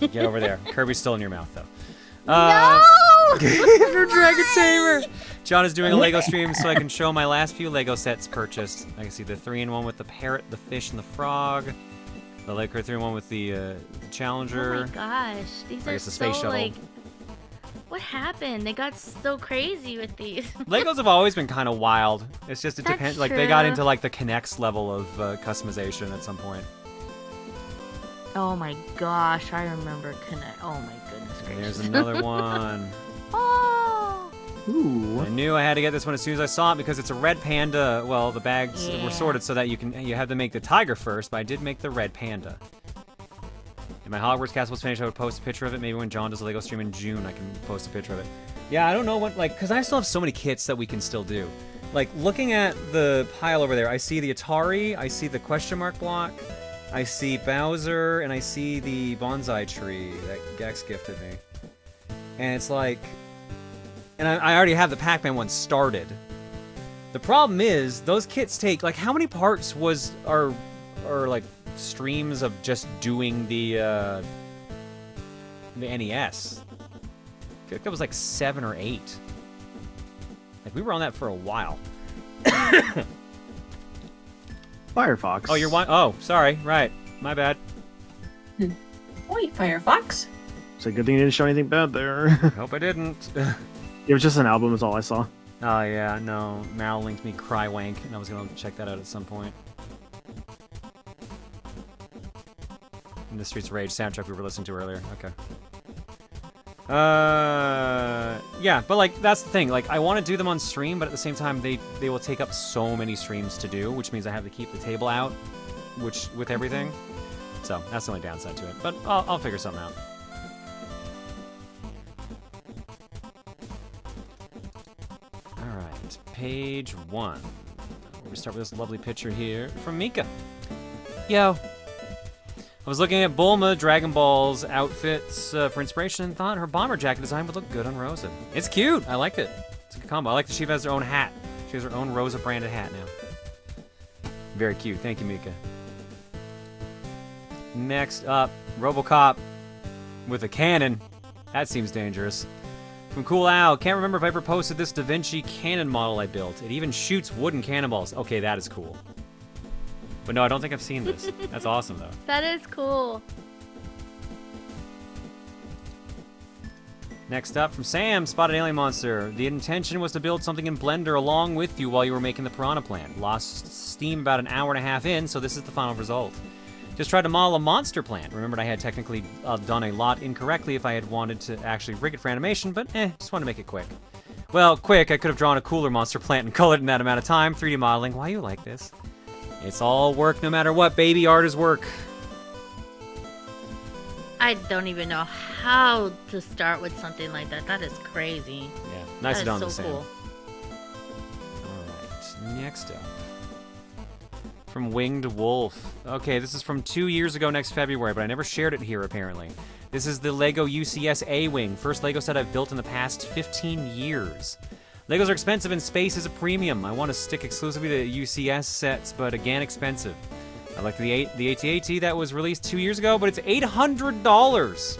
Get over there. Kirby's still in your mouth, though. No! For Dragon Tamer! John is doing a Lego stream so I can show my last few Lego sets purchased. I can see the 3-in-1 with the parrot, the fish, and the frog. The Lego 3-in-1 with the Challenger. Oh my gosh, these I are guess the so space shuttle. like. What happened? They got so crazy with these. Legos have always been kind of wild. It's just, it That's depends. Like, they got true. into, like, the Kinects level of customization at some point. Oh my gosh, I remember Connect. Oh my goodness gracious. There's another one. Oh! Ooh. I knew I had to get this one as soon as I saw it because it's a red panda. Well, the bags Yeah. were sorted so that you have to make the tiger first, but I did make the red panda. If my Hogwarts castle was finished, I would post a picture of it. Maybe when John does a Lego stream in June, I can post a picture of it. Yeah, I don't know what, like, because I still have so many kits that we can still do. Like, looking at the pile over there, I see the Atari, I see the question mark block, I see Bowser, and I see the bonsai tree that Gex gifted me. And it's like... And I already have the Pac-Man one started. The problem is, those kits take, like, how many parts are like, streams of just doing the NES? I feel like that was like 7 or 8. Like, we were on that for a while. Firefox. Oh, you're one. Oh, sorry. Right. My bad. Wait, Firefox. It's a good thing you didn't show anything bad there. Hope I didn't. It was just an album is all I saw. Oh, yeah. No. Mal linked me Crywank, and I was going to check that out at some point. And the Streets of Rage soundtrack we were listening to earlier. Okay. Yeah, but like that's the thing. Like I want to do them on stream, but at the same time they will take up so many streams to do, which means I have to keep the table out, which with everything. So that's the only downside to it. But I'll figure something out. All right, page 1. We start with this lovely picture here from Mika. Yo. I was looking at Bulma, Dragon Ball's outfits for inspiration and thought her bomber jacket design would look good on Rosa. It's cute. I liked it. It's a good combo. I like that she has her own hat. She has her own Rosa branded hat now. Very cute. Thank you, Mika. Next up, RoboCop with a cannon. That seems dangerous. From Cool Al, can't remember if I ever posted this Da Vinci cannon model I built. It even shoots wooden cannonballs. Okay, that is cool. But no, I don't think I've seen this. That's awesome, though. That is cool. Next up, from Sam, Spotted Alien Monster. The intention was to build something in Blender along with you while you were making the Piranha plant. Lost steam about an hour and a half in, so this is the final result. Just tried to model a monster plant. Remembered I had technically done a lot incorrectly if I had wanted to actually rig it for animation, but just wanted to make it quick. Well, quick, I could have drawn a cooler monster plant and colored in that amount of time. 3D modeling, why you like this? It's all work no matter what, baby. Art is work. I don't even know how to start with something like that. That is crazy. Yeah, nice that done, is so Sam. cool. Alright, next up. From Winged Wolf. Okay, this is from 2 years ago next February, but I never shared it here, apparently. This is the LEGO UCS A-Wing, first LEGO set I've built in the past 15 years. LEGOs are expensive and space is a premium. I want to stick exclusively to UCS sets, but again, expensive. I like the AT-AT that was released 2 years ago, but it's $800!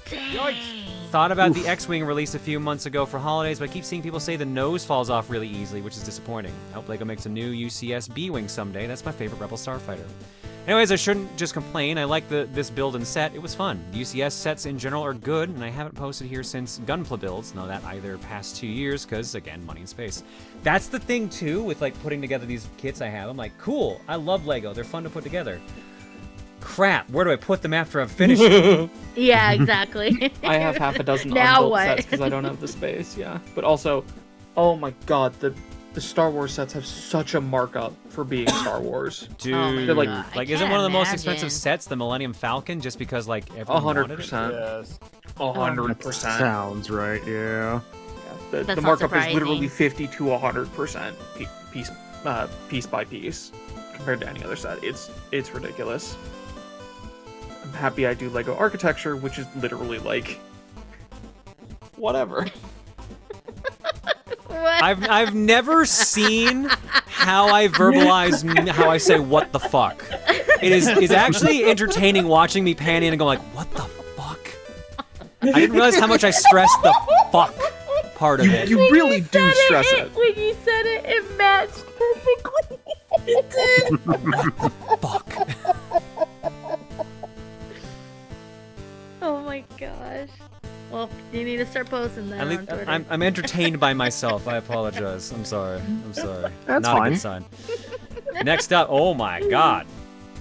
Yikes! Thought about the X-Wing release a few months ago for holidays, but I keep seeing people say the nose falls off really easily, which is disappointing. I hope LEGO makes a new UCS B-Wing someday. That's my favorite Rebel Starfighter. Anyways, I shouldn't just complain. I like this build and set. It was fun. The UCS sets in general are good, and I haven't posted here since Gunpla builds. No, that either past 2 years, because, again, money and space. That's the thing, too, with, like, putting together these kits I have. I'm like, cool, I love LEGO. They're fun to put together. Crap, where do I put them after I've finished them? Yeah, exactly. I have half a dozen Now unbuilt what? sets because I don't have the space, yeah. But also, oh my god, the Star Wars sets have such a markup for being Star Wars. Dude, They're like isn't one of the most expensive sets the Millennium Falcon just because, like, everyone wanted it? 100%. Yes. 100%. Sounds right, yeah. The That's not markup is literally surprising. 50 to 100% piece by piece compared to any other set. It's ridiculous. I'm happy I do Lego architecture, which is literally like whatever. I've never seen how I verbalize how I say what the fuck. It's actually entertaining watching me pan in and go like, what the fuck? I didn't realize how much I stressed the fuck part of it. You really do stress it. When you said it, it matched perfectly. It did. Fuck. Oh my gosh. Well, you need to start posting that At least, on Twitter. I'm entertained by myself. I apologize. I'm sorry. That's Not fine. a good sign. Next up, oh my god.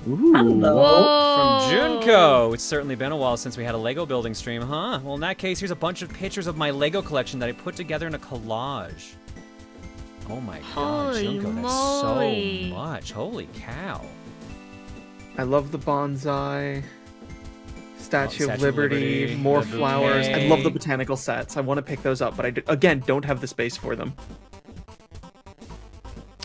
Ooh. Whoa. From Junko. It's certainly been a while since we had a Lego building stream, huh? Well, in that case, here's a bunch of pictures of my Lego collection that I put together in a collage. Oh my god, Holy Junko, that's moly. so much. Holy cow. I love the bonsai. Statue Statue of of Liberty, Liberty, more the flowers. I bouquet. love the botanical sets. I want to pick those up, but again, don't have the space for them.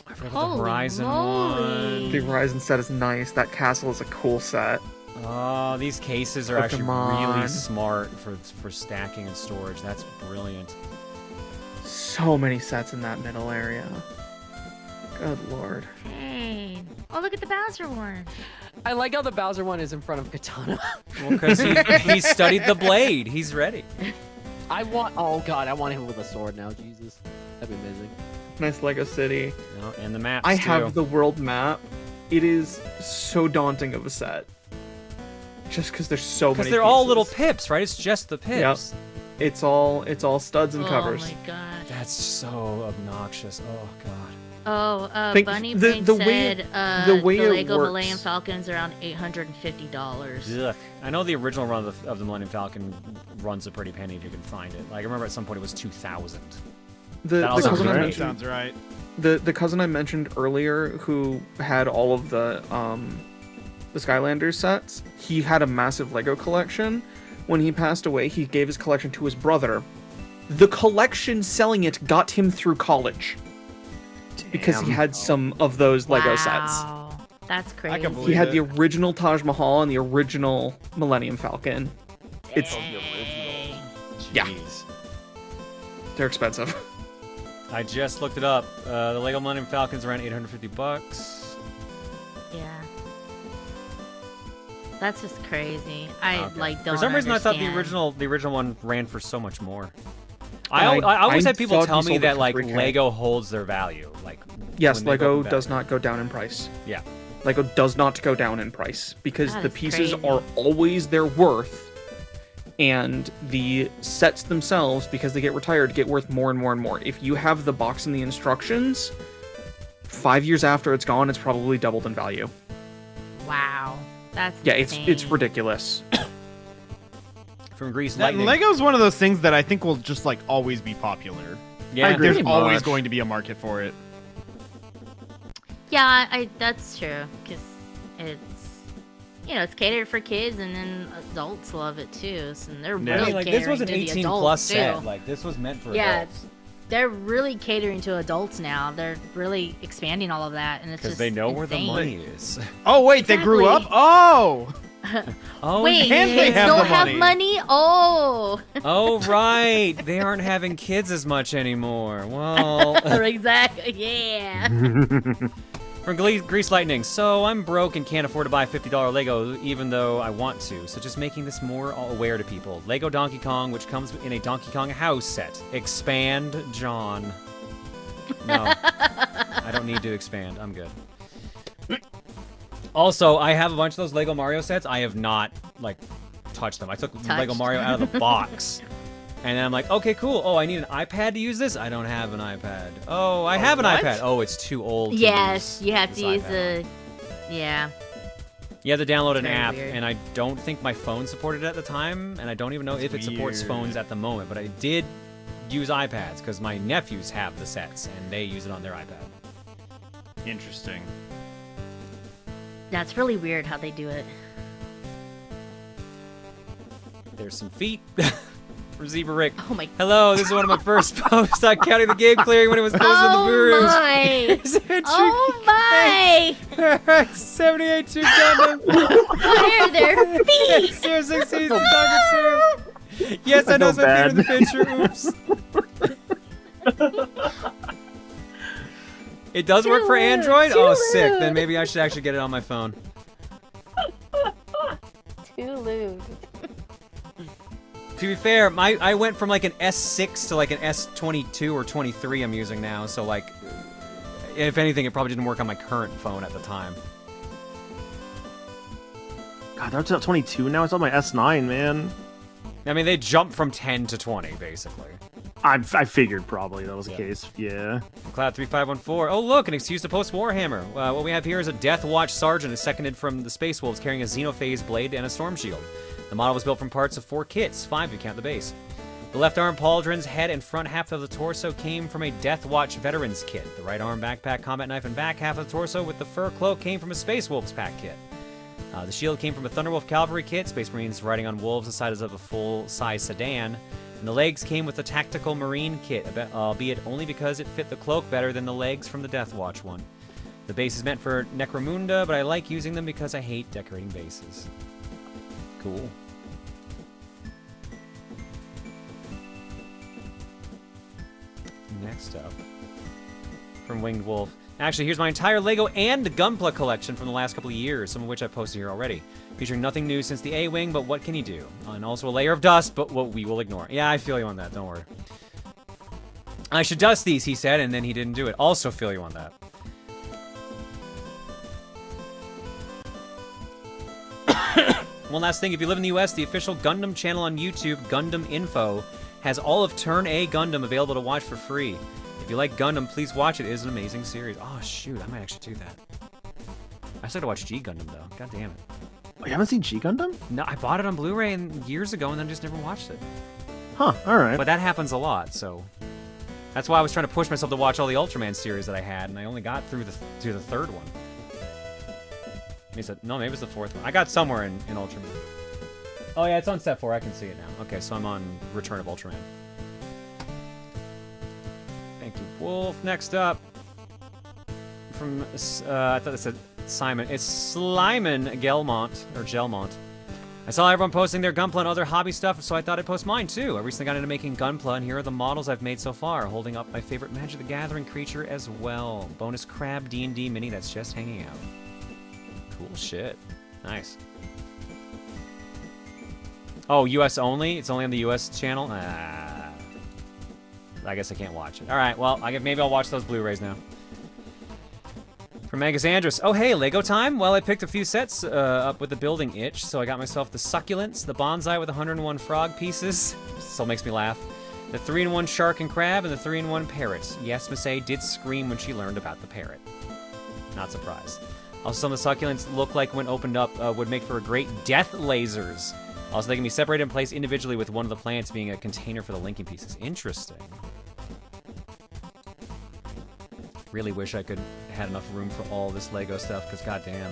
I forgot about the Holy Horizon moly. one. The Horizon set is nice. That castle is a cool set. Oh, these cases are actually really Pokemon. smart for stacking and storage. That's brilliant. So many sets in that middle area. Good lord. Hey. Oh, look at the Bowser one. I like how the Bowser one is in front of Katana. Well, because he studied the blade. He's ready. Oh god, I want him with a sword now, Jesus. That'd be amazing. Nice Lego City. Oh, and the maps, I too. have the world map. It is so daunting of a set. Just because there's so many Because they're all pieces. little pips, right? It's just the pips. Yep. It's all studs and covers. Oh my gosh. That's so obnoxious. Oh god. Oh, Think Bunny the- Brain the way- said the way the it Lego works- Millennium Falcon's around $850. Ugh. I know the original run of the Millennium Falcon runs a pretty penny if you can find it. Like, I remember at some point it was 2,000. The That also cousin I sounds mentioned, Sounds right. the cousin I mentioned earlier who had all of the Skylanders sets, he had a massive Lego collection. When he passed away, he gave his collection to his brother. The collection selling it got him through college. Because he had some of those Lego sets. Wow. That's crazy. I can believe He had it. the original Taj Mahal and the original Millennium Falcon. It's Yeah. Jeez. they're expensive. I just looked it up. The Lego Millennium Falcon's around $850. Yeah. That's just crazy. I Okay. like don't. For some reason, I thought the understand. original one ran for so much more. I I always had people thought tell he me sold it that for like 3K. Lego holds their value. Like Yes, when they go Lego up in does value. not go down in price. Yeah. Lego does not go down in price because That the is pieces crazy. are always their worth, and the sets themselves, because they get retired, get worth more and more and more. If you have the box and the instructions, 5 years after it's gone, it's probably doubled in value. Wow, that's Yeah, insane. it's ridiculous. From Grease That Lightning. Lego's one of those things that I think will just like always be popular. Yeah, Like, there's pretty always much. going to be a market for it. Yeah, that's true because it's it's catered for kids and then adults love it too. So they're Yeah. really like catering this was an to the 18 adults plus too. set. Like this was meant for Yeah, adults. They're really catering to adults now. They're really expanding all of that, and it's Because just they know where the insane. money is. Oh wait, they grew up. Exactly. Oh. Oh, Wait, and they kids have don't the have money. money? Oh, Oh right, they aren't having kids as much anymore. Well, exactly. Yeah. from Grease Lightning. So I'm broke and can't afford to buy $50 Lego, even though I want to. So just making this more aware to people. Lego Donkey Kong, which comes in a Donkey Kong house set. Expand, John. No, I don't need to expand. I'm good. Also, I have a bunch of those Lego Mario sets. I have not, like, touched them. I took Lego Mario out of the box. And then I'm like, okay, cool. Oh, I need an iPad to use this? I don't have an iPad. Oh, I have an what? iPad. Oh, it's too old to Yes, use you have this to use iPad. Yeah. You have to download an Very app, weird. and I don't think my phone supported it at the time, and I don't even know if it supports weird. phones at the moment, but I did use iPads, because my nephews have the sets, and they use it on their iPad. Interesting. That's really weird how they do it. There's some feet. For Zebra Rick. Oh my. Hello, this is one of my first posts on counting the game clearing when it was posted in the Burus. My. Oh my! 78 2 Gundam. Why are there feet? 016 Talking to. Yes, I know it's my feet in the picture. Oops. It does work for Android? Oh, sick. Then maybe I should actually get it on my phone. Too lewd. To be fair, I went from like an S6 to like an S22 or 23 I'm using now, so like, if anything, it probably didn't work on my current phone at the time. God, that's at 22 now. It's on my S9, man. I mean, they jumped from 10 to 20, basically. I figured probably that was the case. Yeah. Cloud3514. Oh, look, an excuse to post Warhammer. What we have here is a Death Watch Sergeant, is seconded from the Space Wolves, carrying a Xenophase blade and a Storm Shield. The model was built from parts of 4 kits, 5 if you count the base. The left arm pauldrons, head, and front half of the torso came from a Death Watch Veterans kit. The right arm, backpack, combat knife, and back half of the torso with the fur cloak came from a Space Wolves pack kit. The shield came from a Thunderwolf Cavalry kit, Space Marines riding on wolves the size of a full-size sedan. And the legs came with a Tactical Marine kit, albeit only because it fit the cloak better than the legs from the Death Watch one. The base is meant for Necromunda, but I like using them because I hate decorating bases. Cool. Next up, from Winged Wolf. Actually, here's my entire Lego and Gunpla collection from the last couple of years, some of which I've posted here already. Featuring nothing new since the A-Wing, but what can you do? And also a layer of dust, but what we will ignore. Yeah, I feel you on that, don't worry. I should dust these, he said, and then he didn't do it. Also feel you on that. One last thing, if you live in the US, the official Gundam channel on YouTube, Gundam Info, has all of Turn A Gundam available to watch for free. If you like Gundam, please watch it. It is an amazing series. Oh, shoot, I might actually do that. I started to watch G Gundam, though. God damn it. Oh, you haven't seen G Gundam? No, I bought it on Blu-ray years ago and then just never watched it. Huh, alright. But that happens a lot, so... That's why I was trying to push myself to watch all the Ultraman series that I had, and I only got through the third one. No, maybe it's the fourth one. I got somewhere in Ultraman. Oh yeah, it's on set 4. I can see it now. Okay, so I'm on Return of Ultraman. Thank you, Wolf. Next up, from I thought it said Simon. It's Slyman Gelmont or Gelmont. I saw everyone posting their Gunpla and other hobby stuff, so I thought I'd post mine too. I recently got into making Gunpla, and here are the models I've made so far, holding up my favorite Magic the Gathering creature as well. Bonus Crab D&D mini that's just hanging out. Cool shit. Nice. Oh, U.S. only? It's only on the U.S. channel? I guess I can't watch it. All right, well, maybe I'll watch those Blu-rays now. From Angus Andrus. Oh, hey, Lego time? Well, I picked a few sets up with the building itch, so I got myself the succulents, the bonsai with 101 frog pieces. Still makes me laugh. The 3-in-1 shark and crab, and the 3-in-1 parrot. Yes, Miss A did scream when she learned about the parrot. Not surprised. Also, some of the succulents look like when opened up would make for a great death lasers. Also, they can be separated and placed individually with one of the plants being a container for the linking pieces. Interesting. Really wish I could had enough room for all this Lego stuff, because goddamn.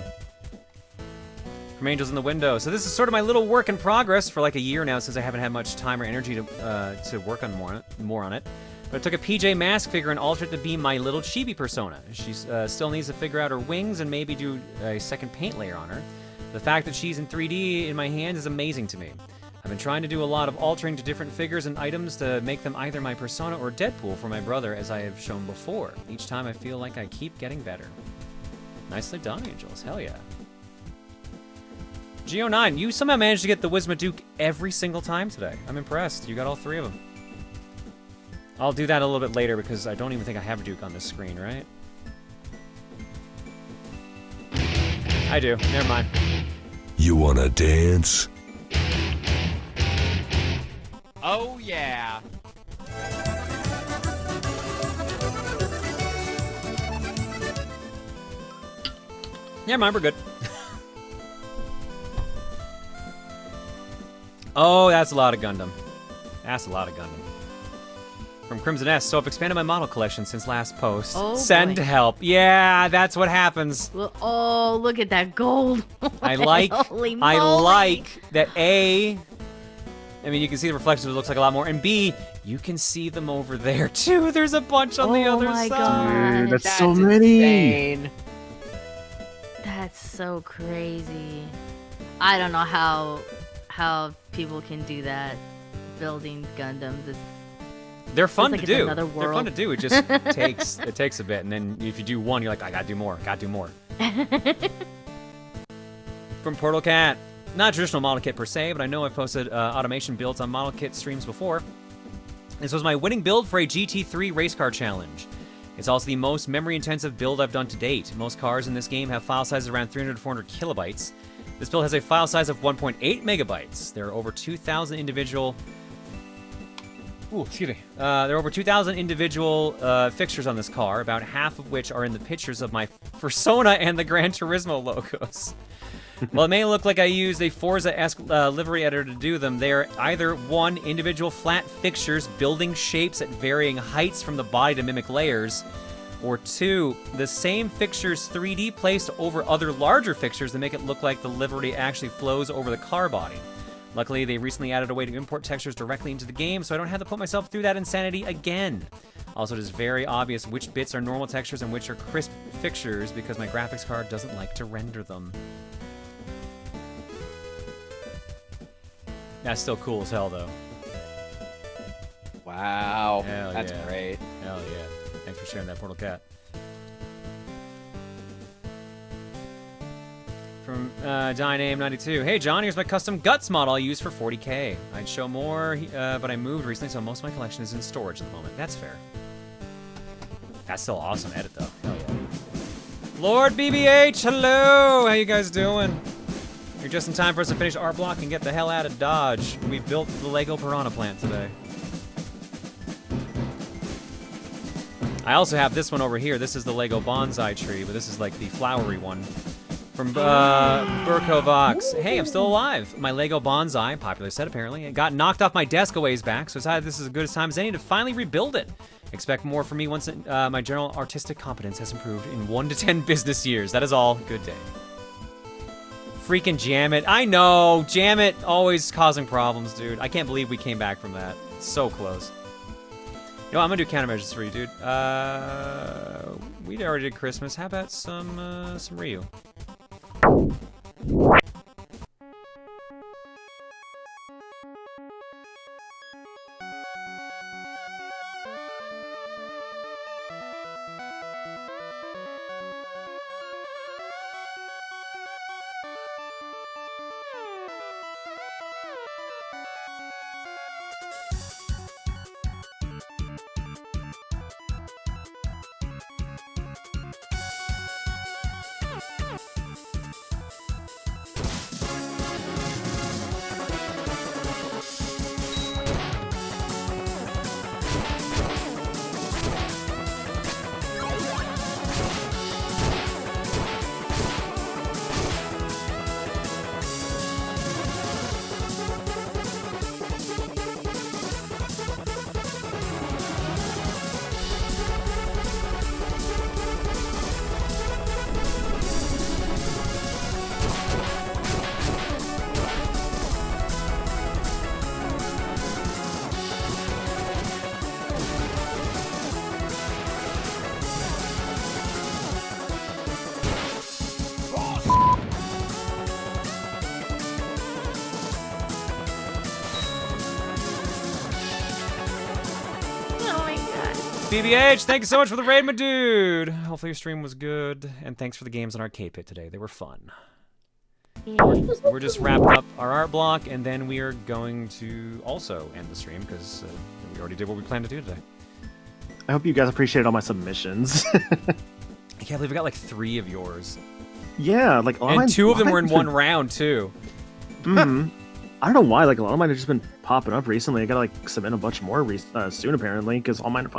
From Angels in the Window. So this is sort of my little work in progress for like a year now, since I haven't had much time or energy to work on more on it. But I took a PJ Mask figure and altered it to be my little chibi persona. She still needs to figure out her wings and maybe do a second paint layer on her. The fact that she's in 3D in my hands is amazing to me. I've been trying to do a lot of altering to different figures and items to make them either my persona or Deadpool for my brother, as I have shown before. Each time I feel like I keep getting better. Nicely done, Angels. Hell yeah. Geo9, you somehow managed to get the Wismaduke every single time today. I'm impressed. You got all 3 of them. I'll do that a little bit later because I don't even think I have Duke on this screen, right? I do. Never mind. You wanna dance? Oh, yeah. Never mind, we're good. Oh, that's a lot of Gundam. That's a lot of Gundam. From Crimson S, so I've expanded my model collection since last post. Oh, Send boy. help. Yeah, that's what happens. Well, oh, look at that gold. I like Holy moly. that A, I mean, you can see the reflections, it looks like a lot more, and B, you can see them over there too. There's a bunch on the other my side. God. Dude, that's so many. insane. That's so crazy. I don't know how people can do that, building Gundams. They're fun like to it's do. another They're fun world. to do. It just takes a bit, and then if you do one, you're like, I gotta do more. Gotta do more. From Portal Cat, not a traditional model kit per se, but I know I've posted automation builds on model kit streams before. This was my winning build for a GT3 race car challenge. It's also the most memory-intensive build I've done to date. Most cars in this game have file sizes around 300 to 400 kilobytes. This build has a file size of 1.8 megabytes. There are over 2,000 individual... Ooh, excuse me. There are over 2,000 individual fixtures on this car, about half of which are in the pictures of my persona and the Gran Turismo logos. While it may look like I used a Forza-esque livery editor to do them, they are either, 1, individual flat fixtures building shapes at varying heights from the body to mimic layers, or 2, the same fixtures 3D placed over other larger fixtures to make it look like the livery actually flows over the car body. Luckily, they recently added a way to import textures directly into the game, so I don't have to put myself through that insanity again. Also, it is very obvious which bits are normal textures and which are crisp fixtures because my graphics card doesn't like to render them. That's still cool as hell, though. Wow. Hell That's yeah. great. Hell yeah. Thanks for sharing that, Portal Cat. From DyName92. Hey, John, here's my custom Guts model I use for 40K. I'd show more, but I moved recently, so most of my collection is in storage at the moment. That's fair. That's still awesome edit, though. Hell yeah. Lord BBH, hello! How you guys doing? You're just in time for us to finish our block and get the hell out of Dodge. We built the Lego Piranha plant today. I also have this one over here. This is the Lego bonsai tree, but this is like the flowery one. From Burko Vox. Hey, I'm still alive. My Lego bonsai, popular set apparently, it got knocked off my desk a ways back, so I decided this is as good a time as any to finally rebuild it. Expect more from me once my general artistic competence has improved in 1 to 10 business years. That is all. Good day. Freaking Jamit. I know. Jamit always causing problems, dude. I can't believe we came back from that. So close. You know, I'm gonna do countermeasures for you, dude. We already did Christmas. How about some Ryu? BBH, thank you so much for the raid, my dude. Hopefully your stream was good, and thanks for the games on Arcade Pit today. They were fun. We're just wrapping up our art block, and then we are going to also end the stream because we already did what we planned to do today. I hope you guys appreciated all my submissions. I can't believe we got like 3 of yours. Yeah, like and 2 of them were in one round too. Mm-hmm. I don't know why. Like a lot of mine have just been popping up recently. I gotta like submit a bunch more soon apparently because all mine are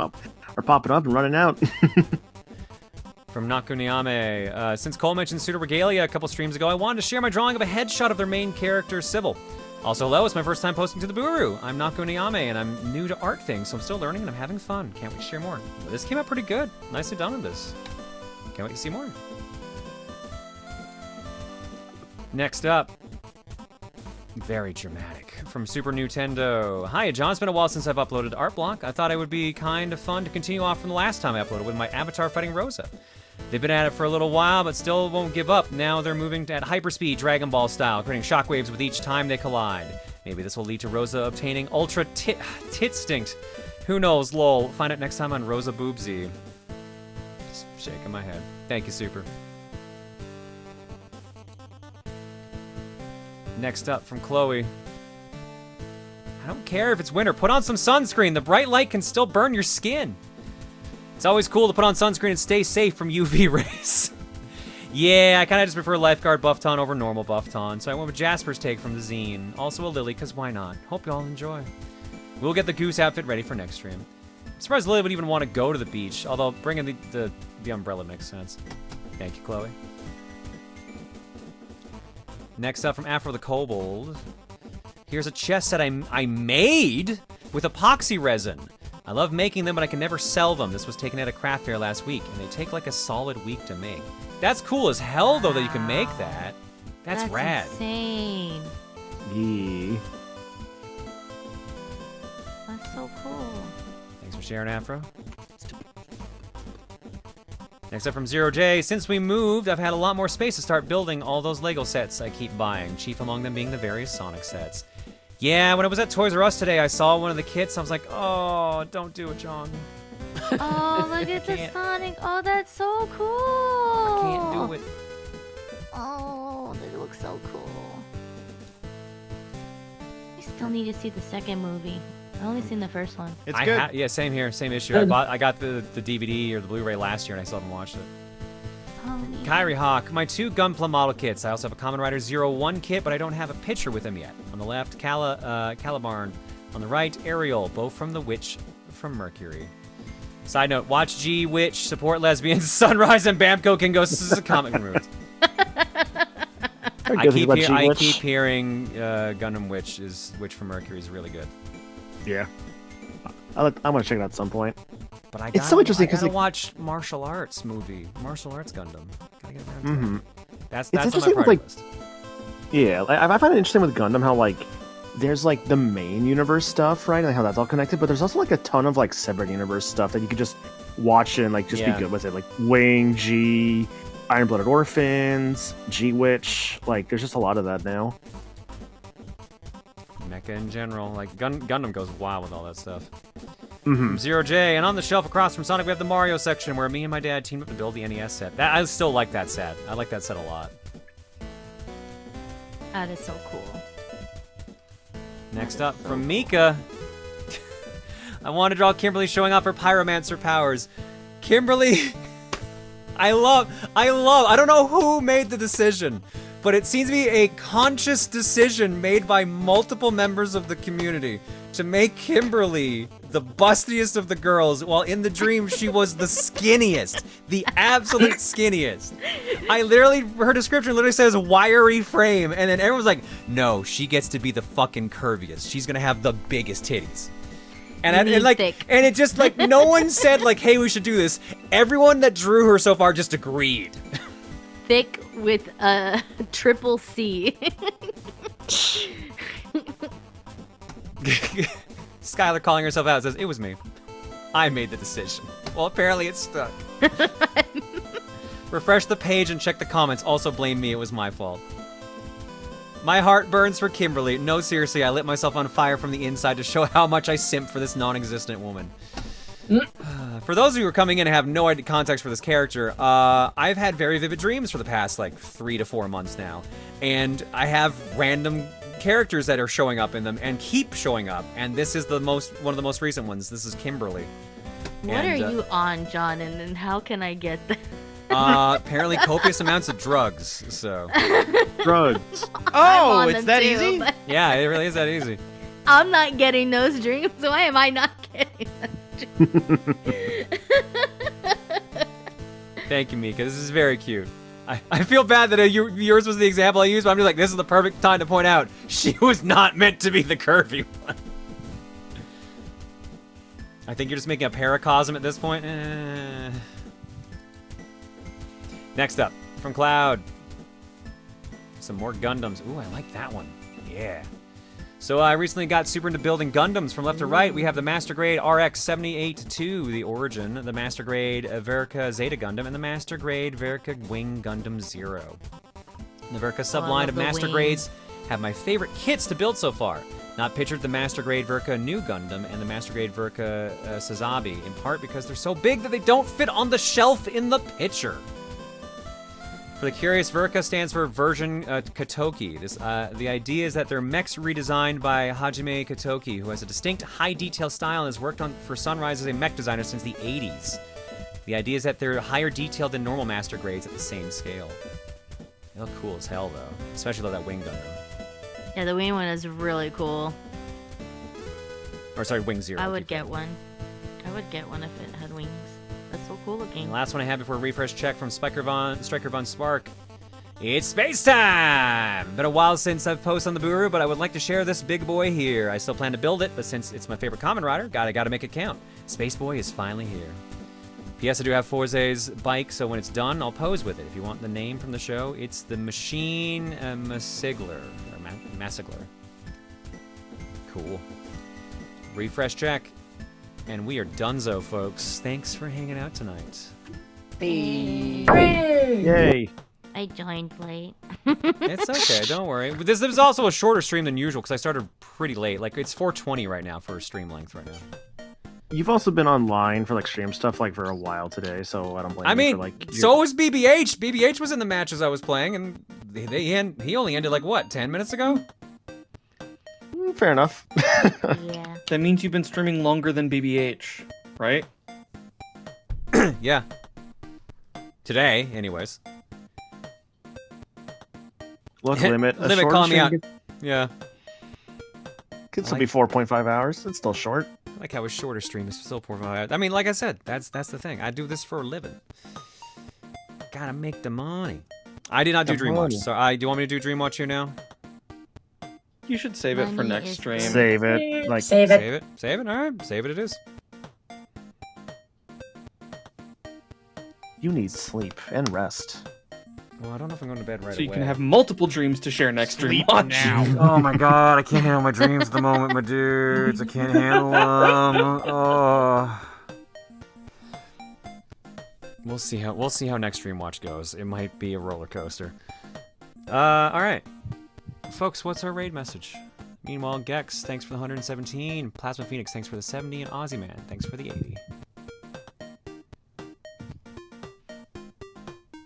popping up and running out. From Nakuniame, since Cole mentioned Suitor Regalia a couple streams ago, I wanted to share my drawing of a headshot of their main character, Sybil. Also, hello, it's my first time posting to the Buru. I'm Nakuniame, and I'm new to art things, so I'm still learning and I'm having fun. Can't wait to share more. But this came out pretty good. Nicely done with this. Can't wait to see more. Next up, very dramatic. From Super Nintendo. Hi, John. It's been a while since I've uploaded Art Block. I thought it would be kind of fun to continue off from the last time I uploaded with my avatar fighting Rosa. They've been at it for a little while, but still won't give up. Now they're moving at hyperspeed, Dragon Ball style, creating shockwaves with each time they collide. Maybe this will lead to Rosa obtaining Ultra Titstinct. Who knows, lol. Find out next time on Rosa Boobsy. Just shaking my head. Thank you, Super. Next up from Chloe. I don't care if it's winter. Put on some sunscreen. The bright light can still burn your skin. It's always cool to put on sunscreen and stay safe from UV rays. Yeah, I kind of just prefer Lifeguard Buffton over normal Buffton, so I went with Jasper's take from the zine. Also a Lily, because why not? Hope you all enjoy. We'll get the goose outfit ready for next stream. I'm surprised Lily would even want to go to the beach, although bringing the umbrella makes sense. Thank you, Chloe. Next up from Afro the Kobold. Here's a chest set I made with epoxy resin. I love making them, but I can never sell them. This was taken at a craft fair last week, and they take like a solid week to make. That's cool as hell, though, that you can make that. That's rad. Insane. Yeah. That's so cool. Thanks for sharing, Afro. Next up from Zero J. Since we moved, I've had a lot more space to start building all those Lego sets I keep buying, chief among them being the various Sonic sets. Yeah, when I was at Toys R Us today, I saw one of the kits. I was like, oh, don't do it, John. Oh, look at the Sonic. Oh, that's so cool. I can't do it. Oh, they look so cool. I still need to see the second movie. I've only seen the first one. It's good. Yeah, same here, same issue. I got the DVD or the Blu-ray last year, and I still haven't watched it. Kyrie Hawk, my 2 Gunpla model kits. I also have a Kamen Rider 01 kit, but I don't have a picture with him yet. On the left, Calibarn. On the right, Ariel, both from The Witch from Mercury. Side note, watch G Witch, support lesbians, Sunrise and Bamco can go comic room. I keep hearing Gundam Witch from Mercury is really good. Yeah. I'm gonna check it out at some point. But it's so interesting because I gotta watch Martial Arts Gundam. Gotta get around to that. That's on my interesting priority with, list. Yeah, I find it interesting with Gundam how like there's like the main universe stuff, right? And how that's all connected, but there's also like a ton of like separate universe stuff that you could just watch and like just be good with it. Like Wing, G, Iron-Blooded Orphans, G-Witch. Like there's just a lot of that now. Mecha in general, like Gundam goes wild with all that stuff. Mm-hmm. Zero J, and on the shelf across from Sonic we have the Mario section where me and my dad teamed up to build the NES set. I still like that set. I like that set a lot. That is so cool. Next up from Mika. I want to draw Kimberly showing off her pyromancer powers. Kimberly, I don't know who made the decision, but it seems to be a conscious decision made by multiple members of the community to make Kimberly the bustiest of the girls, while in the dream she was the skinniest, the absolute skinniest. Her description literally says wiry frame, and then everyone's like, no, she gets to be the fucking curviest. She's gonna have the biggest titties. And it just like, no one said like, hey, we should do this. Everyone that drew her so far just agreed. Thick with a triple C. Skylar calling herself out says, it was me. I made the decision. Well, apparently it's stuck. Refresh the page and check the comments. Also blame me, it was my fault. My heart burns for Kimberly. No, seriously, I lit myself on fire from the inside to show how much I simp for this non-existent woman. For those of you who are coming in and have no idea context for this character, I've had very vivid dreams for the past like 3 to 4 months now, and I have random characters that are showing up in them and keep showing up, and this is one of the most recent ones. This is Kimberly. What are you on, John, and how can I get that? Apparently copious amounts of drugs, so. Drugs. Oh, it's that easy? But Yeah, it really is that easy. I'm not getting those dreams. Why am I not getting those dreams? Thank you, Mika. This is very cute. I feel bad that yours was the example I used, but I'm just like, this is the perfect time to point out she was not meant to be the curvy one. I think you're just making a paracosm at this point. Next up, from Cloud. Some more Gundams. Ooh, I like that one. Yeah. So I recently got super into building Gundams from left to right. We have the Master Grade RX-78-2, the Origin, the Master Grade Verica Zeta Gundam, and the Master Grade Verica Wing Gundam Zero. The Verica subline of Master Grades have my favorite kits to build so far. Not pictured the Master Grade Verica New Gundam and the Master Grade Verica Sazabi, in part because they're so big that they don't fit on the shelf in the picture. For the curious, Verica stands for version Katoki. The idea is that they're mechs redesigned by Hajime Katoki, who has a distinct high-detail style and has worked for Sunrise as a mech designer since the 80s. The idea is that they're higher detailed than normal Master Grades at the same scale. They look cool as hell, though. Especially that Wing Gundam. Yeah, the wing one is really cool. Or sorry, Wing Zero. I would get one. I would get one if it had wings. That's so cool looking. And the last one I had before refresh check from Striker Von Spark. It's space time! Been a while since I've posted on the Buru, but I would like to share this big boy here. I still plan to build it, but since it's my favorite Kamen Rider, gotta make it count. Space Boy is finally here. P.S. I do have Forze's bike, so when it's done, I'll pose with it. If you want the name from the show, it's the Machine Masigler. Masigler. Cool. Refresh check. And we are donezo, folks. Thanks for hanging out tonight. Yay! I joined late. It's okay, don't worry. But this is also a shorter stream than usual because I started pretty late. Like, it's 4:20 right now for stream length right now. You've also been online for like stream stuff like for a while today, so I don't blame I you mean, for like. so was BBH. BBH was in the matches I was playing, and he only ended like what, 10 minutes ago? Fair enough. Yeah. That means you've been streaming longer than BBH, right? Yeah. Today, anyways. Look, limit. Limit calling me out. Yeah. Could still be 4.5 hours. It's still short. I like how a shorter stream is still 4.5 hours. I mean, like I said, that's the thing. I do this for a living. Gotta make the money. I did not do Dreamwatch, so do you want me to do Dreamwatch here now? You should save it for next stream. Save it. Like Save it. Save it. Save it. All right. Save it. It is. You need sleep and rest. Well, I don't know if I'm going to bed right So away. you can have multiple dreams to share next stream. Oh my god, I can't handle my dreams at the moment, my dudes. I can't handle them. Oh. We'll see how next stream watch goes. It might be a roller coaster. All right. Folks, what's our raid message? Meanwhile, Gex, thanks for the 117. Plasma Phoenix, thanks for the 70. And Aussie Man, thanks for the 80.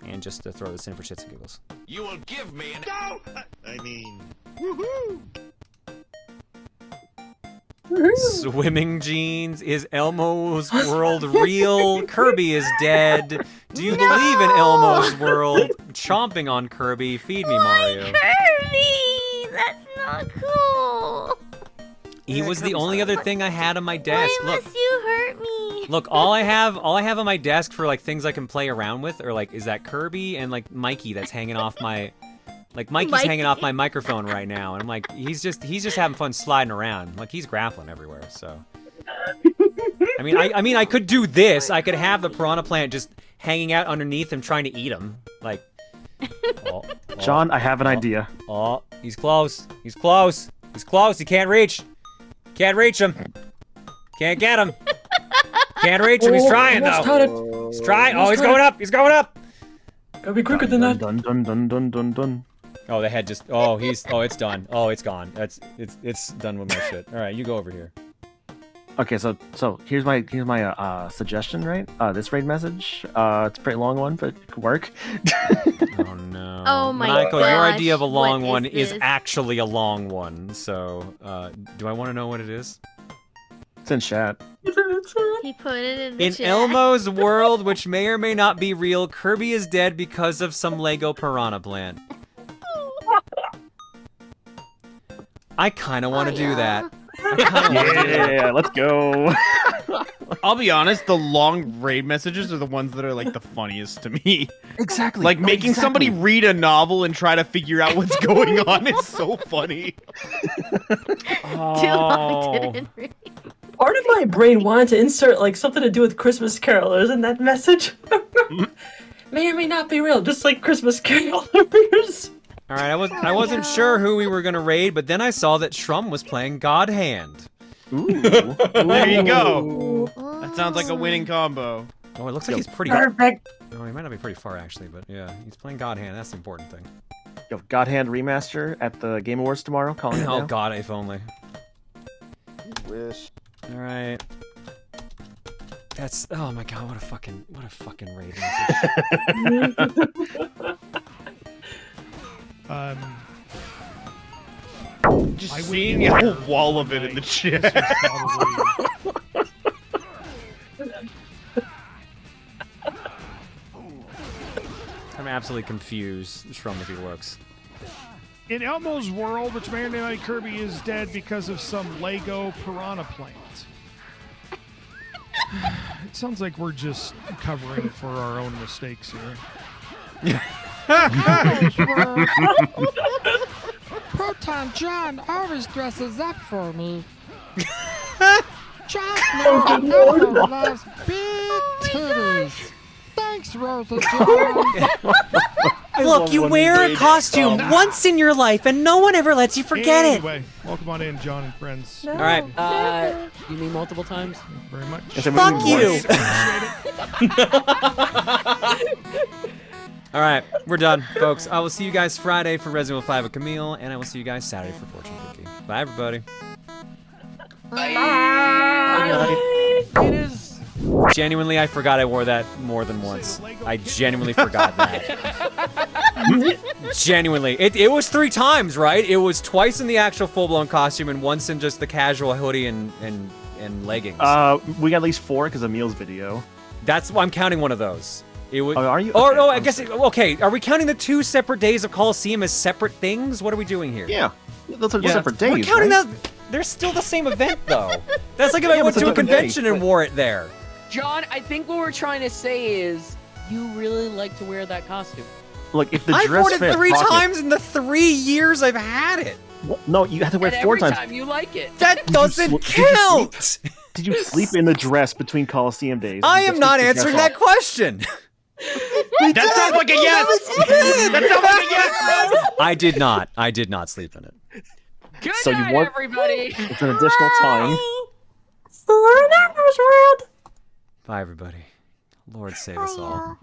And just to throw this in for shits and giggles. You will give me an... No! I mean... Woohoo! Swimming Jeans, is Elmo's world real? Kirby is dead. Do you believe in Elmo's world? Chomping on Kirby, feed me, Mario. Kirby! That's not cool. He was the only other thing I had on my desk. Why Look, must you hurt me? look, all I have on my desk for like things I can play around with, or like, is that Kirby and like Mikey that's hanging off my. Like Mikey's hanging off my microphone right now, and I'm like, he's just having fun sliding around. Like he's grappling everywhere. So, I mean, I could do this. I could have the piranha plant just hanging out underneath him, trying to eat him. Like, John, I have an idea. Oh, he's close. He's close. He's close. He can't reach. Can't reach him. Can't get him. Can't reach him. He's trying though. He's trying. Oh, he's going up. He's going up. Gotta be quicker than that. Dun dun dun dun dun dun. Oh, the head just. Oh, it's done. Oh, it's gone. It's done with my shit. All right, you go over here. Okay, so here's my suggestion, right? This raid message. It's a pretty long one, but it could work. Oh no. Oh my Michael, gosh, your idea of a long what one is is this? actually a long one. So, do I want to know what it is? It's in chat. He put it in the In chat. Elmo's world, which may or may not be real, Kirby is dead because of some Lego Piranha plant. I kind of want to do that. Yeah, let's go. I'll be honest, the long raid messages are the ones that are like the funniest to me. Exactly. Like making somebody read a novel and try to figure out what's going on is so funny. Too long didn't read. Part of my brain wanted to insert like something to do with Christmas carolers in that message. May or may not be real, just like Christmas carolers. All right, I wasn't sure who we were gonna raid, but then I saw that Shrum was playing God Hand. Ooh. There you go. That sounds like a winning combo. Oh, it looks like he's pretty. Perfect. Oh, he might not be pretty far actually, but yeah, he's playing God Hand. That's the important thing. Yo, God Hand remaster at the Game Awards tomorrow. Calling it Oh now. God, if only. Wish. All right. That's oh my God, what a fucking raid message. Just seeing a whole wall of it in the chat. I'm absolutely confused, Shrum, if he looks. In Elmo's world, which may or may not be Kirby is dead because of some Lego Piranha plant. It sounds like we're just covering for our own mistakes here. Elmo's world. Proton John always dresses up for me. John Elmo loves big titties. Thanks, Rosa John. Look, you wear a costume once in your life, and no one ever lets you forget it. Anyway, welcome on in, John and friends. All right. You mean multiple times? Very much. Fuck you. All right, we're done, folks. I will see you guys Friday for Resident Evil 5 with Camille, and I will see you guys Saturday for Fortune Cookie. Bye, everybody. Bye. It is. Genuinely, I forgot I wore that more than once. I genuinely forgot that. Genuinely. It was 3 times, right? It was twice in the actual full-blown costume and once in just the casual hoodie and leggings. We got at least 4 because of Meal's video. I'm counting one of those. It was, are you? Or, Okay, I guess, okay, are we counting the 2 separate days of Coliseum as separate things? What are we doing here? Yeah. Those are separate days, We're counting right? that. They're still the same event, though. That's like if I Yeah, went but to a it's a convention day, and wore it there. John, I think what we're trying to say is you really like to wear that costume. Look, if the I've dress worn it fit 3 pocket- times in the 3 years I've had it. No, you have to wear And it 4 every times. time you like it. That doesn't count. Did you sleep in the dress between Coliseum days? I You am just not took the dress answering that off. question. That sounds like a yes. That sounds like a yes. I did not sleep in it. Good So you night, want- everybody. It's an additional time. For Elmo's world. Bye, everybody. Lord save us all.